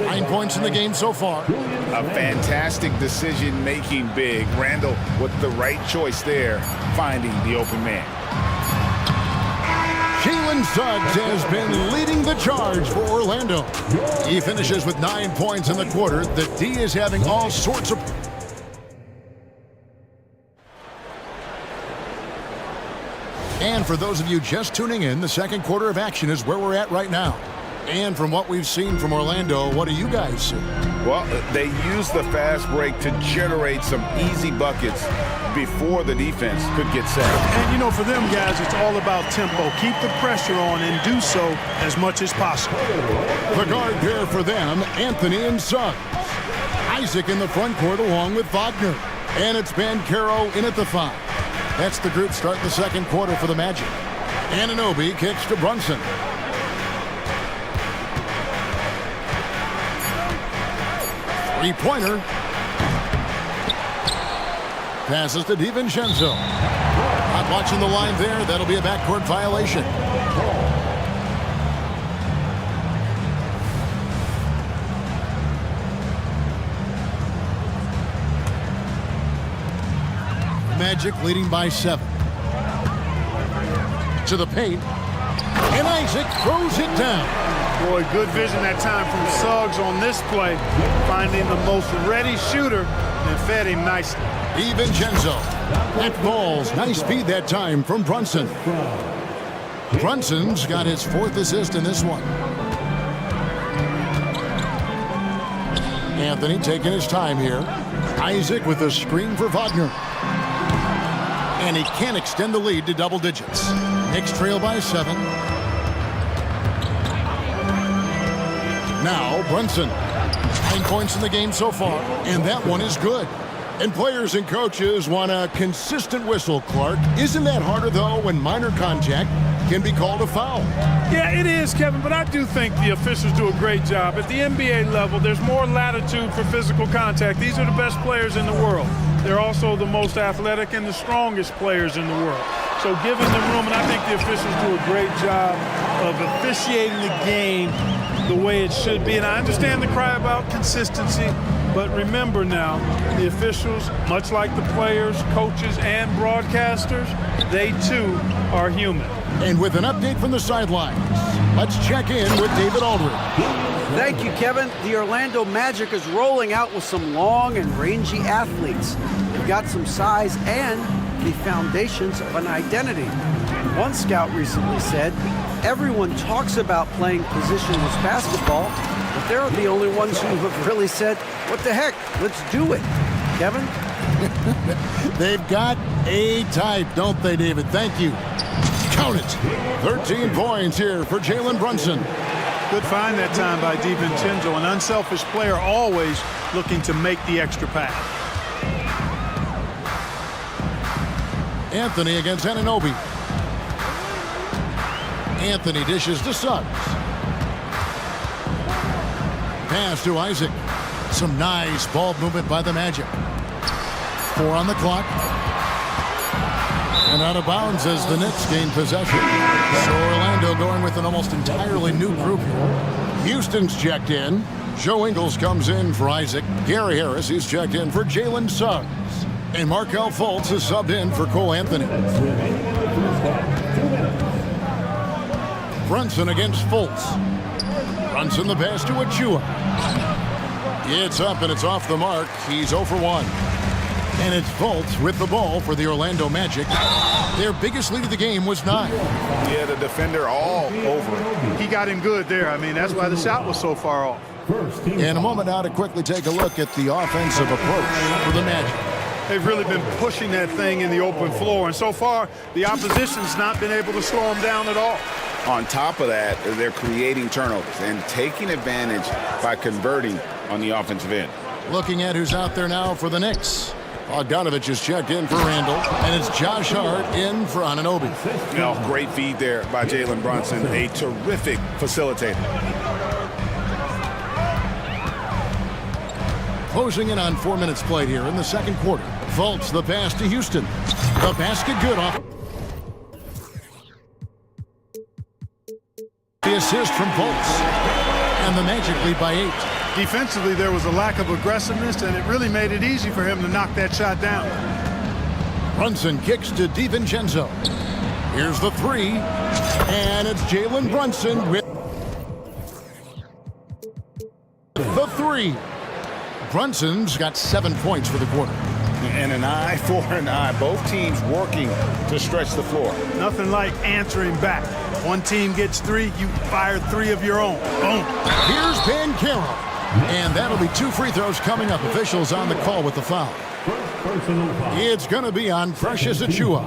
9 points in the game so far. A fantastic decision-making big. Randall with the right choice there, finding the open man. Jalen Suggs has been leading the charge for Orlando. He finishes with 9 points in the quarter. The D is having all sorts of... And for those of you just tuning in, the second quarter of action is where we're at right now. And from what we've seen from Orlando, what do you guys see? Well, they use the fast break to generate some easy buckets before the defense could get set. And, you know, for them guys, it's all about tempo. Keep the pressure on and do so as much as possible. The guard pair for them, Anthony and Suggs. Isaac in the front court along with Wagner. And it's Banchero in at the 5. That's the group start the second quarter for the Magic. Anunoby kicks to Brunson. Three-pointer. Passes to DiVincenzo. Not watching the line there. That'll be a backcourt violation. Magic leading by 7. To the paint. And Isaac throws it down. Boy, good vision that time from Suggs on this play. Finding the most ready shooter and fed him nicely. DiVincenzo. That ball's nice speed that time from Brunson. Brunson's got his 4th assist in this one. Anthony taking his time here. Isaac with a screen for Wagner. And he can't extend the lead to double digits. Knicks trail by 7. Now Brunson. 9 points in the game so far, and that one is good. And players and coaches want a consistent whistle, Clark. Isn't that harder, though, when minor contact can be called a foul? Yeah, it is, Kevin, but I do think the officials do a great job. At the NBA level, there's more latitude for physical contact. These are the best players in the world. They're also the most athletic and the strongest players in the world. So give them the room, and I think the officials do a great job of officiating the game the way it should be. And I understand the cry about consistency, but remember now, the officials, much like the players, coaches, and broadcasters, they too are human. And with an update from the sidelines, let's check in with David Aldridge. Thank you, Kevin. The Orlando Magic is rolling out with some long and rangy athletes. They've got some size and the foundations of an identity. One scout recently said, everyone talks about playing positionless basketball, but they're the only ones who have really said, what the heck, let's do it. Kevin? They've got a type, don't they, David? Thank you. Count it. 13 points here for Jalen Brunson. Good find that time by DiVincenzo, an unselfish player always looking to make the extra pass. Anthony against Anunoby. Anthony dishes to Suggs. Pass to Isaac. Some nice ball movement by the Magic. 4 on the clock. And out of bounds as the Knicks gain possession. So Orlando going with an almost entirely new group here. Houston's checked in. Joe Ingles comes in for Isaac. Gary Harris is checked in for Jalen Suggs. And Markelle Fultz is subbed in for Cole Anthony. Brunson against Fultz. Brunson the pass to Achua. It's up and it's off the mark. He's 0 for 1. And it's Fultz with the ball for the Orlando Magic. Their biggest lead of the game was 9. Yeah, the defender all over. He got him good there. I mean, that's why the shot was so far off. In a moment now to quickly take a look at the offensive approach for the Magic. They've really been pushing that thing in the open floor, and so far the opposition's not been able to slow them down at all. On top of that, they're creating turnovers and taking advantage by converting on the offensive end. Looking at who's out there now for the Knicks. Bogdanovich is checked in for Randall, and it's Josh Hart in for Anunoby. Oh, great feed there by Jalen Brunson, a terrific facilitator. Closing in on 4 minutes played here in the second quarter. Fultz the pass to Houston. The basket good off. The assist from Fultz. And the Magic lead by 8. Defensively, there was a lack of aggressiveness, and it really made it easy for him to knock that shot down. Brunson kicks to DiVincenzo. Here's the 3. And it's Jalen Brunson with the 3. Brunson's got 7 points for the quarter. And an eye for an eye. Both teams working to stretch the floor. Nothing like answering back. One team gets 3, you fire 3 of your own. Boom. Here's Banchero. And that'll be 2 free throws coming up. Officials on the call with the foul. It's going to be on Precious Achua.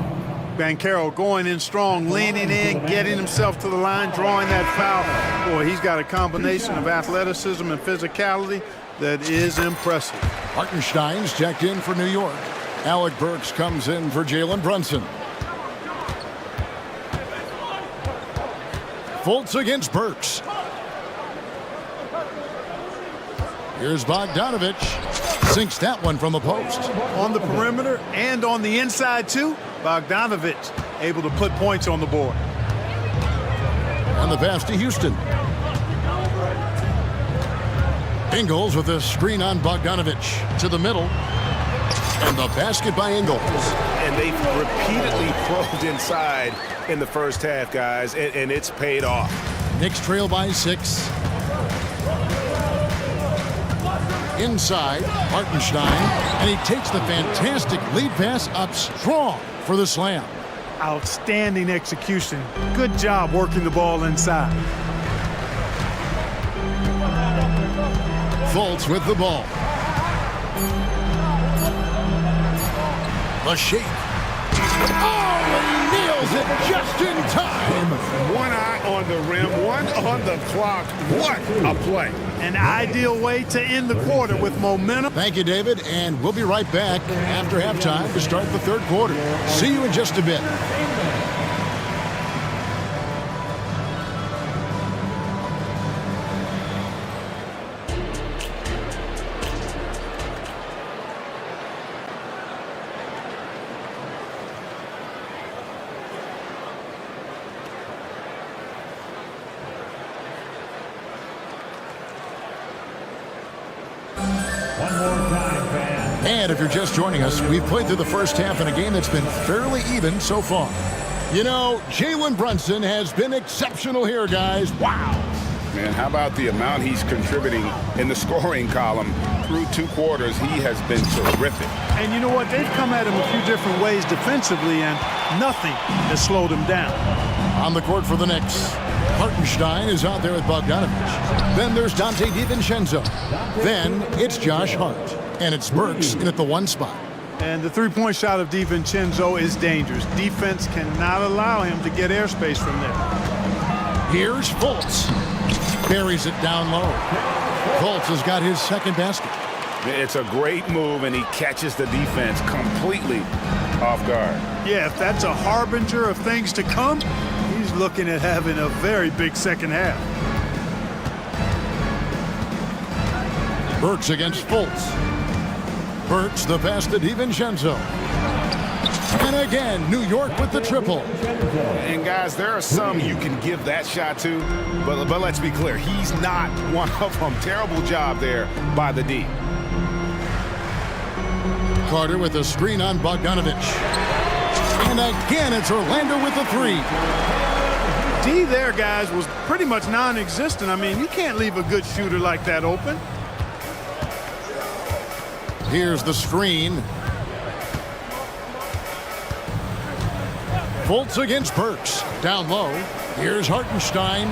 Banchero going in strong, leaning in, getting himself to the line, drawing that foul. Boy, he's got a combination of athleticism and physicality that is impressive. Hartenstein's checked in for New York. Alec Burks comes in for Jalen Brunson. Fultz against Burks. Here's Bogdanovich. Sinks that one from the post. On the perimeter and on the inside, too. Bogdanovich able to put points on the board. And the pass to Houston. Ingles with a screen on Bogdanovich to the middle. And the basket by Ingles. And they've repeatedly probed inside in the first half, guys, and it's paid off. Knicks trail by 6. Inside, Hartenstein, and he takes the fantastic lead pass up strong for the slam. Outstanding execution. Good job working the ball inside. Fultz with the ball. The shake. Oh, he nails it just in time. One eye on the rim, one on the clock. What a play. An ideal way to end the quarter with momentum. Thank you, David, and we'll be right back after halftime to start the third quarter. See you in just a bit. And if you're just joining us, we've played through the first half in a game that's been fairly even so far. You know, Jalen Brunson has been exceptional here, guys. Wow. Man, how about the amount he's contributing in the scoring column through 2 quarters? He has been terrific. And you know what? They've come at him a few different ways defensively, and nothing has slowed him down. On the court for the Knicks, Hartenstein is out there with Bogdanovich. Then there's Dante DiVincenzo. Then it's Josh Hart. And it's Burks in at the 1 spot. And the 3-point shot of DiVincenzo is dangerous. Defense cannot allow him to get airspace from there. Here's Fultz. Buries it down low. Fultz has got his second basket. It's a great move, and he catches the defense completely off guard. Yeah, if that's a harbinger of things to come, he's he's looking at having a very big second half. Burks against Fultz. Burks the pass to DiVincenzo. And again, New York with the triple. And guys, there are some you can give that shot to, but let's be clear, he's not one of them. Terrible job there by the D. Carter with a screen on Bogdanovich. And again, it's Orlando with the three. D there, guys, was pretty much non-existent. I mean, you can't leave a good shooter like that open. Here's the screen. Fultz against Burks. Down low. Here's Hartenstein.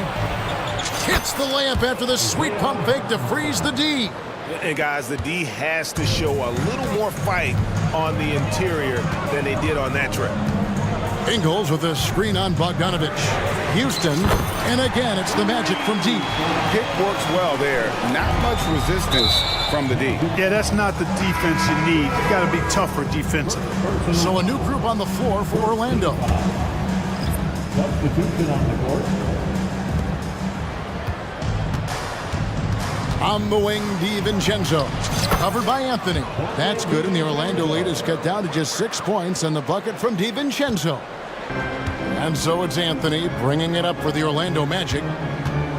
Hits the layup after the sweet pump fake to freeze the D. And guys, the D has to show a little more fight on the interior than they did on that trip. Ingles with a screen on Bogdanovich. Houston, and again, it's the Magic from deep. Pick works well there. Not much resistance from the D. Yeah, that's not the defense you need. You got to be tougher defensively. So a new group on the floor for Orlando. Substitution on the court. On the wing, DiVincenzo. Covered by Anthony. That's good, and the Orlando lead is cut down to just 6 points, and the bucket from DiVincenzo. And so it's Anthony bringing it up for the Orlando Magic.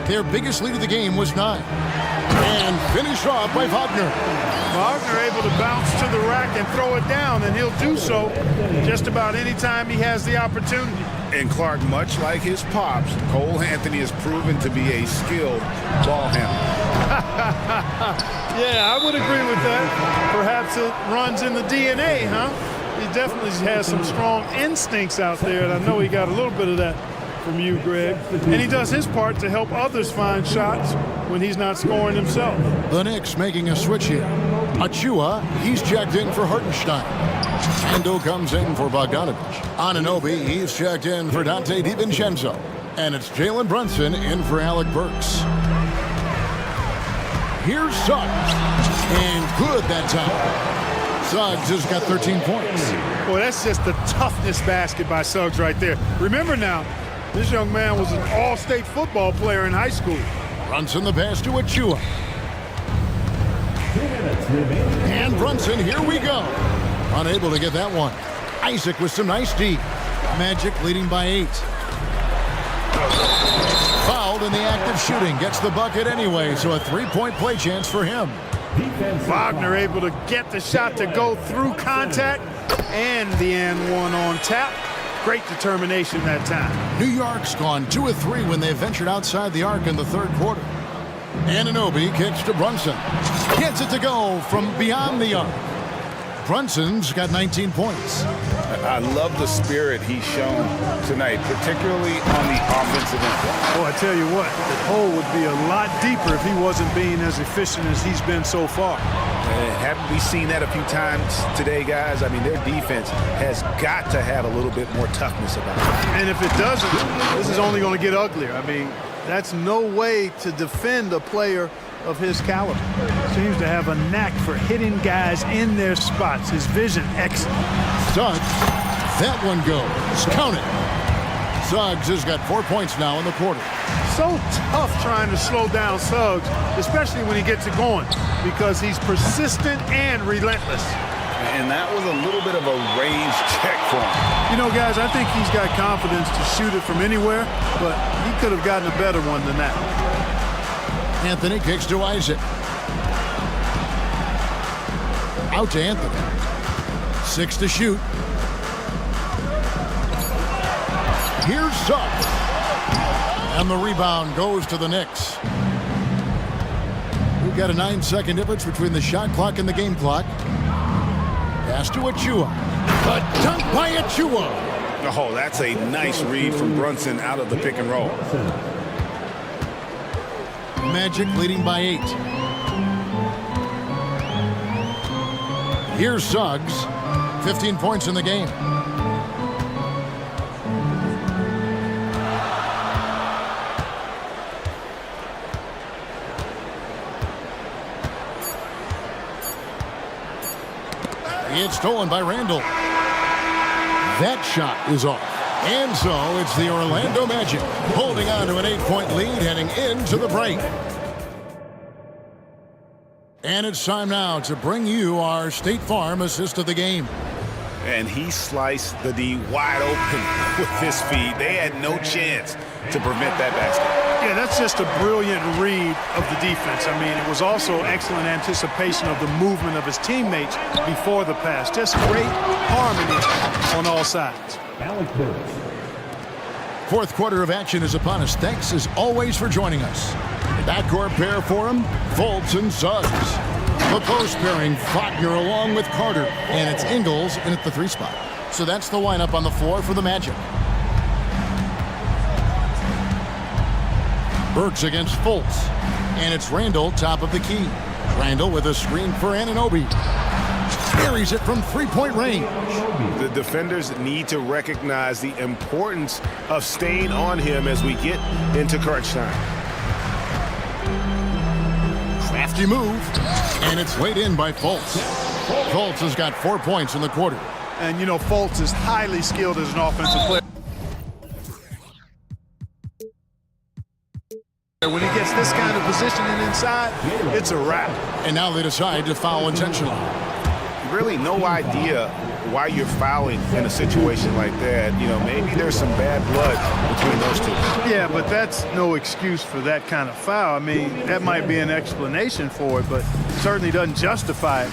Their biggest lead of the game was 9. And finished off by Wagner. Wagner able to bounce to the rack and throw it down, and he'll do so just about any time he has the opportunity. And Clark, much like his pops, Cole Anthony has proven to be a skilled ball handler. Yeah, I would agree with that. Perhaps it runs in the DNA, huh? He definitely has some strong instincts out there, and I know he got a little bit of that from you, Greg. And he does his part to help others find shots when he's not scoring himself. The Knicks making a switch here. Achua, he's checked in for Hartenstein. Ando comes in for Bogdanovich. Anunoby, he's checked in for Dante DiVincenzo. And it's Jalen Brunson in for Alec Burks. Here's Suggs. And good that time. Suggs has got 13 points. Boy, that's just the toughness basket by Suggs right there. Remember now, this young man was an all-state football player in high school. Brunson the pass to Achua. And Brunson, here we go. Unable to get that one. Isaac with some nice D. Magic leading by 8. Fouled in the act of shooting. Gets the bucket anyway, so a 3-point play chance for him. Wagner able to get the shot to go through contact and the and one on tap. Great determination that time. New York's gone 2 of 3 when they ventured outside the arc in the third quarter. Anunoby kicks to Brunson. Gets it to go from beyond the arc. Brunson's got 19 points. I love the spirit he's shown tonight, particularly on the offensive end. Boy, I tell you what, the hole would be a lot deeper if he wasn't being as efficient as he's been so far. Haven't we seen that a few times today, guys? I mean, their defense has got to have a little bit more toughness about it. And if it doesn't, this is only going to get uglier. I mean, that's no way to defend a player of his caliber. Seems to have a knack for hitting guys in their spots. His vision excellent. Suggs, that one goes. Count it. Suggs has got 4 points now in the quarter. So tough trying to slow down Suggs, especially when he gets it going, because he's persistent and relentless. And that was a little bit of a range check for him. You know, guys, I think he's got confidence to shoot it from anywhere, but he could have gotten a better one than that. Anthony kicks to Isaac. Out to Anthony. 6 to shoot. Here's Suggs. And the rebound goes to the Knicks. We've got a 9-second difference between the shot clock and the game clock. Pass to Achua. The dunk by Achua. Oh, that's a nice read from Brunson out of the pick and roll. Magic leading by 8. Here's Suggs. 15 points in the game. It's stolen by Randall. That shot is off. And so it's the Orlando Magic holding on to an 8-point lead heading into the break. And it's time now to bring you our State Farm assist of the game. And he sliced the D wide open with his feed. They had no chance to prevent that basket. Yeah, that's just a brilliant read of the defense. I mean, it was also excellent anticipation of the movement of his teammates before the pass. Just great harmony on all sides. Fourth quarter of action is upon us. Thanks as always for joining us. Backcourt pair for him, Fultz and Suggs. The post pairing, Wagner along with Carter, and it's Ingles in at the 3 spot. So that's the lineup on the floor for the Magic. Burks against Fultz, and it's Randall top of the key. Randall with a screen for Anunoby. Carries it from 3-point range. The defenders need to recognize the importance of staying on him as we get into crunch time. Crafty move, and it's laid in by Fultz. Fultz has got 4 points in the quarter. And, you know, Fultz is highly skilled as an offensive player. When he gets this kind of positioning inside, it's a wrap. And now they decide to foul intentionally. Really no idea why you're fouling in a situation like that. You know, maybe there's some bad blood between those two. Yeah, but that's no excuse for that kind of foul. I mean, that might be an explanation for it, but certainly doesn't justify it.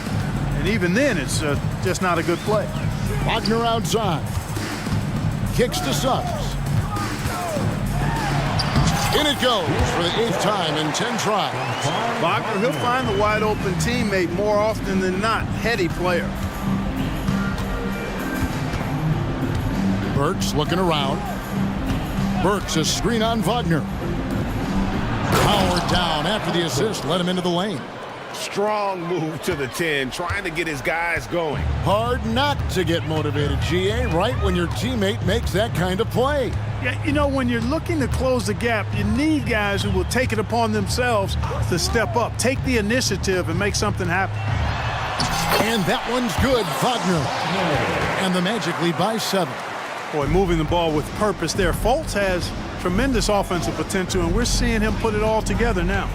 And even then, it's just not a good play. Wagner outside. Kicks to Suggs. In it goes for the 8th time in 10 tries. Wagner, he'll find the wide open teammate more often than not. Heady player. Burks looking around. Burks a screen on Wagner. Powered down after the assist, let him into the lane. Strong move to the 10, trying to get his guys going. Hard not to get motivated, GA, right when your teammate makes that kind of play. Yeah, you know, when you're looking to close the gap, you need guys who will take it upon themselves to step up, take the initiative, and make something happen. And that one's good, Wagner. And the Magic lead by 7. Boy, moving the ball with purpose there. Fultz has tremendous offensive potential, and we're seeing him put it all together now.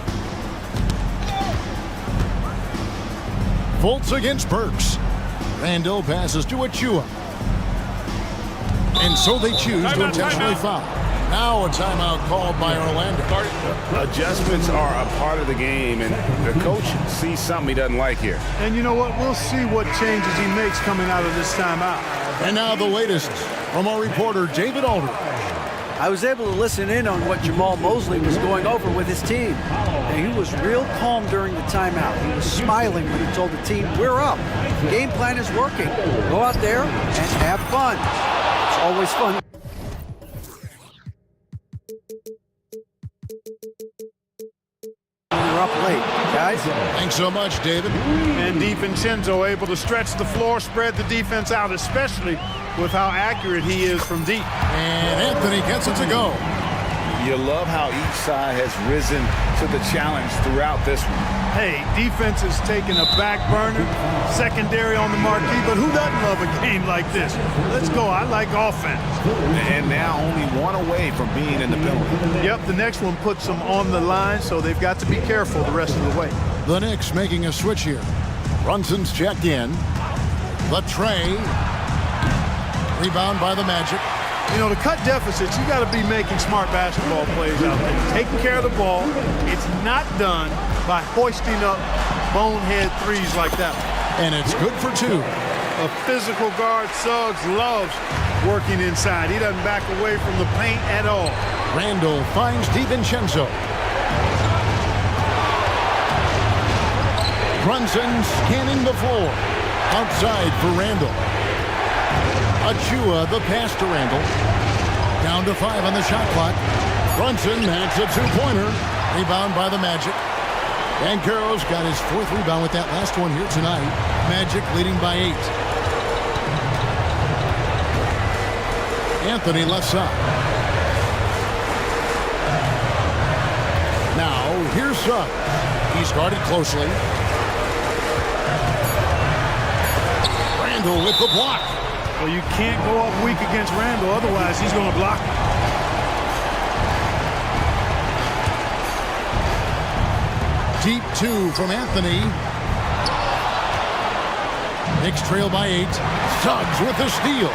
Fultz against Burks. Randall passes to Achua. And so they choose to intentionally foul. Now a timeout called by Orlando. Adjustments are a part of the game, and the coach sees something he doesn't like here. And you know what? We'll see what changes he makes coming out of this timeout. And now the latest from our reporter, David Aldridge. I was able to listen in on what Jamal Mosley was going over with his team. And he was real calm during the timeout. He was smiling when he told the team, we're up. The game plan is working. Go out there and have fun. It's always fun. You're up late, guys. Thanks so much, David. And DiVincenzo able to stretch the floor, spread the defense out, especially with how accurate he is from deep. And Anthony gets it to go. You love how each side has risen to the challenge throughout this one. Hey, defense is taking a back burner, secondary on the marquee, but who doesn't love a game like this? Let's go. I like offense. And now only one away from being in the penalty. Yep, the next one puts them on the line, so they've got to be careful the rest of the way. The Knicks making a switch here. Brunson's checked in. The tray. Rebound by the Magic. You know, to cut deficits, you got to be making smart basketball plays out there. Taking care of the ball. It's not done by hoisting up bonehead threes like that. And it's good for 2. A physical guard, Suggs, loves working inside. He doesn't back away from the paint at all. Randall finds DiVincenzo. Brunson scanning the floor. Outside for Randall. Achua, the pass to Randall. Down to 5 on the shot clock. Brunson makes a 2-pointer. Rebound by the Magic. Banchero's got his 4th rebound with that last one here tonight. Magic leading by 8. Anthony left side. Now, here's Suggs. He's guarded closely. Randall with the block. Well, you can't go up weak against Randall, otherwise he's going to block you. Deep two from Anthony. Knicks trail by 8. Suggs with the steal.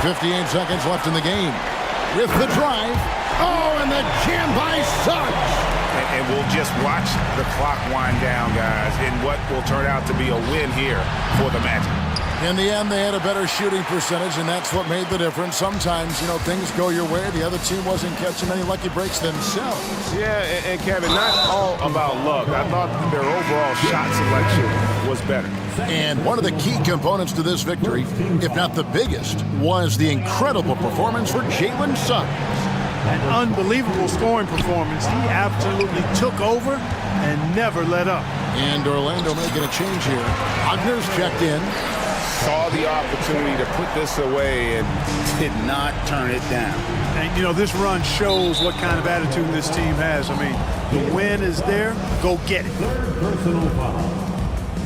.58 seconds left in the game. With the drive. Oh, and the jam by Suggs. And we'll just watch the clock wind down, guys, in what will turn out to be a win here for the Magic. In the end, they had a better shooting percentage, and that's what made the difference. Sometimes, things go your way. The other team wasn't catching many lucky breaks themselves. Yeah, and Kevin, not all about luck. I thought their overall shot selection was better. And one of the key components to this victory, if not the biggest, was the incredible performance for Jalen Suggs. An unbelievable scoring performance. He absolutely took over and never let up. And Orlando making a change here. Wagner's checked in. Saw the opportunity to put this away and did not turn it down. And, this run shows what kind of attitude this team has. I mean, the win is there. Go get it. Third personal foul.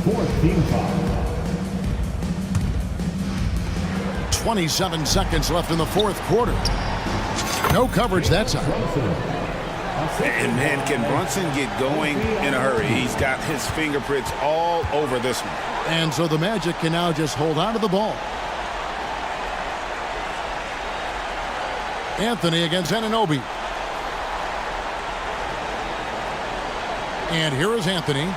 Fourth team foul. 27 seconds left in the fourth quarter. No coverage that time. And, man, can Brunson get going in a hurry? He's got his fingerprints all over this one. And so the Magic can now just hold on to the ball. Anthony against Anunoby. And here is Anthony.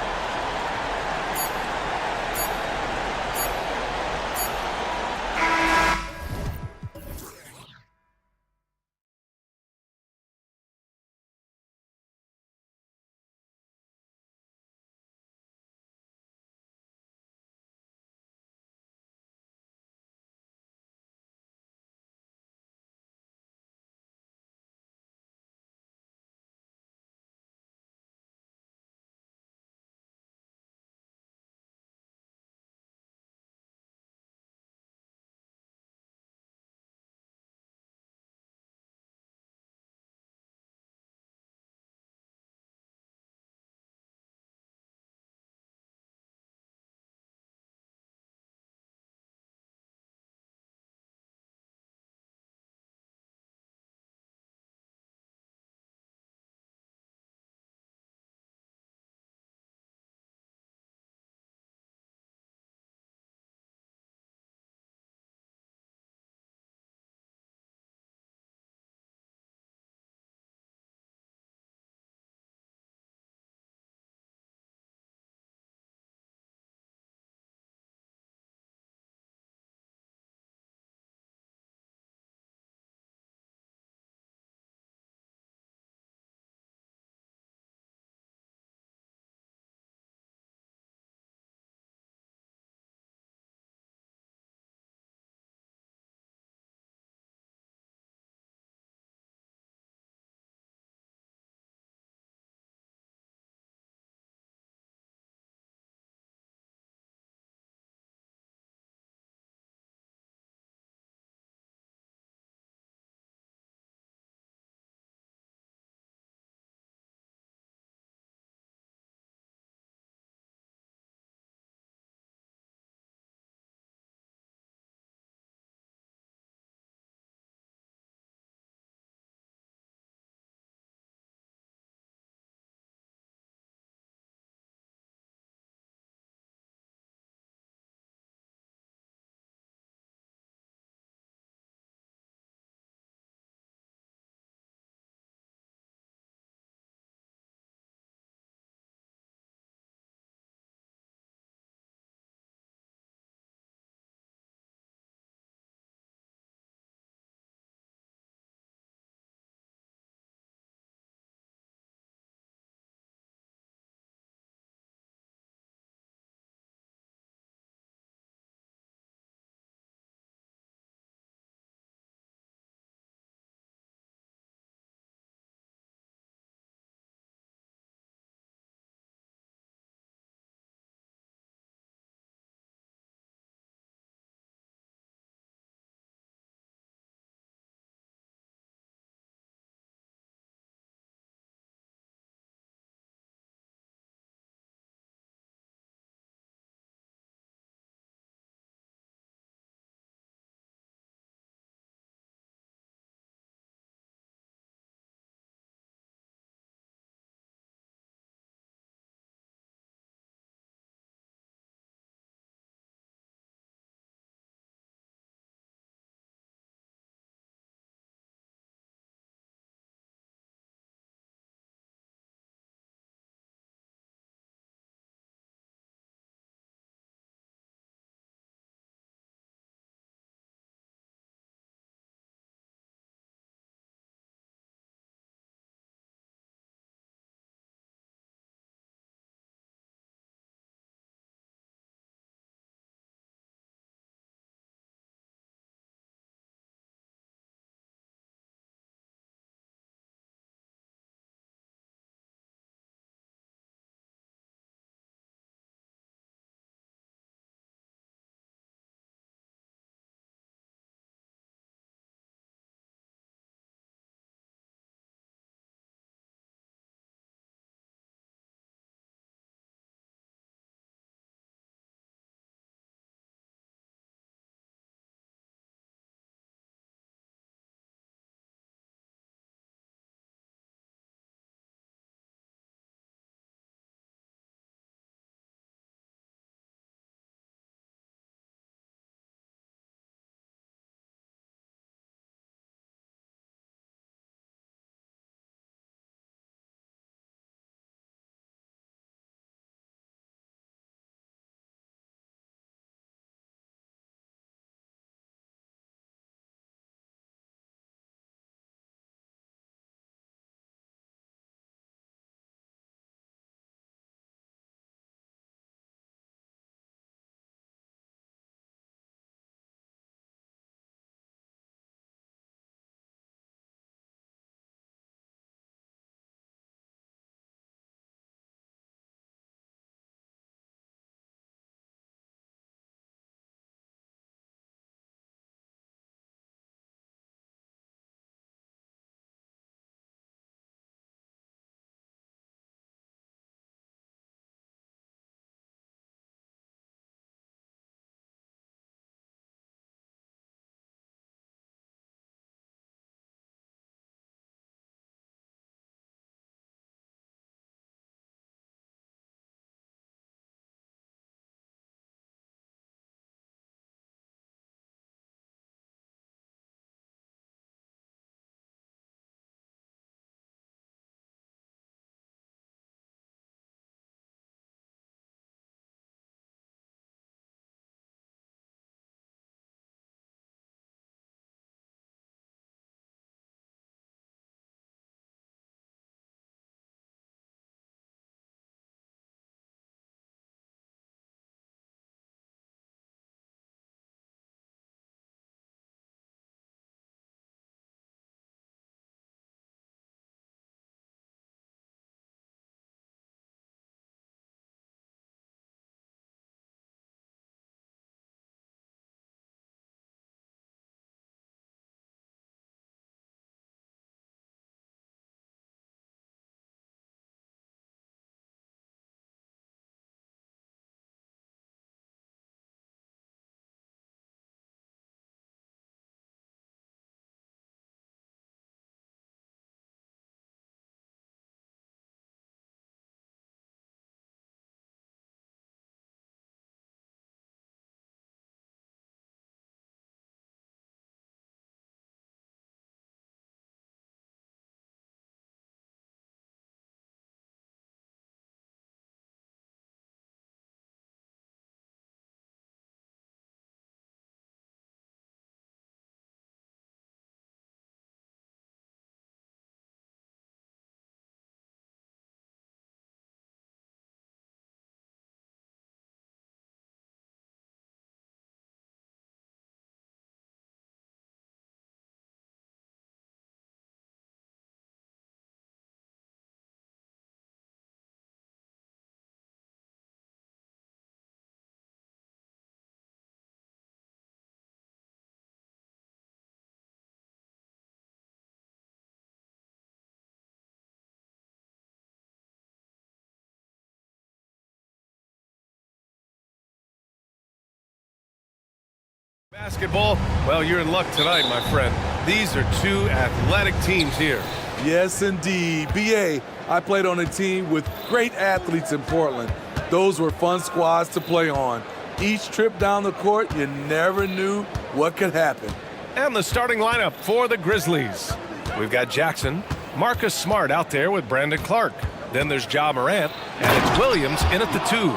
Basketball, well, you're in luck tonight, my friend. These are two athletic teams here. Yes, indeed. BA, I played on a team with great athletes in Portland. Those were fun squads to play on. Each trip down the court, you never knew what could happen. And the starting lineup for the Grizzlies. We've got Jackson, Marcus Smart out there with Brandon Clark. Then there's Ja Morant, and it's Williams in at the 2.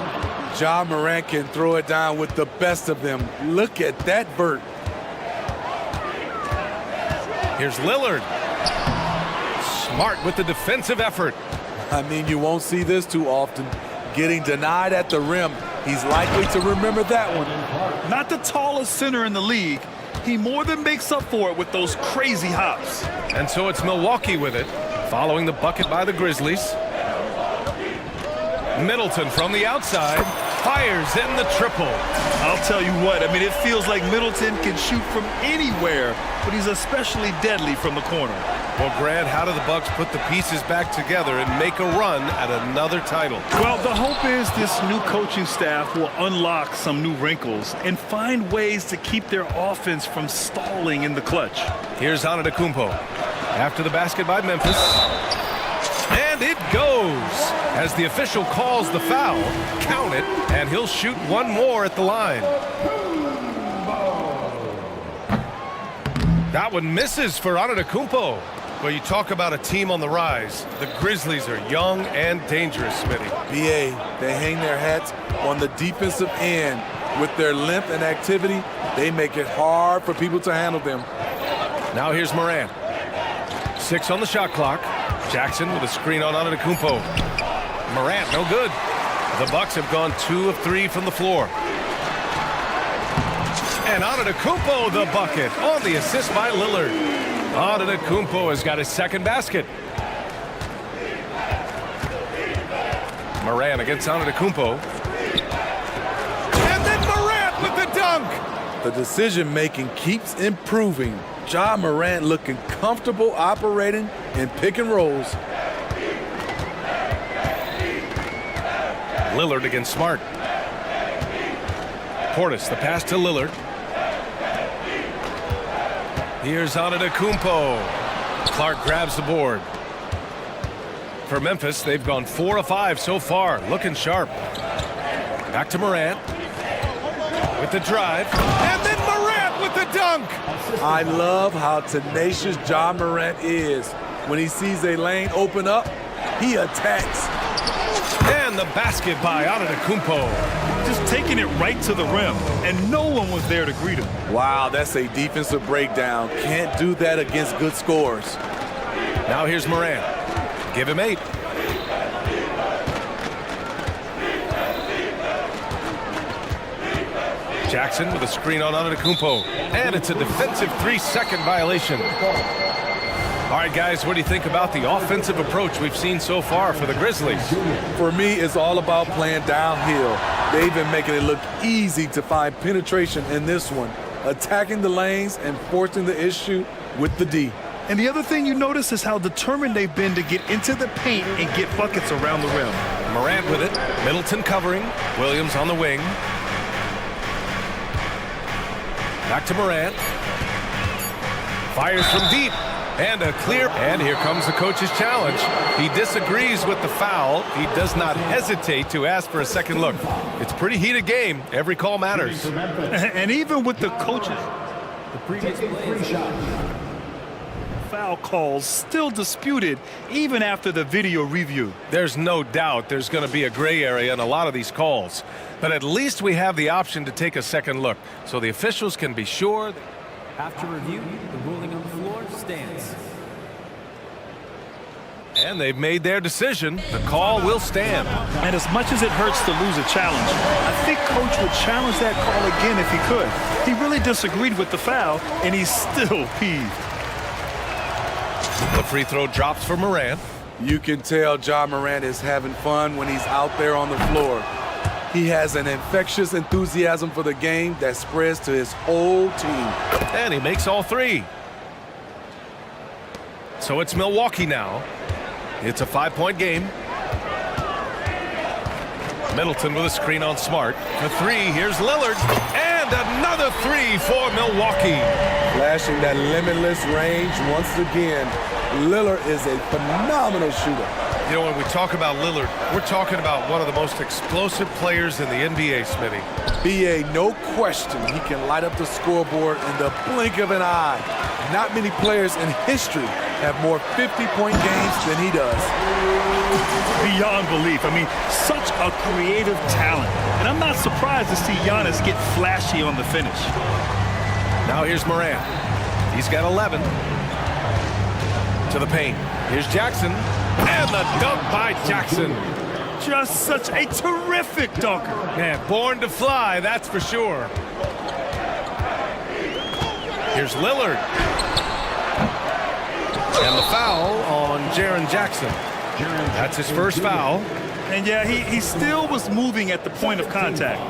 Ja Morant can throw it down with the best of them. Look at that vert. Here's Lillard. Smart with the defensive effort. I mean, you won't see this too often. Getting denied at the rim. He's likely to remember that one. Not the tallest center in the league. He more than makes up for it with those crazy hops. And so it's Milwaukee with it, following the bucket by the Grizzlies. Middleton from the outside, fires in the triple. I'll tell you what, I mean, it feels like Middleton can shoot from anywhere, but he's especially deadly from the corner. Well, Grant, how do the Bucks put the pieces back together and make a run at another title? Well, the hope is this new coaching staff will unlock some new wrinkles and find ways to keep their offense from stalling in the clutch. Here's Antetokounmpo. After the basket by Memphis. And it goes. As the official calls the foul, count it, and he'll shoot one more at the line. That one misses for Antetokounmpo. Well, you talk about a team on the rise. The Grizzlies are young and dangerous, Smitty. BA, they hang their hats on the defensive end. With their length and activity, they make it hard for people to handle them. Now here's Morant. 6 on the shot clock. Jackson with a screen on Antetokounmpo. Morant, no good. The Bucks have gone 2 of 3 from the floor. And Antetokounmpo the bucket on the assist by Lillard. Antetokounmpo has got his second basket. Morant against Antetokounmpo. And then Morant with the dunk. The decision-making keeps improving. Ja Morant looking comfortable operating in pick and rolls. Lillard against Smart. Portis, the pass to Lillard. Here's Antetokounmpo. Clark grabs the board. For Memphis, they've gone 4 of 5 so far, looking sharp. Back to Morant. With the drive. And then Morant with the dunk. I love how tenacious Ja Morant is. When he sees a lane open up, he attacks. And the basket by Antetokounmpo. Just taking it right to the rim, and no one was there to greet him. Wow, that's a defensive breakdown. Can't do that against good scores. Now here's Morant. Give him 8. Jackson with a screen on Antetokounmpo. And it's a defensive 3-second violation. All right, guys, what do you think about the offensive approach we've seen so far for the Grizzlies? For me, it's all about playing downhill. They've been making it look easy to find penetration in this one, attacking the lanes and forcing the issue with the D. And the other thing you notice is how determined they've been to get into the paint and get buckets around the rim. Morant with it. Middleton covering. Williams on the wing. Back to Morant. Fires from deep. And a clear. And here comes the coach's challenge. He disagrees with the foul. He does not hesitate to ask for a second look. It's a pretty heated game. Every call matters. And even with the coaches, The previous play foul calls still disputed even after the video review. There's no doubt there's going to be a gray area in a lot of these calls. But at least we have the option to take a second look, so the officials can be sure. After review, the ruling on the floor stands. And they've made their decision. The call will stand. And as much as it hurts to lose a challenge, I think Coach would challenge that call again if he could. He really disagreed with the foul, and he's still peeved. The free throw drops for Morant. You can tell Ja Morant is having fun when he's out there on the floor. He has an infectious enthusiasm for the game that spreads to his whole team. And he makes all 3. So it's Milwaukee now. It's a 5-point game. Middleton with a screen on Smart. For 3, here's Lillard. And And another three for Milwaukee. Flashing that limitless range once again. Lillard is a phenomenal shooter. You know, when we talk about Lillard, we're talking about one of the most explosive players in the NBA, Smitty. BA, no question, he can light up the scoreboard in the blink of an eye. Not many players in history have more 50-point games than he does. Beyond belief. I mean, such a creative talent. And I'm not surprised to see Giannis get flashy on the finish. Now here's Morant. He's got 11. To the paint. Here's Jackson. And the dunk by Jackson. Just such a terrific dunker. Man, born to fly, that's for sure. Here's Lillard. And the foul on Jaren Jackson. That's his first foul. And yeah, he still was moving at the point of contact.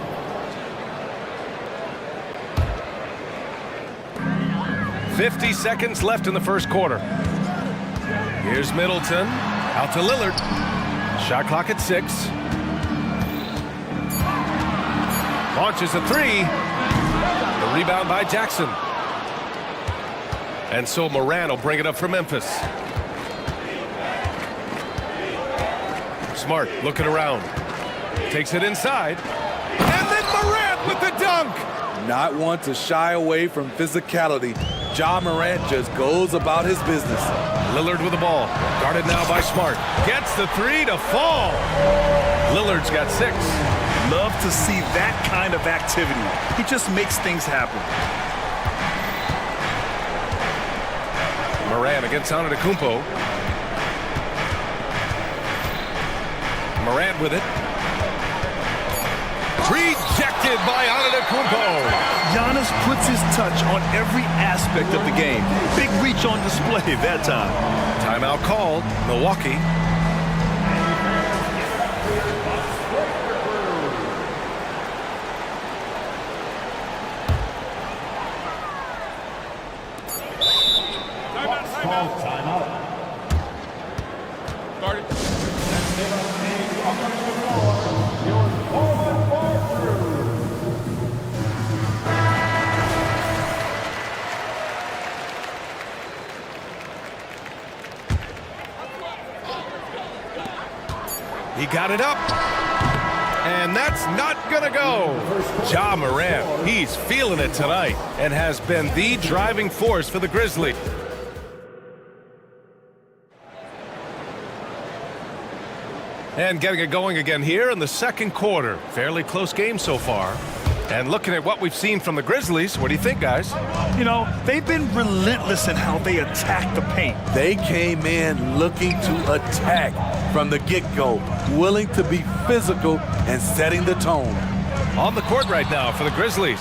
.50 seconds left in the first quarter. Here's Middleton. Out to Lillard. Shot clock at 6. Launches a three. The rebound by Jackson. And so Morant will bring it up for Memphis. Smart looking around. Takes it inside. And then Morant with the dunk. Not one to shy away from physicality. Ja Morant just goes about his business. Lillard with the ball. Guarded now by Smart. Gets the three to fall. Lillard's got 6. Love to see that kind of activity. He just makes things happen. Morant against Antetokounmpo. Morant with it. Rejected by Antetokounmpo. Giannis puts his touch on every aspect of the game. Big reach on display that time. Timeout called. Milwaukee. Timeout. He got it up. And that's not gonna go. Ja Morant, he's feeling it tonight and has been the driving force for the Grizzlies. And getting it going again here in the second quarter. Fairly close game so far. And looking at what we've seen from the Grizzlies, what do you think, guys? You know, they've been relentless in how they attack the paint. They came in looking to attack from the get-go, willing to be physical and setting the tone. On the court right now for the Grizzlies.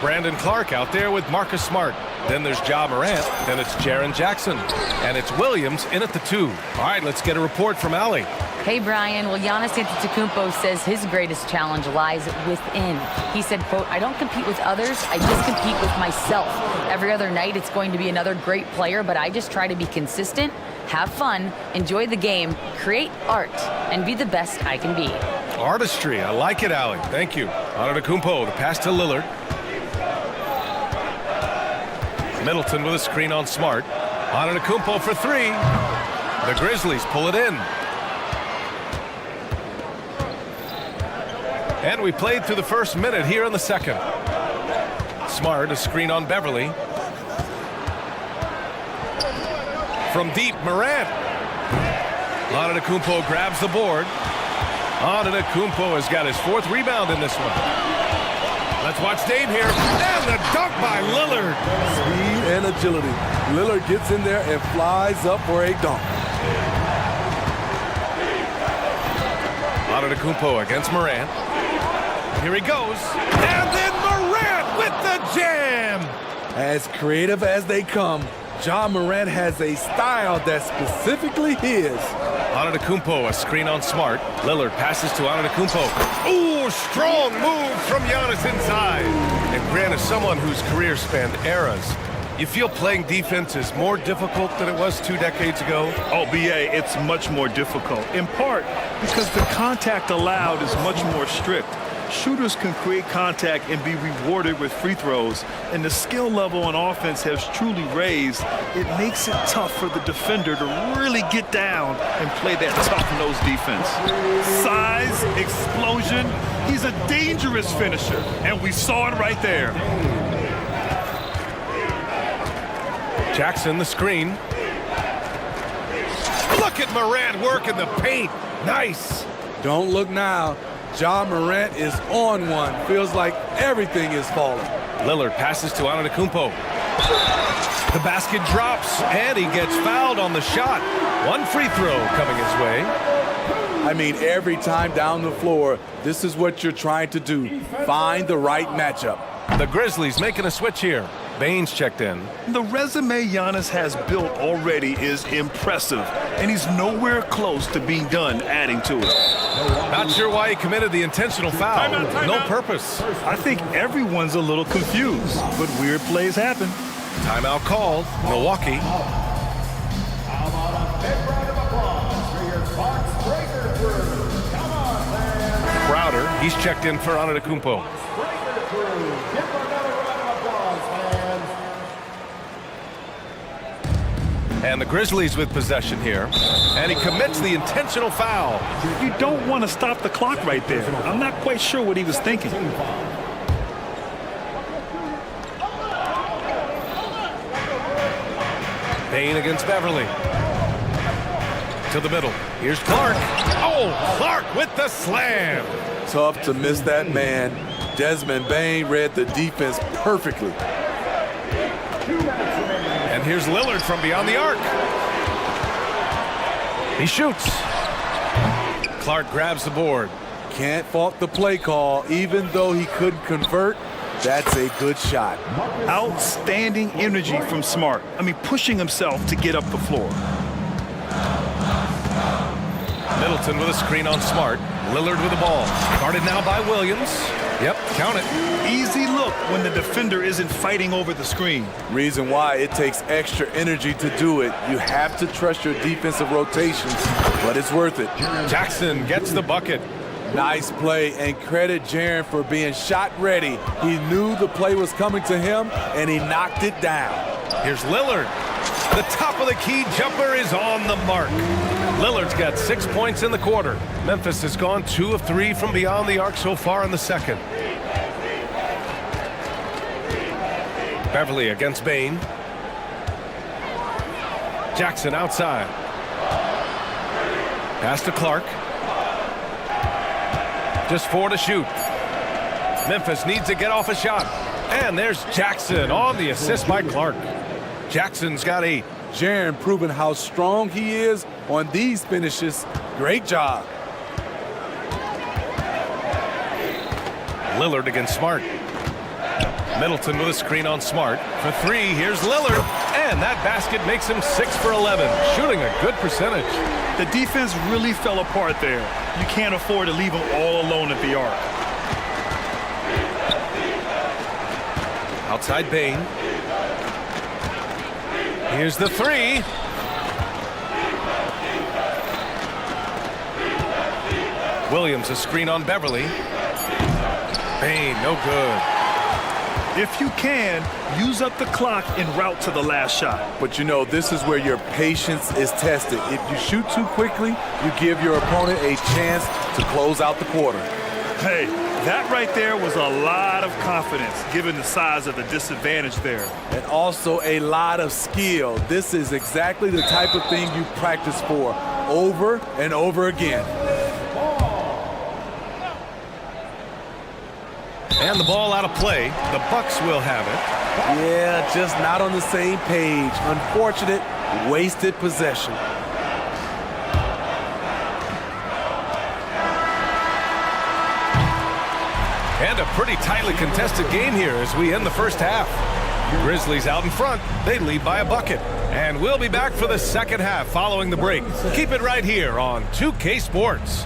Brandon Clark out there with Marcus Smart. Then there's Ja Morant. Then it's Jaren Jackson. And it's Williams in at the 2. All right, let's get a report from Allie. Hey, Brian. Well, Giannis Antetokounmpo says his greatest challenge lies within. He said, quote, "I don't compete with others. I just compete with myself. Every other night it's going to be another great player, but I just try to be consistent, have fun, enjoy the game, create art, and be the best I can be." Artistry. I like it, Allie. Thank you. Antetokounmpo, the pass to Lillard. Middleton with a screen on Smart. Antetokounmpo for 3. The Grizzlies pull it in. And we played through the first minute here in the second. Smart, a screen on Beverly. From deep, Morant. Antetokounmpo grabs the board. Antetokounmpo has got his 4th rebound in this one. Let's watch Dame here. And the dunk by Lillard. Speed and agility. Lillard gets in there and flies up for a dunk. Antetokounmpo against Morant. Here he goes. And then Morant with the jam. As creative as they come, Ja Morant has a style that's specifically his. Antetokounmpo, a screen on Smart. Lillard passes to Antetokounmpo. Ooh, strong move from Giannis inside. And Grant, as someone whose career spanned eras, you feel playing defense is more difficult than it was 2 decades ago? Oh, BA, it's much more difficult. In part because the contact allowed is much more strict. shooters can create contact and be rewarded with free throws, and the skill level on offense has truly raised. It makes it tough for the defender to really get down and play that tough-nosed defense. Size, explosion, he's a dangerous finisher, and we saw it right there. Jackson, the screen. Look at Morant work in the paint. Nice. Don't look now. Ja Morant is on one. Feels like everything is falling. Lillard passes to Antetokounmpo. The basket drops, and he gets fouled on the shot. One free throw coming his way. I mean, every time down the floor, this is what you're trying to do. Find the right matchup. The Grizzlies making a switch here. Baines checked in. The resume Giannis has built already is impressive, and he's nowhere close to being done adding to it. Not sure why he committed the intentional foul. No purpose. I think everyone's a little confused, but weird plays happen. Timeout called. Milwaukee. Crowder, he's checked in for Antetokounmpo. And the Grizzlies with possession here. And he commits the intentional foul. You don't want to stop the clock right there. I'm not quite sure what he was thinking. Payne against Beverly. To the middle. Here's Clark. Oh, Clark with the slam. Tough to miss that man. Desmond Bane read the defense perfectly. And here's Lillard from beyond the arc. He shoots. Clark grabs the board. Can't fault the play call. Even though he couldn't convert, that's a good shot. Outstanding energy from Smart. I mean, pushing himself to get up the floor. Middleton with a screen on Smart. Lillard with the ball. Guarded now by Williams. Yep, count it. Easy look when the defender isn't fighting over the screen. Reason why it takes extra energy to do it. You have to trust your defensive rotations, but it's worth it. Jackson gets the bucket. Nice play, and credit Jaren for being shot ready. He knew the play was coming to him, and he knocked it down. Here's Lillard. The top of the key jumper is on the mark. Lillard's got 6 points in the quarter. Memphis has gone 2 of 3 from beyond the arc so far in the second. Beverly against Bane. Jackson outside. Pass to Clark. Just 4 to shoot. Memphis needs to get off a shot. And there's Jackson on the assist by Clark. Jackson's got 8. Jaren proving how strong he is on these finishes. Great job. Lillard against Smart. Middleton with a screen on Smart. For 3, here's Lillard. And that basket makes him 6 for 11. Shooting a good percentage. The defense really fell apart there. You can't afford to leave them all alone at the arc. Outside Bane. Here's the 3. Williams a screen on Beverly. Bane, no good. If you can, use up the clock en route to the last shot. But you know, this is where your patience is tested. If you shoot too quickly, you give your opponent a chance to close out the quarter. Hey, that right there was a lot of confidence, given the size of the disadvantage there. And also a lot of skill. This is exactly the type of thing you practice for over and over again. And the ball out of play. The Bucks will have it. Yeah, just not on the same page. Unfortunate, wasted possession. And a pretty tightly contested game here as we end the first half. Grizzlies out in front. They lead by a bucket. And we'll be back for the second half following the break. Keep it right here on 2K Sports.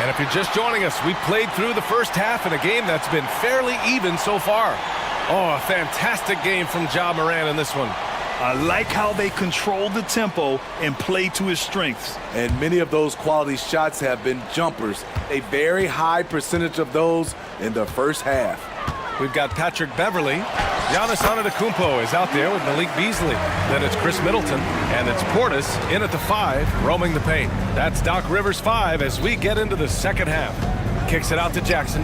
And if you're just joining us, we played through the first half in a game that's been fairly even so far. Oh, a fantastic game from Ja Morant in this one. I like how they controlled the tempo and played to his strengths. And many of those quality shots have been jumpers. A very high percentage of those in the first half. We've got Patrick Beverley. Giannis Antetokounmpo is out there with Malik Beasley. Then it's Chris Middleton. And it's Portis in at the 5, roaming the paint. That's Doc Rivers' 5 as we get into the second half. Kicks it out to Jackson.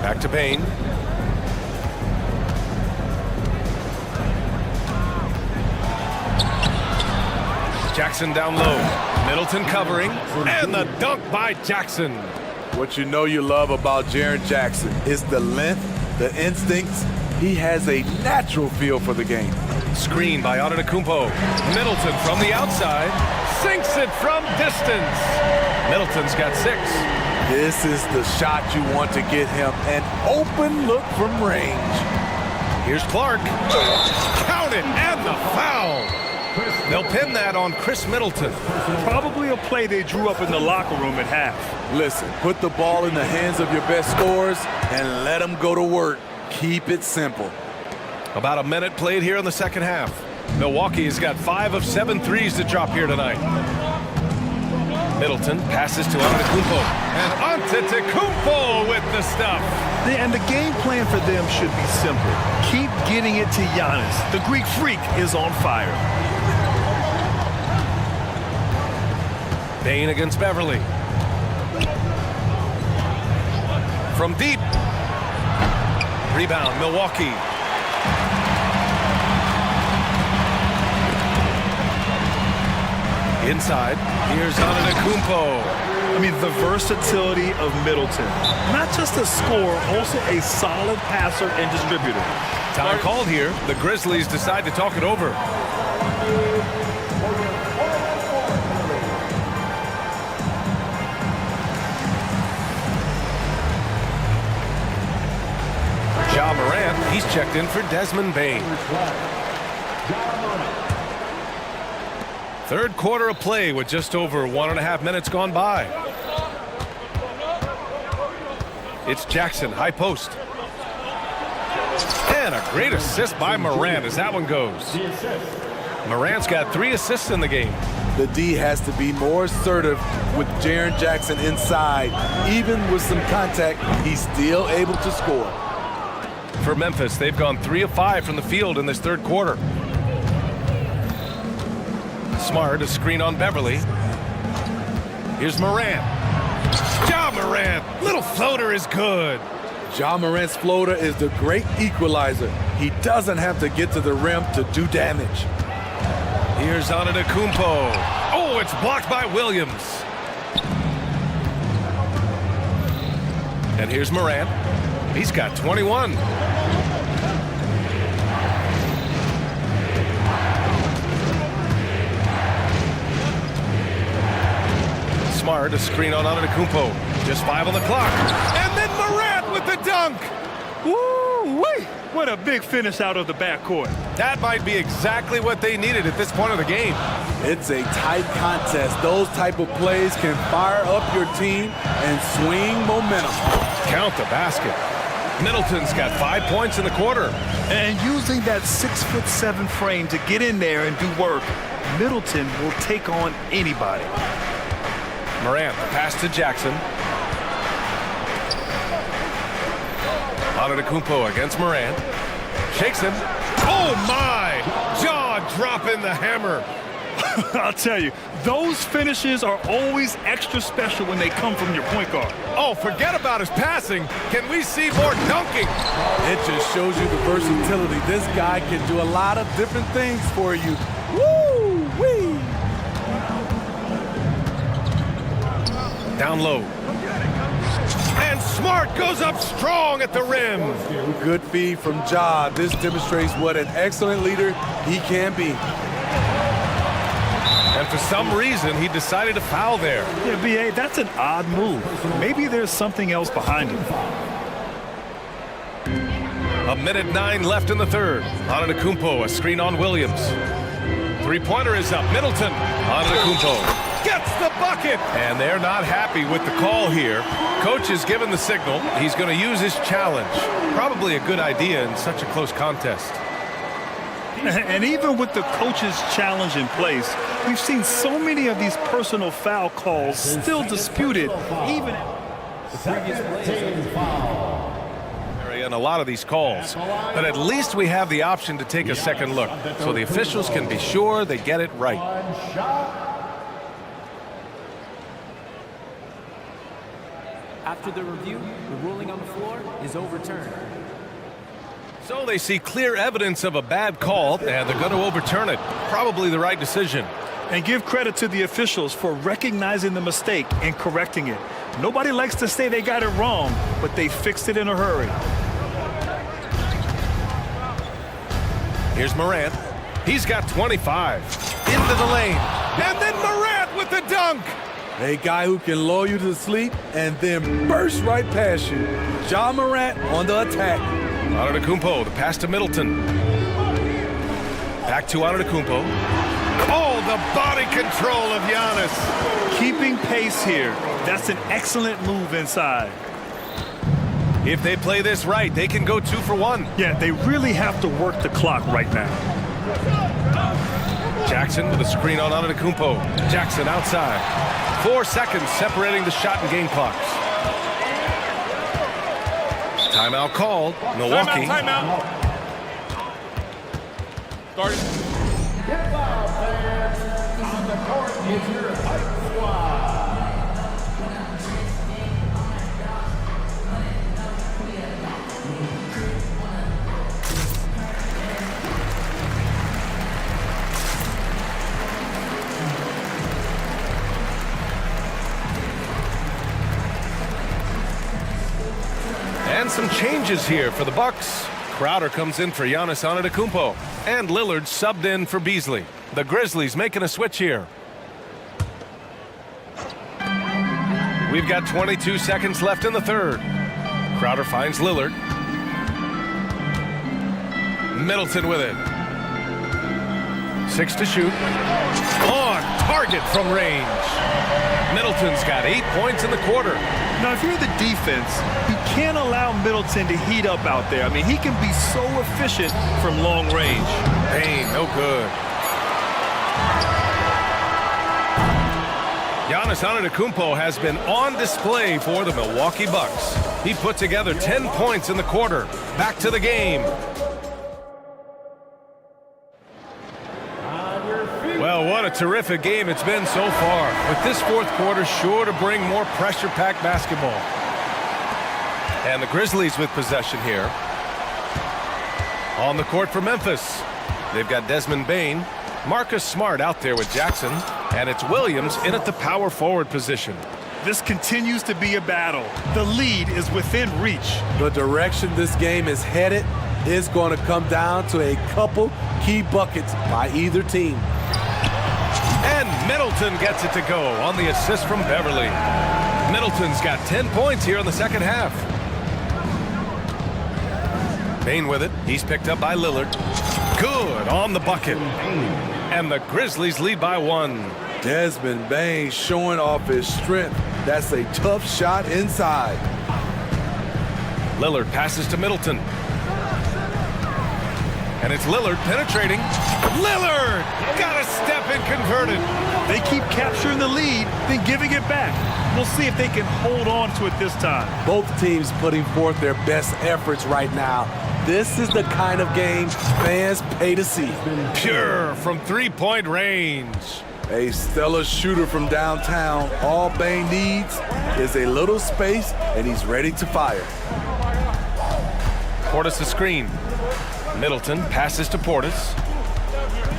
Back to Payne. Jackson down low. Middleton covering. And the dunk by Jackson. What you know you love about Jaren Jackson is the length, the instincts. He has a natural feel for the game. Screen by Antetokounmpo. Middleton from the outside. Sinks it from distance. Middleton's got 6. This is the shot you want to get him. An open look from range. Here's Clark. Count it, and the foul. They'll pin that on Chris Middleton. Probably a play they drew up in the locker room at half. Listen, put the ball in the hands of your best scorers and let them go to work. Keep it simple. About a minute played here in the second half. Milwaukee's got 5 of 7 threes to drop here tonight. Middleton passes to Antetokounmpo. And Antetokounmpo with the stuff. And the game plan for them should be simple. Keep getting it to Giannis. The Greek freak is on fire. Payne against Beverly. From deep. Rebound, Milwaukee. Inside, here's Antetokounmpo. I mean, the versatility of Middleton. Not just a scorer, also a solid passer and distributor. Time called here. The Grizzlies decide to talk it over. Ja Morant, he's checked in for Desmond Bane. Third quarter of play with just over 1.5 minutes gone by. It's Jackson, high post. And a great assist by Morant as that one goes. Morant's got 3 assists in the game. The D has to be more assertive with Jaren Jackson inside. Even with some contact, he's still able to score. For Memphis, they've gone 3 of 5 from the field in this third quarter. Smart, a screen on Beverly. Here's Morant. Ja Morant, little floater is good. Ja Morant's floater is the great equalizer. He doesn't have to get to the rim to do damage. Here's Antetokounmpo. Oh, it's blocked by Williams. And here's Morant. He's got 21. Smart, a screen on Antetokounmpo. Just 5 on the clock. And then Morant with the dunk. Woo-wee! What a big finish out of the backcourt. That might be exactly what they needed at this point of the game. It's a tight contest. Those type of plays can fire up your team and swing momentum. Count the basket. Middleton's got 5 points in the quarter. And using that 6'7" frame to get in there and do work, Middleton will take on anybody. Morant, pass to Jackson. Antetokounmpo against Morant. Shakes him. Oh my! Jaw dropping the hammer. I'll tell you, those finishes are always extra special when they come from your point guard. Oh, forget about his passing. Can we see more dunking? It just shows you the versatility. This guy can do a lot of different things for you. Woo-wee! Down low. And Smart goes up strong at the rim. Good feed from Ja. This demonstrates what an excellent leader he can be. And for some reason, he decided to foul there. Yeah, B.A., that's an odd move. Maybe there's something else behind it. 1:09 left in the third. Antetokounmpo, a screen on Williams. Three-pointer is up. Middleton. Antetokounmpo. Gets the bucket! And they're not happy with the call here. Coach is given the signal. He's going to use his challenge. Probably a good idea in such a close contest. And even with the coach's challenge in place, we've seen so many of these personal foul calls still disputed, even The previous play and a lot of these calls. But at least we have the option to take a second look, so the officials can be sure they get it right. After the review, the ruling on the floor is overturned. So they see clear evidence of a bad call, and they're going to overturn it. Probably the right decision. And give credit to the officials for recognizing the mistake and correcting it. Nobody likes to say they got it wrong, but they fixed it in a hurry. Here's Morant. He's got 25. Into the lane. And then Morant with the dunk. A guy who can lull you to sleep and then burst right past you. Ja Morant on the attack. Antetokounmpo, the pass to Middleton. Back to Antetokounmpo. Oh, the body control of Giannis. Keeping pace here. That's an excellent move inside. If they play this right, they can go 2 for 1. Yeah, they really have to work the clock right now. Jackson with a screen on Antetokounmpo. Jackson outside. 4 seconds separating the shot and game clocks. Timeout called. Milwaukee. Timeout. Started. Get loud, fans. On the court is your hype squad. And some changes here for the Bucks. Crowder comes in for Giannis Antetokounmpo. And Lillard subbed in for Beasley. The Grizzlies making a switch here. We've got 22 seconds left in the third. Crowder finds Lillard. Middleton with it. 6 to shoot. On target from range. Middleton's got 8 points in the quarter. Now, if you're the defense, you can't allow Middleton to heat up out there. I mean, he can be so efficient from long range. Payne, no good. Giannis Antetokounmpo has been on display for the Milwaukee Bucks. He put together 10 points in the quarter. Back to the game. Well, what a terrific game it's been so far. With this fourth quarter sure to bring more pressure-packed basketball. And the Grizzlies with possession here. On the court for Memphis. They've got Desmond Bane. Marcus Smart out there with Jackson. And it's Williams in at the power forward position. This continues to be a battle. The lead is within reach. The direction this game is headed is going to come down to a couple key buckets by either team. And Middleton gets it to go on the assist from Beverly. Middleton's got 10 points here in the second half. Bane with it. He's picked up by Lillard. Good on the bucket. And the Grizzlies lead by 1. Desmond Bane showing off his strength. That's a tough shot inside. Lillard passes to Middleton. And it's Lillard penetrating. Lillard! Got a step and converted. They keep capturing the lead, then giving it back. We'll see if they can hold on to it this time. Both teams putting forth their best efforts right now. This is the kind of game fans pay to see. Pure from three-point range. A stellar shooter from downtown. All Bane needs is a little space, and he's ready to fire. Portis the screen. Middleton passes to Portis.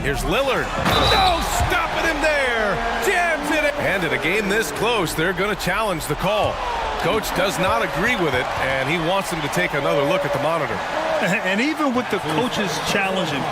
Here's Lillard. No stopping him there. Jams it. And in a game this close, they're going to challenge the call. Coach does not agree with it, and he wants him to take another look at the monitor. And even with the coach's challenging,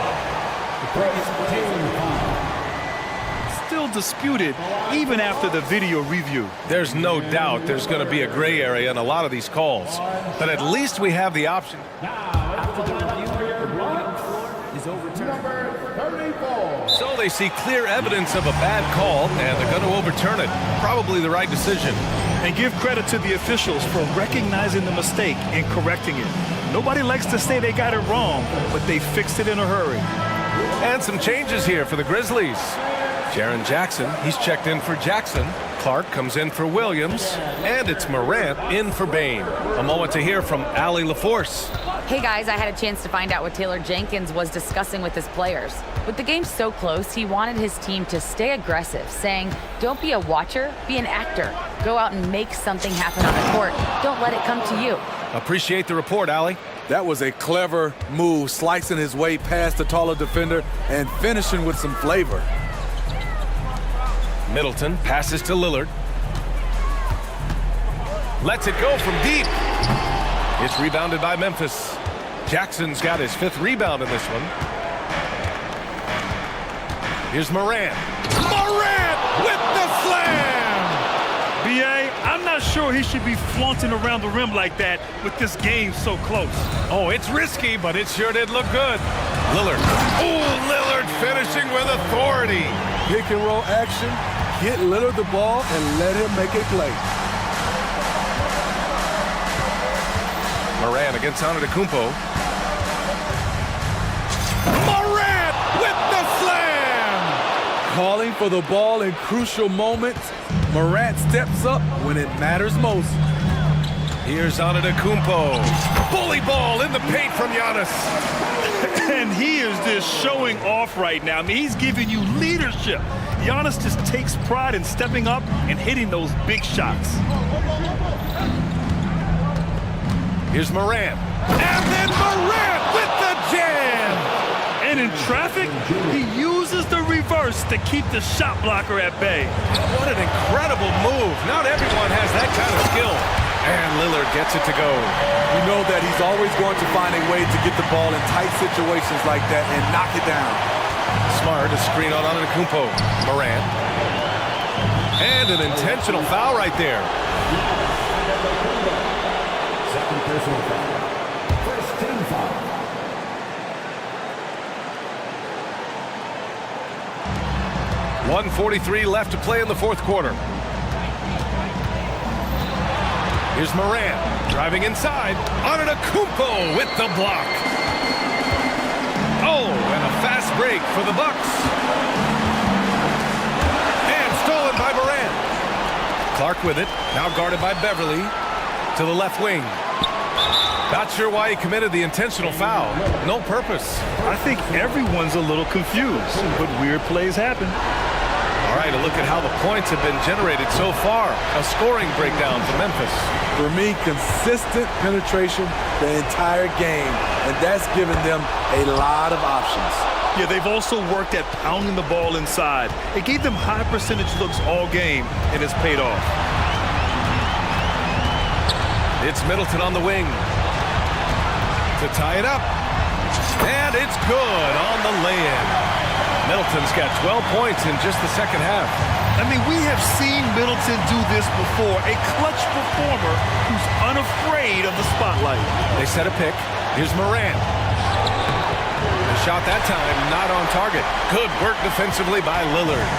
still disputed even after the video review. There's no doubt there's going to be a gray area in a lot of these calls, but at least we have the option. After the review, the ruling on the floor is overturned. Number 34. So they see clear evidence of a bad call, and they're going to overturn it. Probably the right decision. And give credit to the officials for recognizing the mistake and correcting it. Nobody likes to say they got it wrong, but they fixed it in a hurry. And some changes here for the Grizzlies. Jaren Jackson, he's checked in for Jackson. Clark comes in for Williams. And it's Morant in for Bain. A moment to hear from Allie LaForce. Hey guys, I had a chance to find out what Taylor Jenkins was discussing with his players. With the game so close, he wanted his team to stay aggressive, saying, don't be a watcher, be an actor. Go out and make something happen on the court. Don't let it come to you. Appreciate the report, Allie. That was a clever move, slicing his way past the taller defender and finishing with some flavor. Middleton passes to Lillard. Lets it go from deep. It's rebounded by Memphis. Jackson's got his 5th rebound in this one. Here's Morant. Morant with the slam! B.A., I'm not sure he should be flaunting around the rim like that with this game so close. Oh, it's risky, but it sure did look good. Lillard. Ooh, Lillard finishing with authority. Pick and roll action, get Lillard the ball, and let him make a play. Morant against Antetokounmpo. Morant with the slam! Calling for the ball in crucial moments. Morant steps up when it matters most. Here's Antetokounmpo. Bully ball in the paint from Giannis. And he is just showing off right now. I mean, he's giving you leadership. Giannis just takes pride in stepping up and hitting those big shots. Here's Morant. And then Morant with the jam! And in traffic, he uses the reverse to keep the shot blocker at bay. What an incredible move. Not everyone has that kind of skill. And Lillard gets it to go. You know that he's always going to find a way to get the ball in tight situations like that and knock it down. Smart to screen on Antetokounmpo. Morant. And an intentional foul right there. Second personal foul. First team foul. .143 left to play in the 4th quarter. Here's Morant driving inside. Antetokounmpo with the block. Oh, and a fast break for the Bucks. And stolen by Morant. Clark with it, now guarded by Beverly. To the left wing. Not sure why he committed the intentional foul. No purpose. I think everyone's a little confused, but weird plays happen. All right, a look at how the points have been generated so far. A scoring breakdown for Memphis. For me, consistent penetration the entire game, and that's given them a lot of options. Yeah, they've also worked at pounding the ball inside. It gave them high percentage looks all game, and it's paid off. It's Middleton on the wing to tie it up. And it's good on the lay-in. Middleton's got 12 points in just the second half. I mean, we have seen Middleton do this before. A clutch performer who's unafraid of the spotlight. They set a pick. Here's Morant. The shot that time not on target. Good work defensively by Lillard.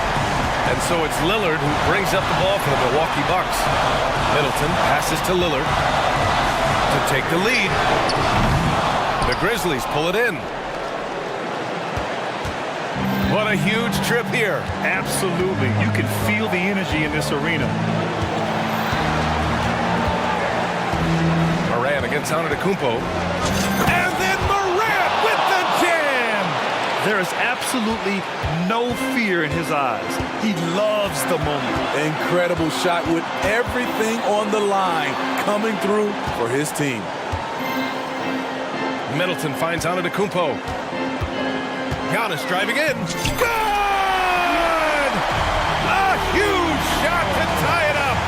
And so it's Lillard who brings up the ball for the Milwaukee Bucks. Middleton passes to Lillard to take the lead. The Grizzlies pull it in. What a huge trip here. Absolutely. You can feel the energy in this arena. Morant against Antetokounmpo. And then Morant with the jam! There is absolutely no fear in his eyes. He loves the moment. Incredible shot with everything on the line coming through for his team. Middleton finds Antetokounmpo. Giannis driving in. Good! A huge shot to tie it up.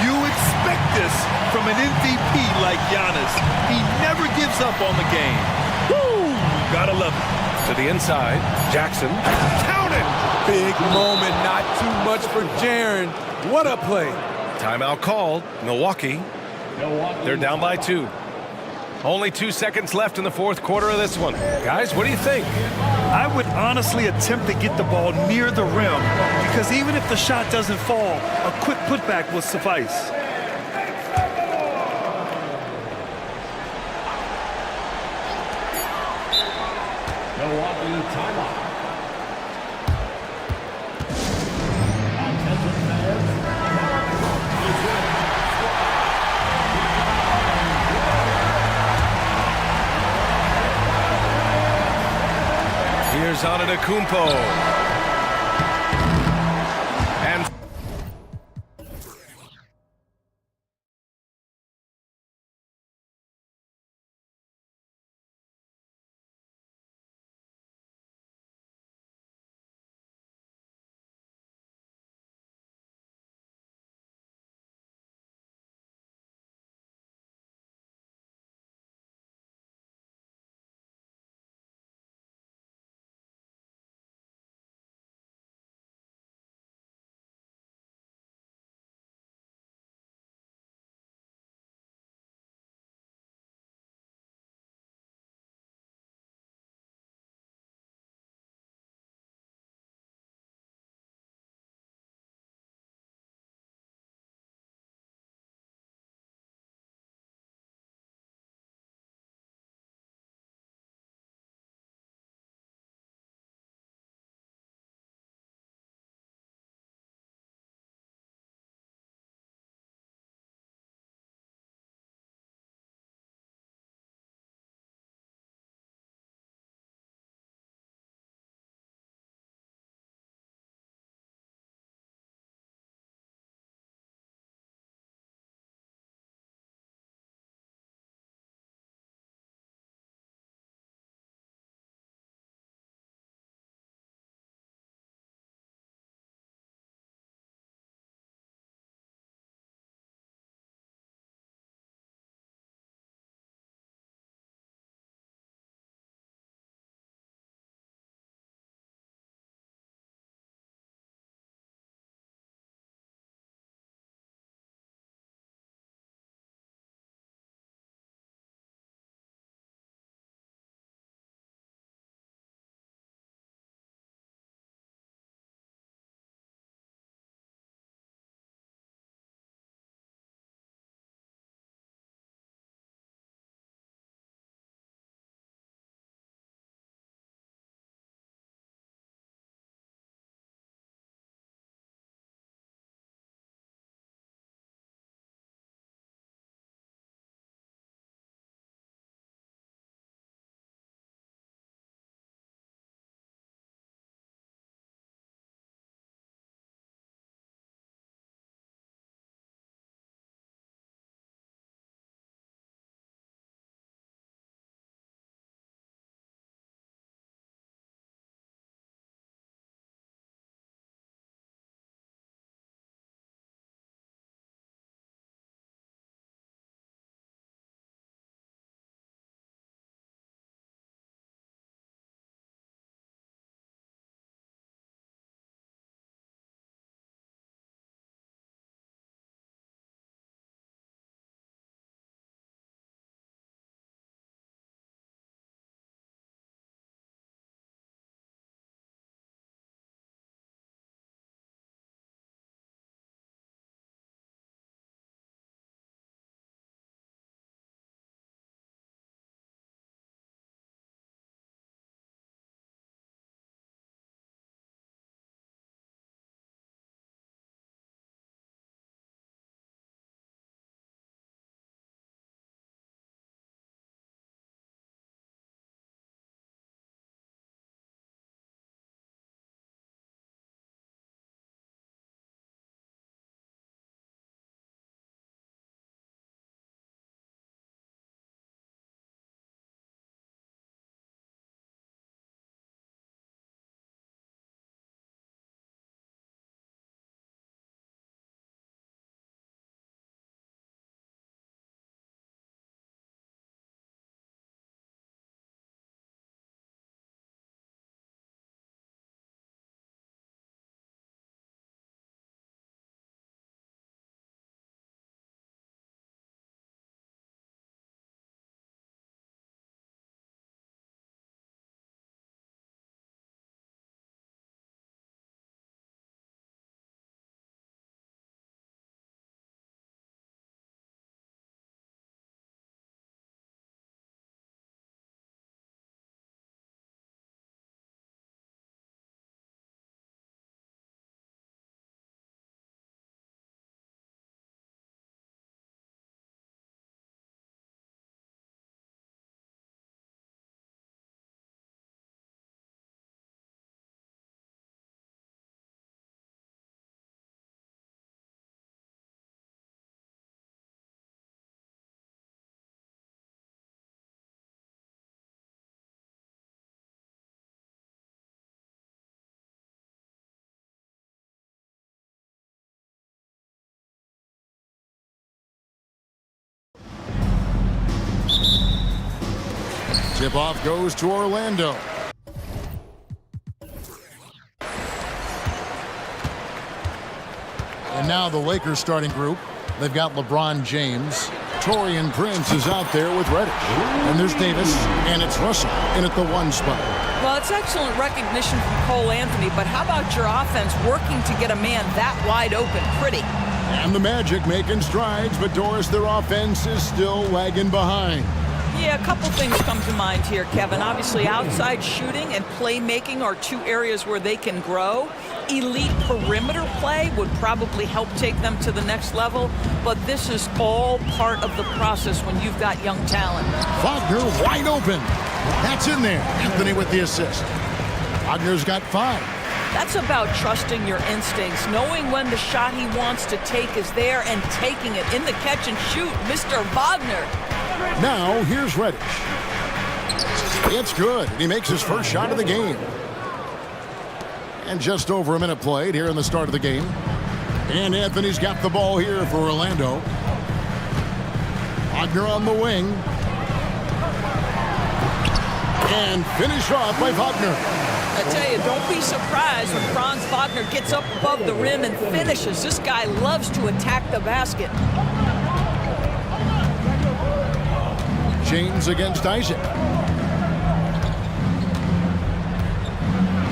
You expect this from an MVP like Giannis. He never gives up on the game. Woo! Gotta love it. To the inside, Jackson. Count it! Big moment, not too much for Jaren. What a play. Timeout called. Milwaukee. They're down by 2. Only 2 seconds left in the fourth quarter of this one. Guys, what do you think? I would honestly attempt to get the ball near the rim because even if the shot doesn't fall, a quick putback will suffice. Milwaukee timeout. Here's Antetokounmpo. Tip-off goes to Orlando. And now the Lakers starting group. They've got LeBron James. Taurean Prince is out there with Reddish. And there's Davis, and it's Russell in at the 1 spot. Well, it's excellent recognition from Cole Anthony, but how about your offense working to get a man that wide open? Pretty. And the Magic making strides, but Doris, their offense is still lagging behind. Yeah, a couple things come to mind here, Kevin. Obviously, outside shooting and playmaking are two areas where they can grow. Elite perimeter play would probably help take them to the next level, but this is all part of the process when you've got young talent. Wagner wide open. That's in there. Anthony with the assist. Wagner's got 5. That's about trusting your instincts, knowing when the shot he wants to take is there and taking it in the catch and shoot, Mr. Wagner. Now, here's Reddish. It's good. He makes his first shot of the game. And just over a minute played here in the start of the game. And Anthony's got the ball here for Orlando. Wagner on the wing. And finished off by Wagner. I tell you, don't be surprised when Franz Wagner gets up above the rim and finishes. This guy loves to attack the basket. James against Isaac.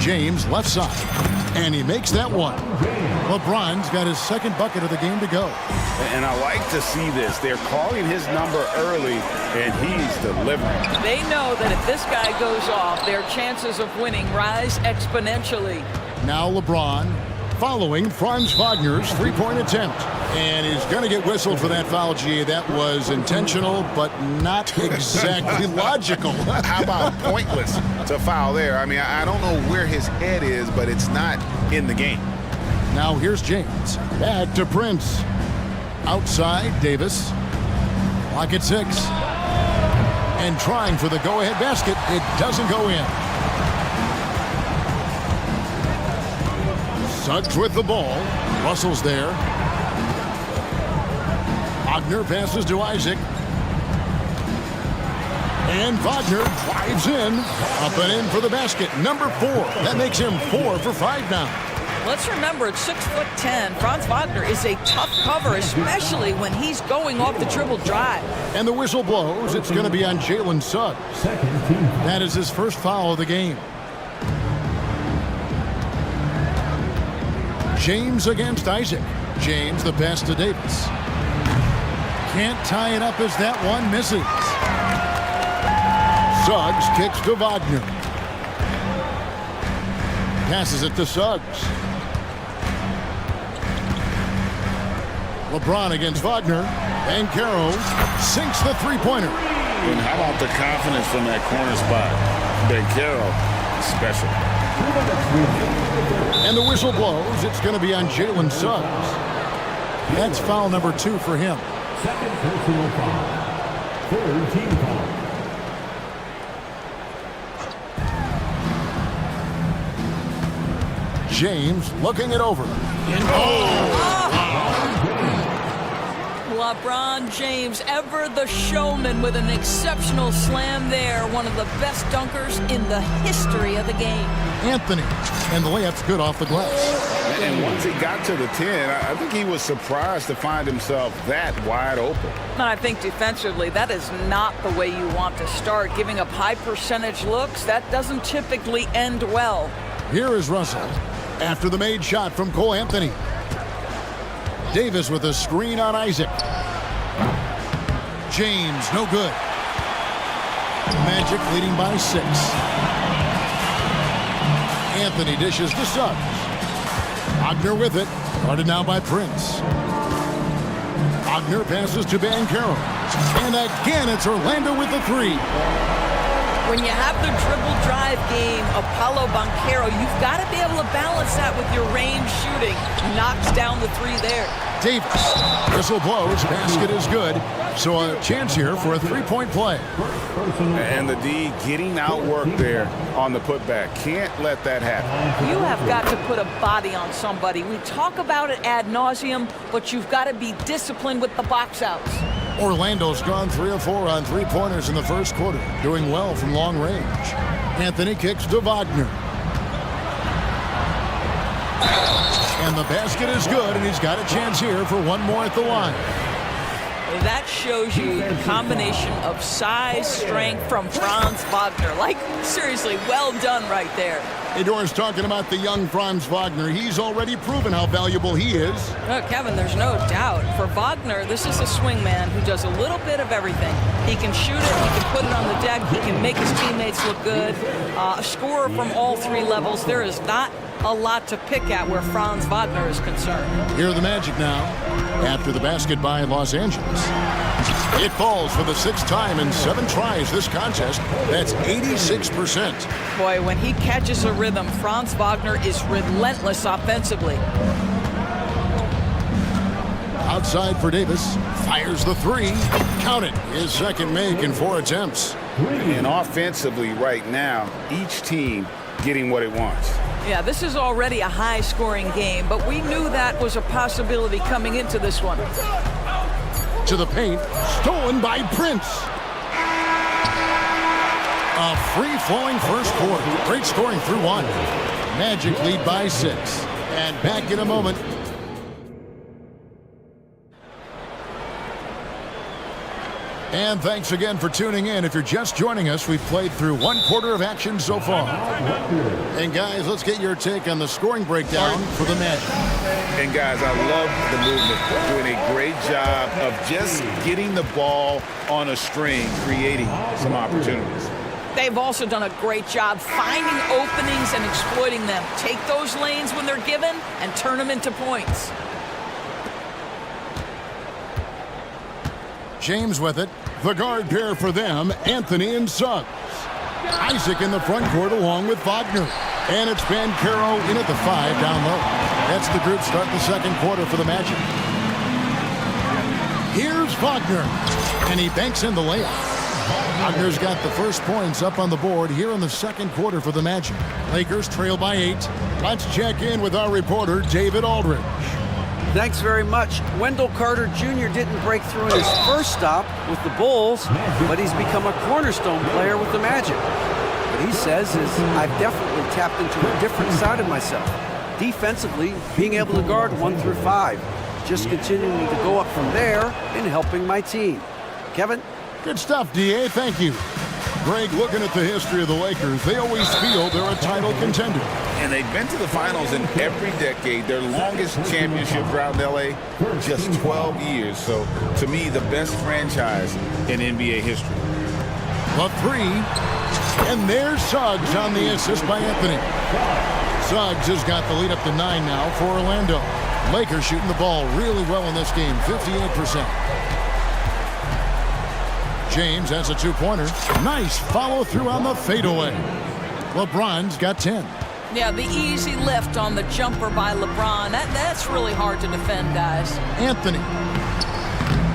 James left side, and he makes that one. LeBron's got his second bucket of the game to go. And I like to see this. They're calling his number early, and he's delivering. They know that if this guy goes off, their chances of winning rise exponentially. Now LeBron following Franz Wagner's three-point attempt. And he's going to get whistled for that foul, G. That was intentional, but not exactly logical. How about pointless to foul there? I mean, I don't know where his head is, but it's not in the game. Now here's James. Back to Prince. Outside, Davis. Clock at 6. And trying for the go-ahead basket. It doesn't go in. Suggs with the ball. Russell's there. Wagner passes to Isaac. And Wagner drives in. Up and in for the basket. Number 4. That makes him 4 for 5 now. Let's remember, at 6'10", Franz Wagner is a tough cover, especially when he's going off the dribble drive. And the whistle blows. It's going to be on Jalen Suggs. That is his first foul of the game. James against Isaac. James, the pass to Davis. Can't tie it up as that one misses. Suggs kicks to Wagner. Passes it to Suggs. LeBron against Wagner. And Caro sinks the three-pointer. And how about the confidence from that corner spot? Caro is special. And the whistle blows. It's going to be on Jalen Suggs. That's foul number 2 for him. Second personal foul. Third team foul. James looking it over. LeBron James, ever the showman, with an exceptional slam there. One of the best dunkers in the history of the game. Anthony, and the layup's good off the glass. And once he got to the 10, I think he was surprised to find himself that wide open. And I think defensively, that is not the way you want to start. Giving up high percentage looks, that doesn't typically end well. Here is Russell after the made shot from Cole Anthony. Davis with a screen on Isaac. James, no good. Magic leading by 6. Anthony dishes to Suggs. Wagner with it. Guarded now by Prince. Wagner passes to Caro. And again, it's Orlando with the 3. When you have the dribble drive game of Paolo Banchero, you've got to be able to balance that with your range shooting. Knocks down the 3 there. Davis. Whistle blows. Basket is good. So a chance here for a three-point play. And the D getting outworked there on the putback. Can't let that happen. You have got to put a body on somebody. We talk about it ad nauseum, but you've got to be disciplined with the box outs. Orlando's gone 3 of 4 on three-pointers in the first quarter, doing well from long range. Anthony kicks to Wagner. And the basket is good, and he's got a chance here for one more at the line. That shows you the combination of size, strength from Franz Wagner. Like, seriously, well done right there. Hey, Doris, talking about the young Franz Wagner, he's already proven how valuable he is. Kevin, there's no doubt. For Wagner, this is a swingman who does a little bit of everything. He can shoot it, he can put it on the deck, he can make his teammates look good. A scorer from all three levels. There is not a lot to pick at where Franz Wagner is concerned. Here are the Magic now, after the basket by Los Angeles. It falls for the 6th time in 7 tries this contest. That's 86%. Boy, when he catches a rhythm, Franz Wagner is relentless offensively. Outside for Davis, fires the 3. Count it, his second make in 4 attempts. And offensively right now, each team getting what it wants. Yeah, this is already a high-scoring game, but we knew that was a possibility coming into this one. To the paint, stolen by Prince. A free-flowing first quarter. Great scoring through 1. Magic lead by 6. And back in a moment. And thanks again for tuning in. If you're just joining us, we've played through 1 quarter of action so far. And guys, let's get your take on the scoring breakdown for the Magic. And guys, I love the movement. Doing a great job of just getting the ball on a string, creating some opportunities. They've also done a great job finding openings and exploiting them. Take those lanes when they're given and turn them into points. James with it. The guard pair for them, Anthony and Suggs. Isaac in the front court along with Wagner. And it's Banchero in at the 5 down low. That's the group start the second quarter for the Magic. Here's Wagner. And he banks in the layup. Wagner's got the first points up on the board here in the second quarter for the Magic. Lakers trail by 8. Let's check in with our reporter, David Aldridge. Thanks very much. Wendell Carter Jr. didn't break through in his first stop with the Bulls, but he's become a cornerstone player with the Magic. What he says is, I've definitely tapped into a different side of myself. Defensively, being able to guard 1 through 5. Just continuing to go up from there and helping my team. Kevin? Good stuff, D.A. Thank you. Greg, looking at the history of the Lakers, they always feel they're a title contender. And they've been to the finals in every decade. Their longest championship drought in L.A., just 12 years. So, to me, the best franchise in NBA history. The 3, and there's Suggs on the assist by Anthony. Suggs has got the lead up to 9 now for Orlando. Lakers shooting the ball really well in this game, 58%. James has a 2-pointer. Nice follow-through on the fadeaway. LeBron's got 10. Yeah, the easy lift on the jumper by LeBron. That's really hard to defend, guys. Anthony.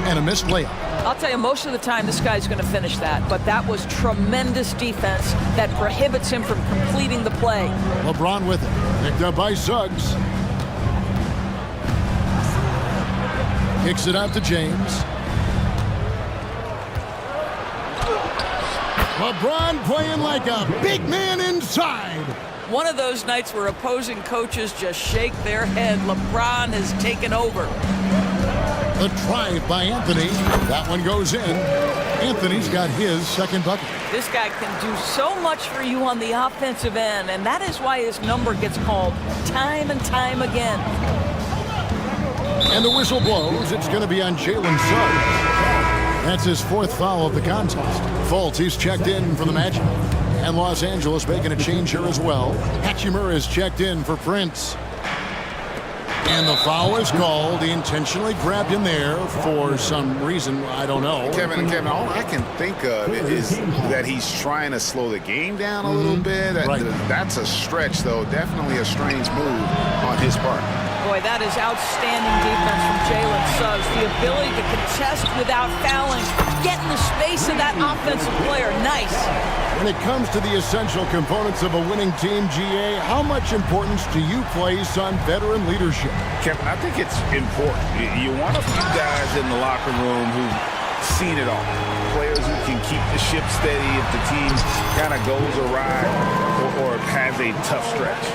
And a missed layup. I'll tell you, most of the time this guy's going to finish that, but that was tremendous defense that prohibits him from completing the play. LeBron with it. Picked up by Suggs. Kicks it out to James. LeBron playing like a big man inside. One of those nights where opposing coaches just shake their head. LeBron has taken over. The drive by Anthony. That one goes in. Anthony's got his second bucket. This guy can do so much for you on the offensive end, and that is why his number gets called time and time again. And the whistle blows. It's going to be on Jalen Suggs. That's his 4th foul of the contest. Fultz, he's checked in for the Magic. And Los Angeles making a change here as well. Hachimura is checked in for Prince. And the foul is called. He intentionally grabbed him there for some reason. I don't know. Kevin, all I can think of is that he's trying to slow the game down a little bit. Right. That's a stretch, though. Definitely a strange move on his part. Boy, that is outstanding defense from Jalen Suggs. The ability to contest without fouling, get in the space of that offensive player. Nice. When it comes to the essential components of a winning team, GA, how much importance do you place on veteran leadership? Kevin, I think it's important. You want a few guys in the locker room who seen it all. Players who can keep the ship steady if the team kind of goes awry or has a tough stretch.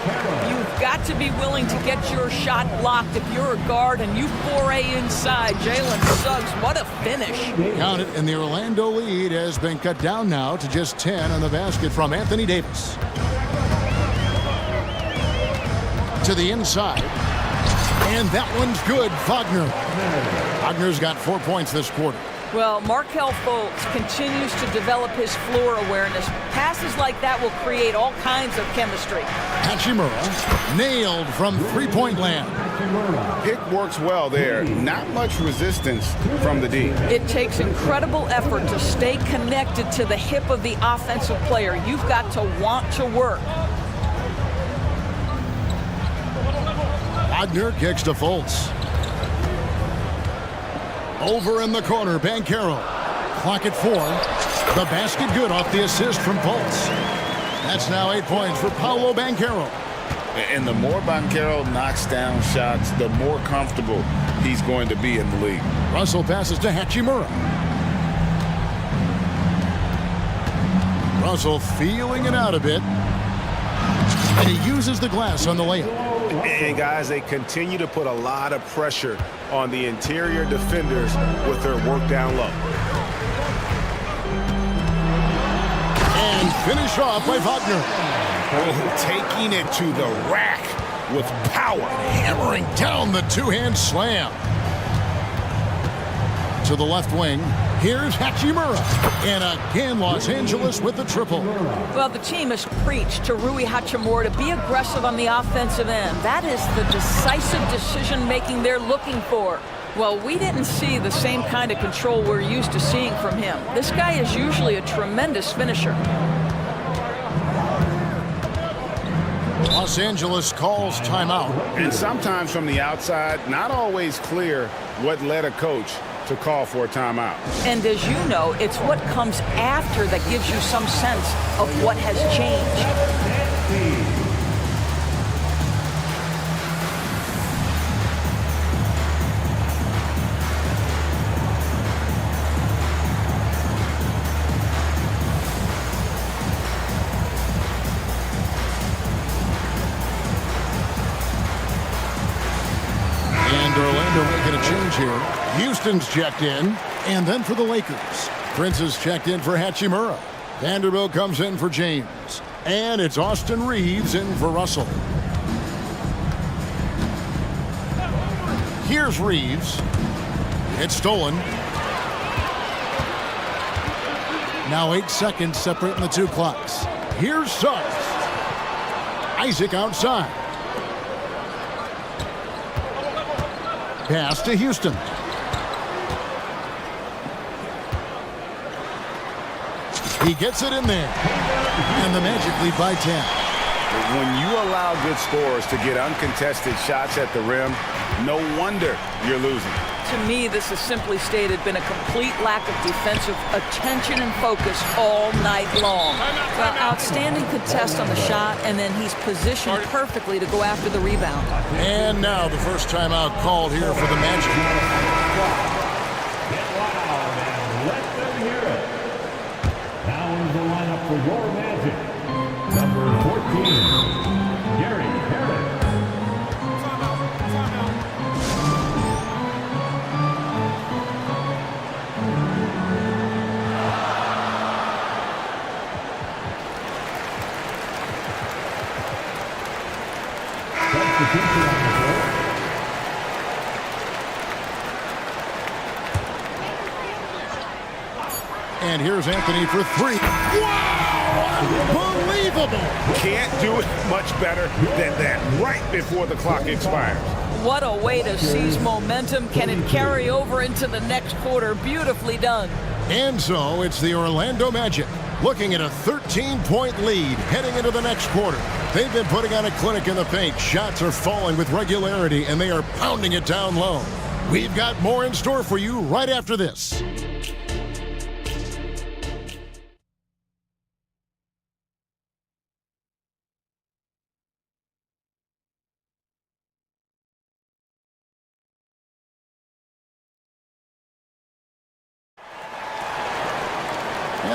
You've got to be willing to get your shot blocked if you're a guard and you foray inside. Jalen Suggs, what a finish. Count it, and the Orlando lead has been cut down now to just 10 on the basket from Anthony Davis. To the inside. And that one's good. Wagner. Wagner's got 4 points this quarter. Well, Markelle Fultz continues to develop his floor awareness. Passes like that will create all kinds of chemistry. Hachimura nailed from three-point land. Pick works well there. Not much resistance from the D. It takes incredible effort to stay connected to the hip of the offensive player. You've got to want to work. Wagner kicks to Fultz. Over in the corner, Banchero. Clock at 4. The basket good off the assist from Fultz. That's now 8 points for Paolo Banchero. And the more Banchero knocks down shots, the more comfortable he's going to be in the league. Russell passes to Hachimura. Russell feeling it out a bit. And he uses the glass on the layup. And guys, they continue to put a lot of pressure on the interior defenders with their work down low. And finish off by Wagner. Taking it to the rack with power. Hammering down the two-hand slam. To the left wing, here's Hachimura. And again, Los Angeles with the triple. Well, the team has preached to Rui Hachimura to be aggressive on the offensive end. That is the decisive decision-making they're looking for. Well, we didn't see the same kind of control we're used to seeing from him. This guy is usually a tremendous finisher. Los Angeles calls timeout. And sometimes from the outside, not always clear what led a coach to call for a timeout. And as you know, it's what comes after that gives you some sense of what has changed. Orlando making a change here. Houston's checked in. And then for the Lakers, Prince is checked in for Hachimura. Vanderbilt comes in for James. And it's Austin Reeves in for Russell. Here's Reeves. It's stolen. Now 8 seconds separating the two clocks. Here's Suggs. Isaac outside. Pass to Houston. He gets it in there. And the Magic lead by 10. When you allow good scorers to get uncontested shots at the rim, no wonder you're losing. To me, this has simply stated been a complete lack of defensive attention and focus all night long. Well, outstanding contest on the shot, and then he's positioned perfectly to go after the rebound. And now the first timeout called here for the Magic. Get loud and let them hear it. Now in the lineup for your Magic, number 14, Gary Harris. And here's Anthony for three. Wow! Unbelievable! Can't do it much better than that right before the clock expires. What a way to seize momentum. Can it carry over into the next quarter? Beautifully done. And so it's the Orlando Magic looking at a 13-point lead heading into the next quarter. They've been putting on a clinic in the paint. Shots are falling with regularity, and they are pounding it down low. We've got more in store for you right after this.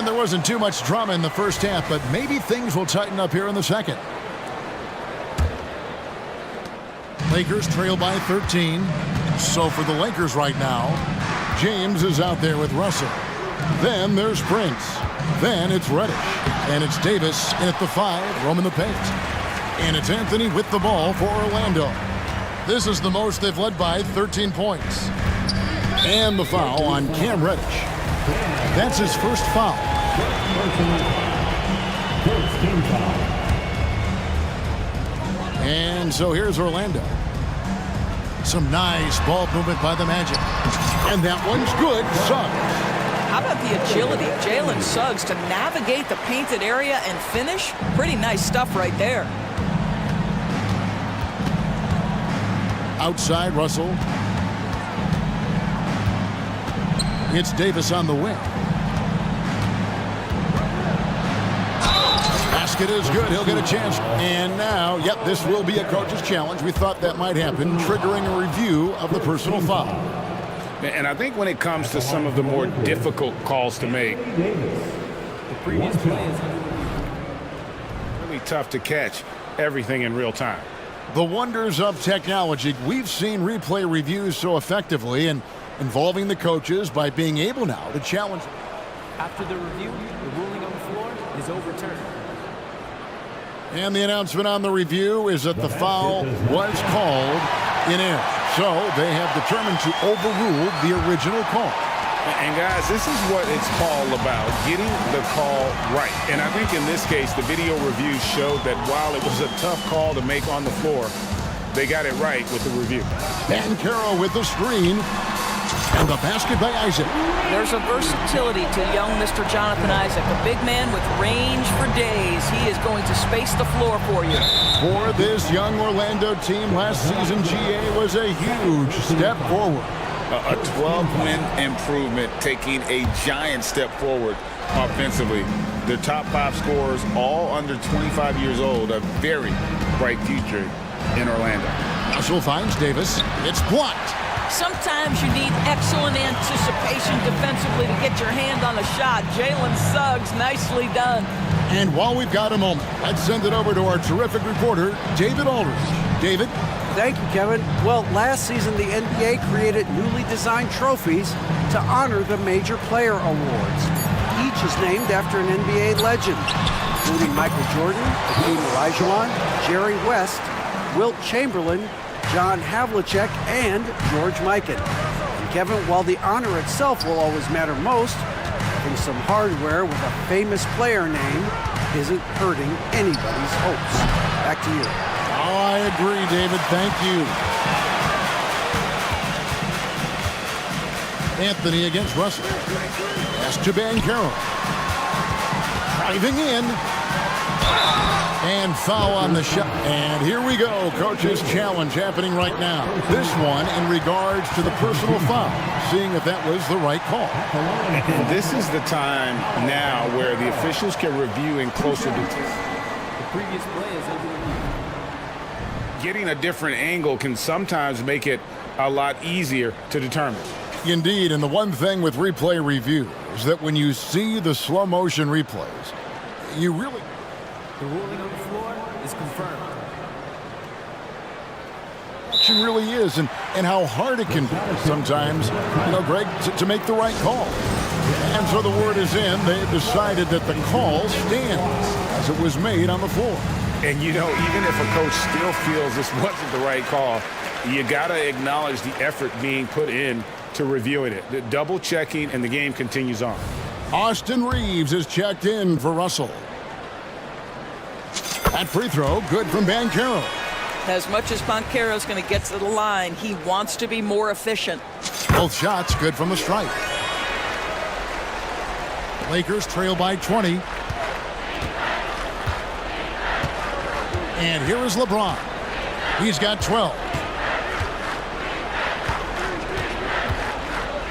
And there wasn't too much drama in the first half, but maybe things will tighten up here in the second. Lakers trail by 13. So for the Lakers right now, James is out there with Russell. Then there's Prince. Then it's Reddish. And it's Davis in at the 5, roaming the paint. And it's Anthony with the ball for Orlando. This is the most they've led by, 13 points. And the foul on Cam Reddish. That's his first foul. And so here's Orlando. Some nice ball movement by the Magic. And that one's good. Suggs. How about the agility of Jalen Suggs to navigate the painted area and finish? Pretty nice stuff right there. Outside, Russell. It's Davis on the wing. Basket is good. He'll get a chance. And now, yep, this will be a coach's challenge. We thought that might happen, triggering a review of the personal foul. And I think when it comes to some of the more difficult calls to make, The previous play is really tough to catch everything in real time. The wonders of technology. We've seen replay reviews so effectively and involving the coaches by being able now to challenge. after the review. The ruling on the floor is overturned. And the announcement on the review is that the foul was called in error. So they have determined to overrule the original call. And guys, this is what it's all about, getting the call right. And I think in this case, the video review showed that while it was a tough call to make on the floor, they got it right with the review. Banchero with the screen. And the basket by Isaac. There's a versatility to young Mr. Jonathan Isaac, a big man with range for days. He is going to space the floor for you. For this young Orlando team, last season GA was a huge step forward. A 12-win improvement, taking a giant step forward offensively. Their top 5 scorers, all under 25 years old, a very bright future in Orlando. Russell finds Davis. It's blocked. Sometimes you need excellent anticipation defensively to get your hand on a shot. Jalen Suggs, nicely done. And while we've got a moment, let's send it over to our terrific reporter, David Aldridge. David? Thank you, Kevin. Well, last season, the NBA created newly designed trophies to honor the major player awards. Each is named after an NBA legend, including Michael Jordan, Hakeem Olajuwon, Jerry West, Wilt Chamberlain, John Havlicek, and George Mikan. And Kevin, while the honor itself will always matter most, having some hardware with a famous player name isn't hurting anybody's hopes. Back to you. Oh, I agree, David. Thank you. Anthony against Russell. Pass to Banchero. Driving in. And foul on the shot. And here we go. Coach's challenge happening right now. This one in regards to the personal foul. Seeing if that was the right call. And this is the time now where the officials can review in closer detail. The previous play is over. Getting a different angle can sometimes make it a lot easier to determine. Indeed, and the one thing with replay review is that when you see the slow motion replays, you really... The ruling on the floor is confirmed. It really is, and how hard it can be sometimes, Greg, to make the right call. And so the word is in. They've decided that the call stands as it was made on the floor. And, even if a coach still feels this wasn't the right call, you got to acknowledge the effort being put in to reviewing it. The double checking, and the game continues on. Austin Reeves is checked in for Russell. That free throw, good from Banchero. As much as Banchero's going to get to the line, he wants to be more efficient. Both shots good from the stripe. Lakers trail by 20. And here is LeBron. He's got 12.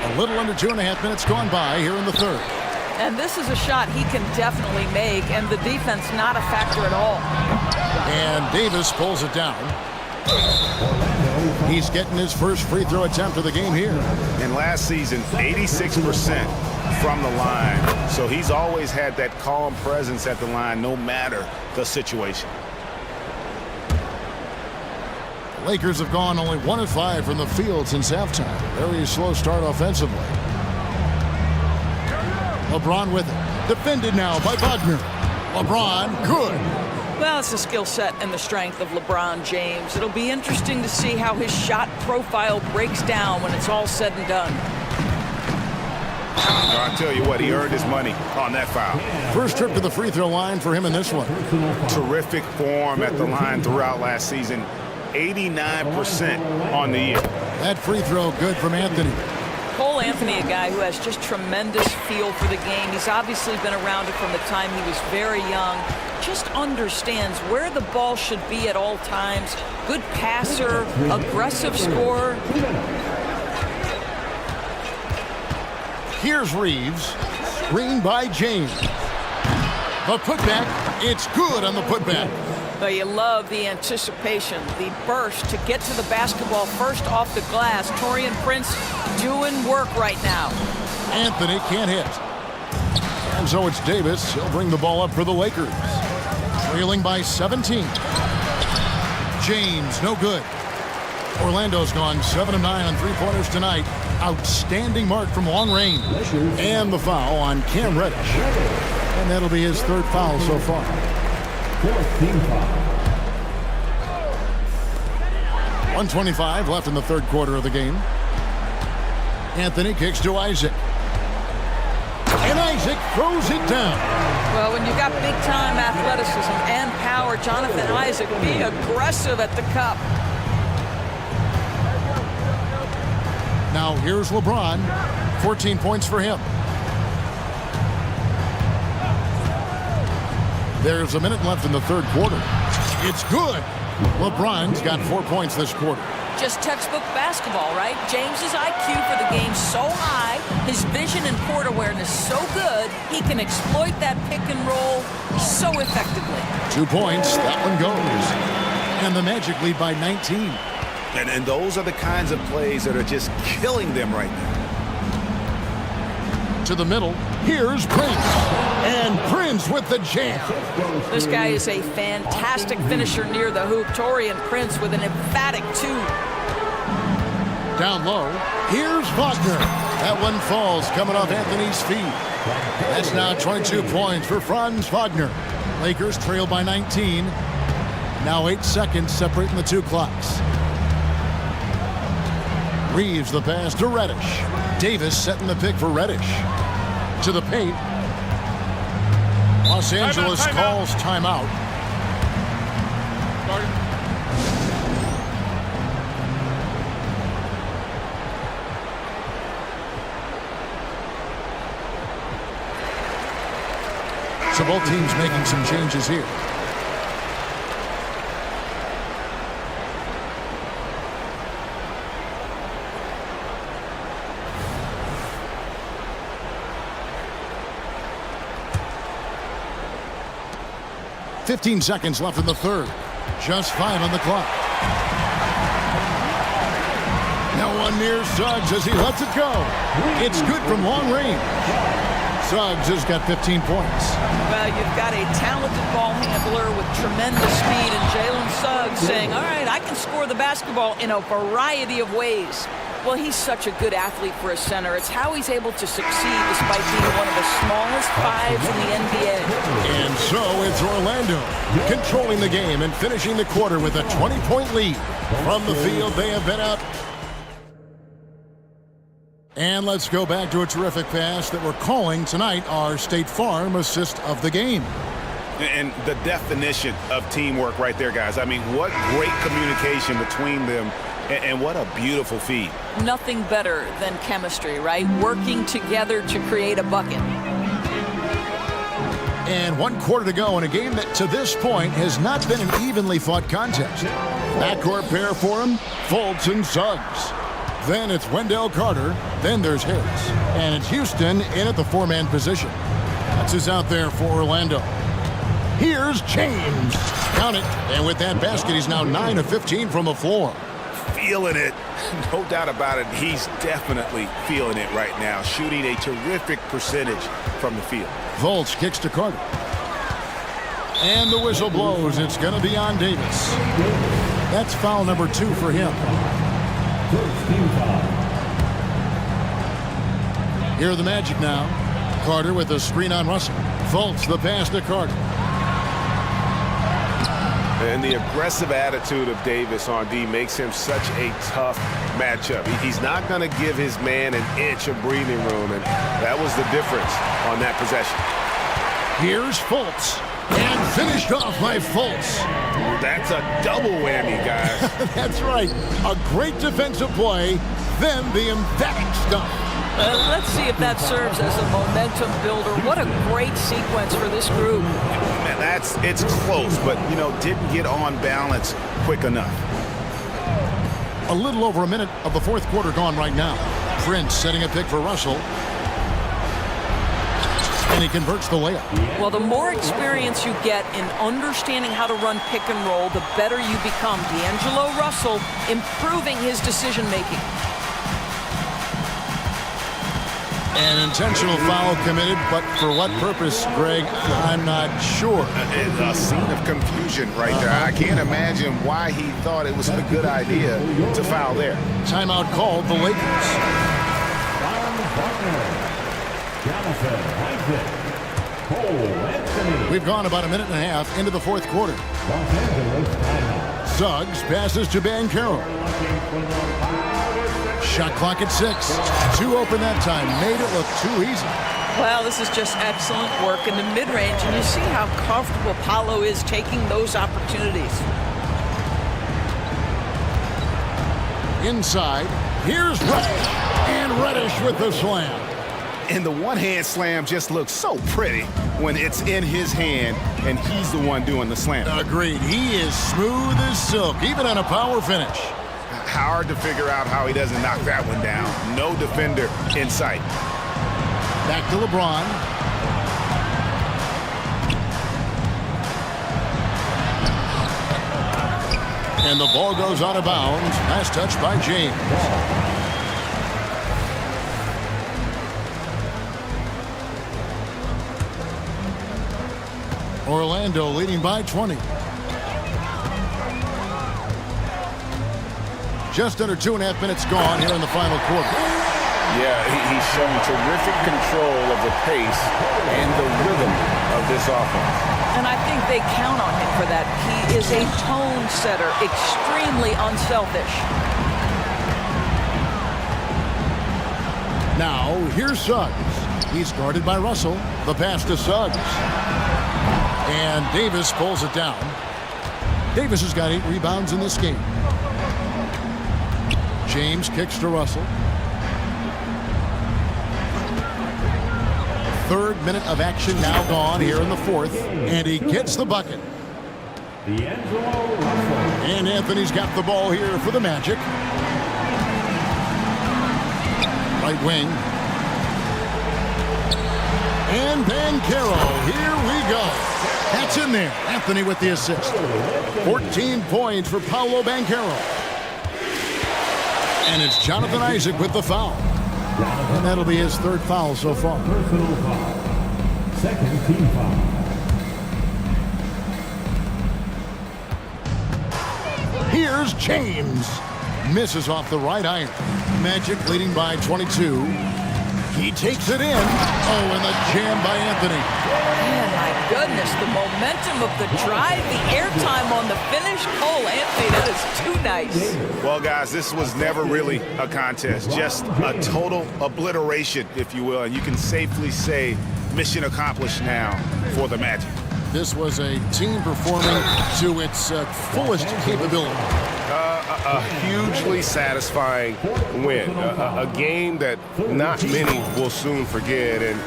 A little under 2.5 minutes gone by here in the third. And this is a shot he can definitely make, and the defense not a factor at all. And Davis pulls it down. He's getting his first free throw attempt of the game here. And last season, 86% from the line. So he's always had that calm presence at the line, no matter the situation. The Lakers have gone only 1 of 5 from the field since halftime. Very slow start offensively. LeBron with it. Defended now by Wagner. LeBron, good. Well, it's the skill set and the strength of LeBron James. It'll be interesting to see how his shot profile breaks down when it's all said and done. I'll tell you what, he earned his money on that foul. First trip to the free throw line for him in this one. Terrific form at the line throughout last season. 89% on the year. That free throw good from Anthony. Cole Anthony, a guy who has just tremendous feel for the game. He's obviously been around it from the time he was very young. Just understands where the ball should be at all times. Good passer, aggressive scorer. Here's Reeves. Screen by James. The putback. It's good on the putback. But you love the anticipation, the burst to get to the basketball first off the glass. Taurean Prince doing work right now. Anthony can't hit. And so it's Davis. He'll bring the ball up for the Lakers. Trailing by 17. James, no good. Orlando's gone 7 of 9 on three-pointers tonight. Outstanding mark from long range. And the foul on Cam Reddish. And that'll be his 3rd foul so far. 14 foul. 1:25 left in the 3rd quarter of the game. Anthony kicks to Isaac. And Isaac throws it down. Well, when you've got big-time athleticism and power, Jonathan Isaac, be aggressive at the cup. Now here's LeBron. 14 points for him. There's a minute left in the 3rd quarter. It's good. LeBron's got 4 points this quarter. Just textbook basketball, right? James's IQ for the game so high, his vision and court awareness so good, he can exploit that pick and roll so effectively. 2 points, that one goes. And the Magic lead by 19. And those are the kinds of plays that are just killing them right now. To the middle, here's Prince. And Prince with the jam. This guy is a fantastic finisher near the hoop. Taurean Prince with an emphatic 2. Down low, here's Wagner. That one falls coming off Anthony's feet. That's now 22 points for Franz Wagner. Lakers trail by 19. Now 8 seconds separating the 2 clocks. Reeves the pass to Reddish. Davis setting the pick for Reddish. To the paint. Los Angeles calls timeout. So both teams making some changes here. .15 seconds left in the 3rd. Just 5 on the clock. No one near Suggs as he lets it go. It's good from long range. Suggs has got 15 points. Well, you've got a talented ball handler with tremendous speed, and Jalen Suggs saying, all right, I can score the basketball in a variety of ways. Well, he's such a good athlete for a center. It's how he's able to succeed despite being one of the smallest 5s in the NBA. And so it's Orlando controlling the game and finishing the quarter with a 20-point lead. From the field, they have been up. And let's go back to a terrific pass that we're calling tonight our State Farm assist of the game. And the definition of teamwork right there, guys. I mean, what great communication between them. And what a beautiful feed. Nothing better than chemistry, right? Working together to create a bucket. And 1 quarter to go in a game that to this point has not been an evenly fought contest. Backcourt pair for him, Fultz and Suggs. Then it's Wendell Carter. Then there's Harris. And it's Houston in at the 4-man position. That's who's out there for Orlando. Here's James. Count it. And with that basket, he's now 9 of 15 from the floor. Feeling it. No doubt about it. He's definitely feeling it right now, shooting a terrific percentage from the field. Fultz kicks to Carter. And the whistle blows. It's going to be on Davis. That's foul number 2 for him. Here are the Magic now. Carter with a screen on Russell. Fultz the pass to Carter. And the aggressive attitude of Davis on D makes him such a tough matchup. He's not going to give his man an inch of breathing room, and that was the difference on that possession. Here's Fultz. And finished off by Fultz. That's a double whammy, guys. That's right. A great defensive play, then the emphatic stuff. Let's see if that serves as a momentum builder. What a great sequence for this group. Man, it's close, but, you know, didn't get on balance quick enough. A little over a minute of the fourth quarter gone right now. Prince setting a pick for Russell. And he converts the layup. Well, the more experience you get in understanding how to run pick and roll, the better you become. D'Angelo Russell improving his decision-making. An intentional foul committed, but for what purpose, Greg? I'm not sure. A scene of confusion right there. I can't imagine why he thought it was a good idea to foul there. Timeout called the Lakers. We've gone about a minute and a half into the fourth quarter. Suggs passes to Banchero. Shot clock at 6. 2 open that time. Made it look too easy. Well, this is just excellent work in the mid-range, and you see how comfortable Paolo is taking those opportunities. Inside, here's Reddish. And Reddish with the slam. And the one-hand slam just looks so pretty when it's in his hand and he's the one doing the slam. Agreed. He is smooth as silk, even on a power finish. Hard to figure out how he doesn't knock that one down. No defender in sight. Back to LeBron. And the ball goes out of bounds. Nice touch by James. Orlando leading by 20. Just under 2.5 minutes gone here in the final quarter. Yeah, he's shown terrific control of the pace and the rhythm of this offense. And I think they count on him for that. He is a tone setter, extremely unselfish. Now, here's Suggs. He's guarded by Russell. The pass to Suggs. And Davis pulls it down. Davis has got 8 rebounds in this game. James kicks to Russell. 3rd minute of action now gone here in the 4th. And he gets the bucket. And Anthony's got the ball here for the Magic. Right wing. And Banchero, here we go. That's in there. Anthony with the assist. 14 points for Paolo Banchero. And it's Jonathan Isaac with the foul. And that'll be his 3rd foul so far. Personal foul. 2nd team foul. Here's James. Misses off the right iron. Magic leading by 22. He takes it in. Oh, and the jam by Anthony. Man, my goodness, the momentum of the drive, the airtime on the finish. Cole Anthony, that is too nice. Well, guys, this was never really a contest. Just a total obliteration, if you will. And you can safely say mission accomplished now for the Magic. This was a team performing to its fullest capability. A hugely satisfying win. A game that not many will soon forget. And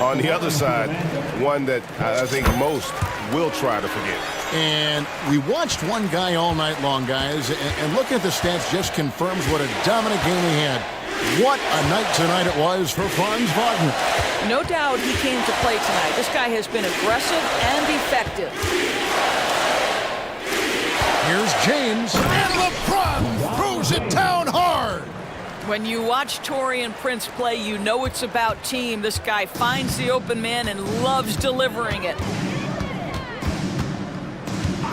on the other side, one that I think most will try to forget. And we watched one guy all night long, guys. And looking at the stats just confirms what a dominant game he had. What a night tonight it was for Franz Wagner. No doubt he came to play tonight. This guy has been aggressive and effective. Here's James. And LeBron throws it down hard. When you watch Torian Prince play, you know it's about team. This guy finds the open man and loves delivering it.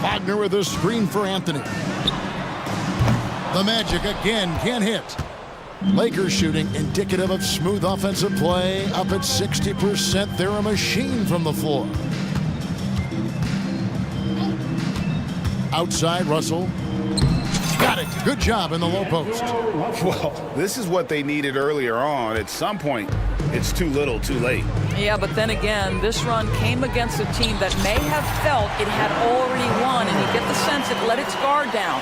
Wagner with a screen for Anthony. The Magic again can't hit. Lakers shooting indicative of smooth offensive play. Up at 60%. They're a machine from the floor. Outside, Russell. Got it. Good job in the low post. Well, this is what they needed earlier on. At some point, it's too little, too late. Yeah, but then again, this run came against a team that may have felt it had already won, and you get the sense it let its guard down.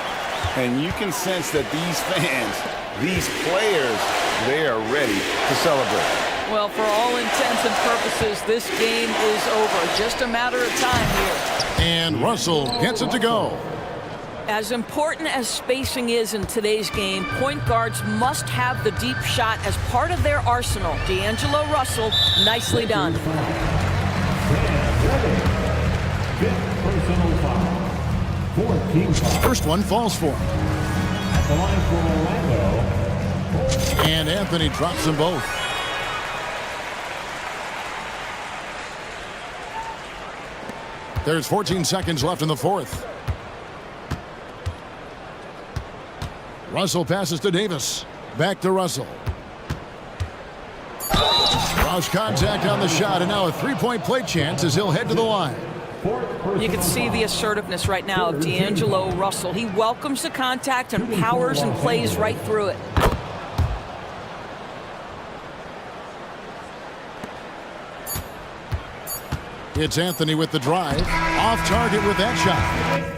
And you can sense that these fans, these players, they are ready to celebrate. Well, for all intents and purposes, this game is over. Just a matter of time here. And Russell gets it to go. As important as spacing is in today's game, point guards must have the deep shot as part of their arsenal. D'Angelo Russell, nicely done. First one falls for him. At the line for Orlando. And Anthony drops them both. There's 14 seconds left in the fourth. Russell passes to Davis. Back to Russell. Cross contact on the shot, and now a three-point play chance as he'll head to the line. You can see the assertiveness right now of D'Angelo Russell. He welcomes the contact and powers and plays right through it. It's Anthony with the drive. Off target with that shot.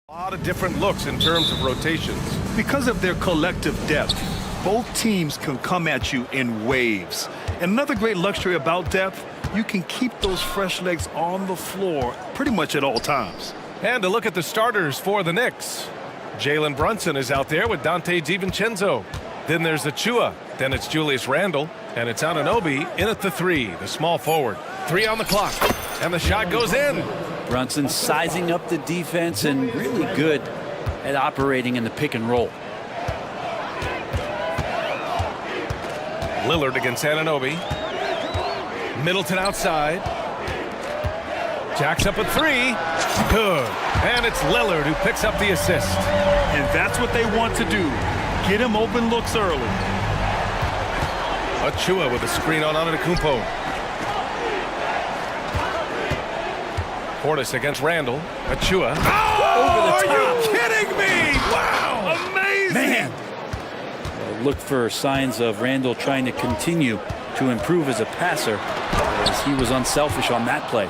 A lot of different looks in terms of rotations. Because of their collective depth, both teams can come at you in waves. And another great luxury about depth, you can keep those fresh legs on the floor pretty much at all times. And to look at the starters for the Knicks. Jalen Brunson is out there with Dante DiVincenzo. Then there's Achua. Then it's Julius Randle. And it's Anunoby in at the 3, the small forward. 3 on the clock. And the shot goes in. Brunson sizing up the defense and really good at operating in the pick and roll. Lillard against Anunoby. Middleton outside. Jacks up a 3. Good. And it's Lillard who picks up the assist. And that's what they want to do. Get him open looks early. Achua with a screen on Antetokounmpo. Portis against Randle. Achua. Oh, are you kidding me? Wow. Amazing. Man. Look for signs of Randle trying to continue to improve as a passer, as he was unselfish on that play.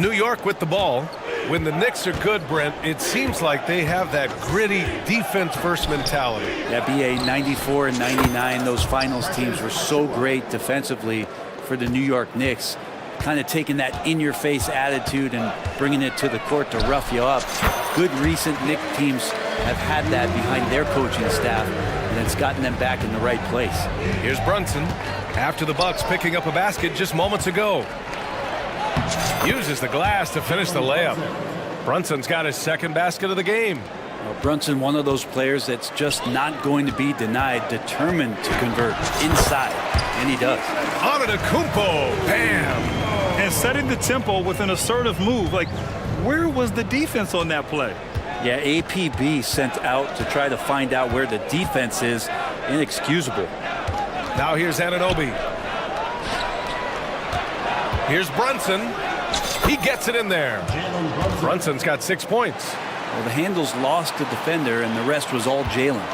New York with the ball. When the Knicks are good, Brent, it seems like they have that gritty defense-first mentality. Yeah, BA 94 and 99, those finals teams were so great defensively for the New York Knicks. Kind of taking that in-your-face attitude and bringing it to the court to rough you up. Good recent Knicks teams have had that behind their coaching staff, and it's gotten them back in the right place. Here's Brunson after the Bucks picking up a basket just moments ago. Uses the glass to finish the layup. Brunson's got his second basket of the game. Well, Brunson, one of those players that's just not going to be denied, determined to convert inside, and he does. Antetokounmpo, bam! And setting the tempo with an assertive move. Like, where was the defense on that play? Yeah, APB sent out to try to find out where the defense is. Inexcusable. Now here's Anunoby. Here's Brunson. He gets it in there. Brunson's got 6 points. Well, the handles lost the defender, and the rest was all Jalen.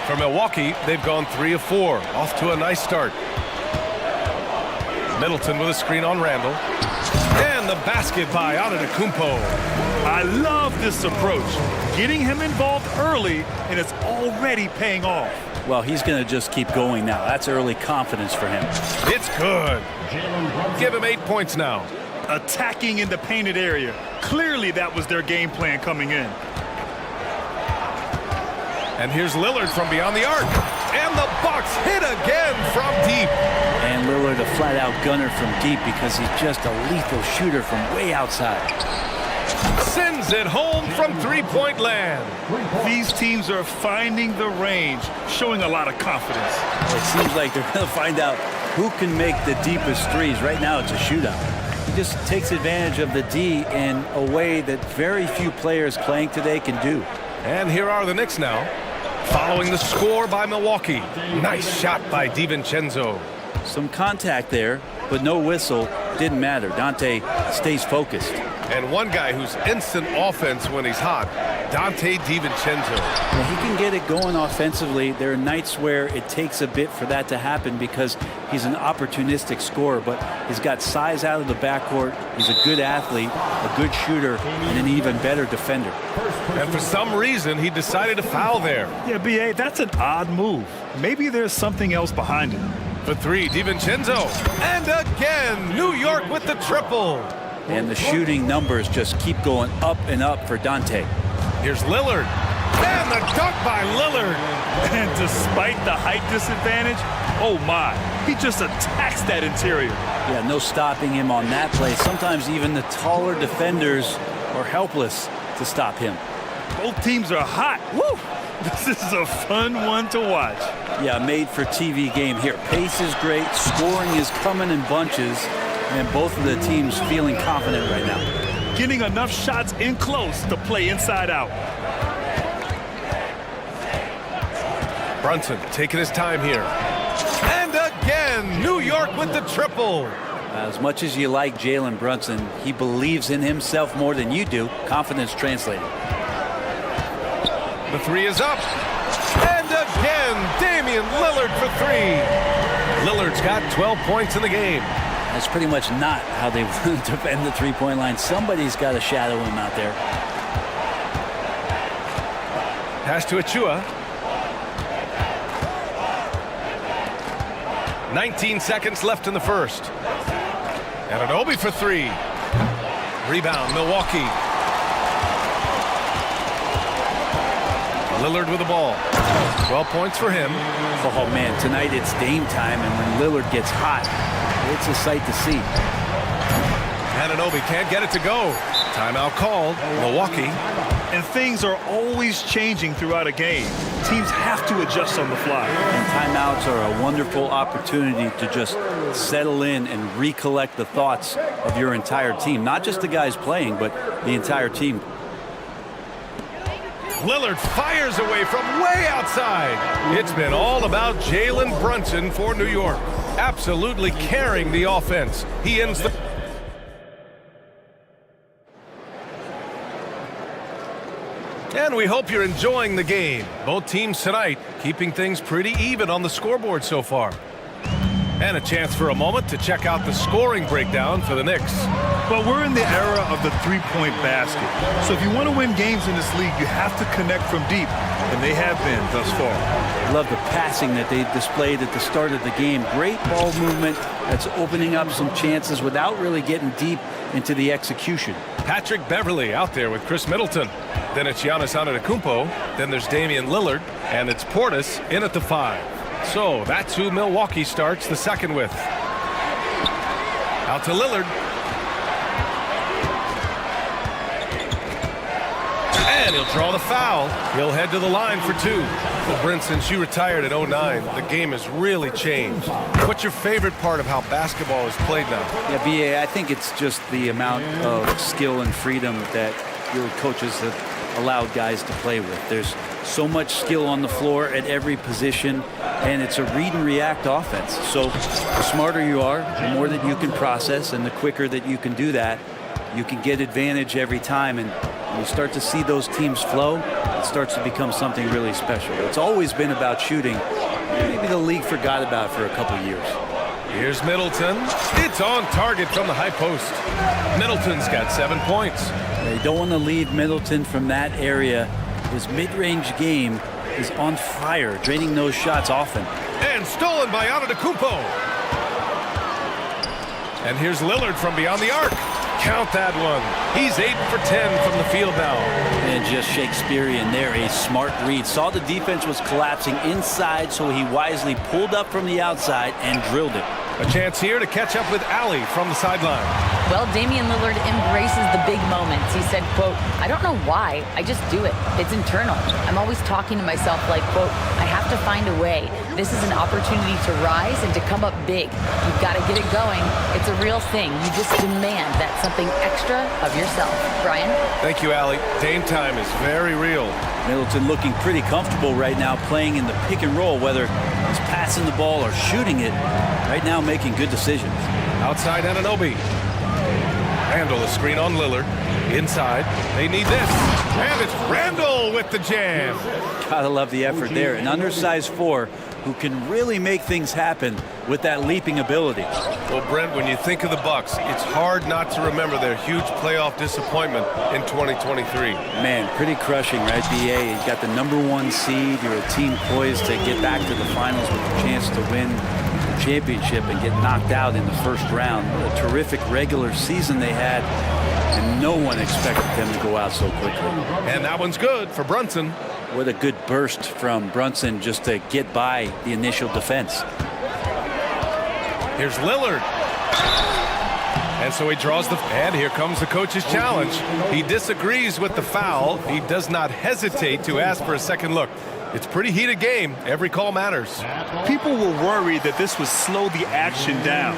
For Milwaukee, they've gone 3 of 4. Off to a nice start. Middleton with a screen on Randle. And the basket by Antetokounmpo. I love this approach. Getting him involved early, and it's already paying off. Well, he's going to just keep going now. That's early confidence for him. It's good. Give him 8 points now. Attacking in the painted area. Clearly that was their game plan coming in. And here's Lillard from beyond the arc. And the Bucks hit again from deep. And Lillard a flat-out gunner from deep because he's just a lethal shooter from way outside. Sends it home from three-point land. These teams are finding the range, showing a lot of confidence. It seems like they're going to find out who can make the deepest threes. Right now it's a shootout. He just takes advantage of the D in a way that very few players playing today can do. And here are the Knicks now, following the score by Milwaukee. Nice shot by DiVincenzo. Some contact there, but no whistle. Didn't matter. Dante stays focused. And one guy who's instant offense when he's hot, Dante DiVincenzo. Well, he can get it going offensively. There are nights where it takes a bit for that to happen because he's an opportunistic scorer, but he's got size out of the backcourt. He's a good athlete, a good shooter, and an even better defender. And for some reason, he decided to foul there. Yeah, B.A., that's an odd move. Maybe there's something else behind it. For 3, DiVincenzo. And again, New York with the triple. And the shooting numbers just keep going up and up for Dante. Here's Lillard. And the dunk by Lillard. And despite the height disadvantage, oh my, he just attacks that interior. Yeah, no stopping him on that play. Sometimes even the taller defenders are helpless to stop him. Both teams are hot. Woo! This is a fun one to watch. Yeah, made for TV game here. Pace is great. Scoring is coming in bunches. And both of the teams feeling confident right now. Getting enough shots in close to play inside out. Brunson taking his time here. And again, New York with the triple. As much as you like Jalen Brunson, he believes in himself more than you do. Confidence translated. The 3 is up. And again, Damian Lillard for 3. Lillard's got 12 points in the game. That's pretty much not how they defend the three-point line. Somebody's got to shadow him out there. Pass to Achua. 19 seconds left in the first. And Anunoby for 3. Rebound, Milwaukee. Lillard with the ball. 12 points for him. Oh, man, tonight it's Dame time, and when Lillard gets hot, it's a sight to see. Anunoby can't get it to go. Timeout called. Milwaukee. And things are always changing throughout a game. Teams have to adjust on the fly. And timeouts are a wonderful opportunity to just settle in and recollect the thoughts of your entire team. Not just the guys playing, but the entire team. Lillard fires away from way outside. It's been all about Jalen Brunson for New York. Absolutely carrying the offense. He ends the... And we hope you're enjoying the game. Both teams tonight keeping things pretty even on the scoreboard so far. And a chance for a moment to check out the scoring breakdown for the Knicks. But we're in the era of the three-point basket. So if you want to win games in this league, you have to connect from deep. And they have been thus far. Love the passing that they displayed at the start of the game. Great ball movement that's opening up some chances without really getting deep into the execution. Patrick Beverley out there with Chris Middleton. Then it's Giannis Antetokounmpo. Then there's Damian Lillard. And it's Portis in at the 5. So that's who Milwaukee starts the second with. Out to Lillard. And he'll draw the foul. He'll head to the line for 2. Well, Brent, since you retired in 09, the game has really changed. What's your favorite part of how basketball is played now? Yeah, BA, I think it's just the amount of skill and freedom that your coaches have allowed guys to play with. There's so much skill on the floor at every position, and it's a read and react offense. So the smarter you are, the more that you can process, and the quicker that you can do that, you can get advantage every time. And when you start to see those teams flow, it starts to become something really special. It's always been about shooting. Maybe the league forgot about it for a couple years. Here's Middleton. It's on target from the high post. Middleton's got 7 points. You don't want to leave Middleton from that area. His mid-range game is on fire, draining those shots often. And stolen by Antetokounmpo. And here's Lillard from beyond the arc. Count that one. He's 8 for 10 from the field now. And just Shakespearean there, a smart read. Saw the defense was collapsing inside, so he wisely pulled up from the outside and drilled it. A chance here to catch up with Allie from the sideline. Well, Damian Lillard embraces the big moments. He said, quote, "I don't know why, I just do it. It's internal. I'm always talking to myself like, quote, I have to find a way. This is an opportunity to rise and to come up big. You've got to get it going. It's a real thing. You just demand that something extra of yourself." Brian? Thank you, Allie. Dame time is very real. Middleton looking pretty comfortable right now, playing in the pick and roll, whether he's passing the ball or shooting it. Right now, making good decisions. Outside Anunoby. Randall, a screen on Lillard. Inside, they need this. And it's Randall with the jam. Gotta love the effort there. An undersized 4 who can really make things happen with that leaping ability. Well, Brent, when you think of the Bucks, it's hard not to remember their huge playoff disappointment in 2023. Man, pretty crushing, right, BA? You got the #1 seed. You're a team poised to get back to the finals with a chance to win the championship and get knocked out in the first round. What a terrific regular season they had, and no one expected them to go out so quickly. And that one's good for Brunson. What a good burst from Brunson just to get by the initial defense. Here's Lillard. And so he draws the... And here comes the coach's challenge. He disagrees with the foul. He does not hesitate to ask for a second look. It's a pretty heated game. Every call matters. People were worried that this would slow the action down.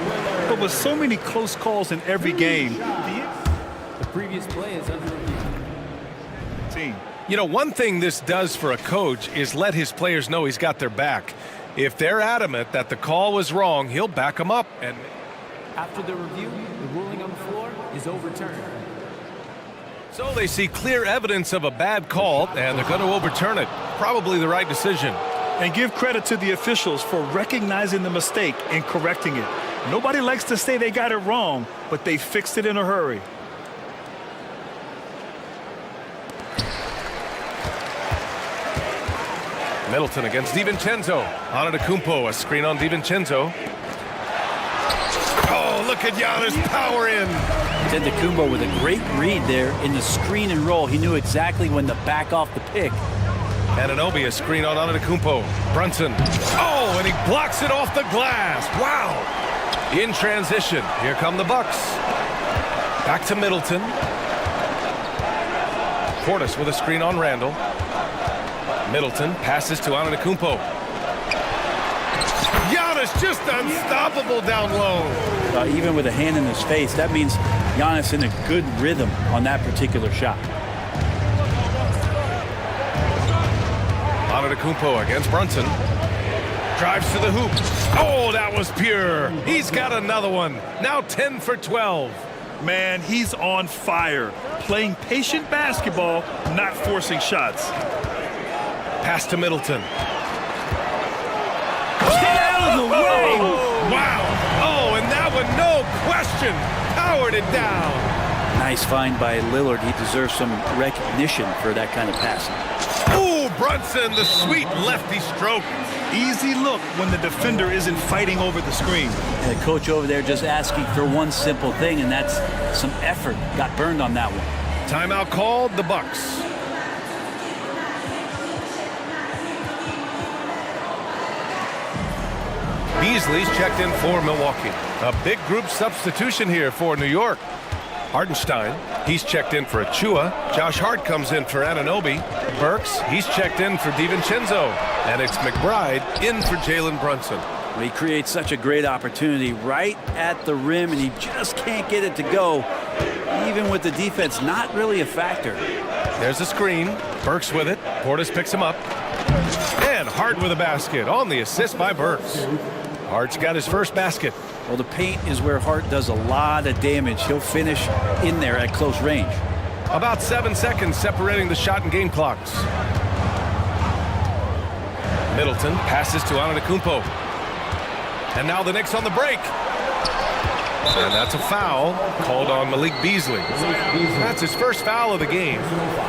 But with so many close calls in every game, the previous play is under review. Team. You know, one thing this does for a coach is let his players know he's got their back. If they're adamant that the call was wrong, he'll back them up. And after the review, the ruling on the floor is overturned. So they see clear evidence of a bad call, and they're going to overturn it. Probably the right decision. And give credit to the officials for recognizing the mistake and correcting it. Nobody likes to say they got it wrong, but they fixed it in a hurry. Middleton against DiVincenzo. Antetokounmpo, a screen on DiVincenzo. Oh, look at Giannis power in. Antetokounmpo with a great read there in the screen and roll. He knew exactly when to back off the pick Anunoby, a screen on Antetokounmpo. Brunson. Oh, and he blocks it off the glass. Wow. In transition, here come the Bucks. Back to Middleton. Portis with a screen on Randall. Middleton passes to Antetokounmpo. Giannis just unstoppable down low. Even with a hand in his face, that means Giannis in a good rhythm on that particular shot. Antetokounmpo against Brunson. Drives to the hoop. Oh, that was pure. He's got another one. Now 10 for 12. Man, he's on fire. Playing patient basketball, not forcing shots. Pass to Middleton. Get out of the way! Wow. Oh, and that one, no question, powered it down. Nice find by Lillard. He deserves some recognition for that kind of passing. Ooh, Brunson, the sweet lefty stroke. Easy look when the defender isn't fighting over the screen. And the coach over there just asking for one simple thing, and that's some effort. Got burned on that one. Timeout called, the Bucks. Beasley's checked in for Milwaukee. A big group substitution here for New York. Hartenstein, he's checked in for Achua. Josh Hart comes in for Anunoby. Burks, he's checked in for DiVincenzo. And it's McBride in for Jalen Brunson. Well, he creates such a great opportunity right at the rim, and he just can't get it to go. Even with the defense not really a factor. There's a screen. Burks with it. Portis picks him up. And Hart with a basket on the assist by Burks. Hart's got his first basket. Well, the paint is where Hart does a lot of damage. He'll finish in there at close range. About 7 seconds separating the shot and game clocks. Middleton passes to Antetokounmpo. And now the Knicks on the break. And that's a foul called on Malik Beasley. That's his first foul of the game.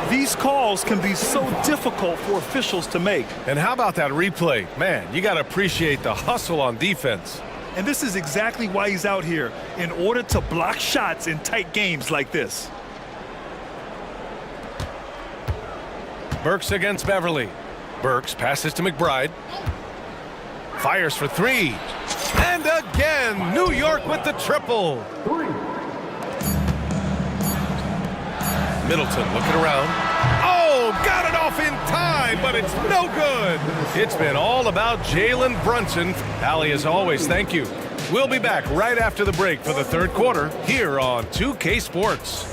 These calls can be so difficult for officials to make. And how about that replay? Man, you got to appreciate the hustle on defense. And this is exactly why he's out here, in order to block shots in tight games like this. Burks against Beverly. Burks passes to McBride. Fires for three. And again, New York with the triple. Middleton looking around. Oh, got it off in time, but it's no good. It's been all about Jalen Brunson. Allie, as always, thank you. We'll be back right after the break for the third quarter here on 2K Sports.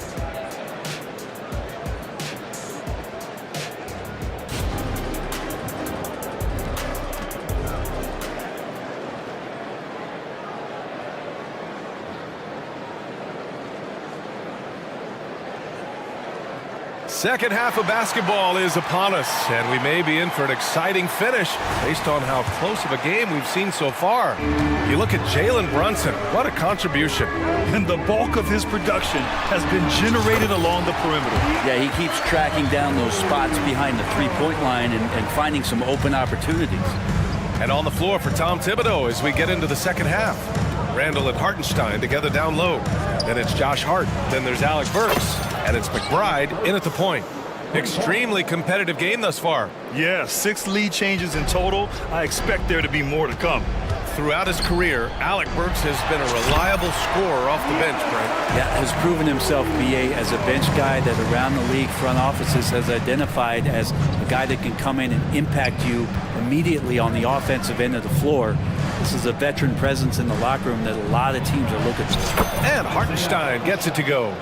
Second half of basketball is upon us, and we may be in for an exciting finish based on how close of a game we've seen so far. You look at Jalen Brunson, what a contribution. And the bulk of his production has been generated along the perimeter. Yeah, he keeps tracking down those spots behind the three-point line and finding some open opportunities. And on the floor for Tom Thibodeau as we get into the second half. Randall and Hartenstein together down low. Then it's Josh Hart. Then there's Alec Burks. And it's McBride in at the point. Extremely competitive game thus far. Yeah, 6 lead changes in total. I expect there to be more to come. Throughout his career, Alec Burks has been a reliable scorer off the bench, Brent. Yeah, has proven himself, BA, as a bench guy that around the league front offices has identified as a guy that can come in and impact you immediately on the offensive end of the floor. This is a veteran presence in the locker room that a lot of teams are looking for. And Hartenstein gets it to go.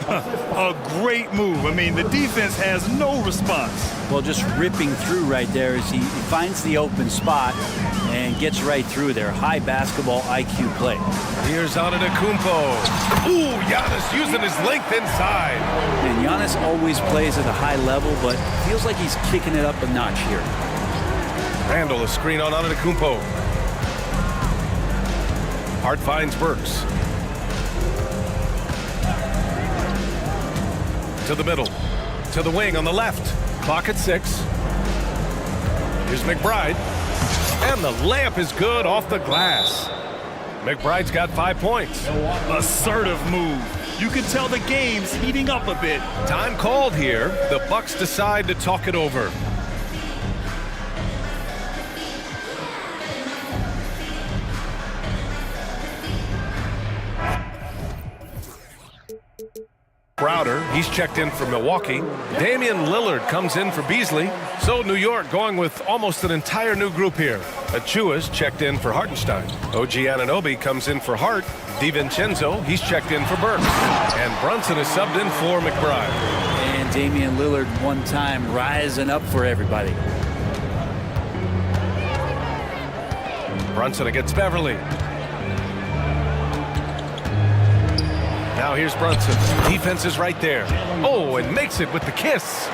A great move. I mean, the defense has no response. Well, just ripping through right there as he finds the open spot and gets right through there. High basketball IQ play. Here's Antetokounmpo. Ooh, Giannis using his length inside. And Giannis always plays at a high level, but feels like he's kicking it up a notch here. Randall, a screen on Antetokounmpo. Hart finds Burks. To the middle, to the wing on the left. Clock at 6. Here's McBride. And the layup is good off the glass. McBride's got 5 points. Assertive move. You can tell the game's heating up a bit. Time called here. The Bucks decide to talk it over. Crowder. He's checked in for Milwaukee. Damian Lillard comes in for Beasley. So New York going with almost an entire new group here. Achua's checked in for Hartenstein. OG Anunoby comes in for Hart. DiVincenzo, he's checked in for Burks. And Brunson is subbed in for McBride. And Damian Lillard one time rising up for everybody. Brunson against Beverly. Now here's Brunson. Defense is right there. Oh, and makes it with the kiss.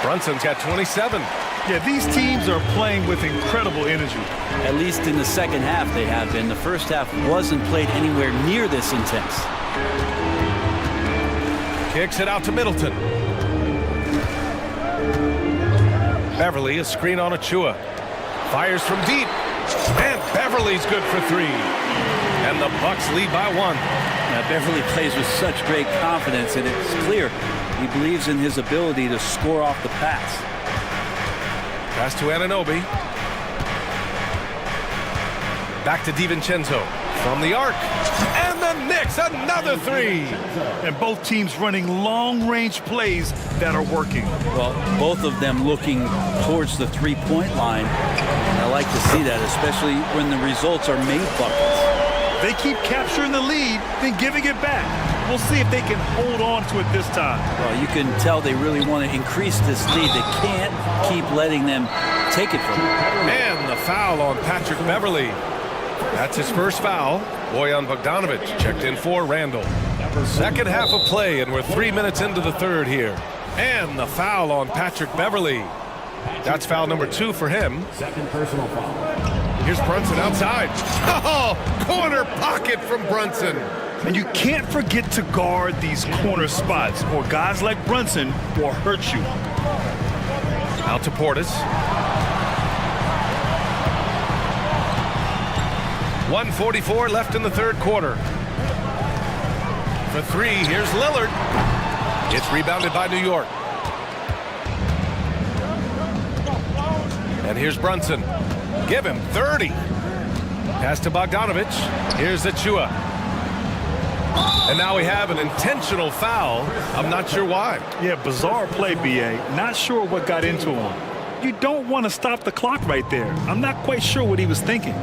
Brunson's got 27. Yeah, these teams are playing with incredible energy. At least in the second half they have been. The first half wasn't played anywhere near this intense. Kicks it out to Middleton. Beverly, a screen on Achua. Fires from deep. And Beverly's good for three. And the Bucks lead by one. Now, Beverly plays with such great confidence, and it's clear he believes in his ability to score off the pass. Pass to Anunoby. Back to DiVincenzo from the arc. And the Knicks, another three. And both teams running long-range plays that are working. Well, both of them looking towards the three-point line. And I like to see that, especially when the results are made buckets. They keep capturing the lead, then giving it back. We'll see if they can hold on to it this time. Well, you can tell they really want to increase this lead. They can't keep letting them take it from them. And the foul on Patrick Beverly. That's his first foul. Bojan Bogdanovic checked in for Randall. Second half of play, and we're 3 minutes into the third here. And the foul on Patrick Beverly. That's foul number 2 for him. Second personal foul. Here's Brunson outside. Oh, corner pocket from Brunson. And you can't forget to guard these corner spots, or guys like Brunson will hurt you. Out to Portis. 1:44 left in the third quarter. For three, here's Lillard. It's rebounded by New York. And here's Brunson. Give him 30. Pass to Bogdanovic. Here's Achua. And now we have an intentional foul. I'm not sure why. Yeah, bizarre play, B.A. Not sure what got into him. You don't want to stop the clock right there. I'm not quite sure what he was thinking.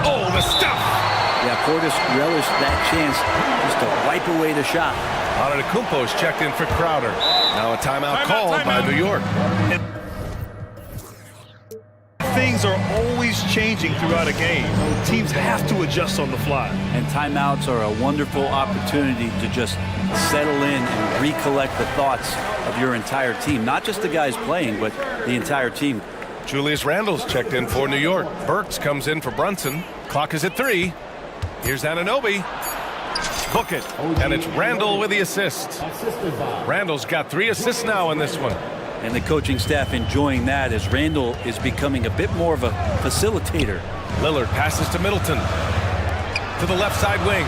Oh, the stuff! Yeah, Portis relished that chance just to wipe away the shot. Antetokounmpo's checked in for Crowder. Now a timeout called by New York. Things are always changing throughout a game. Teams have to adjust on the fly. And timeouts are a wonderful opportunity to just settle in and recollect the thoughts of your entire team. Not just the guys playing, but the entire team. Julius Randle's checked in for New York. Burks comes in for Brunson. Clock is at 3. Here's Anunoby. Book it. And it's Randle with the assist. Randle's got 3 assists now in this one. And the coaching staff enjoying that as Randle is becoming a bit more of a facilitator. Lillard passes to Middleton. To the left side wing.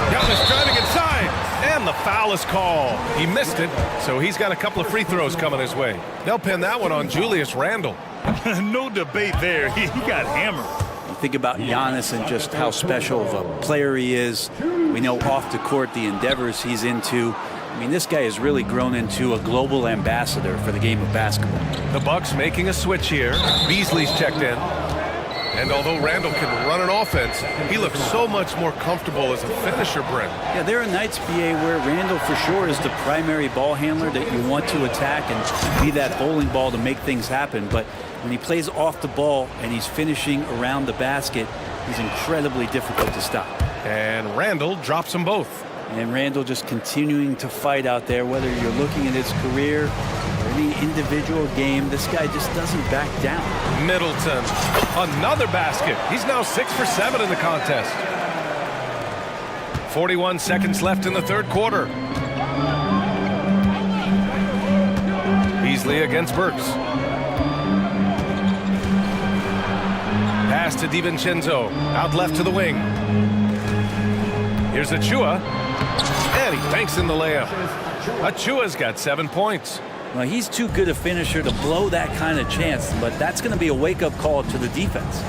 Giannis driving inside. And the foul is called. He missed it, so he's got a couple of free throws coming his way. They'll pin that one on Julius Randle. No debate there. He got hammered. You think about Giannis and just how special of a player he is. We know off the court the endeavors he's into. I mean, this guy has really grown into a global ambassador for the game of basketball. The Bucks making a switch here. Beasley's checked in. And although Randle can run an offense, he looks so much more comfortable as a finisher, Brent. Yeah, there are nights, BA, where Randle for sure is the primary ball handler that you want to attack and be that bowling ball to make things happen. But when he plays off the ball and he's finishing around the basket, he's incredibly difficult to stop. And Randle drops them both. And Randle just continuing to fight out there, whether you're looking at his career or any individual game, this guy just doesn't back down. Middleton, another basket. He's now 6 for 7 in the contest. 41 seconds left in the third quarter. Beasley against Burks. Pass to DiVincenzo, out left to the wing. Here's Achua. And he banks in the layup. Achua's got 7 points. Well, he's too good a finisher to blow that kind of chance, but that's going to be a wake-up call to the defense.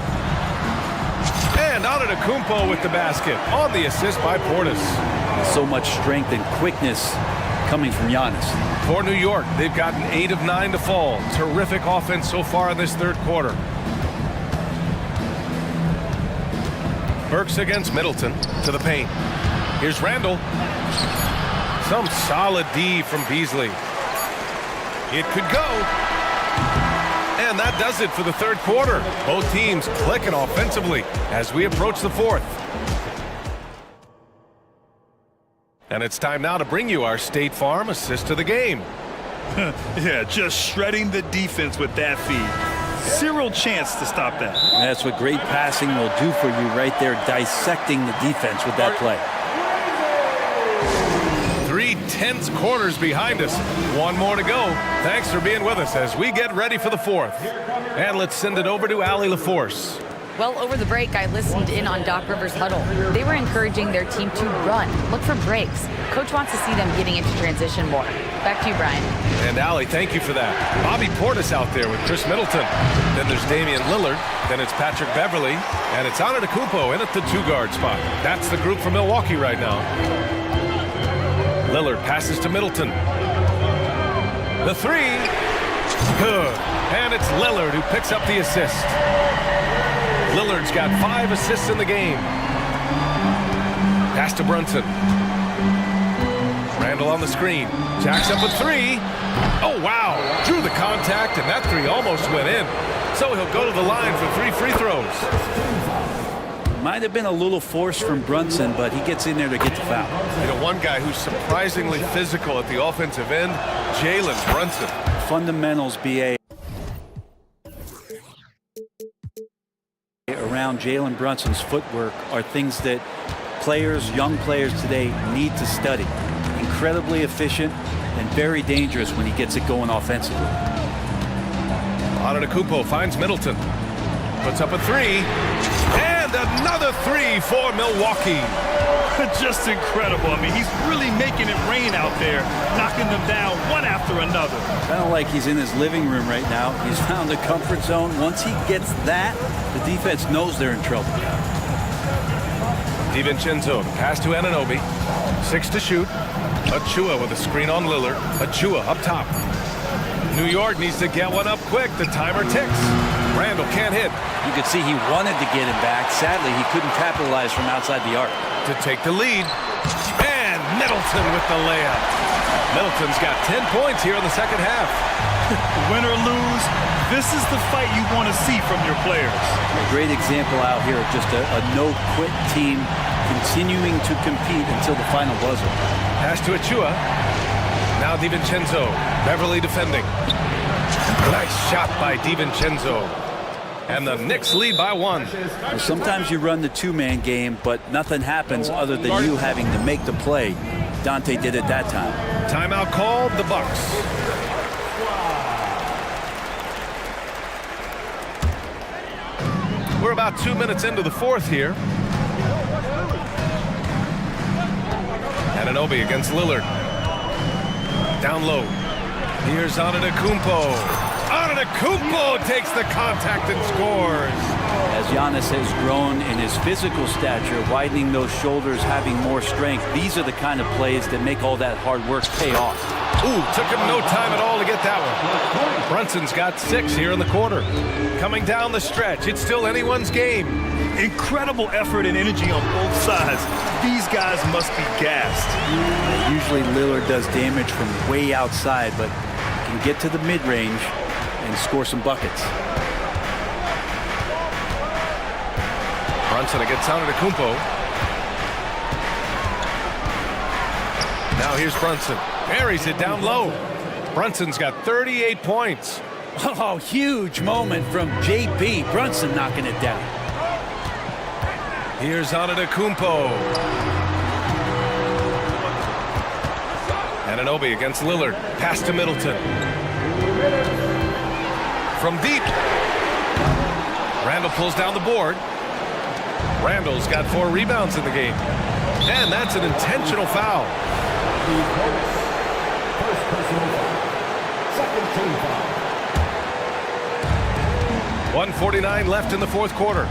And And Antetokounmpo with the basket on the assist by Portis. So much strength and quickness coming from Giannis. For New York, they've gotten 8 of 9 to fall. Terrific offense so far in this third quarter. Burks against Middleton to the paint. Here's Randall. Some solid D from Beasley. It could go. And that does it for the third quarter. Both teams clicking offensively as we approach the fourth. And it's time now to bring you our State Farm assist of the game. Yeah, just shredding the defense with that feed. Zero chance to stop that. And that's what great passing will do for you right there, dissecting the defense with that play. 3 tense quarters behind us. One more to go. Thanks for being with us as we get ready for the fourth. And let's send it over to Allie LaForce. Well, over the break, I listened in on Doc Rivers' huddle. They were encouraging their team to run, look for breaks. Coach wants to see them getting into transition more. Back to you, Brian. And Allie, thank you for that. Bobby Portis out there with Chris Middleton. Then there's Damian Lillard. Then it's Patrick Beverly. And it's Antetokounmpo in at the 2-guard spot. That's the group from Milwaukee right now. Lillard passes to Middleton. The 3. Good. And it's Lillard who picks up the assist. Lillard's got 5 assists in the game. Pass to Brunson. Randall on the screen. Jacks up with 3. Oh, wow. Drew the contact, and that 3 almost went in. So he'll go to the line for 3 free throws. Might have been a little force from Brunson, but he gets in there to get the foul. You know, one guy who's surprisingly physical at the offensive end, Jalen Brunson. Fundamentals, BA. Around Jalen Brunson's footwork are things that players, young players today need to study. Incredibly efficient and very dangerous when he gets it going offensively. Antetokounmpo finds Middleton. Puts up a 3. And another 3 for Milwaukee. Just incredible. I mean, he's really making it rain out there, knocking them down one after another. Kind of like he's in his living room right now. He's found the comfort zone. Once he gets that, the defense knows they're in trouble. DiVincenzo, pass to Anunoby. 6 to shoot. Achua with a screen on Lillard. Achua up top. New York needs to get one up quick. The timer ticks. Randall can't hit. You could see he wanted to get him back. Sadly, he couldn't capitalize from outside the arc. To take the lead. And Middleton with the layup. Middleton's got 10 points here in the second half. Win or lose, this is the fight you want to see from your players. A great example out here of just a no-quit team continuing to compete until the final buzzer. Pass to Achua. Now DiVincenzo. Beverly defending. Nice shot by DiVincenzo. And the Knicks lead by 1. Well, sometimes you run the 2-man game, but nothing happens other than you having to make the play. Dante did it that time. Timeout called, the Bucks. We're about 2 minutes into the fourth here. Anunoby against Lillard. Down low. Here's Antetokounmpo. Antetokounmpo takes the contact and scores. As Giannis has grown in his physical stature, widening those shoulders, having more strength, these are the kind of plays that make all that hard work pay off. Ooh, took him no time at all to get that one. Brunson's got 6 here in the quarter. Coming down the stretch, it's still anyone's game. Incredible effort and energy on both sides. These guys must be gassed. Usually Lillard does damage from way outside, but can get to the mid-range and score some buckets. Brunson against Antetokounmpo. Now here's Brunson. Buries it down low. Brunson's got 38 points. Oh, huge moment from JB. Brunson knocking it down. Here's Antetokounmpo. Anunoby against Lillard. Pass to Middleton. From deep. Randall pulls down the board. Randall's got 4 rebounds in the game. And that's an intentional foul. First personal foul. Second team foul. 1:49 left in the fourth quarter.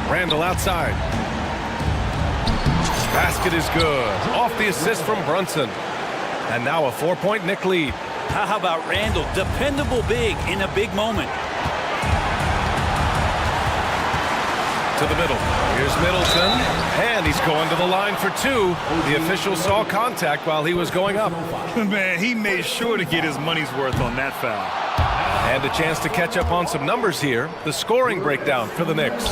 Randall outside. Basket is good. Off the assist from Brunson. And now a 4-point Knick lead. How about Randall? Dependable big in a big moment. To the middle. Here's Middleton. And he's going to the line for two. The official saw contact while he was going up. Man, he made sure to get his money's worth on that foul. And a chance to catch up on some numbers here. The scoring breakdown for the Knicks.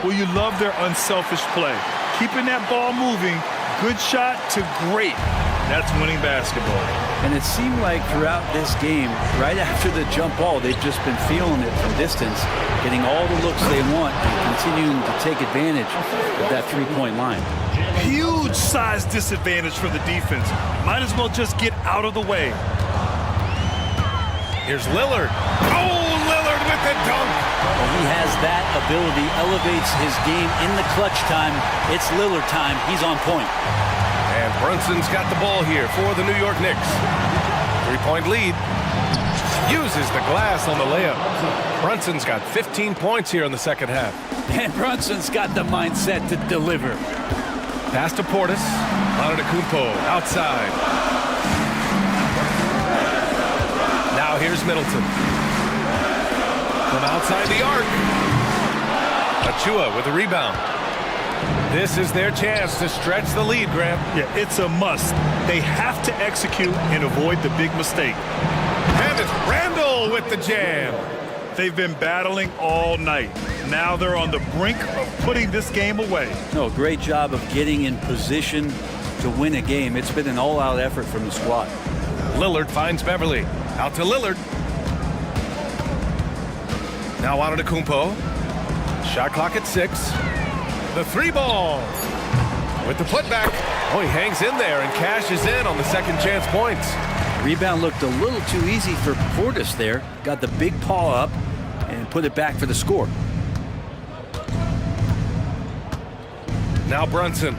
Well, you love their unselfish play. Keeping that ball moving, good shot to great. That's winning basketball. And it seemed like throughout this game, right after the jump ball, they've just been feeling it from distance, getting all the looks they want and continuing to take advantage of that three-point line. Huge size disadvantage for the defense. Might as well just get out of the way. Here's Lillard. Oh, Lillard with the dunk. Well, he has that ability, elevates his game in the clutch time. It's Lillard time. He's on point. And Brunson's got the ball here for the New York Knicks. 3-point lead. Uses the glass on the layup. Brunson's got 15 points here in the second half. And Brunson's got the mindset to deliver. Pass to Portis. Antetokounmpo outside. Now here's Middleton. From outside the arc. Achua with the rebound. This is their chance to stretch the lead, Graham. Yeah, it's a must. They have to execute and avoid the big mistake. And it's Randall with the jam. They've been battling all night. Now they're on the brink of putting this game away. No, great job of getting in position to win a game. It's been an all-out effort from the squad. Lillard finds Beverly. Out to Lillard. Now Antetokounmpo. Shot clock at 6. The three ball with the putback. Oh, he hangs in there and cashes in on the second chance points. Rebound looked a little too easy for Portis there. Got the big paw up and put it back for the score. Now Brunson.